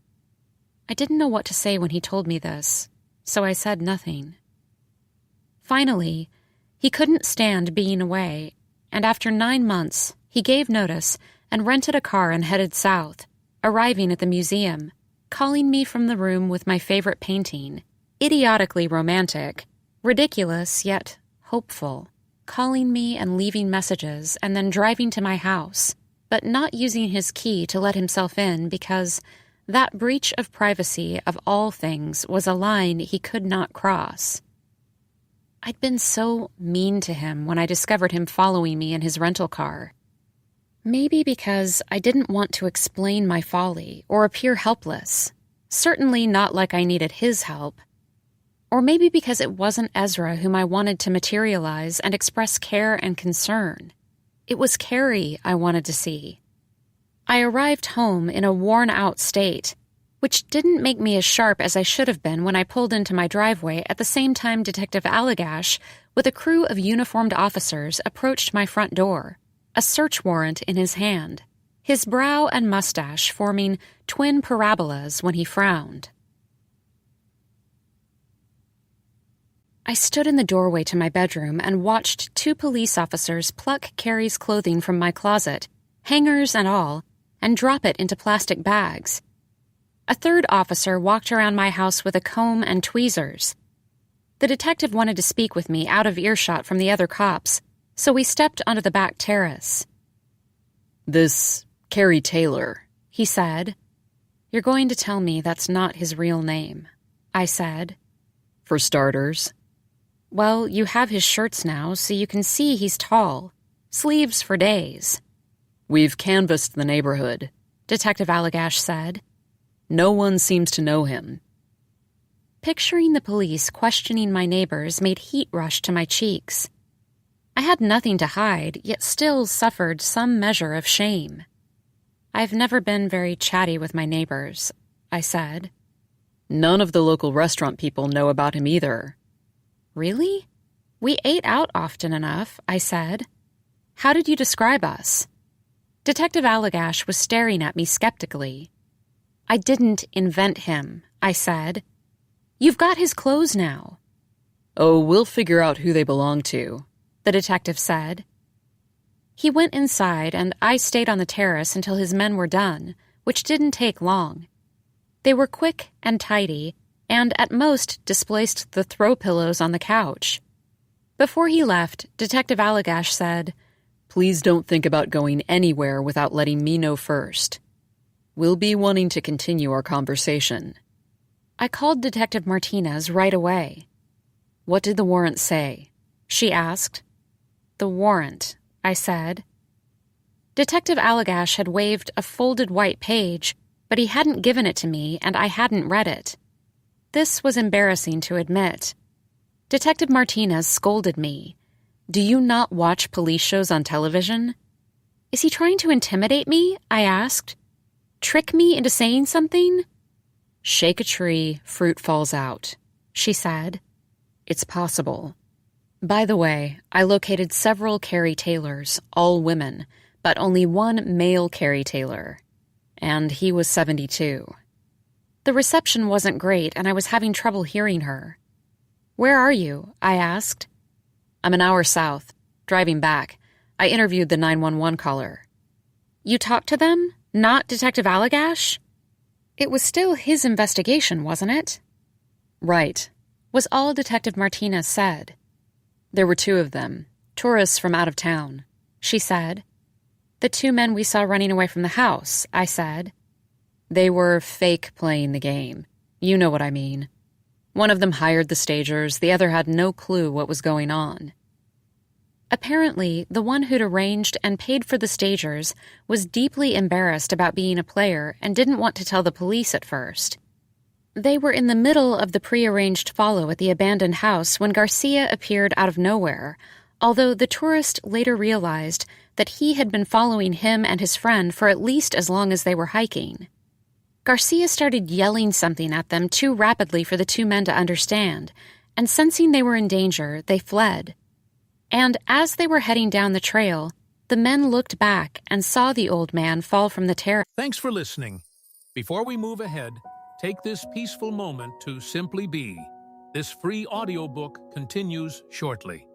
I didn't know what to say when he told me this, so I said nothing. Finally, he couldn't stand being away, and after 9 months, he gave notice and rented a car and headed south, arriving at the museum, calling me from the room with my favorite painting, idiotically romantic, ridiculous yet hopeful, calling me and leaving messages and then driving to my house, but not using his key to let himself in because that breach of privacy of all things was a line he could not cross. I'd been so mean to him when I discovered him following me in his rental car. Maybe because I didn't want to explain my folly or appear helpless, certainly not like I needed his help. Or maybe because it wasn't Ezra whom I wanted to materialize and express care and concern. It was Carrie I wanted to see. I arrived home in a worn-out state, which didn't make me as sharp as I should have been when I pulled into my driveway at the same time Detective Allagash, with a crew of uniformed officers, approached my front door, a search warrant in his hand, his brow and mustache forming twin parabolas when he frowned. I stood in the doorway to my bedroom and watched 2 police officers pluck Carrie's clothing from my closet, hangers and all, and drop it into plastic bags. A 3rd officer walked around my house with a comb and tweezers. The detective wanted to speak with me out of earshot from the other cops, so we stepped onto the back terrace. "This Carrie Taylor," he said. "You're going to tell me that's not his real name," I said. "For starters." "Well, you have his shirts now, so you can see he's tall. Sleeves for days." "We've canvassed the neighborhood," Detective Allagash said. "No one seems to know him. Picturing the police questioning my neighbors made heat rush to my cheeks. I had nothing to hide, yet still suffered some measure of shame. "I've never been very chatty with my neighbors," I said. "None of the local restaurant people know about him either." "Really? We ate out often enough," I said. "How did you describe us?" Detective Allagash was staring at me skeptically. "I didn't invent him," I said. "You've got his clothes now." "Oh, we'll figure out who they belong to," the detective said. He went inside, and I stayed on the terrace until his men were done, which didn't take long. They were quick and tidy, and at most displaced the throw pillows on the couch. Before he left, Detective Allagash said, "Please don't think about going anywhere without letting me know first. We'll be wanting to continue our conversation." I called Detective Martinez right away. "What did the warrant say?" she asked. "The warrant," I said. Detective Allagash had waved a folded white page, but he hadn't given it to me, and I hadn't read it. This was embarrassing to admit. Detective Martinez scolded me. "Do you not watch police shows on television?" "Is he trying to intimidate me?" I asked. "Trick me into saying something?" "Shake a tree, fruit falls out," she said. "It's possible. By the way, I located several Carrie Taylors, all women, but only one male Carrie Taylor. And he was 72. The reception wasn't great, and I was having trouble hearing her. "Where are you?" I asked. "I'm an hour south, driving back. I interviewed the 911 caller." "You talked to them? Not Detective Allagash?" It was still his investigation, wasn't it? "Right," was all Detective Martinez said. "There were two of them, tourists from out of town," she said. "The two men we saw running away from the house," I said. "They were fake playing the game. You know what I mean. One of them hired the stagers, the other had no clue what was going on." Apparently, the one who'd arranged and paid for the stagers was deeply embarrassed about being a player and didn't want to tell the police at first. They were in the middle of the prearranged follow at the abandoned house when Garcia appeared out of nowhere, although the tourist later realized that he had been following him and his friend for at least as long as they were hiking. Garcia started yelling something at them too rapidly for the two men to understand, and sensing they were in danger, they fled. And as they were heading down the trail, the men looked back and saw the old man fall from the terrace. Thanks for listening. Before we move ahead, take this peaceful moment to simply be. This free audiobook continues shortly.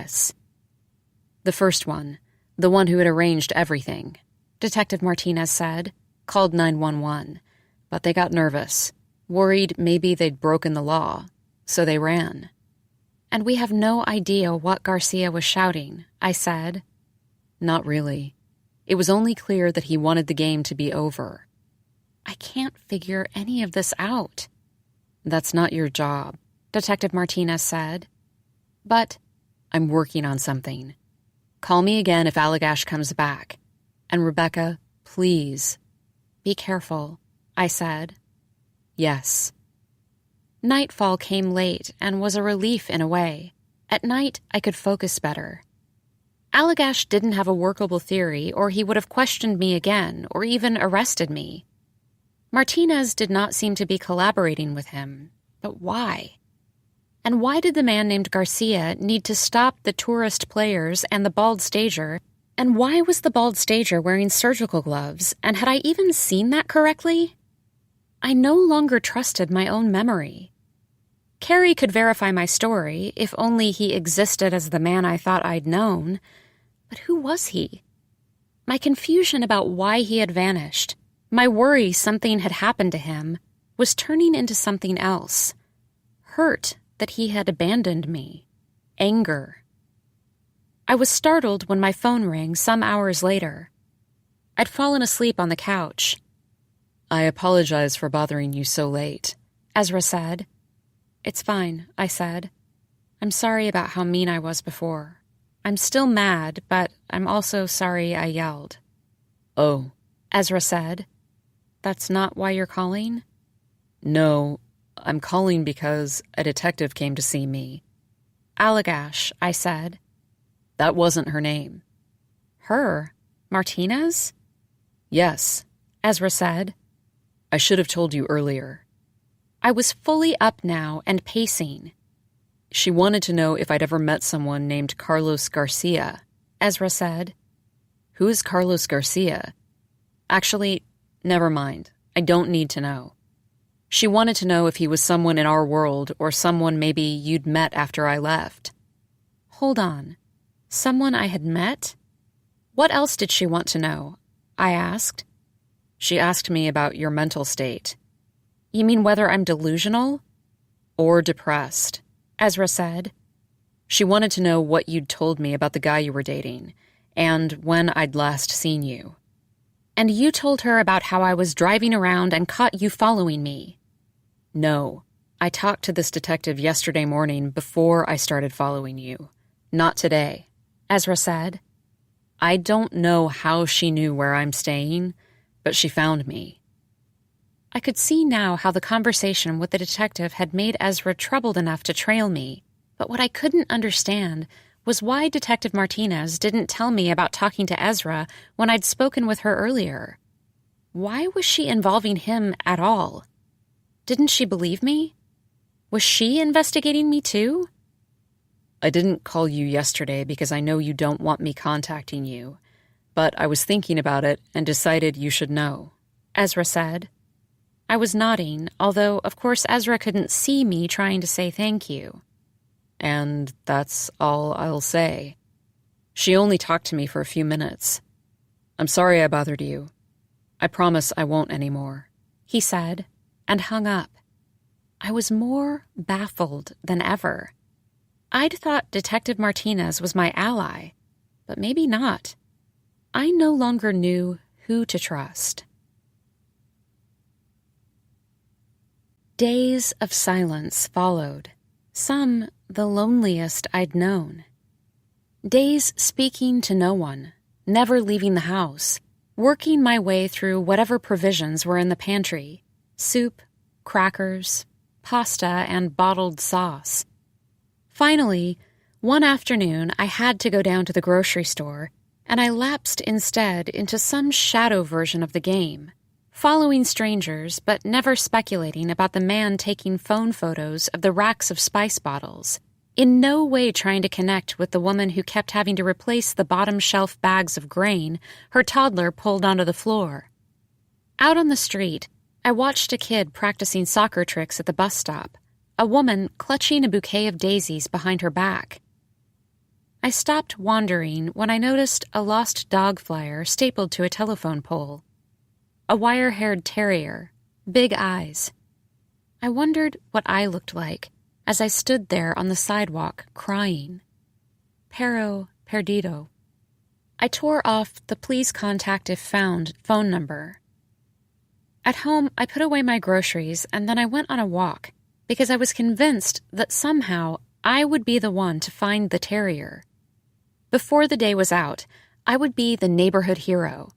nervous. The first one, the one who had arranged everything, Detective Martinez said, called 911, but they got nervous, worried maybe they'd broken the law, so they ran. And we have no idea what Garcia was shouting, I said. Not really. It was only clear that he wanted the game to be over. I can't figure any of this out. That's not your job, Detective Martinez said. But I'm working on something. Call me again if Allagash comes back. And Rebecca, please, be careful, I said. Yes. Nightfall came late and was a relief in a way. At night, I could focus better. Allagash didn't have a workable theory, or he would have questioned me again, or even arrested me. Martinez did not seem to be collaborating with him, but why? And why did the man named Garcia need to stop the tourist players and the bald stager, and why was the bald stager wearing surgical gloves, and had I even seen that correctly? I no longer trusted my own memory. Carrie could verify my story, if only he existed as the man I thought I'd known. But who was he? My confusion about why he had vanished, my worry something had happened to him, was turning into something else. Hurt that he had abandoned me. Anger. I was startled when my phone rang some hours later. I'd fallen asleep on the couch. I apologize for bothering you so late, Ezra said. It's fine, I said. I'm sorry about how mean I was before. I'm still mad, but I'm also sorry I yelled. Oh, Ezra said. That's not why you're calling? No, I'm calling because a detective came to see me. Allagash, I said. That wasn't her name. Her? Martinez? Yes, Ezra said. I should have told you earlier. I was fully up now and pacing. She wanted to know if I'd ever met someone named Carlos Garcia, Ezra said. Who is Carlos Garcia? Actually, never mind. I don't need to know. She wanted to know if he was someone in our world or someone maybe you'd met after I left. Hold on. Someone I had met? What else did she want to know? I asked. She asked me about your mental state. You mean whether I'm delusional? Or depressed, Ezra said. She wanted to know what you'd told me about the guy you were dating, and when I'd last seen you. And you told her about how I was driving around and caught you following me. No, I talked to this detective yesterday morning before I started following you. Not today, Ezra said. I don't know how she knew where I'm staying, but she found me. I could see now how the conversation with the detective had made Ezra troubled enough to trail me, but what I couldn't understand was why Detective Martinez didn't tell me about talking to Ezra when I'd spoken with her earlier. Why was she involving him at all? Didn't she believe me? Was she investigating me too? I didn't call you yesterday because I know you don't want me contacting you, but I was thinking about it and decided you should know, Ezra said. I was nodding, although, of course, Ezra couldn't see me trying to say thank you. And that's all I'll say. She only talked to me for a few minutes. I'm sorry I bothered you. I promise I won't anymore, he said, and hung up. I was more baffled than ever. I'd thought Detective Martinez was my ally, but maybe not. I no longer knew who to trust. Days of silence followed, some the loneliest I'd known. Days speaking to no one, never leaving the house, working my way through whatever provisions were in the pantry, soup, crackers, pasta, and bottled sauce. Finally, one afternoon I had to go down to the grocery store, and I lapsed instead into some shadow version of the game, following strangers but never speculating about the man taking phone photos of the racks of spice bottles, in no way trying to connect with the woman who kept having to replace the bottom shelf bags of grain her toddler pulled onto the floor. Out on the street, I watched a kid practicing soccer tricks at the bus stop, a woman clutching a bouquet of daisies behind her back. I stopped wandering when I noticed a lost dog flyer stapled to a telephone pole. A wire-haired terrier, big eyes. I wondered what I looked like as I stood there on the sidewalk crying. Perro perdido. I tore off the please contact if found phone number. At home, I put away my groceries and then I went on a walk because I was convinced that somehow I would be the one to find the terrier. Before the day was out, I would be the neighborhood hero.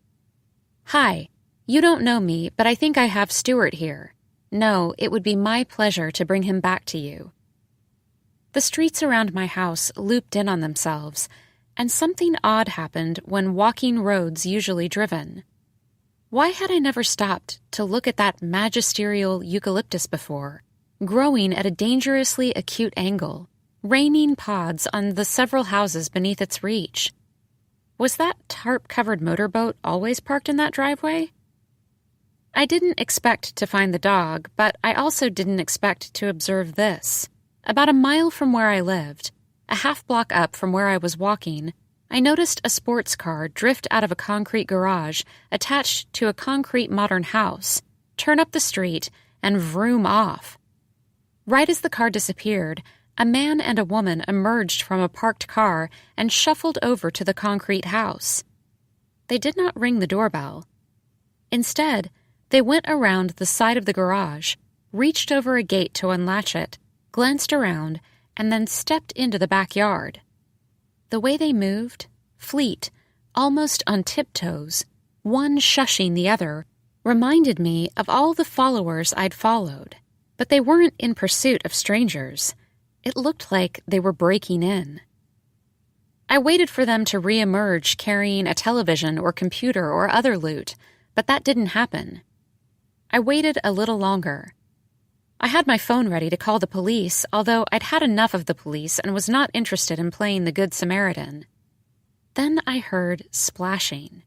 Hi, you don't know me, but I think I have Stuart here. No, it would be my pleasure to bring him back to you. The streets around my house looped in on themselves, and something odd happened when walking roads usually driven. Why had I never stopped to look at that magisterial eucalyptus before, growing at a dangerously acute angle, raining pods on the several houses beneath its reach? Was that tarp-covered motorboat always parked in that driveway? I didn't expect to find the dog, but I also didn't expect to observe this. About a mile from where I lived, a half block up from where I was walking, I noticed a sports car drift out of a concrete garage attached to a concrete modern house, turn up the street, and vroom off. Right as the car disappeared, a man and a woman emerged from a parked car and shuffled over to the concrete house. They did not ring the doorbell. Instead, they went around the side of the garage, reached over a gate to unlatch it, glanced around, and then stepped into the backyard. The way they moved, fleet, almost on tiptoes, one shushing the other, reminded me of all the followers I'd followed. But they weren't in pursuit of strangers. It looked like they were breaking in. I waited for them to re-emerge carrying a television or computer or other loot, but that didn't happen. I waited a little longer. I had my phone ready to call the police, although I'd had enough of the police and was not interested in playing the Good Samaritan. Then I heard splashing.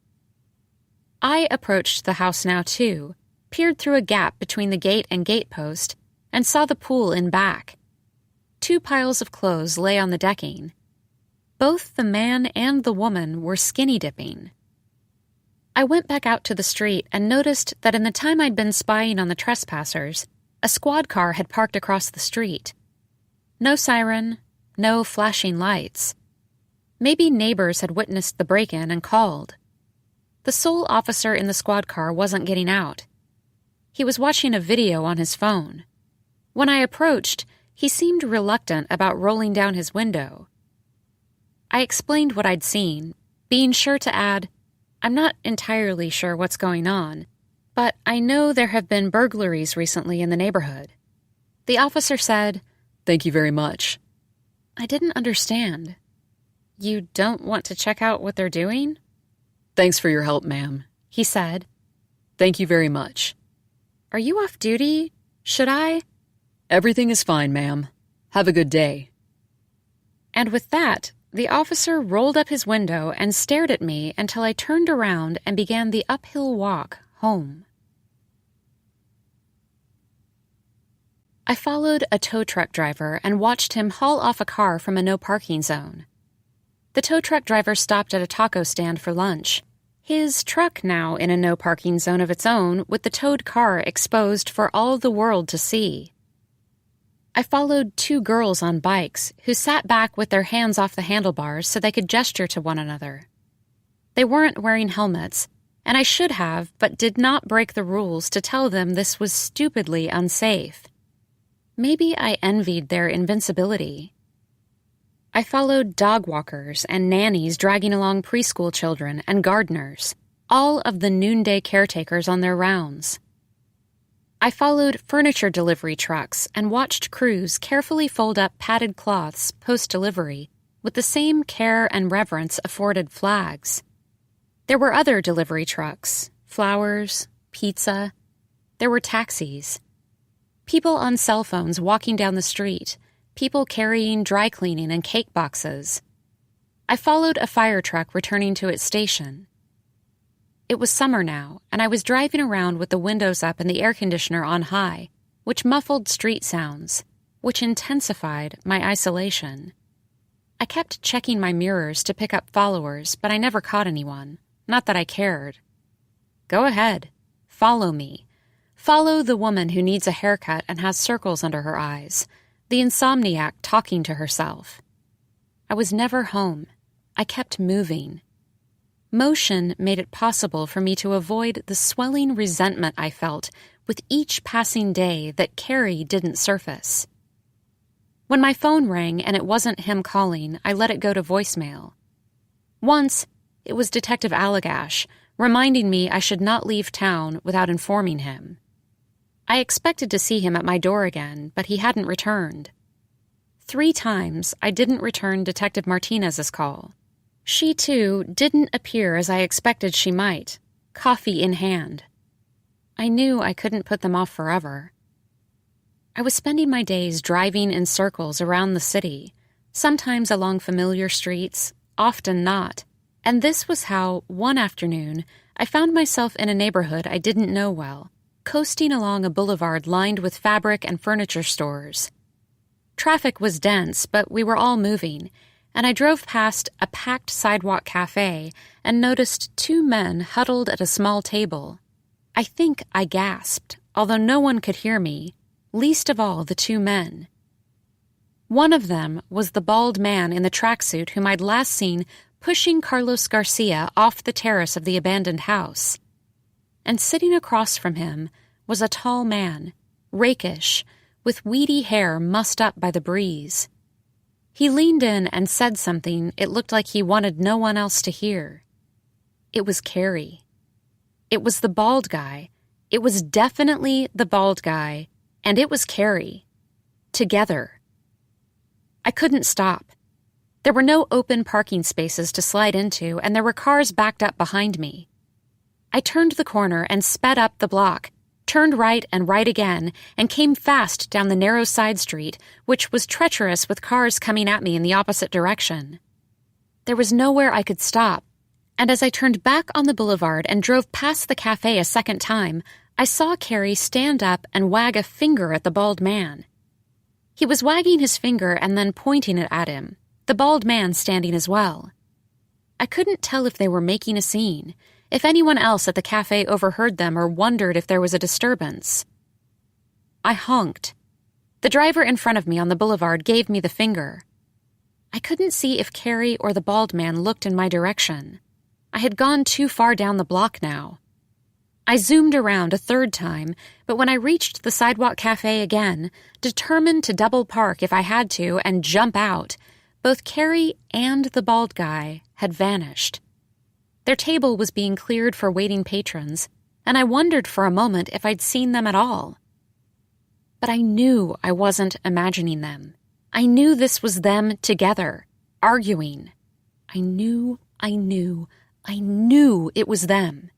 I approached the house now, too, peered through a gap between the gate and gatepost, and saw the pool in back. 2 piles of clothes lay on the decking. Both the man and the woman were skinny dipping. I went back out to the street and noticed that in the time I'd been spying on the trespassers, a squad car had parked across the street. No siren, no flashing lights. Maybe neighbors had witnessed the break-in and called. The sole officer in the squad car wasn't getting out. He was watching a video on his phone. When I approached, he seemed reluctant about rolling down his window. I explained what I'd seen, being sure to add, "I'm not entirely sure what's going on, but I know there have been burglaries recently in the neighborhood." The officer said, "Thank you very much." I didn't understand. "You don't want to check out what they're doing?" "Thanks for your help, ma'am," he said. "Thank you very much." "Are you off duty? Should I?" "Everything is fine, ma'am. Have a good day." And with that, the officer rolled up his window and stared at me until I turned around and began the uphill walk home. I followed a tow truck driver and watched him haul off a car from a no-parking zone. The tow truck driver stopped at a taco stand for lunch. His truck now in a no-parking zone of its own with the towed car exposed for all the world to see. I followed 2 girls on bikes who sat back with their hands off the handlebars so they could gesture to one another. They weren't wearing helmets, and I should have, but did not break the rules to tell them this was stupidly unsafe. Maybe I envied their invincibility. I followed dog walkers and nannies dragging along preschool children and gardeners, all of the noonday caretakers on their rounds. I followed furniture delivery trucks and watched crews carefully fold up padded cloths post-delivery with the same care and reverence afforded flags. There were other delivery trucks, flowers, pizza. There were taxis. People on cell phones walking down the street, people carrying dry cleaning and cake boxes. I followed a fire truck returning to its station. It was summer now, and I was driving around with the windows up and the air conditioner on high, which muffled street sounds, which intensified my isolation. I kept checking my mirrors to pick up followers, but I never caught anyone. Not that I cared. Go ahead. Follow me. Follow the woman who needs a haircut and has circles under her eyes. The insomniac talking to herself. I was never home. I kept moving. Motion made it possible for me to avoid the swelling resentment I felt with each passing day that Carrie didn't surface. When my phone rang and it wasn't him calling, I let it go to voicemail. Once, it was Detective Allagash, reminding me I should not leave town without informing him. I expected to see him at my door again, but he hadn't returned. 3 times, I didn't return Detective Martinez's call. She, too, didn't appear as I expected she might, coffee in hand. I knew I couldn't put them off forever. I was spending my days driving in circles around the city, sometimes along familiar streets, often not, and this was how, one afternoon, I found myself in a neighborhood I didn't know well, coasting along a boulevard lined with fabric and furniture stores. Traffic was dense, but we were all moving, and I drove past a packed sidewalk cafe and noticed 2 men huddled at a small table. I think I gasped, although no one could hear me, least of all the 2 men. One of them was the bald man in the tracksuit whom I'd last seen pushing Carlos Garcia off the terrace of the abandoned house. And sitting across from him was a tall man, rakish, with weedy hair mussed up by the breeze. He leaned in and said something it looked like he wanted no one else to hear. It was Carrie. It was the bald guy. It was definitely the bald guy, and it was Carrie. Together. I couldn't stop. There were no open parking spaces to slide into, and there were cars backed up behind me. I turned the corner and sped up the block, turned right and right again, and came fast down the narrow side street, which was treacherous with cars coming at me in the opposite direction. There was nowhere I could stop, and as I turned back on the boulevard and drove past the cafe a second time, I saw Carrie stand up and wag a finger at the bald man. He was wagging his finger and then pointing it at him, the bald man standing as well. I couldn't tell if they were making a scene, if anyone else at the cafe overheard them or wondered if there was a disturbance. I honked. The driver in front of me on the boulevard gave me the finger. I couldn't see if Carrie or the bald man looked in my direction. I had gone too far down the block now. I zoomed around a 3rd time, but when I reached the sidewalk cafe again, determined to double park if I had to and jump out, both Carrie and the bald guy had vanished. Their table was being cleared for waiting patrons, and I wondered for a moment if I'd seen them at all. But I knew I wasn't imagining them. I knew this was them together, arguing. I knew it was them.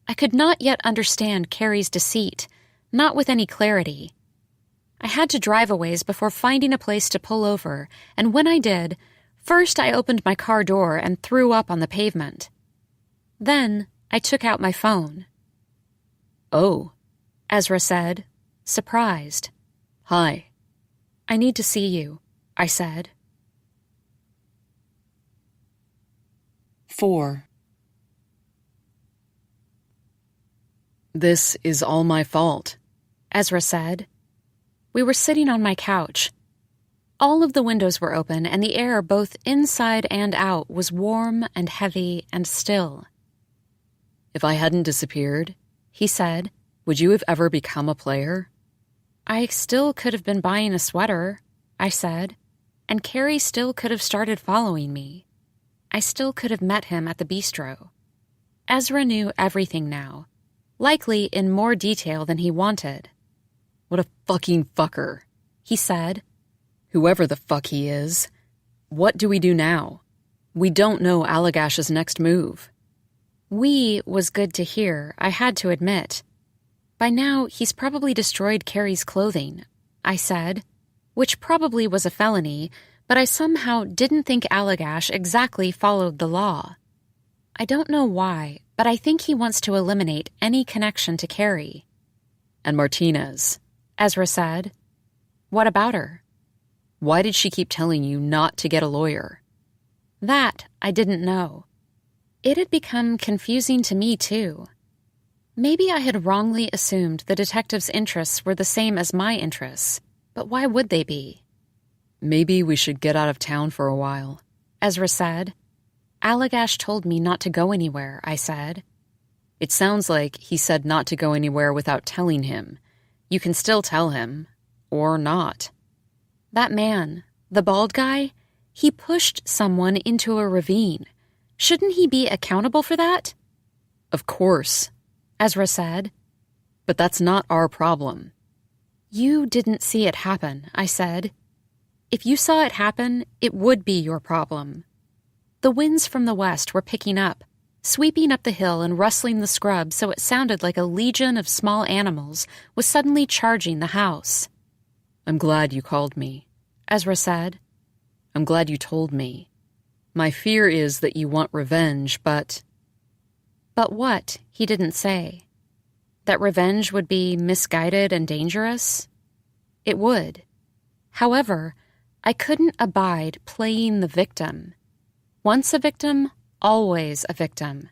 I could not yet understand Carrie's deceit, not with any clarity. I had to drive a ways before finding a place to pull over, and when I did, first I opened my car door and threw up on the pavement. Then I took out my phone. Oh, Ezra said, surprised. Hi. I need to see you, I said. 4. This is all my fault, Ezra said. We were sitting on my couch. All of the windows were open, and the air both inside and out was warm and heavy and still. If I hadn't disappeared, he said, would you have ever become a player? I still could have been buying a sweater, I said, and Carrie still could have started following me. I still could have met him at the bistro. Ezra knew everything now, likely in more detail than he wanted. What a fucking fucker, he said. Whoever the fuck he is. What do we do now? We don't know Allagash's next move. We was good to hear, I had to admit. By now, he's probably destroyed Carrie's clothing, I said, which probably was a felony, but I somehow didn't think Allagash exactly followed the law. I don't know why, but I think he wants to eliminate any connection to Carrie. And Martinez, Ezra said. What about her? Why did she keep telling you not to get a lawyer? That I didn't know. It had become confusing to me, too. Maybe I had wrongly assumed the detective's interests were the same as my interests, but why would they be? Maybe we should get out of town for a while, Ezra said. Allagash told me not to go anywhere, I said. It sounds like he said not to go anywhere without telling him. You can still tell him, or not. That man, the bald guy, he pushed someone into a ravine. Shouldn't he be accountable for that? Of course, Ezra said. But that's not our problem. You didn't see it happen, I said. If you saw it happen, it would be your problem. The winds from the west were picking up, sweeping up the hill and rustling the scrub so it sounded like a legion of small animals was suddenly charging the house. I'm glad you called me, Ezra said. I'm glad you told me. My fear is that you want revenge, but... But what, he didn't say. That revenge would be misguided and dangerous? It would. However, I couldn't abide playing the victim. Once a victim, always a victim.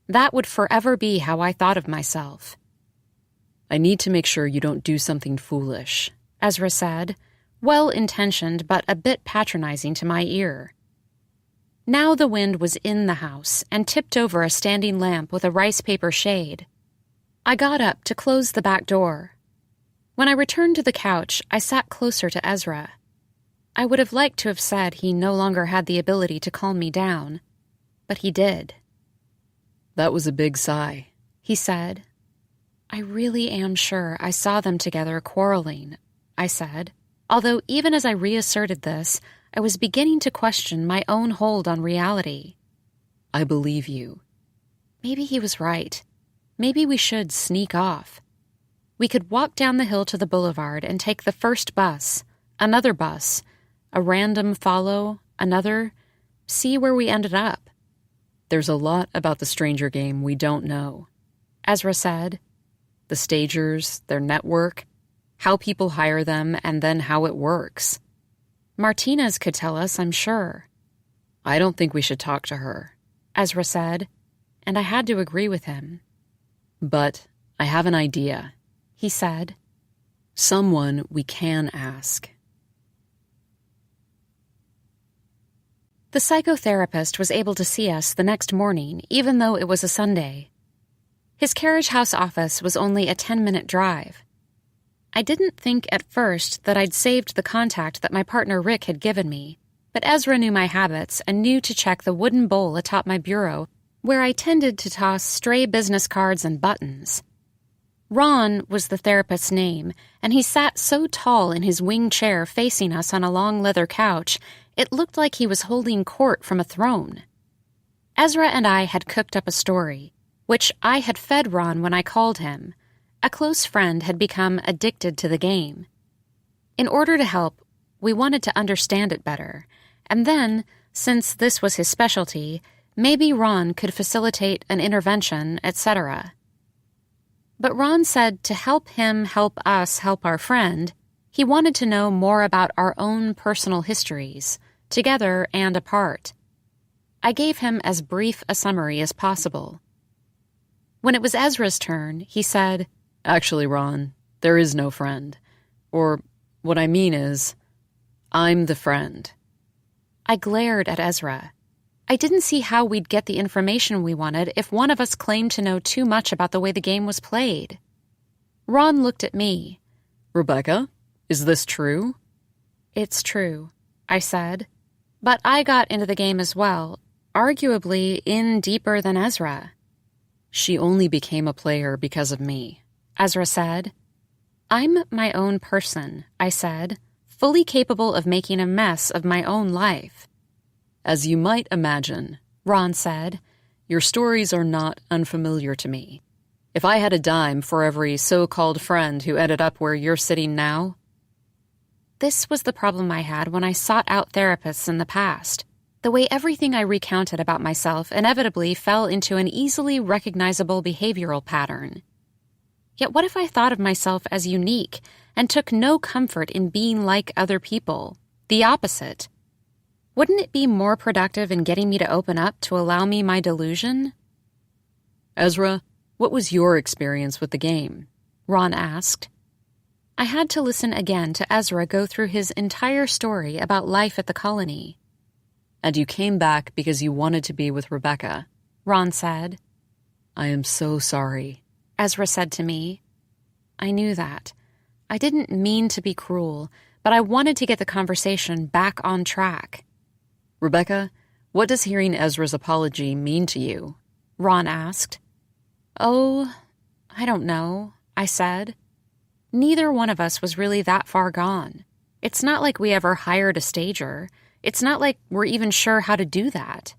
That would forever be how I thought of myself. I need to make sure you don't do something foolish, Ezra said, well-intentioned but a bit patronizing to my ear. Now the wind was in the house and tipped over a standing lamp with a rice paper shade. I got up to close the back door. When I returned to the couch, I sat closer to Ezra. I would have liked to have said he no longer had the ability to calm me down, but he did. That was a big sigh, he said. I really am sure I saw them together quarreling, I said, although even as I reasserted this, I was beginning to question my own hold on reality. I believe you. Maybe he was right. Maybe we should sneak off. We could walk down the hill to the boulevard and take the first bus, another bus, a random follow, another, see where we ended up. There's a lot about the stranger game we don't know, Ezra said. The stagers, their network, how people hire them, and then how it works. Martinez could tell us, I'm sure. I don't think we should talk to her, Ezra said, and I had to agree with him. But I have an idea, he said. Someone we can ask. The psychotherapist was able to see us the next morning, even though it was a Sunday. His carriage house office was only a 10-minute drive. I didn't think at first that I'd saved the contact that my partner Rick had given me, but Ezra knew my habits and knew to check the wooden bowl atop my bureau where I tended to toss stray business cards and buttons. Ron was the therapist's name, and he sat so tall in his wing chair facing us on a long leather couch, it looked like he was holding court from a throne. Ezra and I had cooked up a story, which I had fed Ron when I called him. A close friend had become addicted to the game. In order to help, we wanted to understand it better, and then, since this was his specialty, maybe Ron could facilitate an intervention, etc. But Ron said to help him help us help our friend, he wanted to know more about our own personal histories, together and apart. I gave him as brief a summary as possible. When it was Ezra's turn, he said, Actually, Ron, there is no friend. Or, what I mean is, I'm the friend. I glared at Ezra. I didn't see how we'd get the information we wanted if one of us claimed to know too much about the way the game was played. Ron looked at me. Rebecca, is this true? It's true, I said. But I got into the game as well, arguably in deeper than Ezra. She only became a player because of me, Ezra said. I'm my own person, I said, fully capable of making a mess of my own life. As you might imagine, Ron said, your stories are not unfamiliar to me. If I had a dime for every so-called friend who ended up where you're sitting now... This was the problem I had when I sought out therapists in the past. The way everything I recounted about myself inevitably fell into an easily recognizable behavioral pattern. Yet what if I thought of myself as unique and took no comfort in being like other people, The opposite. Wouldn't it be more productive in getting me to open up to allow me my delusion? Ezra, what was your experience with the game? Ron asked. I had to listen again to Ezra go through his entire story about life at the colony. And you came back because you wanted to be with Rebecca, Ron said. I am so sorry, Ezra said to me. I knew that. I didn't mean to be cruel, but I wanted to get the conversation back on track. Rebecca, what does hearing Ezra's apology mean to you? Ron asked. Oh, I don't know, I said. Neither one of us was really that far gone. It's not like we ever hired a stager. It's not like we're even sure how to do that.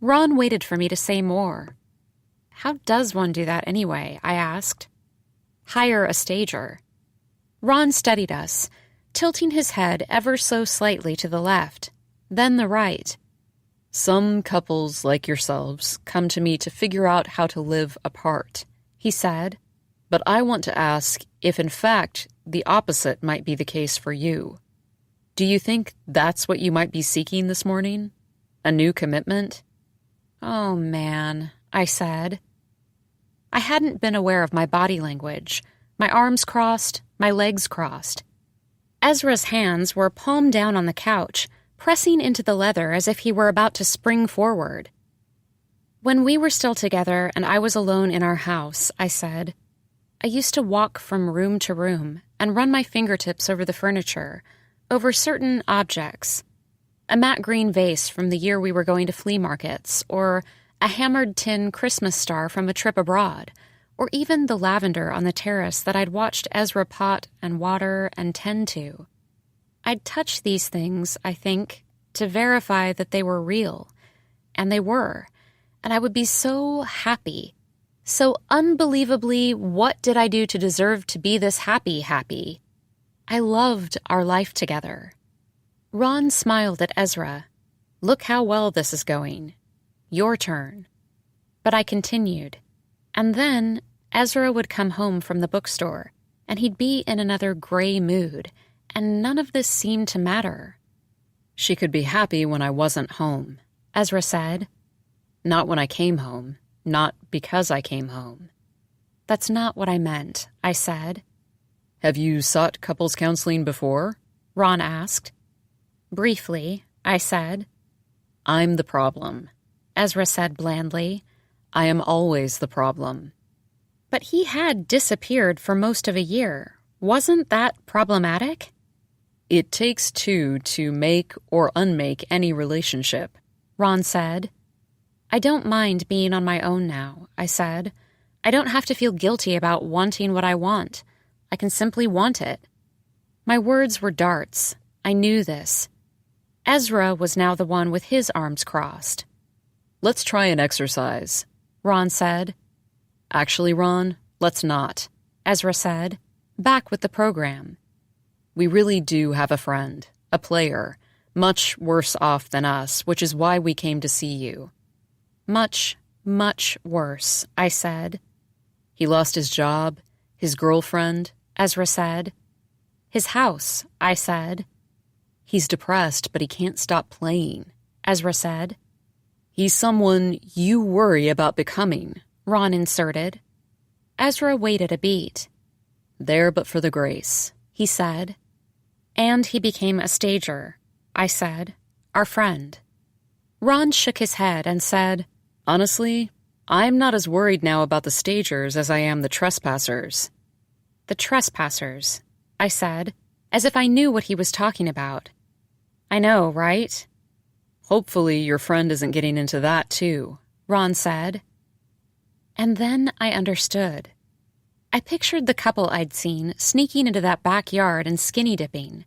Ron waited for me to say more. How does one do that anyway? I asked. Hire a stager. Ron studied us, tilting his head ever so slightly to the left, then the right. Some couples like yourselves come to me to figure out how to live apart, he said. But I want to ask if, in fact, the opposite might be the case for you. Do you think that's what you might be seeking this morning? A new commitment? Oh, man, I said. I hadn't been aware of my body language. My arms crossed, my legs crossed. Ezra's hands were palm down on the couch, pressing into the leather as if he were about to spring forward. When we were still together and I was alone in our house, I said, I used to walk from room to room and run my fingertips over the furniture, over certain objects. A matte green vase from the year we were going to flea markets, or a hammered tin Christmas star from a trip abroad, or even the lavender on the terrace that I'd watched Ezra pot and water and tend to. I'd touch these things, I think, to verify that they were real, and they were, and I would be so happy. So unbelievably, what did I do to deserve to be this happy? I loved our life together. Ron smiled at Ezra. Look how well this is going. Your turn. But I continued. And then Ezra would come home from the bookstore, and he'd be in another gray mood, and none of this seemed to matter. She could be happy when I wasn't home, Ezra said. Not when I came home. Not because I came home. That's not what I meant, I said. Have you sought couples counseling before? Ron asked. Briefly, I said. I'm the problem, Ezra said blandly. I am always the problem. But he had disappeared for most of a year. Wasn't that problematic? It takes two to make or unmake any relationship, Ron said. I don't mind being on my own now, I said. I don't have to feel guilty about wanting what I want. I can simply want it. My words were darts. I knew this. Ezra was now the one with his arms crossed. Let's try an exercise, Ron said. Actually, Ron, let's not, Ezra said, back with the program. We really do have a friend, a player, much worse off than us, which is why we came to see you. Much, much worse, I said. He lost his job, his girlfriend, Ezra said. His house, I said. He's depressed, but he can't stop playing, Ezra said. He's someone you worry about becoming, Ron inserted. Ezra waited a beat. There but for the grace, he said. And he became a stager, I said, our friend. Ron shook his head and said, Honestly, I'm not as worried now about the stagers as I am the trespassers. The trespassers, I said, as if I knew what he was talking about. I know, right? Hopefully your friend isn't getting into that too, Ron said. And then I understood. I pictured the couple I'd seen sneaking into that backyard and skinny dipping.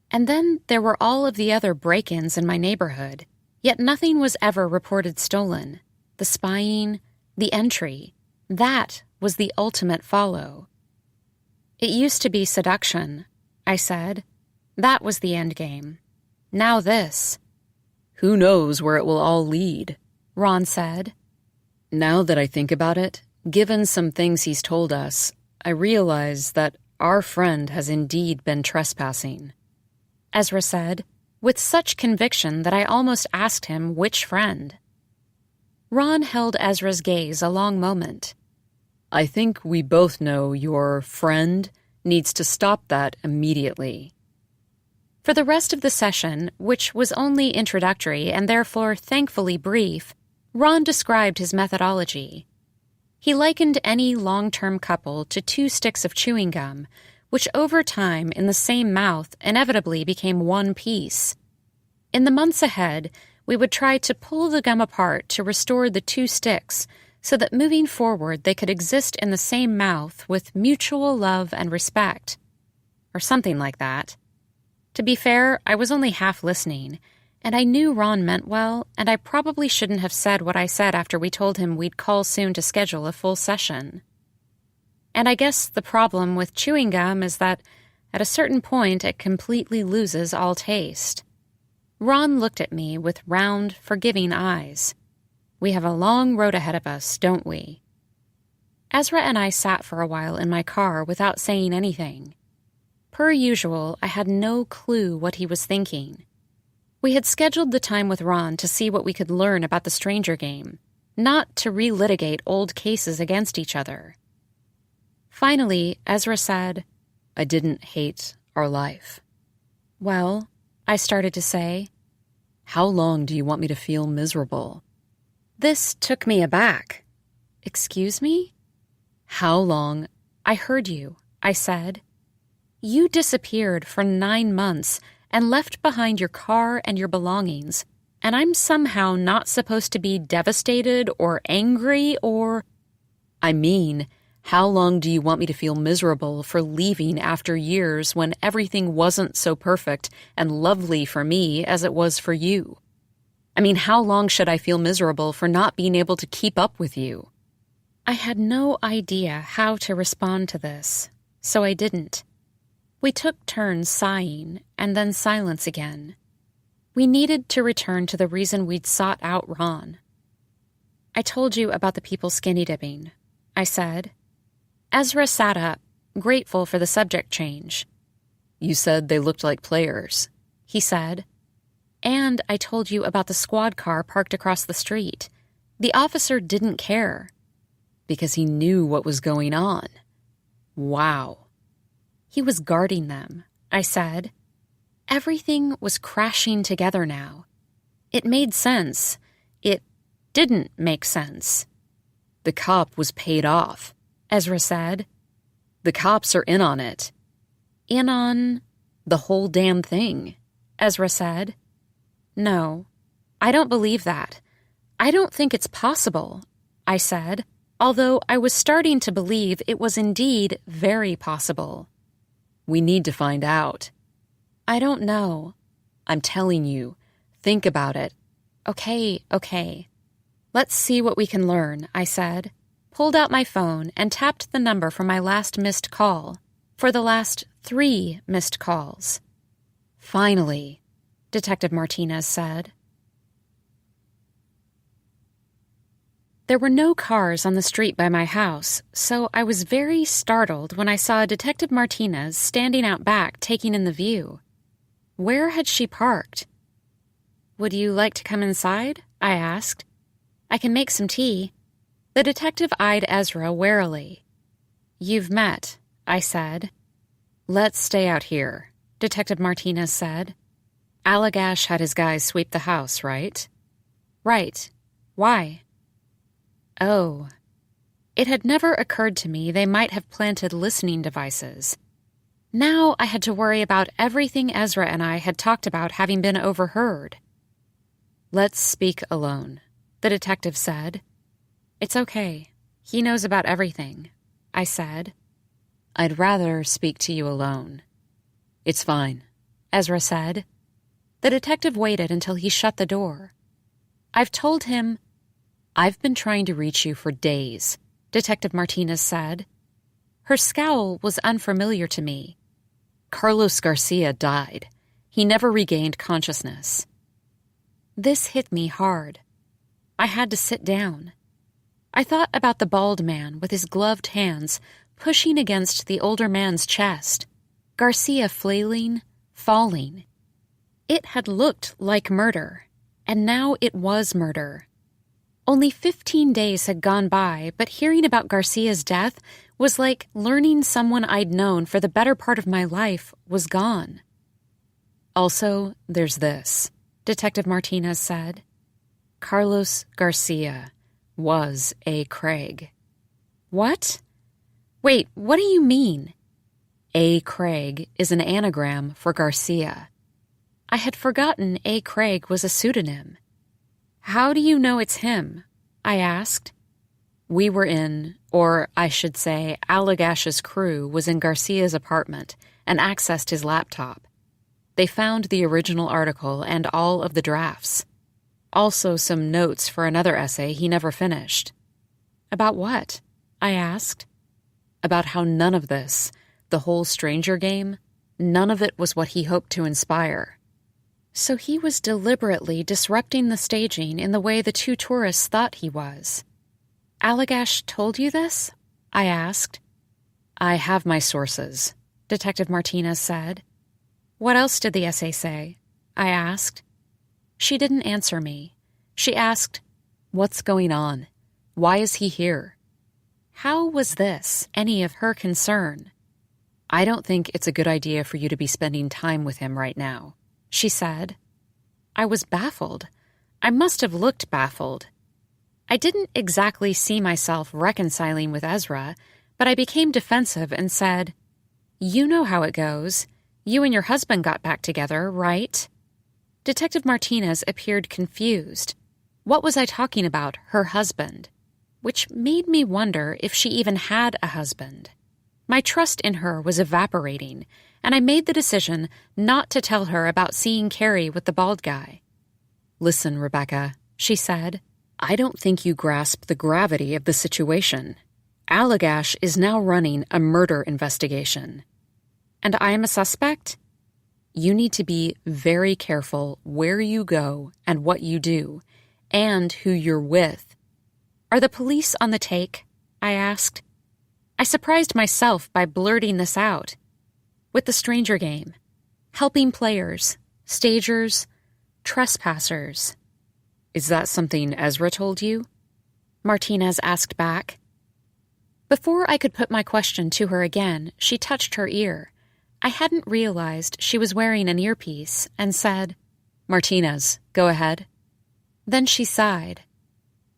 And then there were all of the other break-ins in my neighborhood, yet nothing was ever reported stolen. The spying, the entry, that was the ultimate follow. It used to be seduction, I said. That was the end game. Now this. Who knows where it will all lead, Ron said. Now that I think about it, given some things he's told us, I realize that our friend has indeed been trespassing. Ezra said, with such conviction that I almost asked him which friend. Ron held Ezra's gaze a long moment. I think we both know your friend needs to stop that immediately. For the rest of the session, which was only introductory and therefore thankfully brief, Ron described his methodology. He likened any long-term couple to 2 sticks of chewing gum, which over time in the same mouth inevitably became one piece. In the months ahead, we would try to pull the gum apart to restore the 2 sticks so that moving forward they could exist in the same mouth with mutual love and respect. Or something like that. To be fair, I was only half listening, and I knew Ron meant well, and I probably shouldn't have said what I said after we told him we'd call soon to schedule a full session. And I guess the problem with chewing gum is that at a certain point it completely loses all taste. Ron looked at me with round, forgiving eyes. We have a long road ahead of us, don't we? Ezra and I sat for a while in my car without saying anything. Per usual, I had no clue what he was thinking. We had scheduled the time with Ron to see what we could learn about the stranger game, not to relitigate old cases against each other. Finally, Ezra said, I didn't hate our life. Well, I started to say. How long do you want me to feel miserable? This took me aback. Excuse me? How long? I heard you, I said. You disappeared for 9 months and left behind your car and your belongings, and I'm somehow not supposed to be devastated or angry or... I mean, how long do you want me to feel miserable for leaving after years when everything wasn't so perfect and lovely for me as it was for you? I mean, how long should I feel miserable for not being able to keep up with you? I had no idea how to respond to this, so I didn't. We took turns sighing, and then silence again. We needed to return to the reason we'd sought out Ron. I told you about the people skinny dipping, I said. Ezra sat up, grateful for the subject change. You said they looked like players, he said. And I told you about the squad car parked across the street. The officer didn't care. Because he knew what was going on. Wow. He was guarding them, I said. Everything was crashing together now. It made sense. It didn't make sense. The cop was paid off, Ezra said. The cops are in on it. In on the whole damn thing, Ezra said. No, I don't believe that. I don't think it's possible, I said, although I was starting to believe it was indeed very possible. We need to find out. I don't know. I'm telling you. Think about it. Okay. Let's see what we can learn, I said, pulled out my phone and tapped the number for my last missed call, for the last 3 missed calls. Finally, Detective Martinez said. There were no cars on the street by my house, so I was very startled when I saw Detective Martinez standing out back taking in the view. Where had she parked? Would you like to come inside? I asked. I can make some tea. The detective eyed Ezra warily. You've met, I said. Let's stay out here, Detective Martinez said. Allagash had his guys sweep the house, right? Right. Why? Oh. It had never occurred to me they might have planted listening devices. Now I had to worry about everything Ezra and I had talked about having been overheard. Let's speak alone, the detective said. It's okay. He knows about everything, I said. I'd rather speak to you alone. It's fine, Ezra said. The detective waited until he shut the door. I've told him... I've been trying to reach you for days, Detective Martinez said. Her scowl was unfamiliar to me. Carlos Garcia died. He never regained consciousness. This hit me hard. I had to sit down. I thought about the bald man with his gloved hands pushing against the older man's chest, Garcia flailing, falling, It had looked like murder, and now it was murder. Only 15 days had gone by, but hearing about Garcia's death was like learning someone I'd known for the better part of my life was gone. Also, there's this, Detective Martinez said. Carlos Garcia was A. Craig. What? Wait, what do you mean? A. Craig is an anagram for Garcia. I had forgotten A. Craig was a pseudonym. How do you know it's him? I asked. We were in, or I should say, Allagash's crew was in Garcia's apartment and accessed his laptop. They found the original article and all of the drafts. Also some notes for another essay he never finished. About what? I asked. About how none of this, the whole stranger game, none of it was what he hoped to inspire. So he was deliberately disrupting the staging in the way the two tourists thought he was. Allagash told you this? I asked. I have my sources, Detective Martinez said. What else did the essay say? I asked. She didn't answer me. She asked, what's going on? Why is he here? How was this any of her concern? I don't think it's a good idea for you to be spending time with him right now, she said. I was baffled. I must have looked baffled. I didn't exactly see myself reconciling with Ezra, but I became defensive and said, You know how it goes. You and your husband got back together, right? Detective Martinez appeared confused. What was I talking about, her husband? Which made me wonder if she even had a husband. My trust in her was evaporating, and I made the decision not to tell her about seeing Carrie with the bald guy. Listen, Rebecca, she said, I don't think you grasp the gravity of the situation. Allagash is now running a murder investigation. And I am a suspect? You need to be very careful where you go and what you do, and who you're with. Are the police on the take? I asked. I surprised myself by blurting this out. With the stranger game, helping players, stagers, trespassers. Is that something Ezra told you? Martinez asked back. Before I could put my question to her again, she touched her ear. I hadn't realized she was wearing an earpiece and said, Martinez, go ahead. Then she sighed.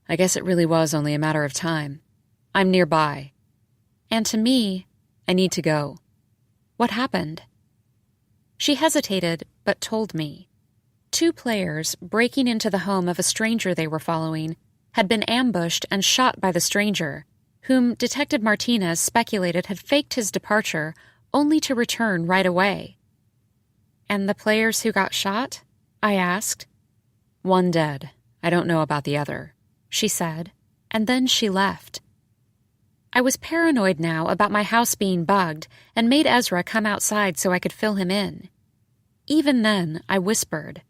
I guess it really was only a matter of time. I'm nearby. And to me, I need to go. What happened? She hesitated, but told me. 2 players breaking into the home of a stranger they were following had been ambushed and shot by the stranger, whom Detective Martinez speculated had faked his departure only to return right away. And the players who got shot? I asked. One dead. I don't know about the other, she said, and then she left. I was paranoid now about my house being bugged and made Ezra come outside so I could fill him in. Even then, I whispered.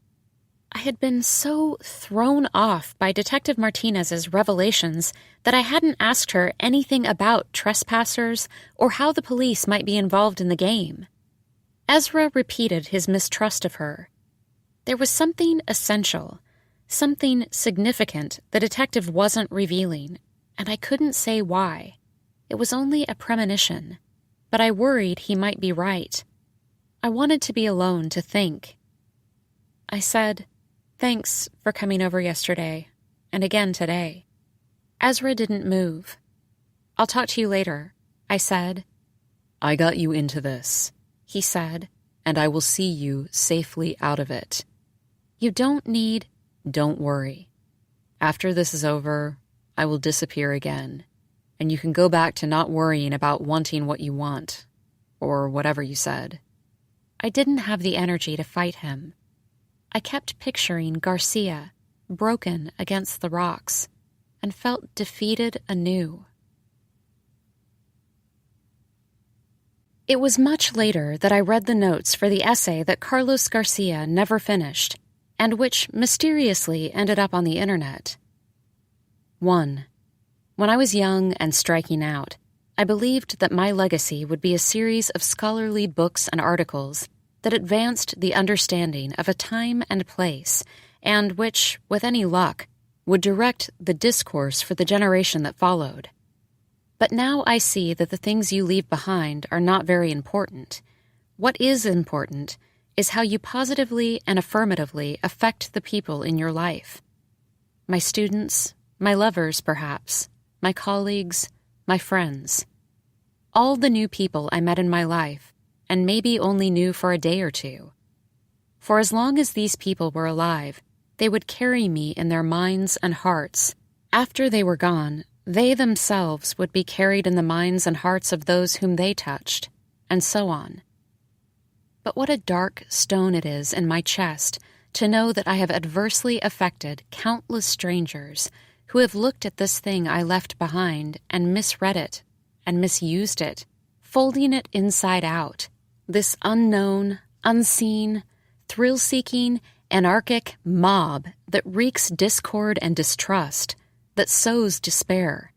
I had been so thrown off by Detective Martinez's revelations that I hadn't asked her anything about trespassers or how the police might be involved in the game. Ezra repeated his mistrust of her. There was something essential, something significant the detective wasn't revealing, and I couldn't say why. It was only a premonition, but I worried he might be right. I wanted to be alone to think. I said, Thanks for coming over yesterday, and again today. Ezra didn't move. I'll talk to you later, I said. I got you into this, he said, and I will see you safely out of it. You don't worry. After this is over, I will disappear again, and you can go back to not worrying about wanting what you want, or whatever you said. I didn't have the energy to fight him. I kept picturing Garcia, broken against the rocks, and felt defeated anew. It was much later that I read the notes for the essay that Carlos Garcia never finished, and which mysteriously ended up on the internet. 1. When I was young and striking out, I believed that my legacy would be a series of scholarly books and articles that advanced the understanding of a time and place, and which, with any luck, would direct the discourse for the generation that followed. But now I see that the things you leave behind are not very important. What is important is how you positively and affirmatively affect the people in your life. My students, my lovers perhaps, my colleagues, my friends. All the new people I met in my life, and maybe only knew for a day or two. For as long as these people were alive, they would carry me in their minds and hearts. After they were gone, they themselves would be carried in the minds and hearts of those whom they touched, and so on. But what a dark stone it is in my chest to know that I have adversely affected countless strangers who have looked at this thing I left behind and misread it and misused it, folding it inside out, this unknown, unseen, thrill-seeking, anarchic mob that wreaks discord and distrust, that sows despair.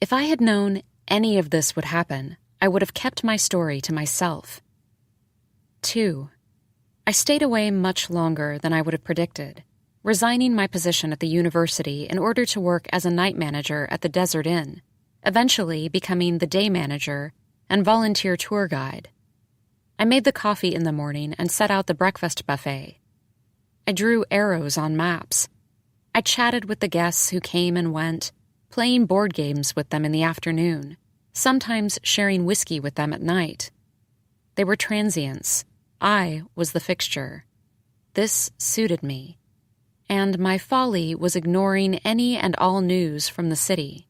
If I had known any of this would happen, I would have kept my story to myself. 2. I stayed away much longer than I would have predicted, resigning my position at the university in order to work as a night manager at the Desert Inn, eventually becoming the day manager and volunteer tour guide. I made the coffee in the morning and set out the breakfast buffet. I drew arrows on maps. I chatted with the guests who came and went, playing board games with them in the afternoon, sometimes sharing whiskey with them at night. They were transients. I was the fixture. This suited me. And my folly was ignoring any and all news from the city.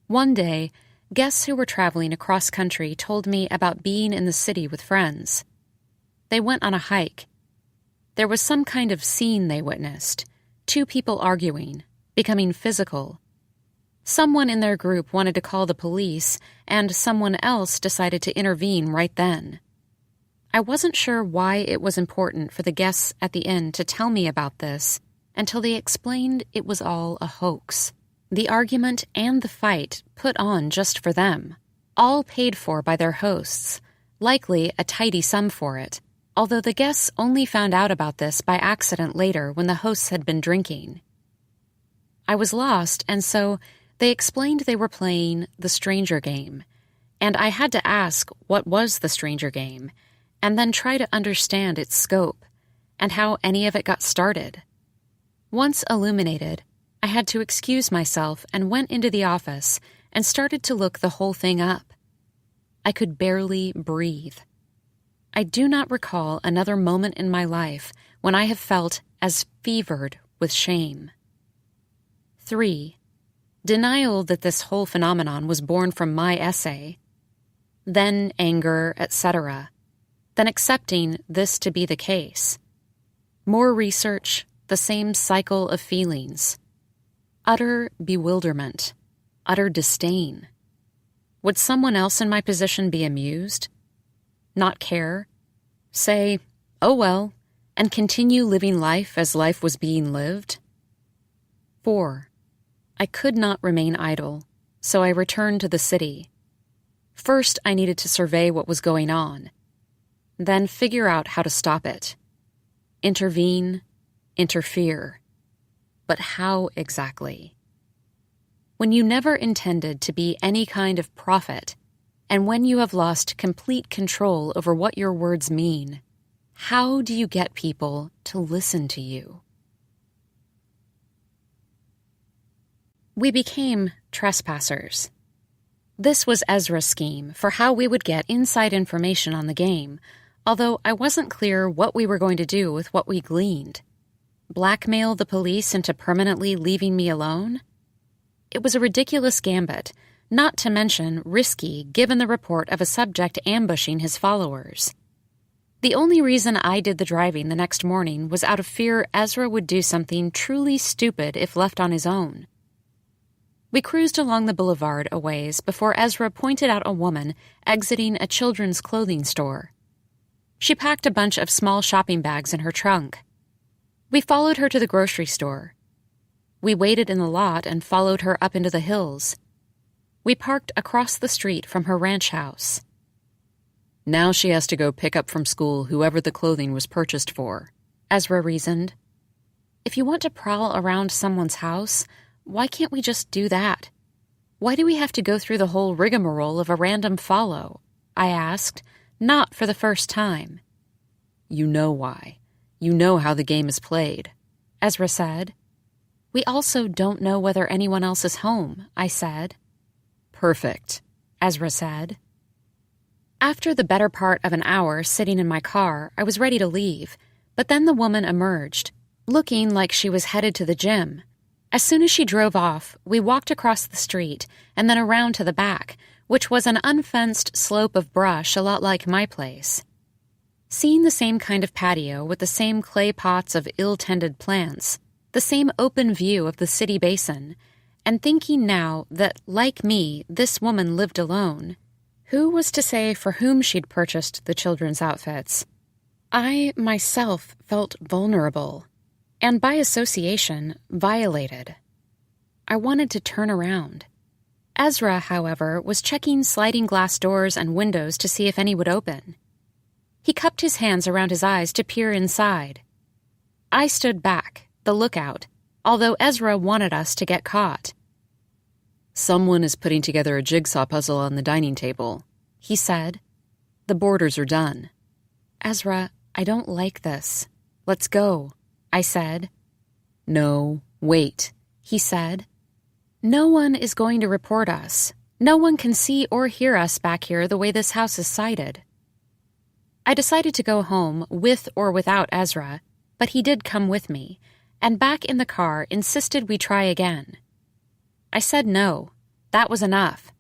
One day, guests who were traveling across country told me about being in the city with friends. They went on a hike. There was some kind of scene they witnessed, 2 people arguing, becoming physical. Someone in their group wanted to call the police, and someone else decided to intervene right then. I wasn't sure why it was important for the guests at the inn to tell me about this until they explained it was all a hoax. The argument and the fight put on just for them, all paid for by their hosts, likely a tidy sum for it, although the guests only found out about this by accident later when the hosts had been drinking. I was lost, and so they explained they were playing the Stranger Game, and I had to ask what was the Stranger Game, and then try to understand its scope and how any of it got started. Once illuminated, I had to excuse myself and went into the office and started to look the whole thing up. I could barely breathe. I do not recall another moment in my life when I have felt as fevered with shame. 3. Denial that this whole phenomenon was born from my essay. Then anger, etc. Then accepting this to be the case. More research, the same cycle of feelings. Utter bewilderment, utter disdain. Would someone else in my position be amused? Not care? Say, oh well, and continue living life as life was being lived? 4. I could not remain idle, so I returned to the city. First, I needed to survey what was going on, then figure out how to stop it. Intervene, interfere. But how exactly? When you never intended to be any kind of prophet, and when you have lost complete control over what your words mean, how do you get people to listen to you? We became trespassers. This was Ezra's scheme for how we would get inside information on the game, although I wasn't clear what we were going to do with what we gleaned. Blackmail the police into permanently leaving me alone? It was a ridiculous gambit, not to mention risky given the report of a subject ambushing his followers. The only reason I did the driving the next morning was out of fear Ezra would do something truly stupid if left on his own. We cruised along the boulevard a ways before Ezra pointed out a woman exiting a children's clothing store. She packed a bunch of small shopping bags in her trunk. We followed her to the grocery store. We waited in the lot and followed her up into the hills. We parked across the street from her ranch house. Now she has to go pick up from school whoever the clothing was purchased for, Ezra reasoned. If you want to prowl around someone's house, why can't we just do that? Why do we have to go through the whole rigmarole of a random follow? I asked, not for the first time. You know why. You know how the game is played, Ezra said. We also don't know whether anyone else is home, I said. Perfect, Ezra said. After the better part of an hour sitting in my car, I was ready to leave, but then the woman emerged, looking like she was headed to the gym. As soon as she drove off, we walked across the street and then around to the back, which was an unfenced slope of brush a lot like my place. Seeing the same kind of patio with the same clay pots of ill-tended plants, the same open view of the city basin, and thinking now that, like me, this woman lived alone, who was to say for whom she'd purchased the children's outfits? I, myself, felt vulnerable, and by association, violated. I wanted to turn around. Ezra, however, was checking sliding glass doors and windows to see if any would open. He cupped his hands around his eyes to peer inside. I stood back, the lookout, although Ezra wanted us to get caught. Someone is putting together a jigsaw puzzle on the dining table, he said. The borders are done. Ezra, I don't like this. Let's go, I said. No, wait, he said. No one is going to report us. No one can see or hear us back here the way this house is sited. I decided to go home with or without Ezra, but he did come with me, and back in the car insisted we try again. I said no. That was enough.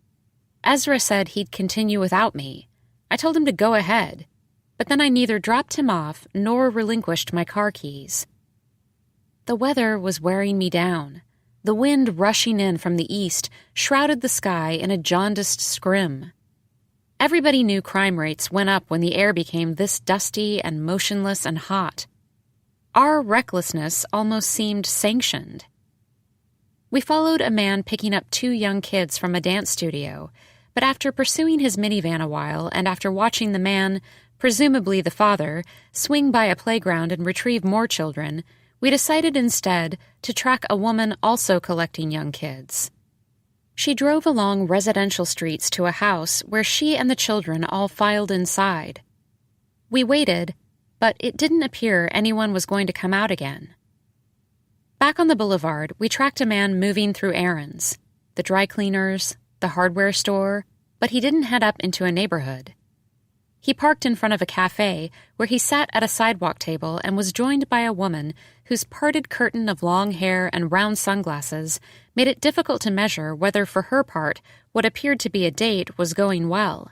Ezra said he'd continue without me. I told him to go ahead, but then I neither dropped him off nor relinquished my car keys. The weather was wearing me down. The wind rushing in from the east shrouded the sky in a jaundiced scrim. Everybody knew crime rates went up when the air became this dusty and motionless and hot. Our recklessness almost seemed sanctioned. We followed a man picking up 2 young kids from a dance studio, but after pursuing his minivan a while and after watching the man, presumably the father, swing by a playground and retrieve more children, we decided instead to track a woman also collecting young kids. She drove along residential streets to a house where she and the children all filed inside. We waited, but it didn't appear anyone was going to come out again. Back on the boulevard, we tracked a man moving through errands, the dry cleaners, the hardware store, but he didn't head up into a neighborhood. He parked in front of a cafe where he sat at a sidewalk table and was joined by a woman whose parted curtain of long hair and round sunglasses made it difficult to measure whether for her part what appeared to be a date was going well.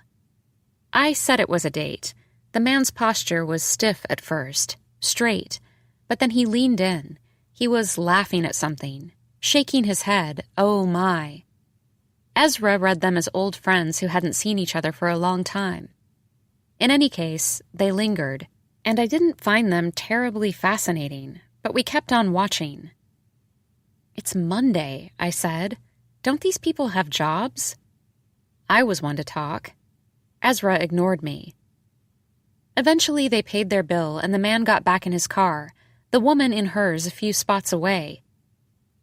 I said it was a date. The man's posture was stiff at first, straight, but then he leaned in. He was laughing at something, shaking his head, oh my. Ezra read them as old friends who hadn't seen each other for a long time. In any case, they lingered, and I didn't find them terribly fascinating, but we kept on watching. It's Monday, I said. Don't these people have jobs? I was one to talk. Ezra ignored me. Eventually they paid their bill and the man got back in his car, the woman in hers a few spots away.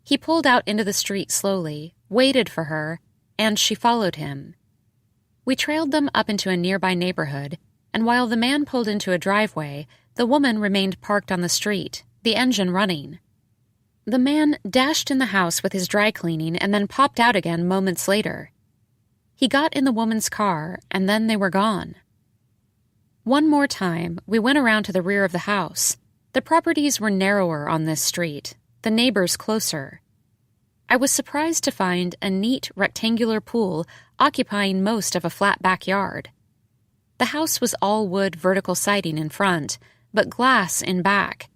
He pulled out into the street slowly, waited for her, and she followed him. We trailed them up into a nearby neighborhood, and while the man pulled into a driveway, the woman remained parked on the street, the engine running. The man dashed in the house with his dry cleaning and then popped out again moments later. He got in the woman's car, and then they were gone. One more time, we went around to the rear of the house. The properties were narrower on this street, the neighbors closer. I was surprised to find a neat rectangular pool occupying most of a flat backyard. The house was all wood vertical siding in front, but glass in back.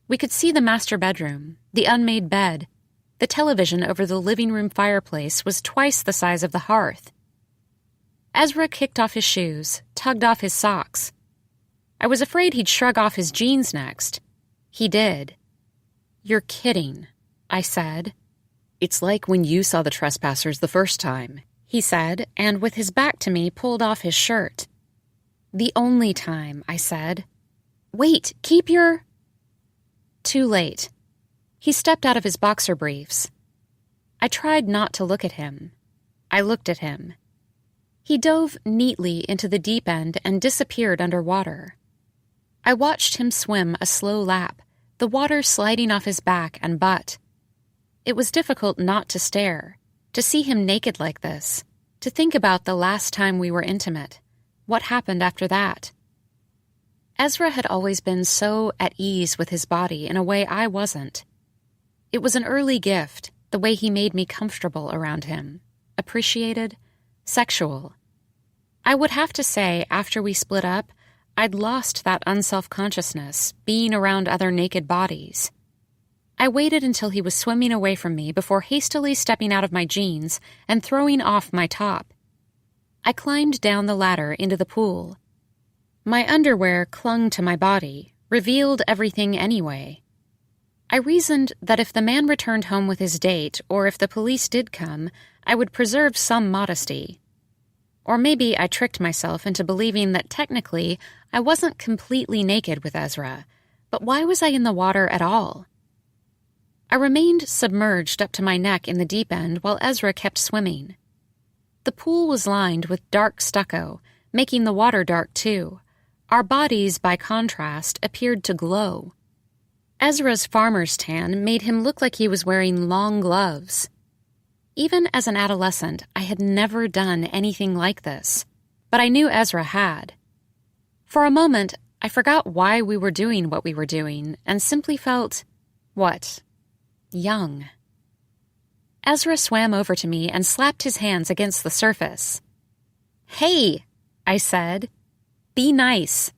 We could see the master bedroom, the unmade bed. The television over the living room fireplace was twice the size of the hearth. Ezra kicked off his shoes, tugged off his socks. I was afraid he'd shrug off his jeans next. He did. You're kidding, I said. It's like when you saw the trespassers the first time, he said, and with his back to me pulled off his shirt. "The only time," I said. "Wait, keep your—" Too late. He stepped out of his boxer briefs. I tried not to look at him. I looked at him. He dove neatly into the deep end and disappeared underwater. I watched him swim a slow lap, the water sliding off his back and butt. It was difficult not to stare, to see him naked like this, to think about the last time we were intimate. What happened after that? Ezra had always been so at ease with his body in a way I wasn't. It was an early gift, the way he made me comfortable around him, appreciated, sexual. I would have to say, after we split up, I'd lost that unself-consciousness, being around other naked bodies. I waited until he was swimming away from me before hastily stepping out of my jeans and throwing off my top. I climbed down the ladder into the pool. My underwear clung to my body, revealed everything anyway. I reasoned that if the man returned home with his date, or if the police did come, I would preserve some modesty. Or maybe I tricked myself into believing that technically I wasn't completely naked with Ezra, but why was I in the water at all? I remained submerged up to my neck in the deep end while Ezra kept swimming. The pool was lined with dark stucco, making the water dark too. Our bodies, by contrast, appeared to glow. Ezra's farmer's tan made him look like he was wearing long gloves. Even as an adolescent, I had never done anything like this, but I knew Ezra had. For a moment, I forgot why we were doing what we were doing and simply felt, young. Ezra swam over to me and slapped his hands against the surface. "Hey," I said. "Be nice."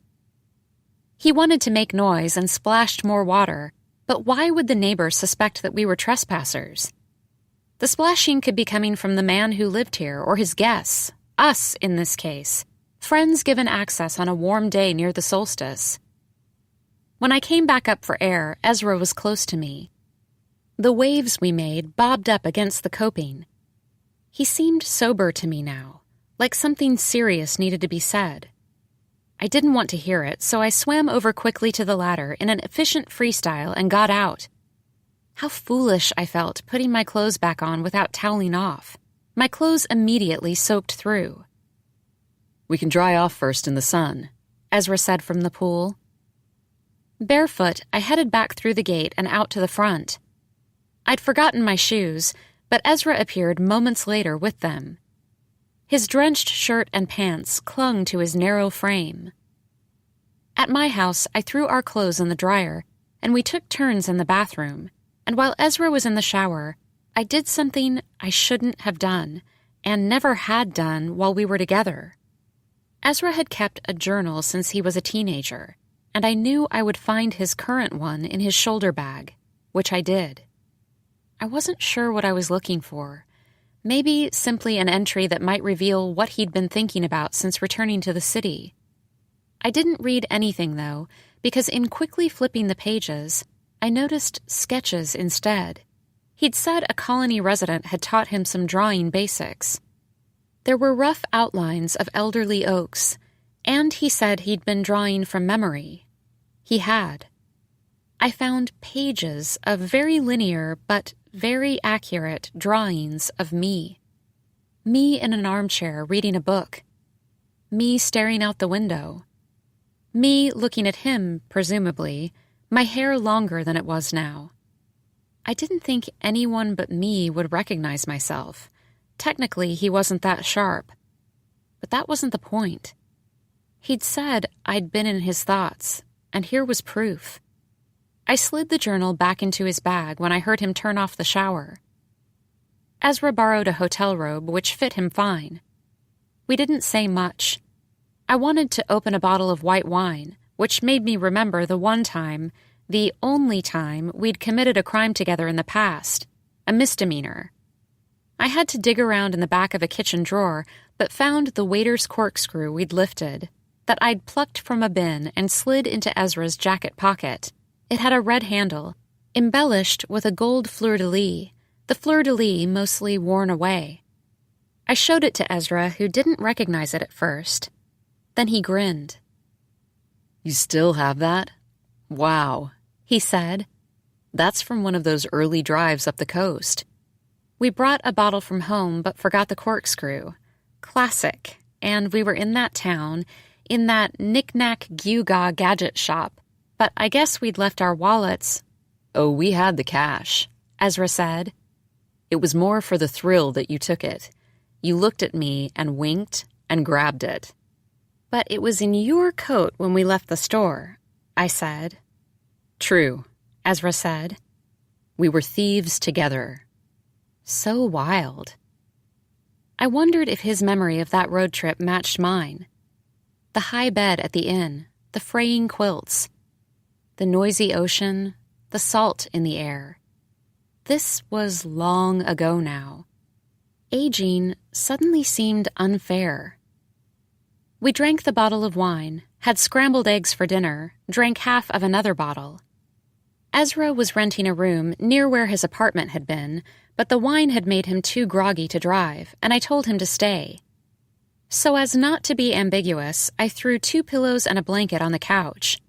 He wanted to make noise and splashed more water, but why would the neighbors suspect that we were trespassers? The splashing could be coming from the man who lived here or his guests, us in this case, friends given access on a warm day near the solstice. When I came back up for air, Ezra was close to me. The waves we made bobbed up against the coping. He seemed sober to me now, like something serious needed to be said. I didn't want to hear it, so I swam over quickly to the ladder in an efficient freestyle and got out. How foolish I felt putting my clothes back on without toweling off. My clothes immediately soaked through. "We can dry off first in the sun," Ezra said from the pool. Barefoot, I headed back through the gate and out to the front. I'd forgotten my shoes, but Ezra appeared moments later with them. His drenched shirt and pants clung to his narrow frame. At my house, I threw our clothes in the dryer, and we took turns in the bathroom, and while Ezra was in the shower, I did something I shouldn't have done, and never had done while we were together. Ezra had kept a journal since he was a teenager, and I knew I would find his current one in his shoulder bag, which I did. I wasn't sure what I was looking for. Maybe simply an entry that might reveal what he'd been thinking about since returning to the city. I didn't read anything, though, because in quickly flipping the pages, I noticed sketches instead. He'd said a colony resident had taught him some drawing basics. There were rough outlines of elderly oaks, and he said he'd been drawing from memory. He had. I found pages of very linear but very accurate drawings of me. Me in an armchair reading a book. Me staring out the window. Me looking at him, presumably, my hair longer than it was now. I didn't think anyone but me would recognize myself. Technically, he wasn't that sharp. But that wasn't the point. He'd said I'd been in his thoughts, and here was proof. I slid the journal back into his bag when I heard him turn off the shower. Ezra borrowed a hotel robe, which fit him fine. We didn't say much. I wanted to open a bottle of white wine, which made me remember the one time, the only time, we'd committed a crime together in the past, a misdemeanor. I had to dig around in the back of a kitchen drawer, but found the waiter's corkscrew we'd lifted, that I'd plucked from a bin and slid into Ezra's jacket pocket. It had a red handle, embellished with a gold fleur-de-lis, the fleur-de-lis mostly worn away. I showed it to Ezra, who didn't recognize it at first. Then he grinned. "You still have that? Wow," he said. "That's from one of those early drives up the coast." We brought a bottle from home but forgot the corkscrew. Classic. And we were in that town, in that knick-knack gewgaw gadget shop. But I guess we'd left our wallets. "Oh, we had the cash," Ezra said. "It was more for the thrill that you took it. You looked at me and winked and grabbed it." But it was in your coat when we left the store, I said. "True," Ezra said. "We were thieves together." So wild. I wondered if his memory of that road trip matched mine. The high bed at the inn, the fraying quilts, the noisy ocean, the salt in the air. This was long ago now. Aging suddenly seemed unfair. We drank the bottle of wine, had scrambled eggs for dinner, drank half of another bottle. Ezra was renting a room near where his apartment had been, but the wine had made him too groggy to drive, and I told him to stay. So as not to be ambiguous, I threw 2 pillows and a blanket on the couch.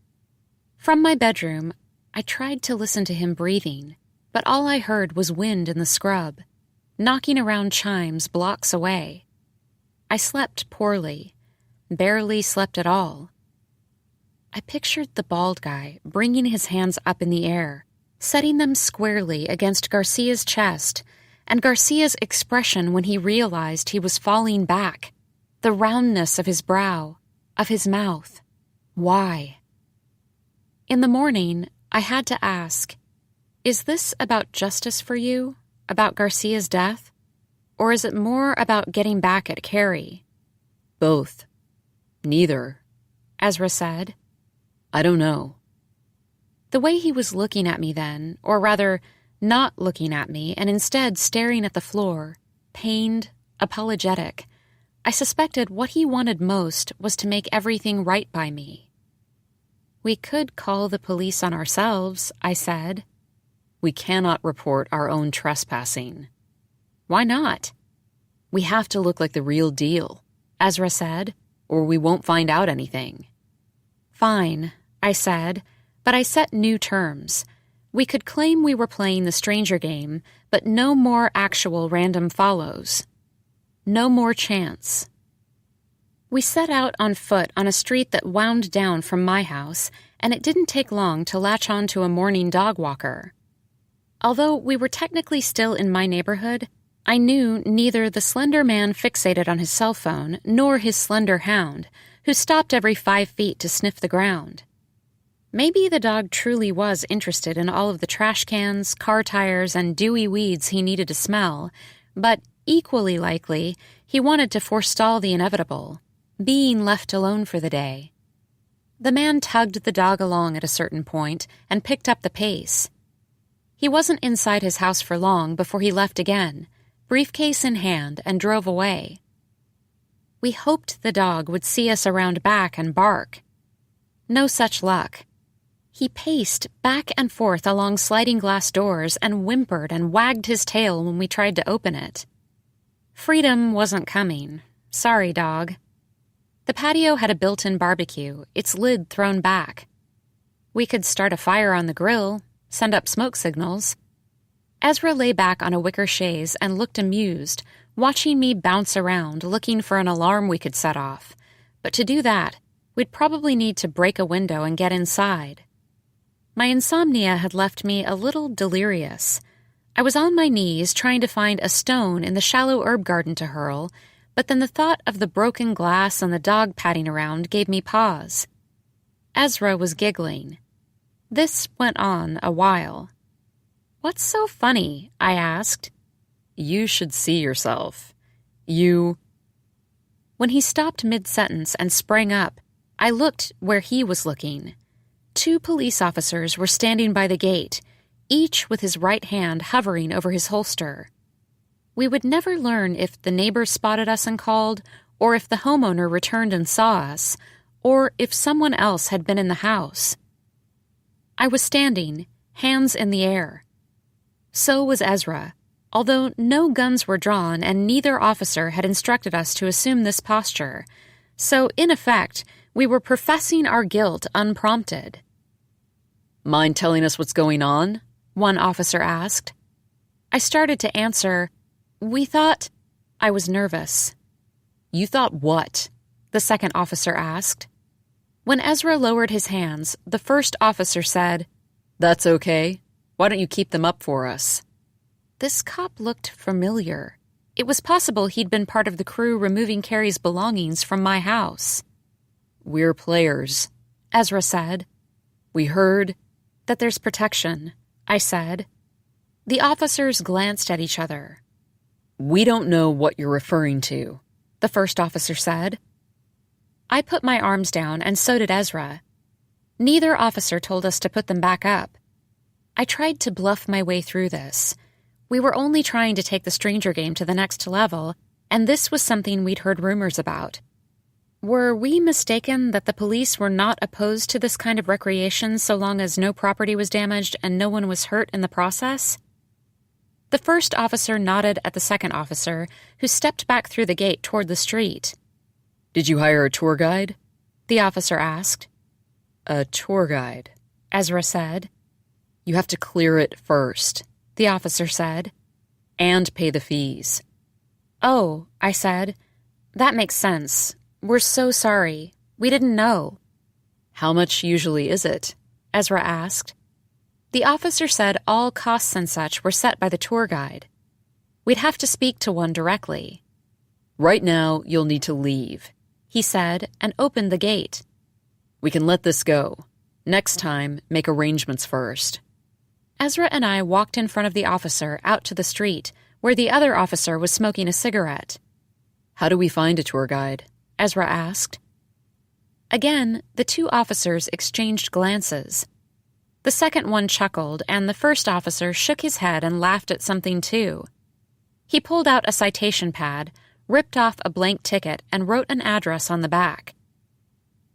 From my bedroom, I tried to listen to him breathing, but all I heard was wind in the scrub, knocking around chimes blocks away. I slept poorly, barely slept at all. I pictured the bald guy bringing his hands up in the air, setting them squarely against Garcia's chest, and Garcia's expression when he realized he was falling back, the roundness of his brow, of his mouth. Why? In the morning, I had to ask, is this about justice for you, about Garcia's death, or is it more about getting back at Carrie? "Both. Neither," Ezra said. "I don't know." The way he was looking at me then, or rather, not looking at me and instead staring at the floor, pained, apologetic, I suspected what he wanted most was to make everything right by me. "We could call the police on ourselves," I said. "We cannot report our own trespassing." "Why not?" "We have to look like the real deal," Ezra said. "or we won't find out anything." "Fine," I said, but I set new terms. We could claim we were playing the stranger game, but no more actual random follows. No more chance. We set out on foot on a street that wound down from my house, and it didn't take long to latch on to a morning dog walker. Although we were technically still in my neighborhood, I knew neither the slender man fixated on his cell phone nor his slender hound, who stopped every 5 feet to sniff the ground. Maybe the dog truly was interested in all of the trash cans, car tires, and dewy weeds he needed to smell, but equally likely, he wanted to forestall the inevitable, being left alone for the day. The man tugged the dog along at a certain point and picked up the pace. He wasn't inside his house for long before he left again, briefcase in hand, and drove away. We hoped the dog would see us around back and bark. No such luck. He paced back and forth along sliding glass doors and whimpered and wagged his tail when we tried to open it. Freedom wasn't coming. Sorry, dog. The patio had a built-in barbecue, its lid thrown back. We could start a fire on the grill, send up smoke signals. Ezra lay back on a wicker chaise and looked amused, watching me bounce around, looking for an alarm we could set off. But to do that, we'd probably need to break a window and get inside. My insomnia had left me a little delirious. I was on my knees trying to find a stone in the shallow herb garden to hurl, but then the thought of the broken glass and the dog padding around gave me pause. Ezra was giggling. This went on a while. "What's so funny?" I asked. "You should see yourself. You—" When he stopped mid-sentence and sprang up, I looked where he was looking. 2 police officers were standing by the gate, each with his right hand hovering over his holster. We would never learn if the neighbors spotted us and called, or if the homeowner returned and saw us, or if someone else had been in the house. I was standing, hands in the air. So was Ezra, although no guns were drawn and neither officer had instructed us to assume this posture, so in effect, we were professing our guilt unprompted. Mind telling us what's going on? One officer asked. I started to answer, "We thought—" I was nervous. You thought what? The second officer asked. When Ezra lowered his hands, the first officer said, That's okay. Why don't you keep them up for us? This cop looked familiar. It was possible he'd been part of the crew removing Carrie's belongings from my house. We're players, Ezra said. We heard that there's protection, I said. The officers glanced at each other. We don't know what you're referring to, the first officer said. I put my arms down, and so did Ezra. Neither officer told us to put them back up. I tried to bluff my way through this. We were only trying to take the stranger game to the next level, and this was something we'd heard rumors about. Were we mistaken that the police were not opposed to this kind of recreation so long as no property was damaged and no one was hurt in the process? The first officer nodded at the second officer, who stepped back through the gate toward the street. Did you hire a tour guide? The officer asked. A tour guide, Ezra said. You have to clear it first, the officer said. And pay the fees. Oh, I said. That makes sense. We're so sorry. We didn't know. How much usually is it? Ezra asked. The officer said all costs and such were set by the tour guide. We'd have to speak to one directly. Right now, you'll need to leave, he said, and opened the gate. We can let this go. Next time, make arrangements first. Ezra and I walked in front of the officer out to the street, where the other officer was smoking a cigarette. How do we find a tour guide? Ezra asked. Again, the two officers exchanged glances. The second one chuckled, and the first officer shook his head and laughed at something too. He pulled out a citation pad, ripped off a blank ticket, and wrote an address on the back.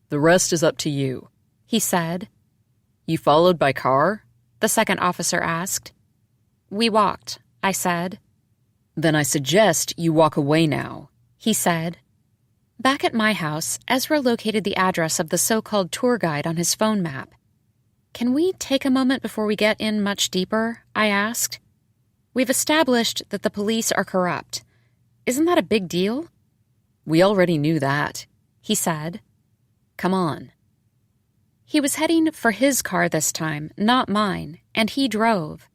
The rest is up to you, he said. You followed by car? The second officer asked. We walked, I said. Then I suggest you walk away now, he said. Back at my house, Ezra located the address of the so-called tour guide on his phone map. Can we take a moment before we get in much deeper? I asked. We've established that the police are corrupt. Isn't that a big deal? We already knew that, he said. Come on. He was heading for his car this time, not mine, and he drove.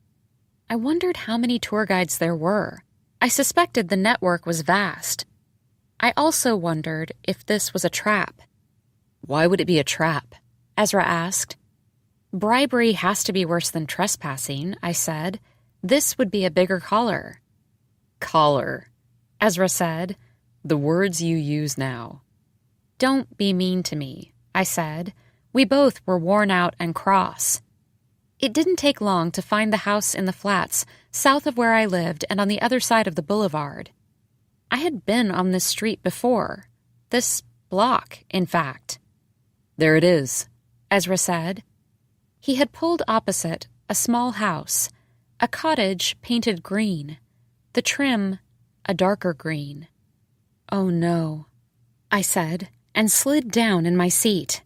I wondered how many tour guides there were. I suspected the network was vast. I also wondered if this was a trap. Why would it be a trap? Ezra asked. Bribery has to be worse than trespassing, I said. This would be a bigger collar. Collar, Ezra said. The words you use now. Don't be mean to me, I said. We both were worn out and cross. It didn't take long to find the house in the flats, south of where I lived and on the other side of the boulevard. I had been on this street before. This block, in fact. There it is, Ezra said. He had pulled opposite a small house, a cottage painted green, the trim a darker green. Oh no, I said, and slid down in my seat.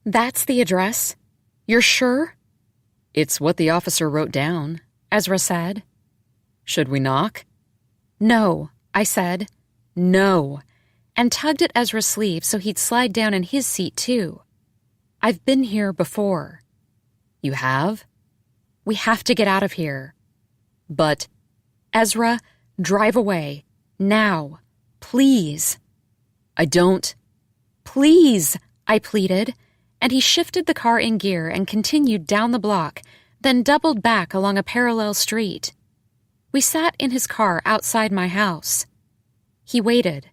That's the address? You're sure? It's what the officer wrote down, Ezra said. Should we knock? No, I said. No, and tugged at Ezra's sleeve so he'd slide down in his seat too. I've been here before. You have? We have to get out of here. But, Ezra, drive away. Now. Please. I don't. Please, I pleaded, and he shifted the car in gear and continued down the block, then doubled back along a parallel street. We sat in his car outside my house. He waited.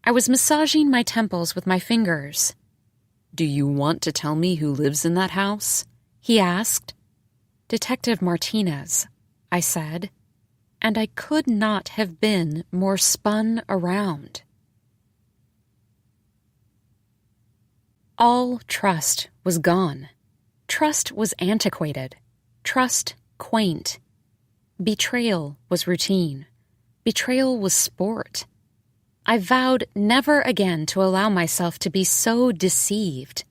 I was massaging my temples with my fingers. Do you want to tell me who lives in that house? He asked. Detective Martinez, I said, and I could not have been more spun around. All trust was gone. Trust was antiquated. Trust quaint. Betrayal was routine. Betrayal was sport. I vowed never again to allow myself to be so deceived.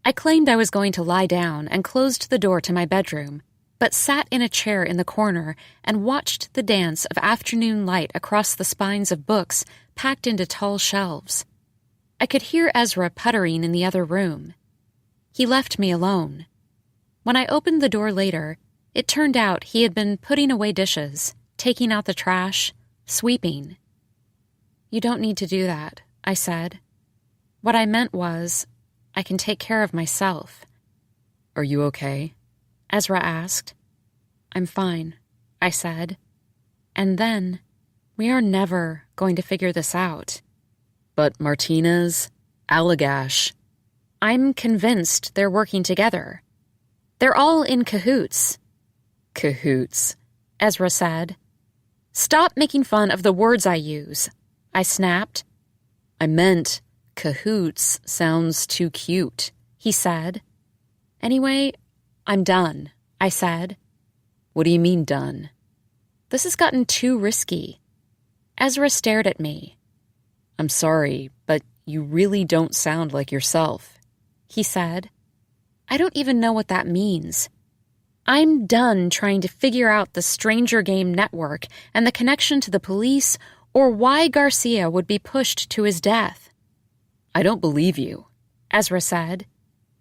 I claimed I was going to lie down and closed the door to my bedroom, but sat in a chair in the corner and watched the dance of afternoon light across the spines of books packed into tall shelves. I could hear Ezra puttering in the other room. He left me alone. When I opened the door later, it turned out he had been putting away dishes, taking out the trash, sweeping. "You don't need to do that," I said. What I meant was, I can take care of myself. "Are you okay?" Ezra asked. "I'm fine," I said. And then, we are never going to figure this out. "But Martinez, Allagash..." I'm convinced they're working together. They're all in cahoots. "Cahoots," Ezra said. "Stop making fun of the words I use," I snapped. "I meant cahoots sounds too cute," he said. "Anyway, I'm done," I said. "What do you mean done?" "This has gotten too risky." Ezra stared at me. "I'm sorry, but you really don't sound like yourself," he said. "I don't even know what that means. I'm done trying to figure out the Stranger Game network and the connection to the police or why Garcia would be pushed to his death." "I don't believe you," Ezra said.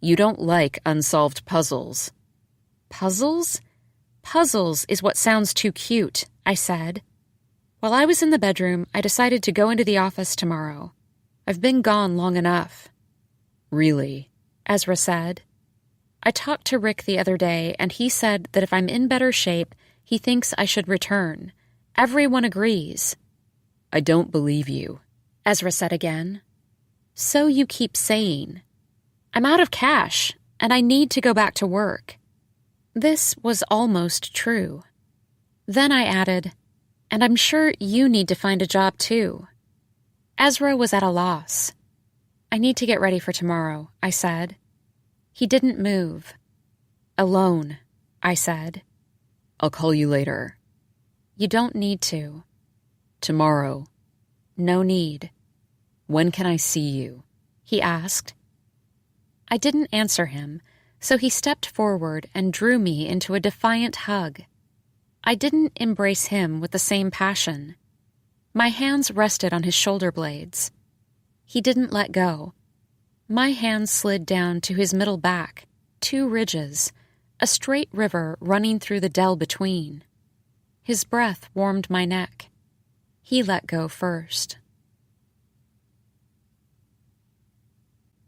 "You don't like unsolved puzzles." "Puzzles? Puzzles is what sounds too cute," I said. While I was in the bedroom, I decided to go into the office tomorrow. I've been gone long enough. "Really?" Ezra said. I talked to Rick the other day, and he said that if I'm in better shape, he thinks I should return. Everyone agrees. "I don't believe you," Ezra said again. "So you keep saying. I'm out of cash, and I need to go back to work." This was almost true. Then I added, "And I'm sure you need to find a job too." Ezra was at a loss. "I need to get ready for tomorrow," I said. He didn't move. "Alone," I said. "I'll call you later." "You don't need to." "Tomorrow." "No need." "When can I see you?" he asked. I didn't answer him, so he stepped forward and drew me into a defiant hug. I didn't embrace him with the same passion. My hands rested on his shoulder blades. He didn't let go. My hands slid down to his middle back, 2 ridges, a straight river running through the dell between. His breath warmed my neck. He let go first.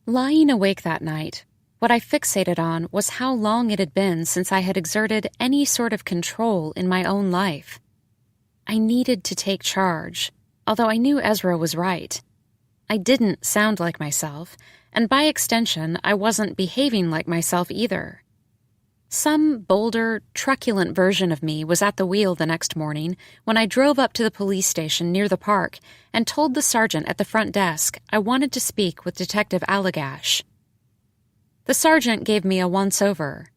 Lying awake that night, what I fixated on was how long it had been since I had exerted any sort of control in my own life. I needed to take charge, although I knew Ezra was right. I didn't sound like myself, and by extension, I wasn't behaving like myself either. Some bolder, truculent version of me was at the wheel the next morning when I drove up to the police station near the park and told the sergeant at the front desk I wanted to speak with Detective Allagash. The sergeant gave me a once-over.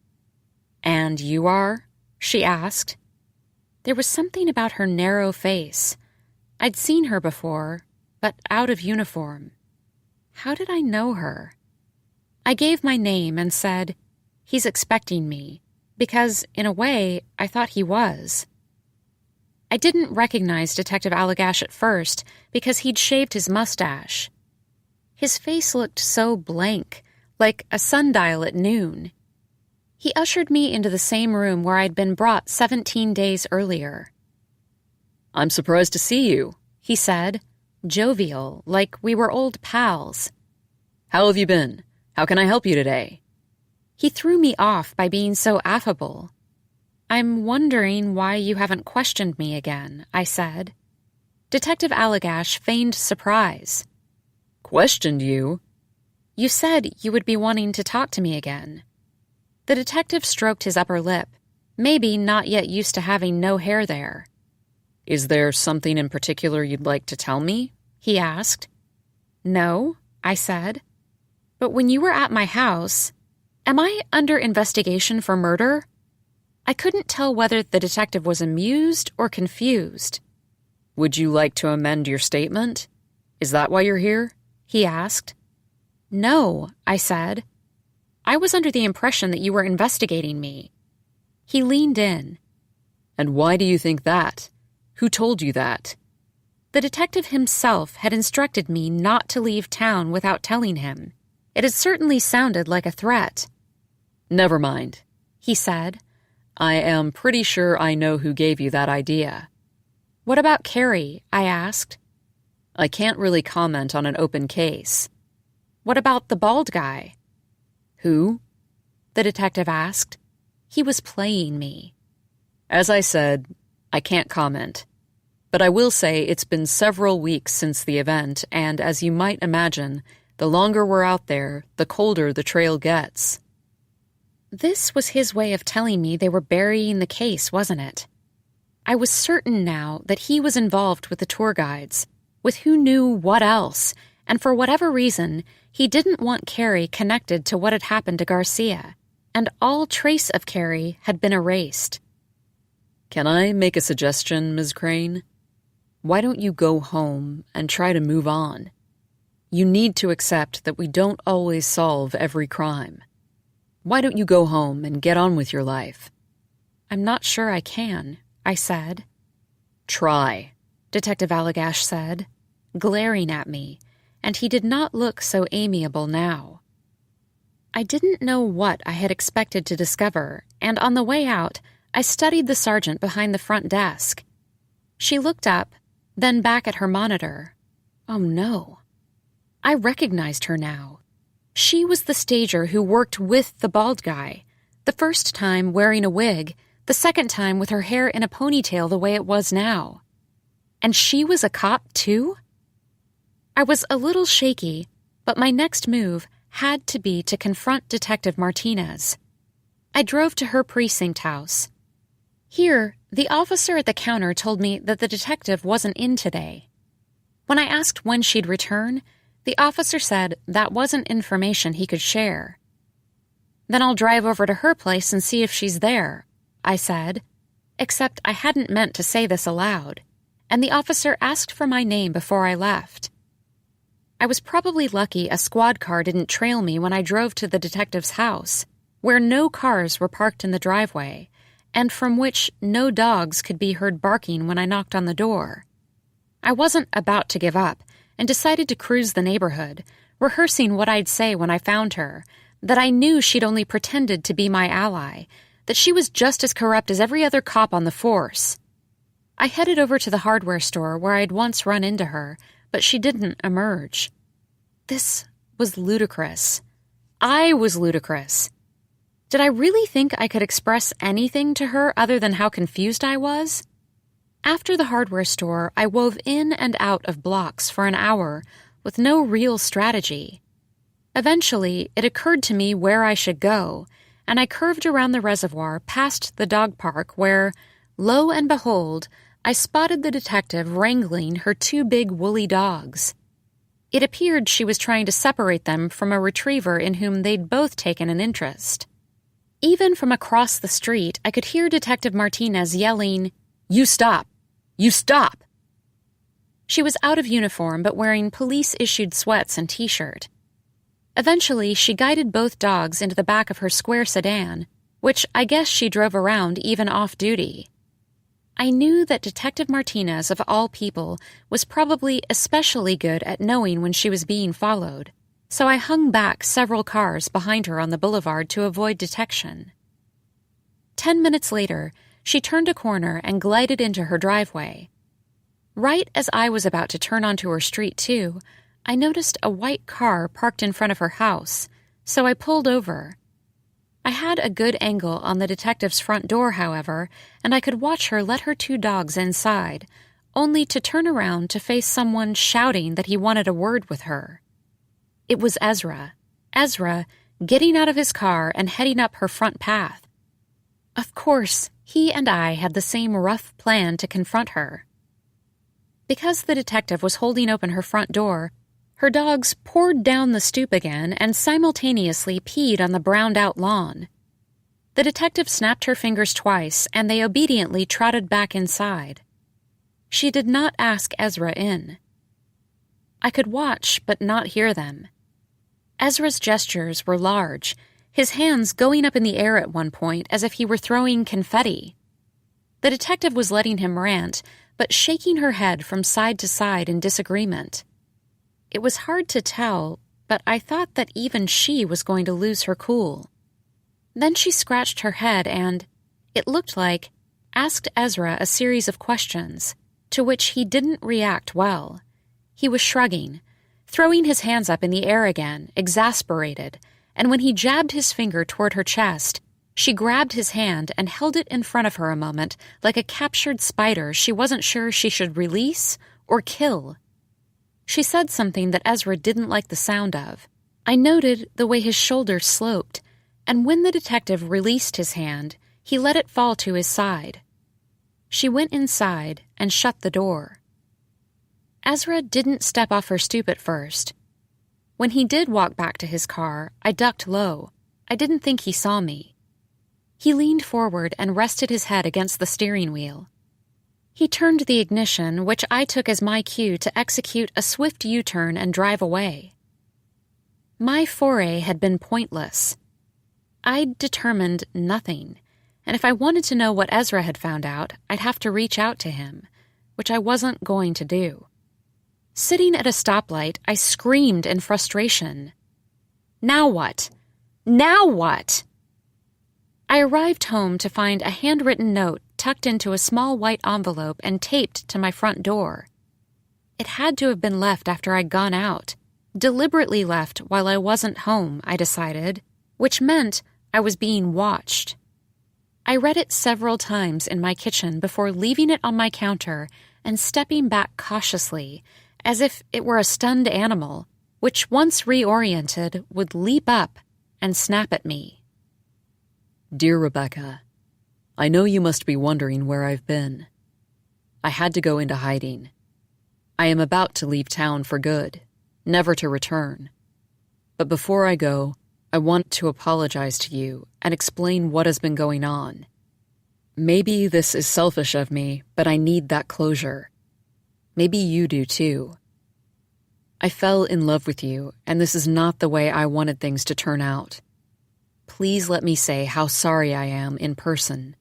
"And you are?" she asked. There was something about her narrow face. I'd seen her before, but out of uniform. How did I know her? I gave my name and said, "He's expecting me," because, in a way, I thought he was. I didn't recognize Detective Allagash at first because he'd shaved his mustache. His face looked so blank, like a sundial at noon. He ushered me into the same room where I'd been brought 17 days earlier. "I'm surprised to see you," he said, jovial, like we were old pals. "How have you been? How can I help you today?" He threw me off by being so affable. "I'm wondering why you haven't questioned me again," I said. Detective Allagash feigned surprise. "Questioned you?" "You said you would be wanting to talk to me again." The detective stroked his upper lip, maybe not yet used to having no hair there. "Is there something in particular you'd like to tell me?" he asked. "No," I said. "But when you were at my house, am I under investigation for murder?" I couldn't tell whether the detective was amused or confused. Would you like to amend your statement? Is that why you're here? He asked. No, I said. I was under the impression that you were investigating me. He leaned in. And why do you think that? Who told you that? The detective himself had instructed me not to leave town without telling him. It had certainly sounded like a threat. Never mind, he said. I am pretty sure I know who gave you that idea. What about Carrie? I asked. I can't really comment on an open case. What about the bald guy? Who? The detective asked. He was playing me. As I said, I can't comment. But I will say it's been several weeks since the event, and as you might imagine, the longer we're out there, the colder the trail gets. This was his way of telling me they were burying the case, wasn't it? I was certain now that he was involved with the tour guides, with who knew what else, and for whatever reason, he didn't want Carrie connected to what had happened to Garcia, and all trace of Carrie had been erased. Can I make a suggestion, Ms. Crane? Why don't you go home and try to move on? You need to accept that we don't always solve every crime. Why don't you go home and get on with your life? I'm not sure I can, I said. Try, Detective Allagash said, glaring at me, and he did not look so amiable now. I didn't know what I had expected to discover, and on the way out, I studied the sergeant behind the front desk. She looked up, then back at her monitor. Oh no. I recognized her now. She was the stager who worked with the bald guy, the first time wearing a wig, the second time with her hair in a ponytail the way it was now. And she was a cop too? I was a little shaky, but my next move had to be to confront Detective Martinez. I drove to her precinct house. Here, the officer at the counter told me that the detective wasn't in today. When I asked when she'd return, the officer said that wasn't information he could share. Then I'll drive over to her place and see if she's there, I said, except I hadn't meant to say this aloud, and the officer asked for my name before I left. I was probably lucky a squad car didn't trail me when I drove to the detective's house, where no cars were parked in the driveway, and from which no dogs could be heard barking when I knocked on the door. I wasn't about to give up, and decided to cruise the neighborhood, rehearsing what I'd say when I found her, that I knew she'd only pretended to be my ally, that she was just as corrupt as every other cop on the force. I headed over to the hardware store where I'd once run into her, but she didn't emerge. This was ludicrous. I was ludicrous. Did I really think I could express anything to her other than how confused I was? After the hardware store, I wove in and out of blocks for an hour with no real strategy. Eventually, it occurred to me where I should go, and I curved around the reservoir past the dog park where, lo and behold, I spotted the detective wrangling her two big woolly dogs. It appeared she was trying to separate them from a retriever in whom they'd both taken an interest. Even from across the street, I could hear Detective Martinez yelling, "You stop! You stop!" She was out of uniform but wearing police-issued sweats and t-shirt. Eventually, she guided both dogs into the back of her square sedan, which I guess she drove around even off-duty. I knew that Detective Martinez, of all people, was probably especially good at knowing when she was being followed, so I hung back several cars behind her on the boulevard to avoid detection. 10 minutes later, she turned a corner and glided into her driveway. Right as I was about to turn onto her street, too, I noticed a white car parked in front of her house, so I pulled over. I had a good angle on the detective's front door, however, and I could watch her let her two dogs inside, only to turn around to face someone shouting that he wanted a word with her. It was Ezra. Ezra, getting out of his car and heading up her front path. Of course, he and I had the same rough plan to confront her. Because the detective was holding open her front door, her dogs poured down the stoop again and simultaneously peed on the browned-out lawn. The detective snapped her fingers twice, and they obediently trotted back inside. She did not ask Ezra in. I could watch but not hear them. Ezra's gestures were large, his hands going up in the air at one point as if he were throwing confetti. The detective was letting him rant, but shaking her head from side to side in disagreement. It was hard to tell, but I thought that even she was going to lose her cool. Then she scratched her head and, it looked like, asked Ezra a series of questions, to which he didn't react well. He was shrugging, throwing his hands up in the air again, exasperated, and when he jabbed his finger toward her chest, she grabbed his hand and held it in front of her a moment like a captured spider she wasn't sure she should release or kill. She said something that Ezra didn't like the sound of. I noted the way his shoulders sloped, and when the detective released his hand, he let it fall to his side. She went inside and shut the door. Ezra didn't step off her stoop at first. When he did walk back to his car, I ducked low. I didn't think he saw me. He leaned forward and rested his head against the steering wheel. He turned the ignition, which I took as my cue to execute a swift U-turn and drive away. My foray had been pointless. I'd determined nothing, and if I wanted to know what Ezra had found out, I'd have to reach out to him, which I wasn't going to do. Sitting at a stoplight, I screamed in frustration. Now what? Now what? I arrived home to find a handwritten note tucked into a small white envelope and taped to my front door. It had to have been left after I'd gone out, deliberately left while I wasn't home, I decided, which meant I was being watched. I read it several times in my kitchen before leaving it on my counter and stepping back cautiously, as if it were a stunned animal, which once reoriented would leap up and snap at me. Dear Rebecca, I know you must be wondering where I've been. I had to go into hiding. I am about to leave town for good, never to return. But before I go, I want to apologize to you and explain what has been going on. Maybe this is selfish of me, but I need that closure. Maybe you do too. I fell in love with you, and this is not the way I wanted things to turn out. Please let me say how sorry I am in person.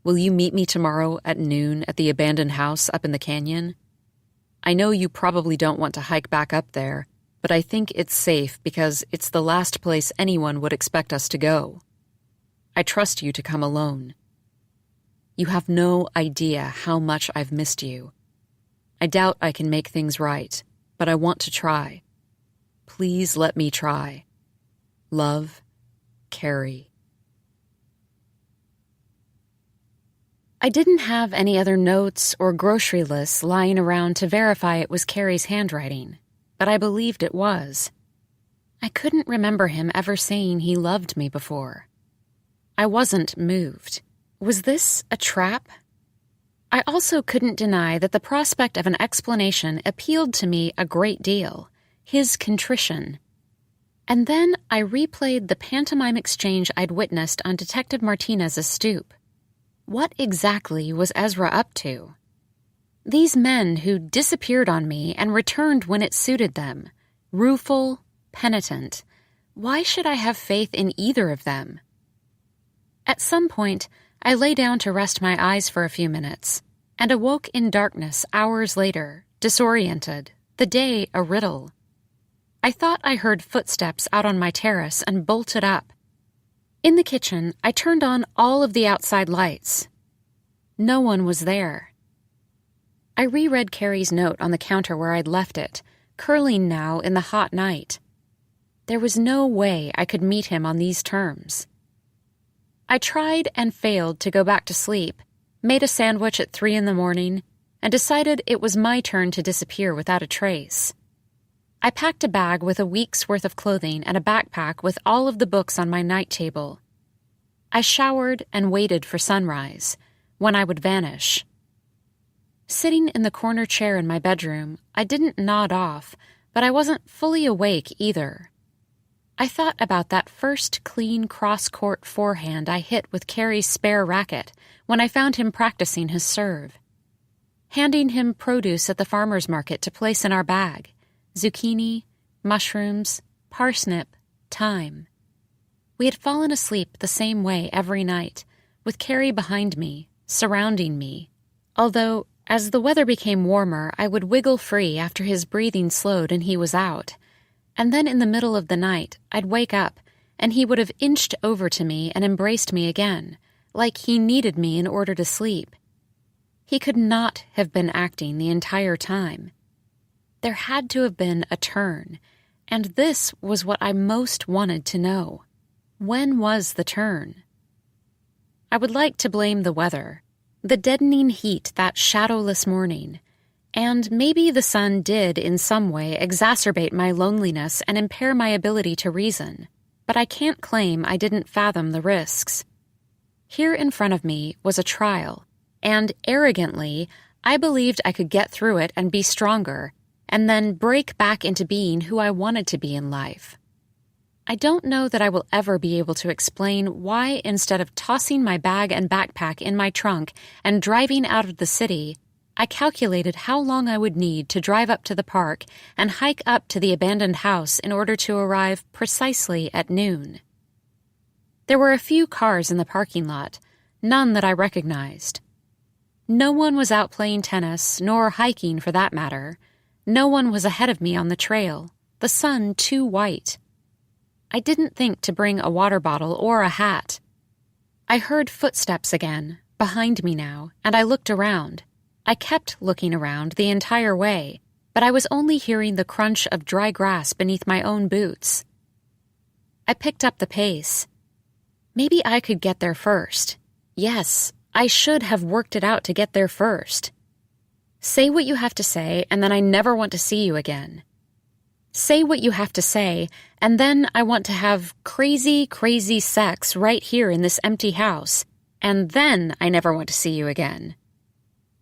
Will you meet me tomorrow at noon at the abandoned house up in the canyon? I know you probably don't want to hike back up there, but I think it's safe because it's the last place anyone would expect us to go. I trust you to come alone. You have no idea how much I've missed you. I doubt I can make things right, but I want to try. Please let me try. Love, Carrie. I didn't have any other notes or grocery lists lying around to verify it was Carrie's handwriting, but I believed it was. I couldn't remember him ever saying he loved me before. I wasn't moved. Was this a trap? I also couldn't deny that the prospect of an explanation appealed to me a great deal, his contrition. And then I replayed the pantomime exchange I'd witnessed on Detective Martinez's stoop. What exactly was Ezra up to? These men who disappeared on me and returned when it suited them, rueful, penitent, why should I have faith in either of them? At some point, I lay down to rest my eyes for a few minutes, and awoke in darkness hours later, disoriented, the day a riddle. I thought I heard footsteps out on my terrace and bolted up. In the kitchen, I turned on all of the outside lights. No one was there. I reread Carrie's note on the counter where I'd left it, curling now in the hot night. There was no way I could meet him on these terms. I tried and failed to go back to sleep, made a sandwich at 3 a.m, and decided it was my turn to disappear without a trace. I packed a bag with a week's worth of clothing and a backpack with all of the books on my night table. I showered and waited for sunrise, when I would vanish. Sitting in the corner chair in my bedroom, I didn't nod off, but I wasn't fully awake either. I thought about that first clean cross-court forehand I hit with Carrie's spare racket when I found him practicing his serve. handing him produce at the farmer's market to place in our bag: zucchini, mushrooms, parsnip, thyme. We had fallen asleep the same way every night, with Carrie behind me, surrounding me, although, as the weather became warmer, I would wiggle free after his breathing slowed and he was out, and then in the middle of the night I'd wake up and he would have inched over to me and embraced me again, like he needed me in order to sleep. He could not have been acting the entire time. There had to have been a turn, and this was what I most wanted to know. When was the turn? I would like to blame the weather, the deadening heat that shadowless morning, and maybe the sun did in some way exacerbate my loneliness and impair my ability to reason, but I can't claim I didn't fathom the risks. Here in front of me was a trial, and arrogantly, I believed I could get through it and be stronger, and then break back into being who I wanted to be in life. I don't know that I will ever be able to explain why, instead of tossing my bag and backpack in my trunk and driving out of the city, I calculated how long I would need to drive up to the park and hike up to the abandoned house in order to arrive precisely at noon. There were a few cars in the parking lot, none that I recognized. No one was out playing tennis, nor hiking for that matter. No one was ahead of me on the trail, the sun too white. I didn't think to bring a water bottle or a hat. I heard footsteps again, behind me now, and I looked around. I kept looking around the entire way, but I was only hearing the crunch of dry grass beneath my own boots. I picked up the pace. Maybe I could get there first. Yes, I should have worked it out to get there first. Say what you have to say, and then I never want to see you again. Say what you have to say, and then I want to have crazy, crazy sex right here in this empty house, and then I never want to see you again.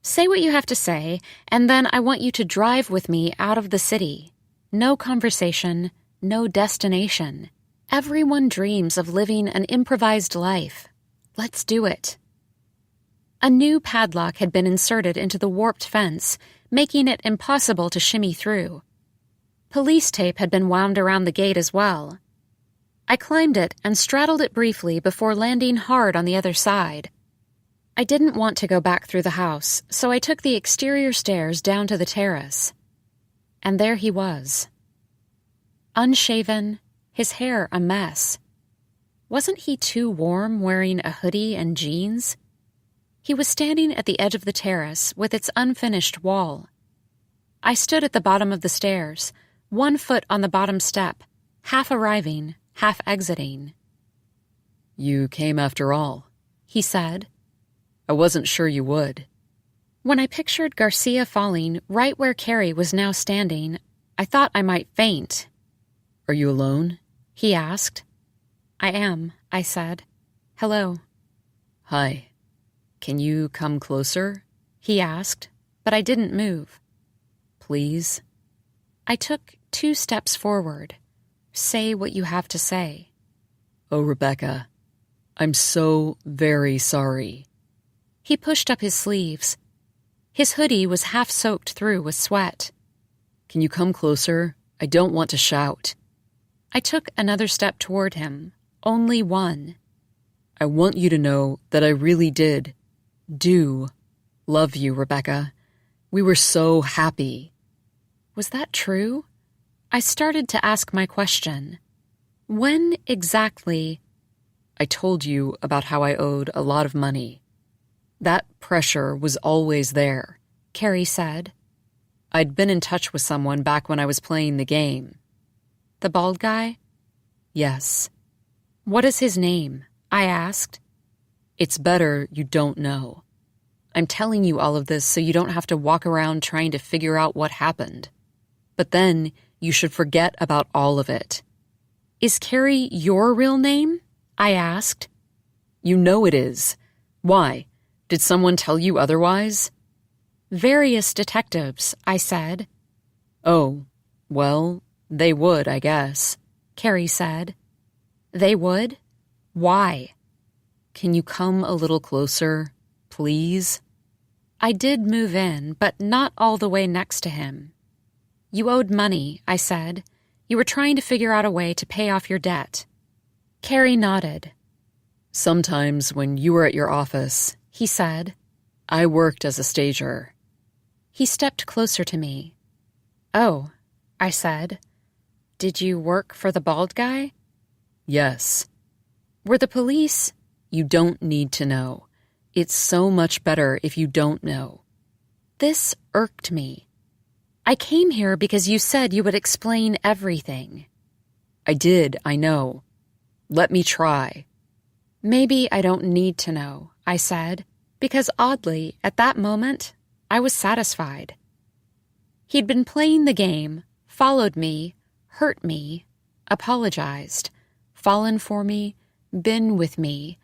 Say what you have to say, and then I want you to drive with me out of the city. No conversation, no destination. Everyone dreams of living an improvised life. Let's do it. A new padlock had been inserted into the warped fence, making it impossible to shimmy through. Police tape had been wound around the gate as well. I climbed it and straddled it briefly before landing hard on the other side. I didn't want to go back through the house, so I took the exterior stairs down to the terrace. And there he was. Unshaven, his hair a mess. Wasn't he too warm wearing a hoodie and jeans? He was standing at the edge of the terrace with its unfinished wall. I stood at the bottom of the stairs, one foot on the bottom step, half arriving, half exiting. "You came after all," he said. "I wasn't sure you would." When I pictured Garcia falling right where Carrie was now standing, I thought I might faint. "Are you alone?" he asked. "I am," I said. "Hello." "Hi. Can you come closer?" he asked, but I didn't move. "Please?" I took 2 steps forward. Say what you have to say. "Oh, Rebecca, I'm so very sorry." He pushed up his sleeves. His hoodie was half soaked through with sweat. "Can you come closer? I don't want to shout." I took another step toward him, only one. "I want you to know that I really do love you, Rebecca. We were so happy." Was that true? I started to ask my question. When exactly? "I told you about how I owed a lot of money. That pressure was always there," Carrie said. "I'd been in touch with someone back when I was playing the game." The bald guy? "Yes." What is his name? I asked. "It's better you don't know. I'm telling you all of this so you don't have to walk around trying to figure out what happened. But then you should forget about all of it." Is Carrie your real name? I asked. "You know it is. Why? Did someone tell you otherwise?" "Various detectives," I said. "Oh, well, they would, I guess," Carrie said. They would? Why? "Can you come a little closer, please?" I did move in, but not all the way next to him. You owed money, I said. You were trying to figure out a way to pay off your debt. Carrie nodded. Sometimes when you were at your office, He said. I worked as a stager. He stepped closer to me. Oh, I said. Did you work for the bald guy? Yes. Were the police? You don't need to know. It's so much better if you don't know. This irked me. I came here because you said you would explain everything. I did, I know. Let me try. Maybe I don't need to know, I said, because oddly, at that moment, I was satisfied. He'd been playing the game, followed me, hurt me, apologized, fallen for me, been with me,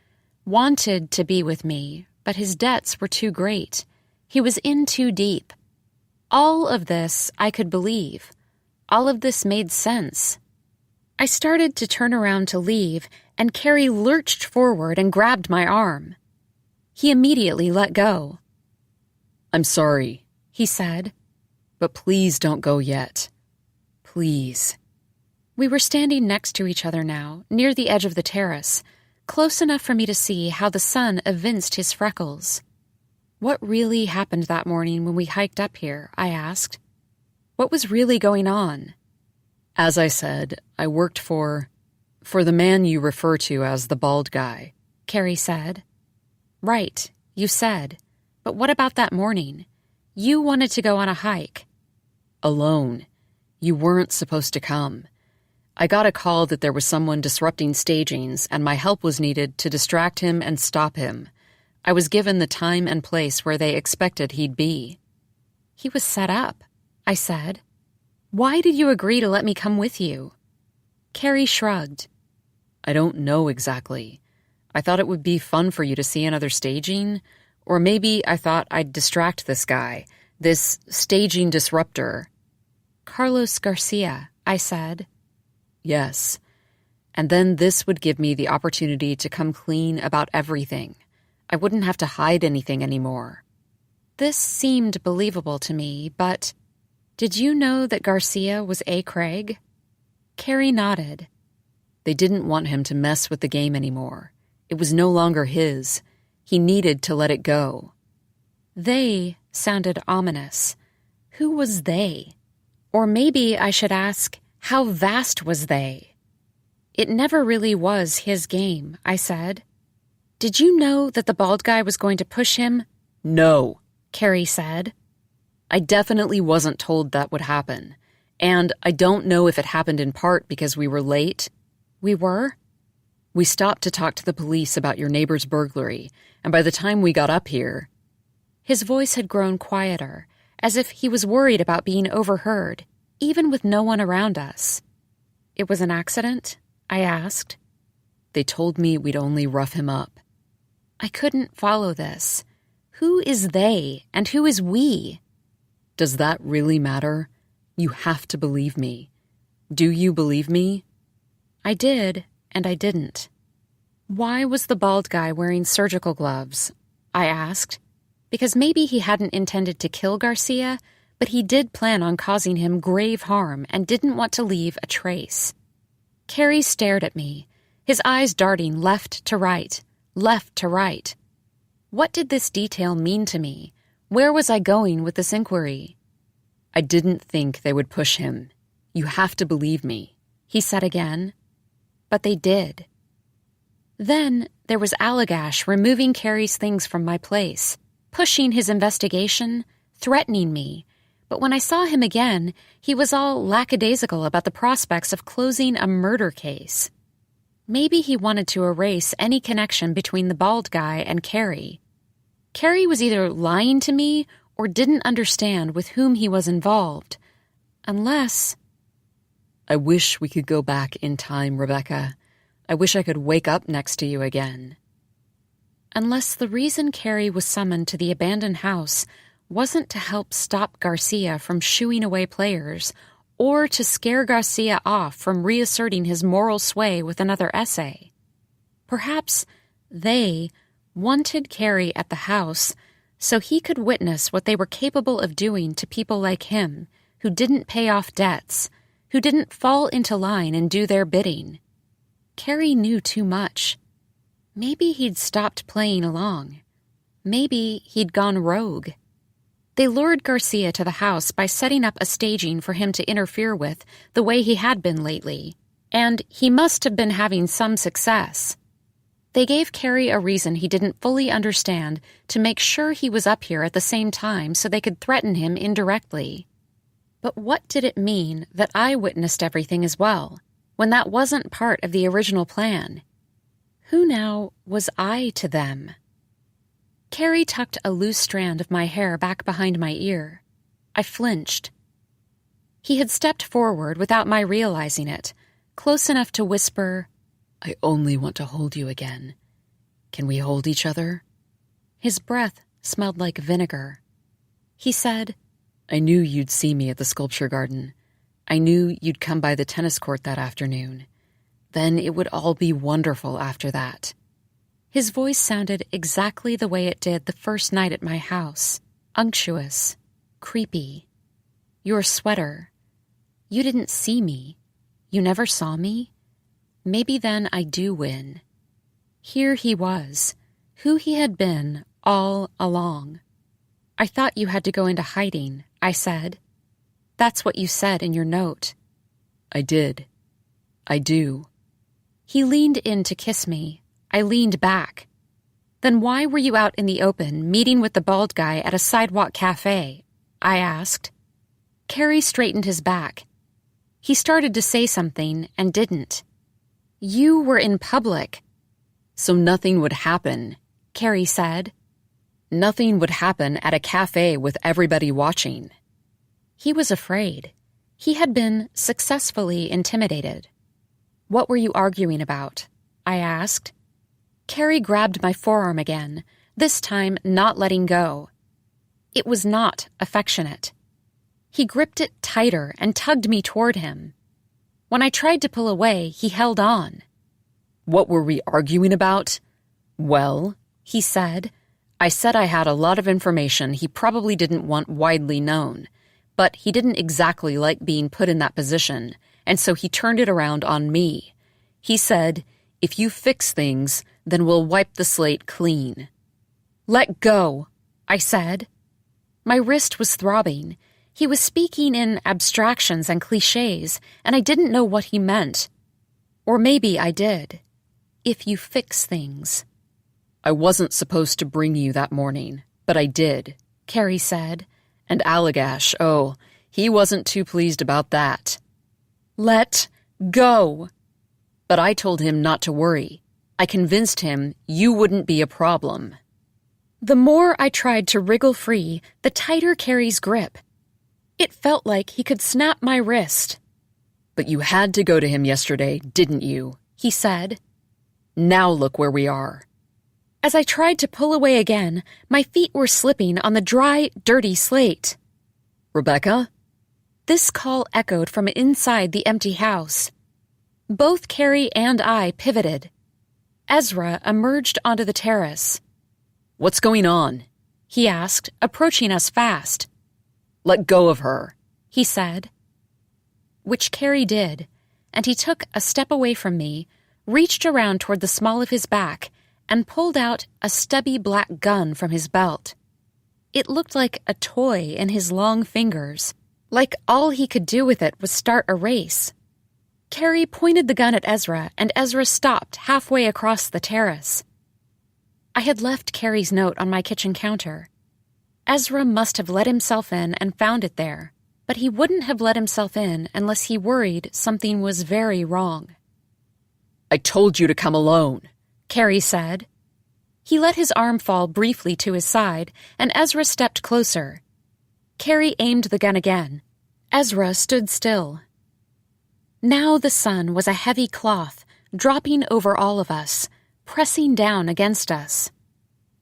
wanted to be with me, but his debts were too great. He was in too deep. All of this I could believe. All of this made sense. I started to turn around to leave, and Carrie lurched forward and grabbed my arm. He immediately let go. I'm sorry, he said. But please don't go yet. Please. We were standing next to each other now, near the edge of the terrace, close enough for me to see how the sun evinced his freckles. What really happened that morning when we hiked up here? I asked. What was really going on? As I said, I worked for the man you refer to as the bald guy, Carrie said. Right, you said. But what about that morning? You wanted to go on a hike. Alone. You weren't supposed to come. I got a call that there was someone disrupting stagings, and my help was needed to distract him and stop him. I was given the time and place where they expected he'd be. He was set up, I said. Why did you agree to let me come with you? Carrie shrugged. I don't know exactly. I thought it would be fun for you to see another staging, or maybe I thought I'd distract this guy, this staging disruptor. Carlos Garcia, I said. Yes. And then this would give me the opportunity to come clean about everything. I wouldn't have to hide anything anymore. This seemed believable to me, but did you know that Garcia was A. Craig? Carrie nodded. They didn't want him to mess with the game anymore. It was no longer his. He needed to let it go. They sounded ominous. Who was they? Or maybe I should ask, how vast was they? It never really was his game, I said. Did you know that the bald guy was going to push him? No, Carrie said. I definitely wasn't told that would happen. And I don't know if it happened in part because we were late. We were? We stopped to talk to the police about your neighbor's burglary, and by the time we got up here... His voice had grown quieter, as if he was worried about being overheard, even with no one around us. It was an accident? I asked. They told me we'd only rough him up. I couldn't follow this. Who is they, and who is we? Does that really matter? You have to believe me. Do you believe me? I did, and I didn't. Why was the bald guy wearing surgical gloves? I asked. Because maybe he hadn't intended to kill Garcia, but he did plan on causing him grave harm and didn't want to leave a trace. Carrie stared at me, his eyes darting left to right. What did this detail mean to me? Where was I going with this inquiry? I didn't think they would push him. You have to believe me, he said again. But they did. Then there was Allagash removing Carrie's things from my place, pushing his investigation, threatening me. But when I saw him again, he was all lackadaisical about the prospects of closing a murder case. Maybe he wanted to erase any connection between the bald guy and Carrie. Carrie was either lying to me or didn't understand with whom he was involved. Unless... I wish we could go back in time, Rebecca. I wish I could wake up next to you again. Unless the reason Carrie was summoned to the abandoned house wasn't to help stop Garcia from shooing away players or to scare Garcia off from reasserting his moral sway with another essay. Perhaps they wanted Carrie at the house so he could witness what they were capable of doing to people like him, who didn't pay off debts, who didn't fall into line and do their bidding. Carrie knew too much. Maybe he'd stopped playing along. Maybe he'd gone rogue. They lured Garcia to the house by setting up a staging for him to interfere with the way he had been lately, and he must have been having some success. They gave Carrie a reason he didn't fully understand to make sure he was up here at the same time so they could threaten him indirectly. But what did it mean that I witnessed everything as well, when that wasn't part of the original plan? Who now was I to them? Carrie tucked a loose strand of my hair back behind my ear. I flinched. He had stepped forward without my realizing it, close enough to whisper, "I only want to hold you again. Can we hold each other?" His breath smelled like vinegar. He said, "I knew you'd see me at the sculpture garden. I knew you'd come by the tennis court that afternoon. Then it would all be wonderful after that." His voice sounded exactly the way it did the first night at my house. Unctuous. Creepy. "Your sweater. You didn't see me. You never saw me? Maybe then I do win." Here he was, who he had been all along. "I thought you had to go into hiding," I said. "That's what you said in your note." "I did. I do." He leaned in to kiss me. I leaned back. "Then why were you out in the open, meeting with the bald guy at a sidewalk cafe?" I asked. Carrie straightened his back. He started to say something and didn't. "You were in public." "So nothing would happen," Carrie said. "Nothing would happen at a cafe with everybody watching." He was afraid. He had been successfully intimidated. "What were you arguing about?" I asked. Carrie grabbed my forearm again, this time not letting go. It was not affectionate. He gripped it tighter and tugged me toward him. When I tried to pull away, he held on. "What were we arguing about?" "Well," he said, "I said I had a lot of information he probably didn't want widely known, but he didn't exactly like being put in that position, and so he turned it around on me. He said, 'If you fix things, then we'll wipe the slate clean.'" "Let go," I said. My wrist was throbbing. He was speaking in abstractions and cliches, and I didn't know what he meant. Or maybe I did. "If you fix things." "I wasn't supposed to bring you that morning, but I did," Carrie said. "And Allagash, oh, he wasn't too pleased about that." "Let go." But I told him not to worry. I convinced him you wouldn't be a problem. The more I tried to wriggle free, the tighter Carrie's grip. It felt like he could snap my wrist. "But you had to go to him yesterday, didn't you?" he said. "Now look where we are." As I tried to pull away again, my feet were slipping on the dry, dirty slate. "Rebecca?" This call echoed from inside the empty house. Both Carrie and I pivoted. Ezra emerged onto the terrace. "What's going on?" he asked, approaching us fast. "Let go of her," he said. Which Carrie did, and he took a step away from me, reached around toward the small of his back, and pulled out a stubby black gun from his belt. It looked like a toy in his long fingers, like all he could do with it was start a race. Carrie pointed the gun at Ezra, and Ezra stopped halfway across the terrace. I had left Carrie's note on my kitchen counter. Ezra must have let himself in and found it there, but he wouldn't have let himself in unless he worried something was very wrong. "I told you to come alone," Carrie said. He let his arm fall briefly to his side, and Ezra stepped closer. Carrie aimed the gun again. Ezra stood still. Now the sun was a heavy cloth, dropping over all of us, pressing down against us.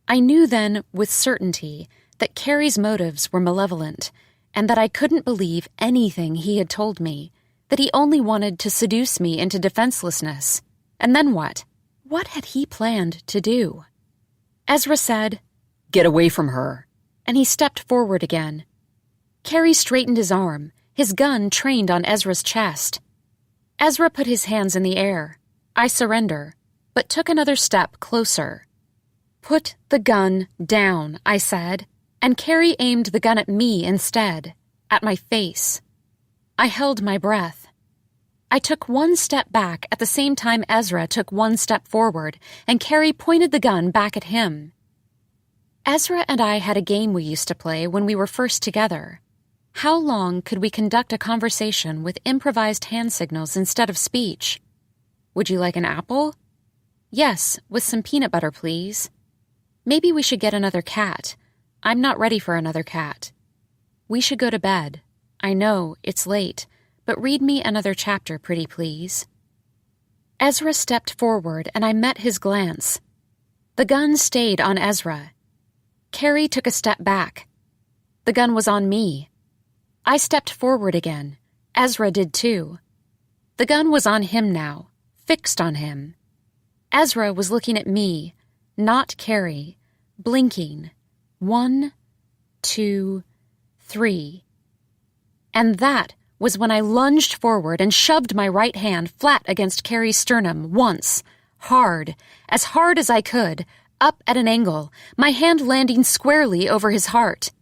I knew then, with certainty, that Carrie's motives were malevolent, and that I couldn't believe anything he had told me, that he only wanted to seduce me into defenselessness. And then what? What had he planned to do? Ezra said, Get away from her. And he stepped forward again. Carrie straightened his arm, his gun trained on Ezra's chest. Ezra put his hands in the air. I surrender, but took another step closer. Put the gun down, I said, and Carrie aimed the gun at me instead, at my face. I held my breath. I took one step back at the same time Ezra took one step forward, and Carrie pointed the gun back at him. Ezra and I had a game we used to play when we were first together. How long could we conduct a conversation with improvised hand signals instead of speech? Would you like an apple? Yes, with some peanut butter, please. Maybe we should get another cat. I'm not ready for another cat. We should go to bed. I know, it's late, but read me another chapter, pretty please. Ezra stepped forward and I met his glance. The gun stayed on Ezra. Carrie took a step back. The gun was on me. I stepped forward again. Ezra did too. The gun was on him now, fixed on him. Ezra was looking at me, not Carrie, blinking. 1, 2, 3. And that was when I lunged forward and shoved my right hand flat against Carrie's sternum once, hard as I could, up at an angle, my hand landing squarely over his heart.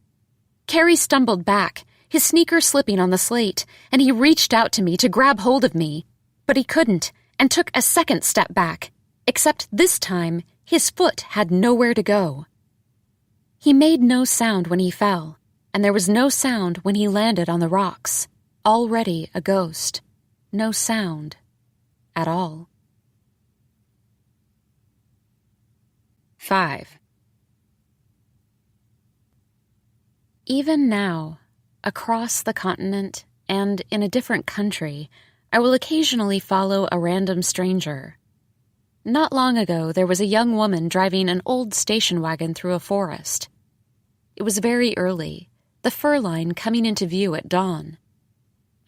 Carrie stumbled back, his sneaker slipping on the slate, and he reached out to me to grab hold of me, but he couldn't, and took a second step back, except this time his foot had nowhere to go. He made no sound when he fell, and there was no sound when he landed on the rocks, already a ghost. No sound at all. 5. Even now, across the continent and in a different country, I will occasionally follow a random stranger. Not long ago, there was a young woman driving an old station wagon through a forest. It was very early, the fur line coming into view at dawn.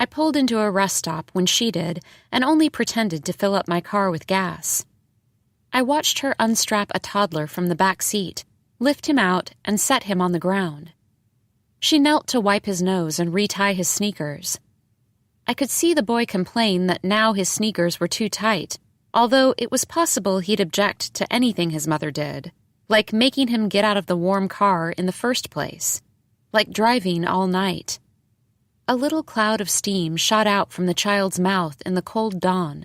I pulled into a rest stop when she did and only pretended to fill up my car with gas. I watched her unstrap a toddler from the back seat, lift him out, and set him on the ground. She knelt to wipe his nose and retie his sneakers. I could see the boy complain that now his sneakers were too tight, although it was possible he'd object to anything his mother did, like making him get out of the warm car in the first place, like driving all night. A little cloud of steam shot out from the child's mouth in the cold dawn.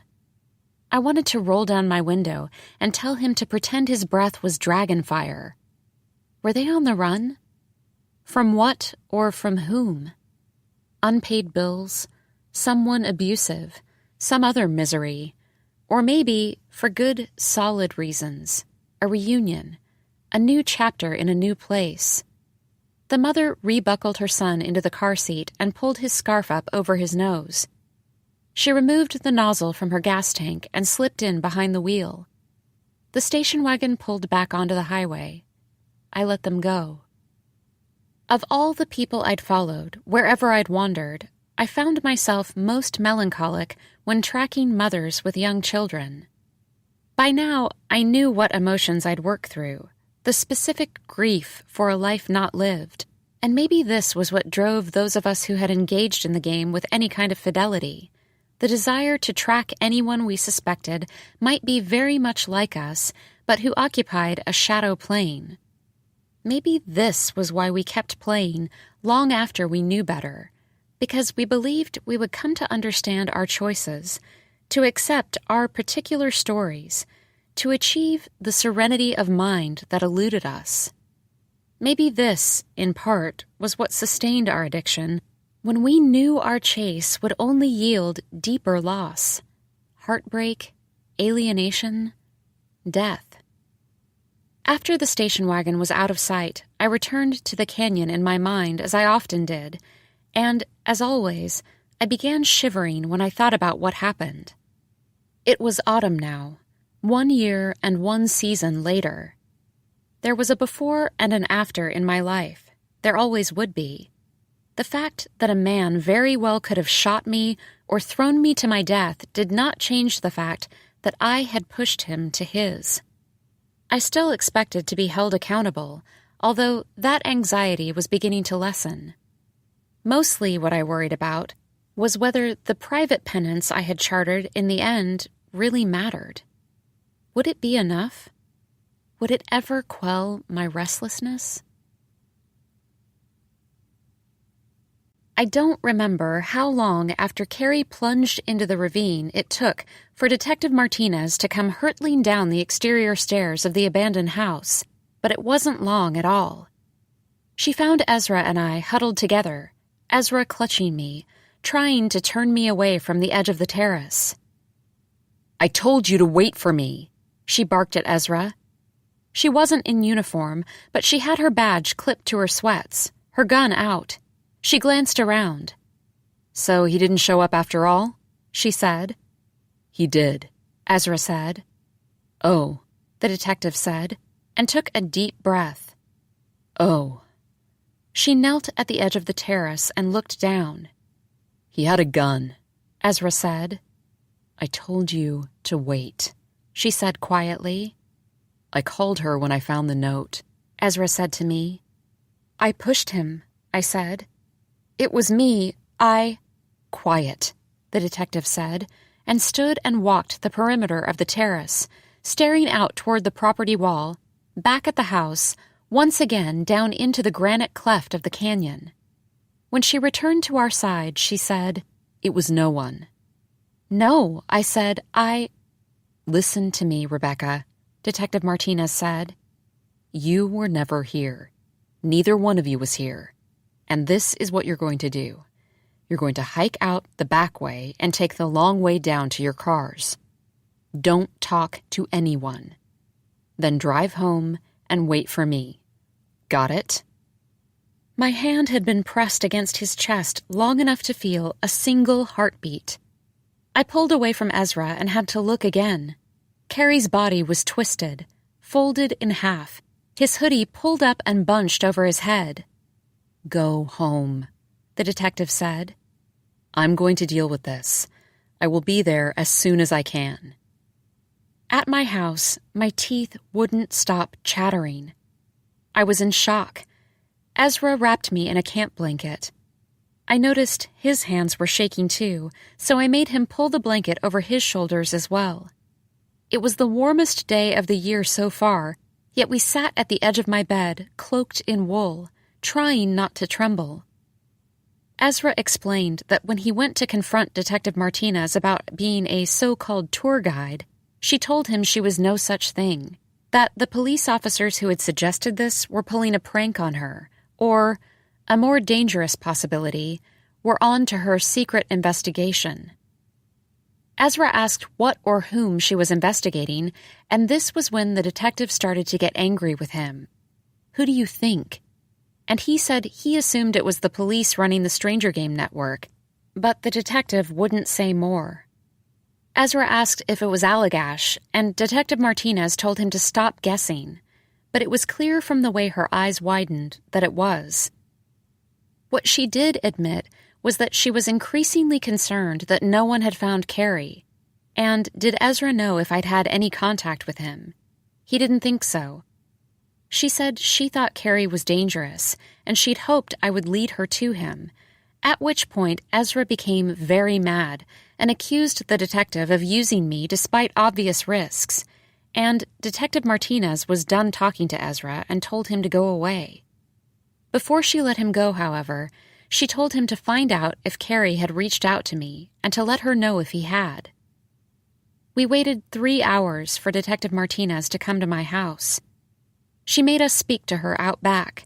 I wanted to roll down my window and tell him to pretend his breath was dragon fire. Were they on the run? From what or from whom? Unpaid bills, someone abusive, some other misery, or maybe, for good, solid reasons, a reunion, a new chapter in a new place. The mother rebuckled her son into the car seat and pulled his scarf up over his nose. She removed the nozzle from her gas tank and slipped in behind the wheel. The station wagon pulled back onto the highway. I let them go. Of all the people I'd followed, wherever I'd wandered, I found myself most melancholic when tracking mothers with young children. By now, I knew what emotions I'd work through, the specific grief for a life not lived, and maybe this was what drove those of us who had engaged in the game with any kind of fidelity. The desire to track anyone we suspected might be very much like us, but who occupied a shadow plane. Maybe this was why we kept playing long after we knew better, because we believed we would come to understand our choices, to accept our particular stories, to achieve the serenity of mind that eluded us. Maybe this, in part, was what sustained our addiction when we knew our chase would only yield deeper loss, heartbreak, alienation, death. After the station wagon was out of sight, I returned to the canyon in my mind as I often did, and, as always, I began shivering when I thought about what happened. It was autumn now, 1 year and 1 season later. There was a before and an after in my life. There always would be. The fact that a man very well could have shot me or thrown me to my death did not change the fact that I had pushed him to his. I still expected to be held accountable. although that anxiety was beginning to lessen. Mostly what I worried about was whether the private penance I had chartered in the end really mattered. Would it be enough? Would it ever quell my restlessness? I don't remember how long after Carrie plunged into the ravine it took for Detective Martinez to come hurtling down the exterior stairs of the abandoned house, but it wasn't long at all. She found Ezra and I huddled together, Ezra clutching me, trying to turn me away from the edge of the terrace. "I told you to wait for me," she barked at Ezra. She wasn't in uniform, but she had her badge clipped to her sweats, her gun out. She glanced around. "So he didn't show up after all?" she said. "He did," Ezra said. "Oh," the detective said, and took a deep breath. "Oh." She knelt at the edge of the terrace and looked down. "He had a gun," Ezra said. "I told you to wait," she said quietly. "I called her when I found the note," Ezra said to me. "I pushed him," I said. "It was me. I—" "Quiet," the detective said, and stood and walked the perimeter of the terrace, staring out toward the property wall, back at the house, once again down into the granite cleft of the canyon. When she returned to our side, she said, "It was no one." "No," I said, "Listen to me, Rebecca," Detective Martinez said. "You were never here. Neither one of you was here. And this is what you're going to do. You're going to hike out the back way and take the long way down to your cars. Don't talk to anyone. Then drive home and wait for me. Got it?" My hand had been pressed against his chest long enough to feel a single heartbeat. I pulled away from Ezra and had to look again. Carrie's body was twisted, folded in half, his hoodie pulled up and bunched over his head. "Go home," the detective said. "I'm going to deal with this. I will be there as soon as I can." At my house, my teeth wouldn't stop chattering. I was in shock. Ezra wrapped me in a camp blanket. I noticed his hands were shaking too, so I made him pull the blanket over his shoulders as well. It was the warmest day of the year so far, yet we sat at the edge of my bed, cloaked in wool, trying not to tremble. Ezra explained that when he went to confront Detective Martinez about being a so-called tour guide, she told him she was no such thing, that the police officers who had suggested this were pulling a prank on her, or, a more dangerous possibility, were on to her secret investigation. Ezra asked what or whom she was investigating, and this was when the detective started to get angry with him. "Who do you think?" And he said he assumed it was the police running the Stranger Game network, but the detective wouldn't say more. Ezra asked if it was Allagash, and Detective Martinez told him to stop guessing, but it was clear from the way her eyes widened that it was. What she did admit was that she was increasingly concerned that no one had found Carrie, and did Ezra know if I'd had any contact with him? He didn't think so. She said she thought Carrie was dangerous, and she'd hoped I would lead her to him, at which point Ezra became very mad and accused the detective of using me despite obvious risks, and Detective Martinez was done talking to Ezra and told him to go away. Before she let him go, however, she told him to find out if Carrie had reached out to me and to let her know if he had. We waited 3 hours for Detective Martinez to come to my house. She made us speak to her out back.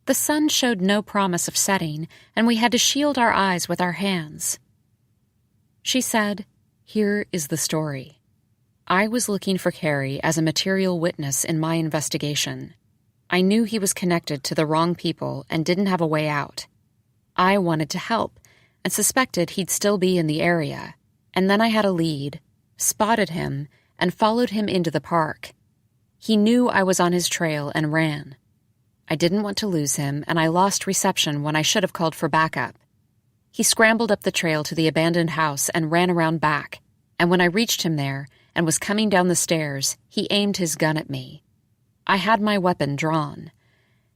The sun showed no promise of setting, and we had to shield our eyes with our hands. She said, "Here is the story. I was looking for Carrie as a material witness in my investigation. I knew he was connected to the wrong people and didn't have a way out. I wanted to help and suspected he'd still be in the area, and then I had a lead, spotted him, and followed him into the park. He knew I was on his trail and ran. I didn't want to lose him, and I lost reception when I should have called for backup. He scrambled up the trail to the abandoned house and ran around back, and when I reached him there and was coming down the stairs, he aimed his gun at me. I had my weapon drawn.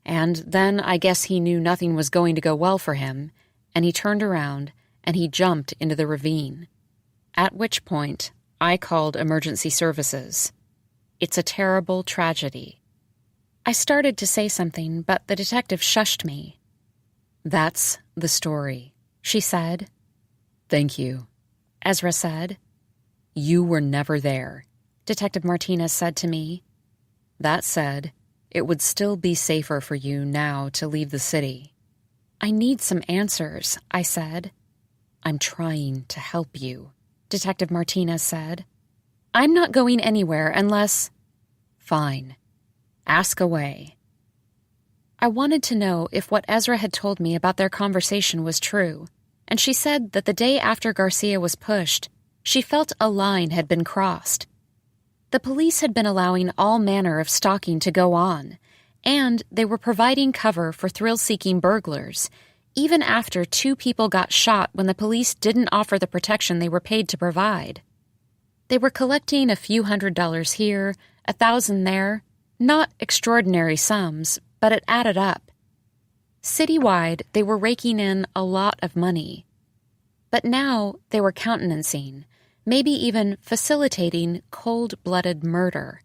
And then I guess he knew nothing was going to go well for him, and he turned around and he jumped into the ravine. At which point, I called emergency services. It's a terrible tragedy. I started to say something, but the detective shushed me. That's the story, she said. Thank you, Ezra said. You were never there, Detective Martinez said to me. That said, it would still be safer for you now to leave the city. I need some answers, I said. I'm trying to help you, Detective Martinez said. I'm not going anywhere unless... Fine. Ask away. I wanted to know if what Ezra had told me about their conversation was true, and she said that the day after Garcia was pushed, she felt a line had been crossed. The police had been allowing all manner of stalking to go on, and they were providing cover for thrill-seeking burglars, even after 2 people got shot when the police didn't offer the protection they were paid to provide. They were collecting a few $100s here, 1,000 there, not extraordinary sums, but it added up. Citywide, they were raking in a lot of money. But now they were countenancing, maybe even facilitating cold-blooded murder.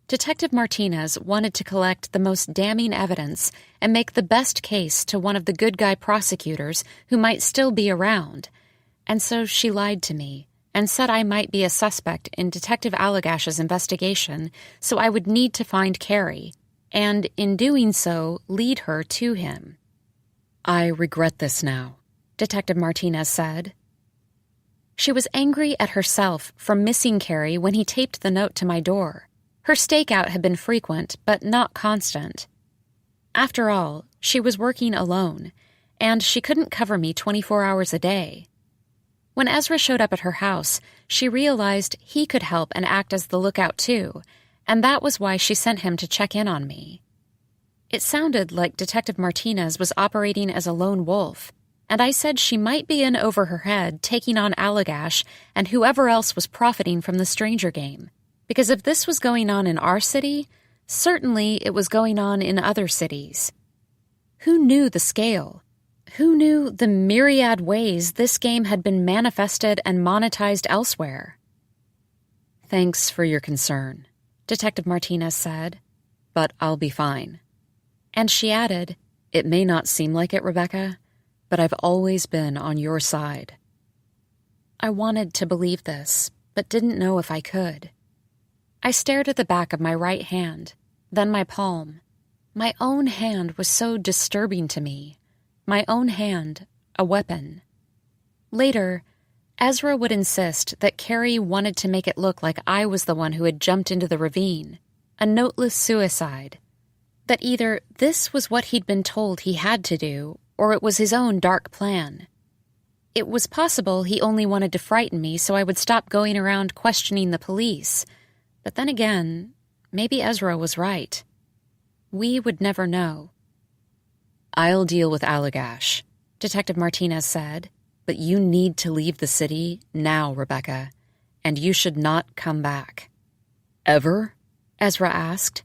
Detective Martinez wanted to collect the most damning evidence and make the best case to one of the good guy prosecutors who might still be around, and so she lied to me and said I might be a suspect in Detective Allagash's investigation, so I would need to find Carrie, and in doing so, lead her to him. I regret this now, Detective Martinez said. She was angry at herself for missing Carrie when he taped the note to my door. Her stakeout had been frequent, but not constant. After all, she was working alone, and she couldn't cover me 24 hours a day. When Ezra showed up at her house, she realized he could help and act as the lookout too, and that was why she sent him to check in on me. It sounded like Detective Martinez was operating as a lone wolf, and I said she might be in over her head taking on Allagash and whoever else was profiting from the stranger game, because if this was going on in our city, certainly it was going on in other cities. Who knew the scale? Who knew the myriad ways this game had been manifested and monetized elsewhere? Thanks for your concern, Detective Martinez said, but I'll be fine. And she added, It may not seem like it, Rebecca, but I've always been on your side. I wanted to believe this, but didn't know if I could. I stared at the back of my right hand, then my palm. My own hand was so disturbing to me. My own hand, a weapon. Later, Ezra would insist that Carrie wanted to make it look like I was the one who had jumped into the ravine, a noteless suicide. That either this was what he'd been told he had to do, or it was his own dark plan. It was possible he only wanted to frighten me so I would stop going around questioning the police. But then again, maybe Ezra was right. We would never know. I'll deal with Allagash, Detective Martinez said, but you need to leave the city now, Rebecca, and you should not come back. Ever? Ezra asked.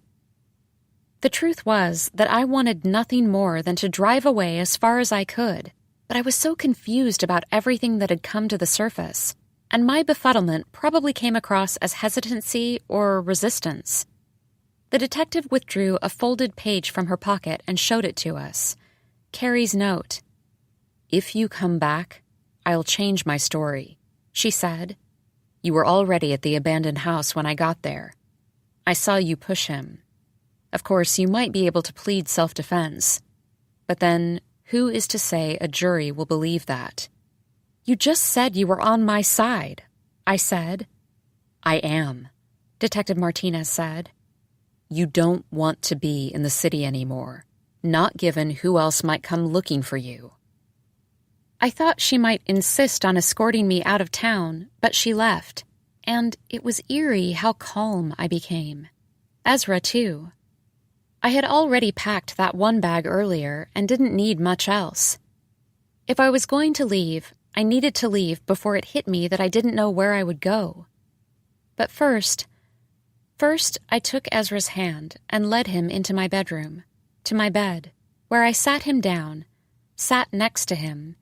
The truth was that I wanted nothing more than to drive away as far as I could, but I was so confused about everything that had come to the surface, and my befuddlement probably came across as hesitancy or resistance. The detective withdrew a folded page from her pocket and showed it to us. Carrie's note. If you come back, I'll change my story, she said. You were already at the abandoned house when I got there. I saw you push him. Of course, you might be able to plead self-defense. But then, who is to say a jury will believe that? You just said you were on my side, I said. I am, Detective Martinez said. You don't want to be in the city anymore, not given who else might come looking for you. I thought she might insist on escorting me out of town, but she left, and it was eerie how calm I became. Ezra, too. I had already packed that one bag earlier and didn't need much else. If I was going to leave, I needed to leave before it hit me that I didn't know where I would go. But first, I took Ezra's hand and led him into my bedroom, to my bed, where I sat him down, sat next to him,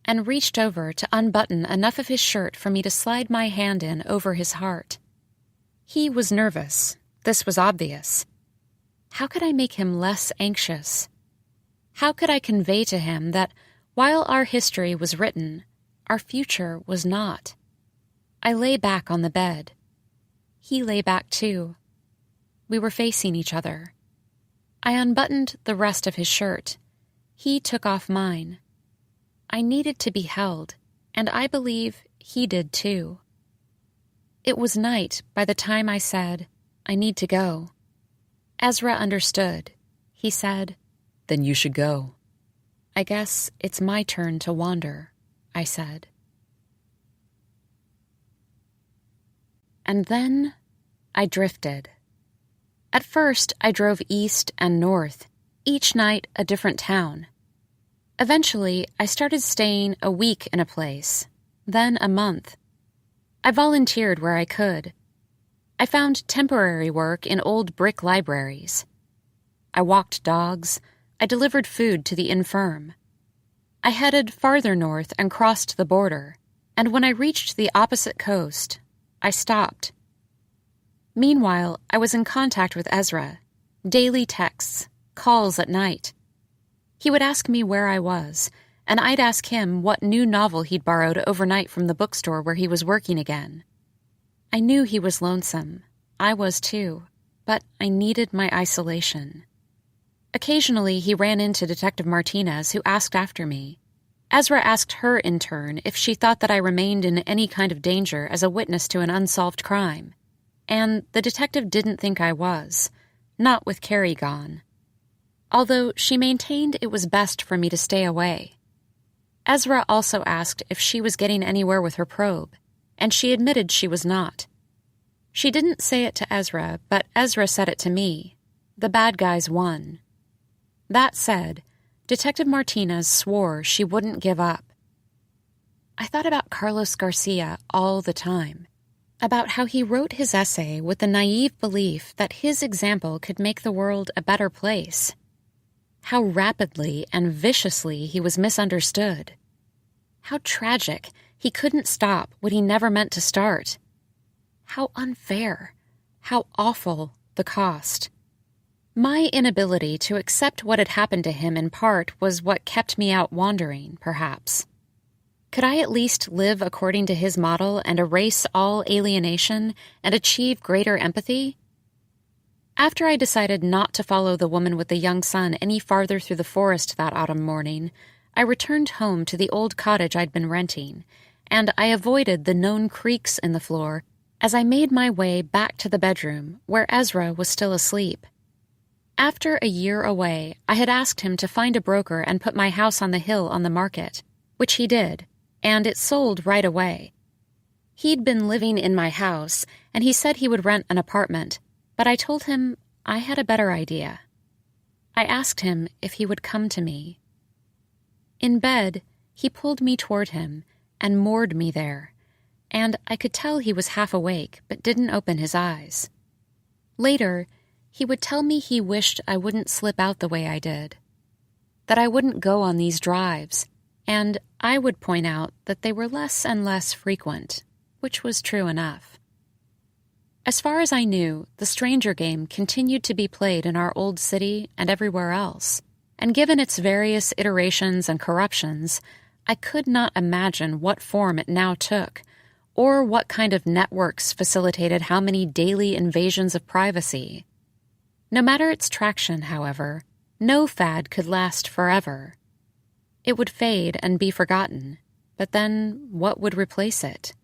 and reached over to unbutton enough of his shirt for me to slide my hand in over his heart. He was nervous. This was obvious. How could I make him less anxious? How could I convey to him that while our history was written, our future was not? I lay back on the bed. He lay back too. We were facing each other. I unbuttoned the rest of his shirt. He took off mine. I needed to be held, and I believe he did too. It was night by the time I said, "I need to go." Ezra understood. He said, "Then you should go." "I guess it's my turn to wander," I said. And then I drifted. At first, I drove east and north, each night a different town. Eventually, I started staying a week in a place, then a month. I volunteered where I could. I found temporary work in old brick libraries. I walked dogs. I delivered food to the infirm. I headed farther north and crossed the border, and when I reached the opposite coast, I stopped. Meanwhile, I was in contact with Ezra, daily texts, calls at night. He would ask me where I was, and I'd ask him what new novel he'd borrowed overnight from the bookstore where he was working again. I knew he was lonesome. I was too, but I needed my isolation. Occasionally, he ran into Detective Martinez, who asked after me. Ezra asked her in turn if she thought that I remained in any kind of danger as a witness to an unsolved crime. And the detective didn't think I was, not with Carrie gone. Although she maintained it was best for me to stay away. Ezra also asked if she was getting anywhere with her probe, and she admitted she was not. She didn't say it to Ezra, but Ezra said it to me. The bad guys won. That said, Detective Martinez swore she wouldn't give up. I thought about Carlos Garcia all the time, about how he wrote his essay with the naive belief that his example could make the world a better place. How rapidly and viciously he was misunderstood. How tragic he couldn't stop what he never meant to start. How unfair. How awful the cost. My inability to accept what had happened to him in part was what kept me out wandering, perhaps. Could I at least live according to his model and erase all alienation and achieve greater empathy? After I decided not to follow the woman with the young son any farther through the forest that autumn morning, I returned home to the old cottage I'd been renting, and I avoided the known creaks in the floor as I made my way back to the bedroom where Ezra was still asleep. After a year away, I had asked him to find a broker and put my house on the hill on the market, which he did, and it sold right away. He'd been living in my house, and he said he would rent an apartment, but I told him I had a better idea. I asked him if he would come to me. In bed, he pulled me toward him and moored me there, and I could tell he was half awake but didn't open his eyes. Later, he would tell me he wished I wouldn't slip out the way I did, that I wouldn't go on these drives, and I would point out that they were less and less frequent, which was true enough. As far as I knew, the stranger game continued to be played in our old city and everywhere else, and given its various iterations and corruptions, I could not imagine what form it now took, or what kind of networks facilitated how many daily invasions of privacy. No matter its traction, however, no fad could last forever. It would fade and be forgotten, but then what would replace it?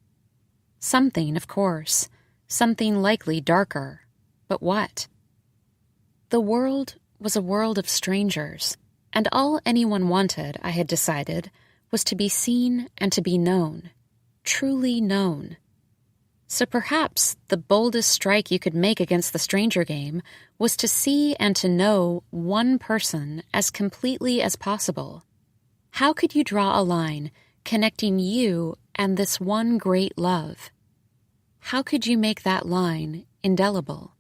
Something, of course. Something likely darker. But what? The world was a world of strangers, and all anyone wanted, I had decided, was to be seen and to be known, truly known. So perhaps the boldest strike you could make against the stranger game was to see and to know one person as completely as possible. How could you draw a line connecting you and this one great love? How could you make that line indelible?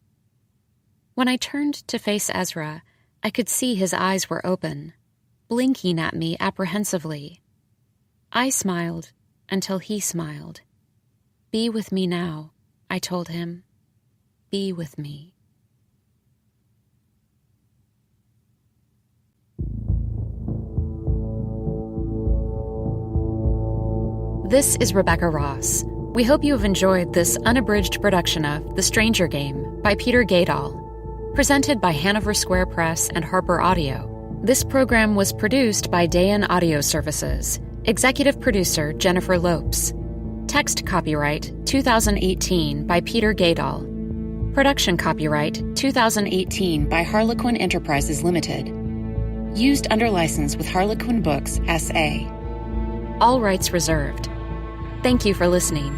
When I turned to face Ezra, I could see his eyes were open, blinking at me apprehensively. I smiled until he smiled. "Be with me now," I told him. "Be with me." This is Rebecca Ross. We hope you have enjoyed this unabridged production of The Stranger Game by Peter Gadol, presented by Hanover Square Press and Harper Audio. This program was produced by Dayan Audio Services. Executive producer Jennifer Lopes. Text copyright 2018 by Peter Gadol. Production copyright 2018 by Harlequin Enterprises Limited. Used under license with Harlequin Books S.A. All rights reserved. Thank you for listening.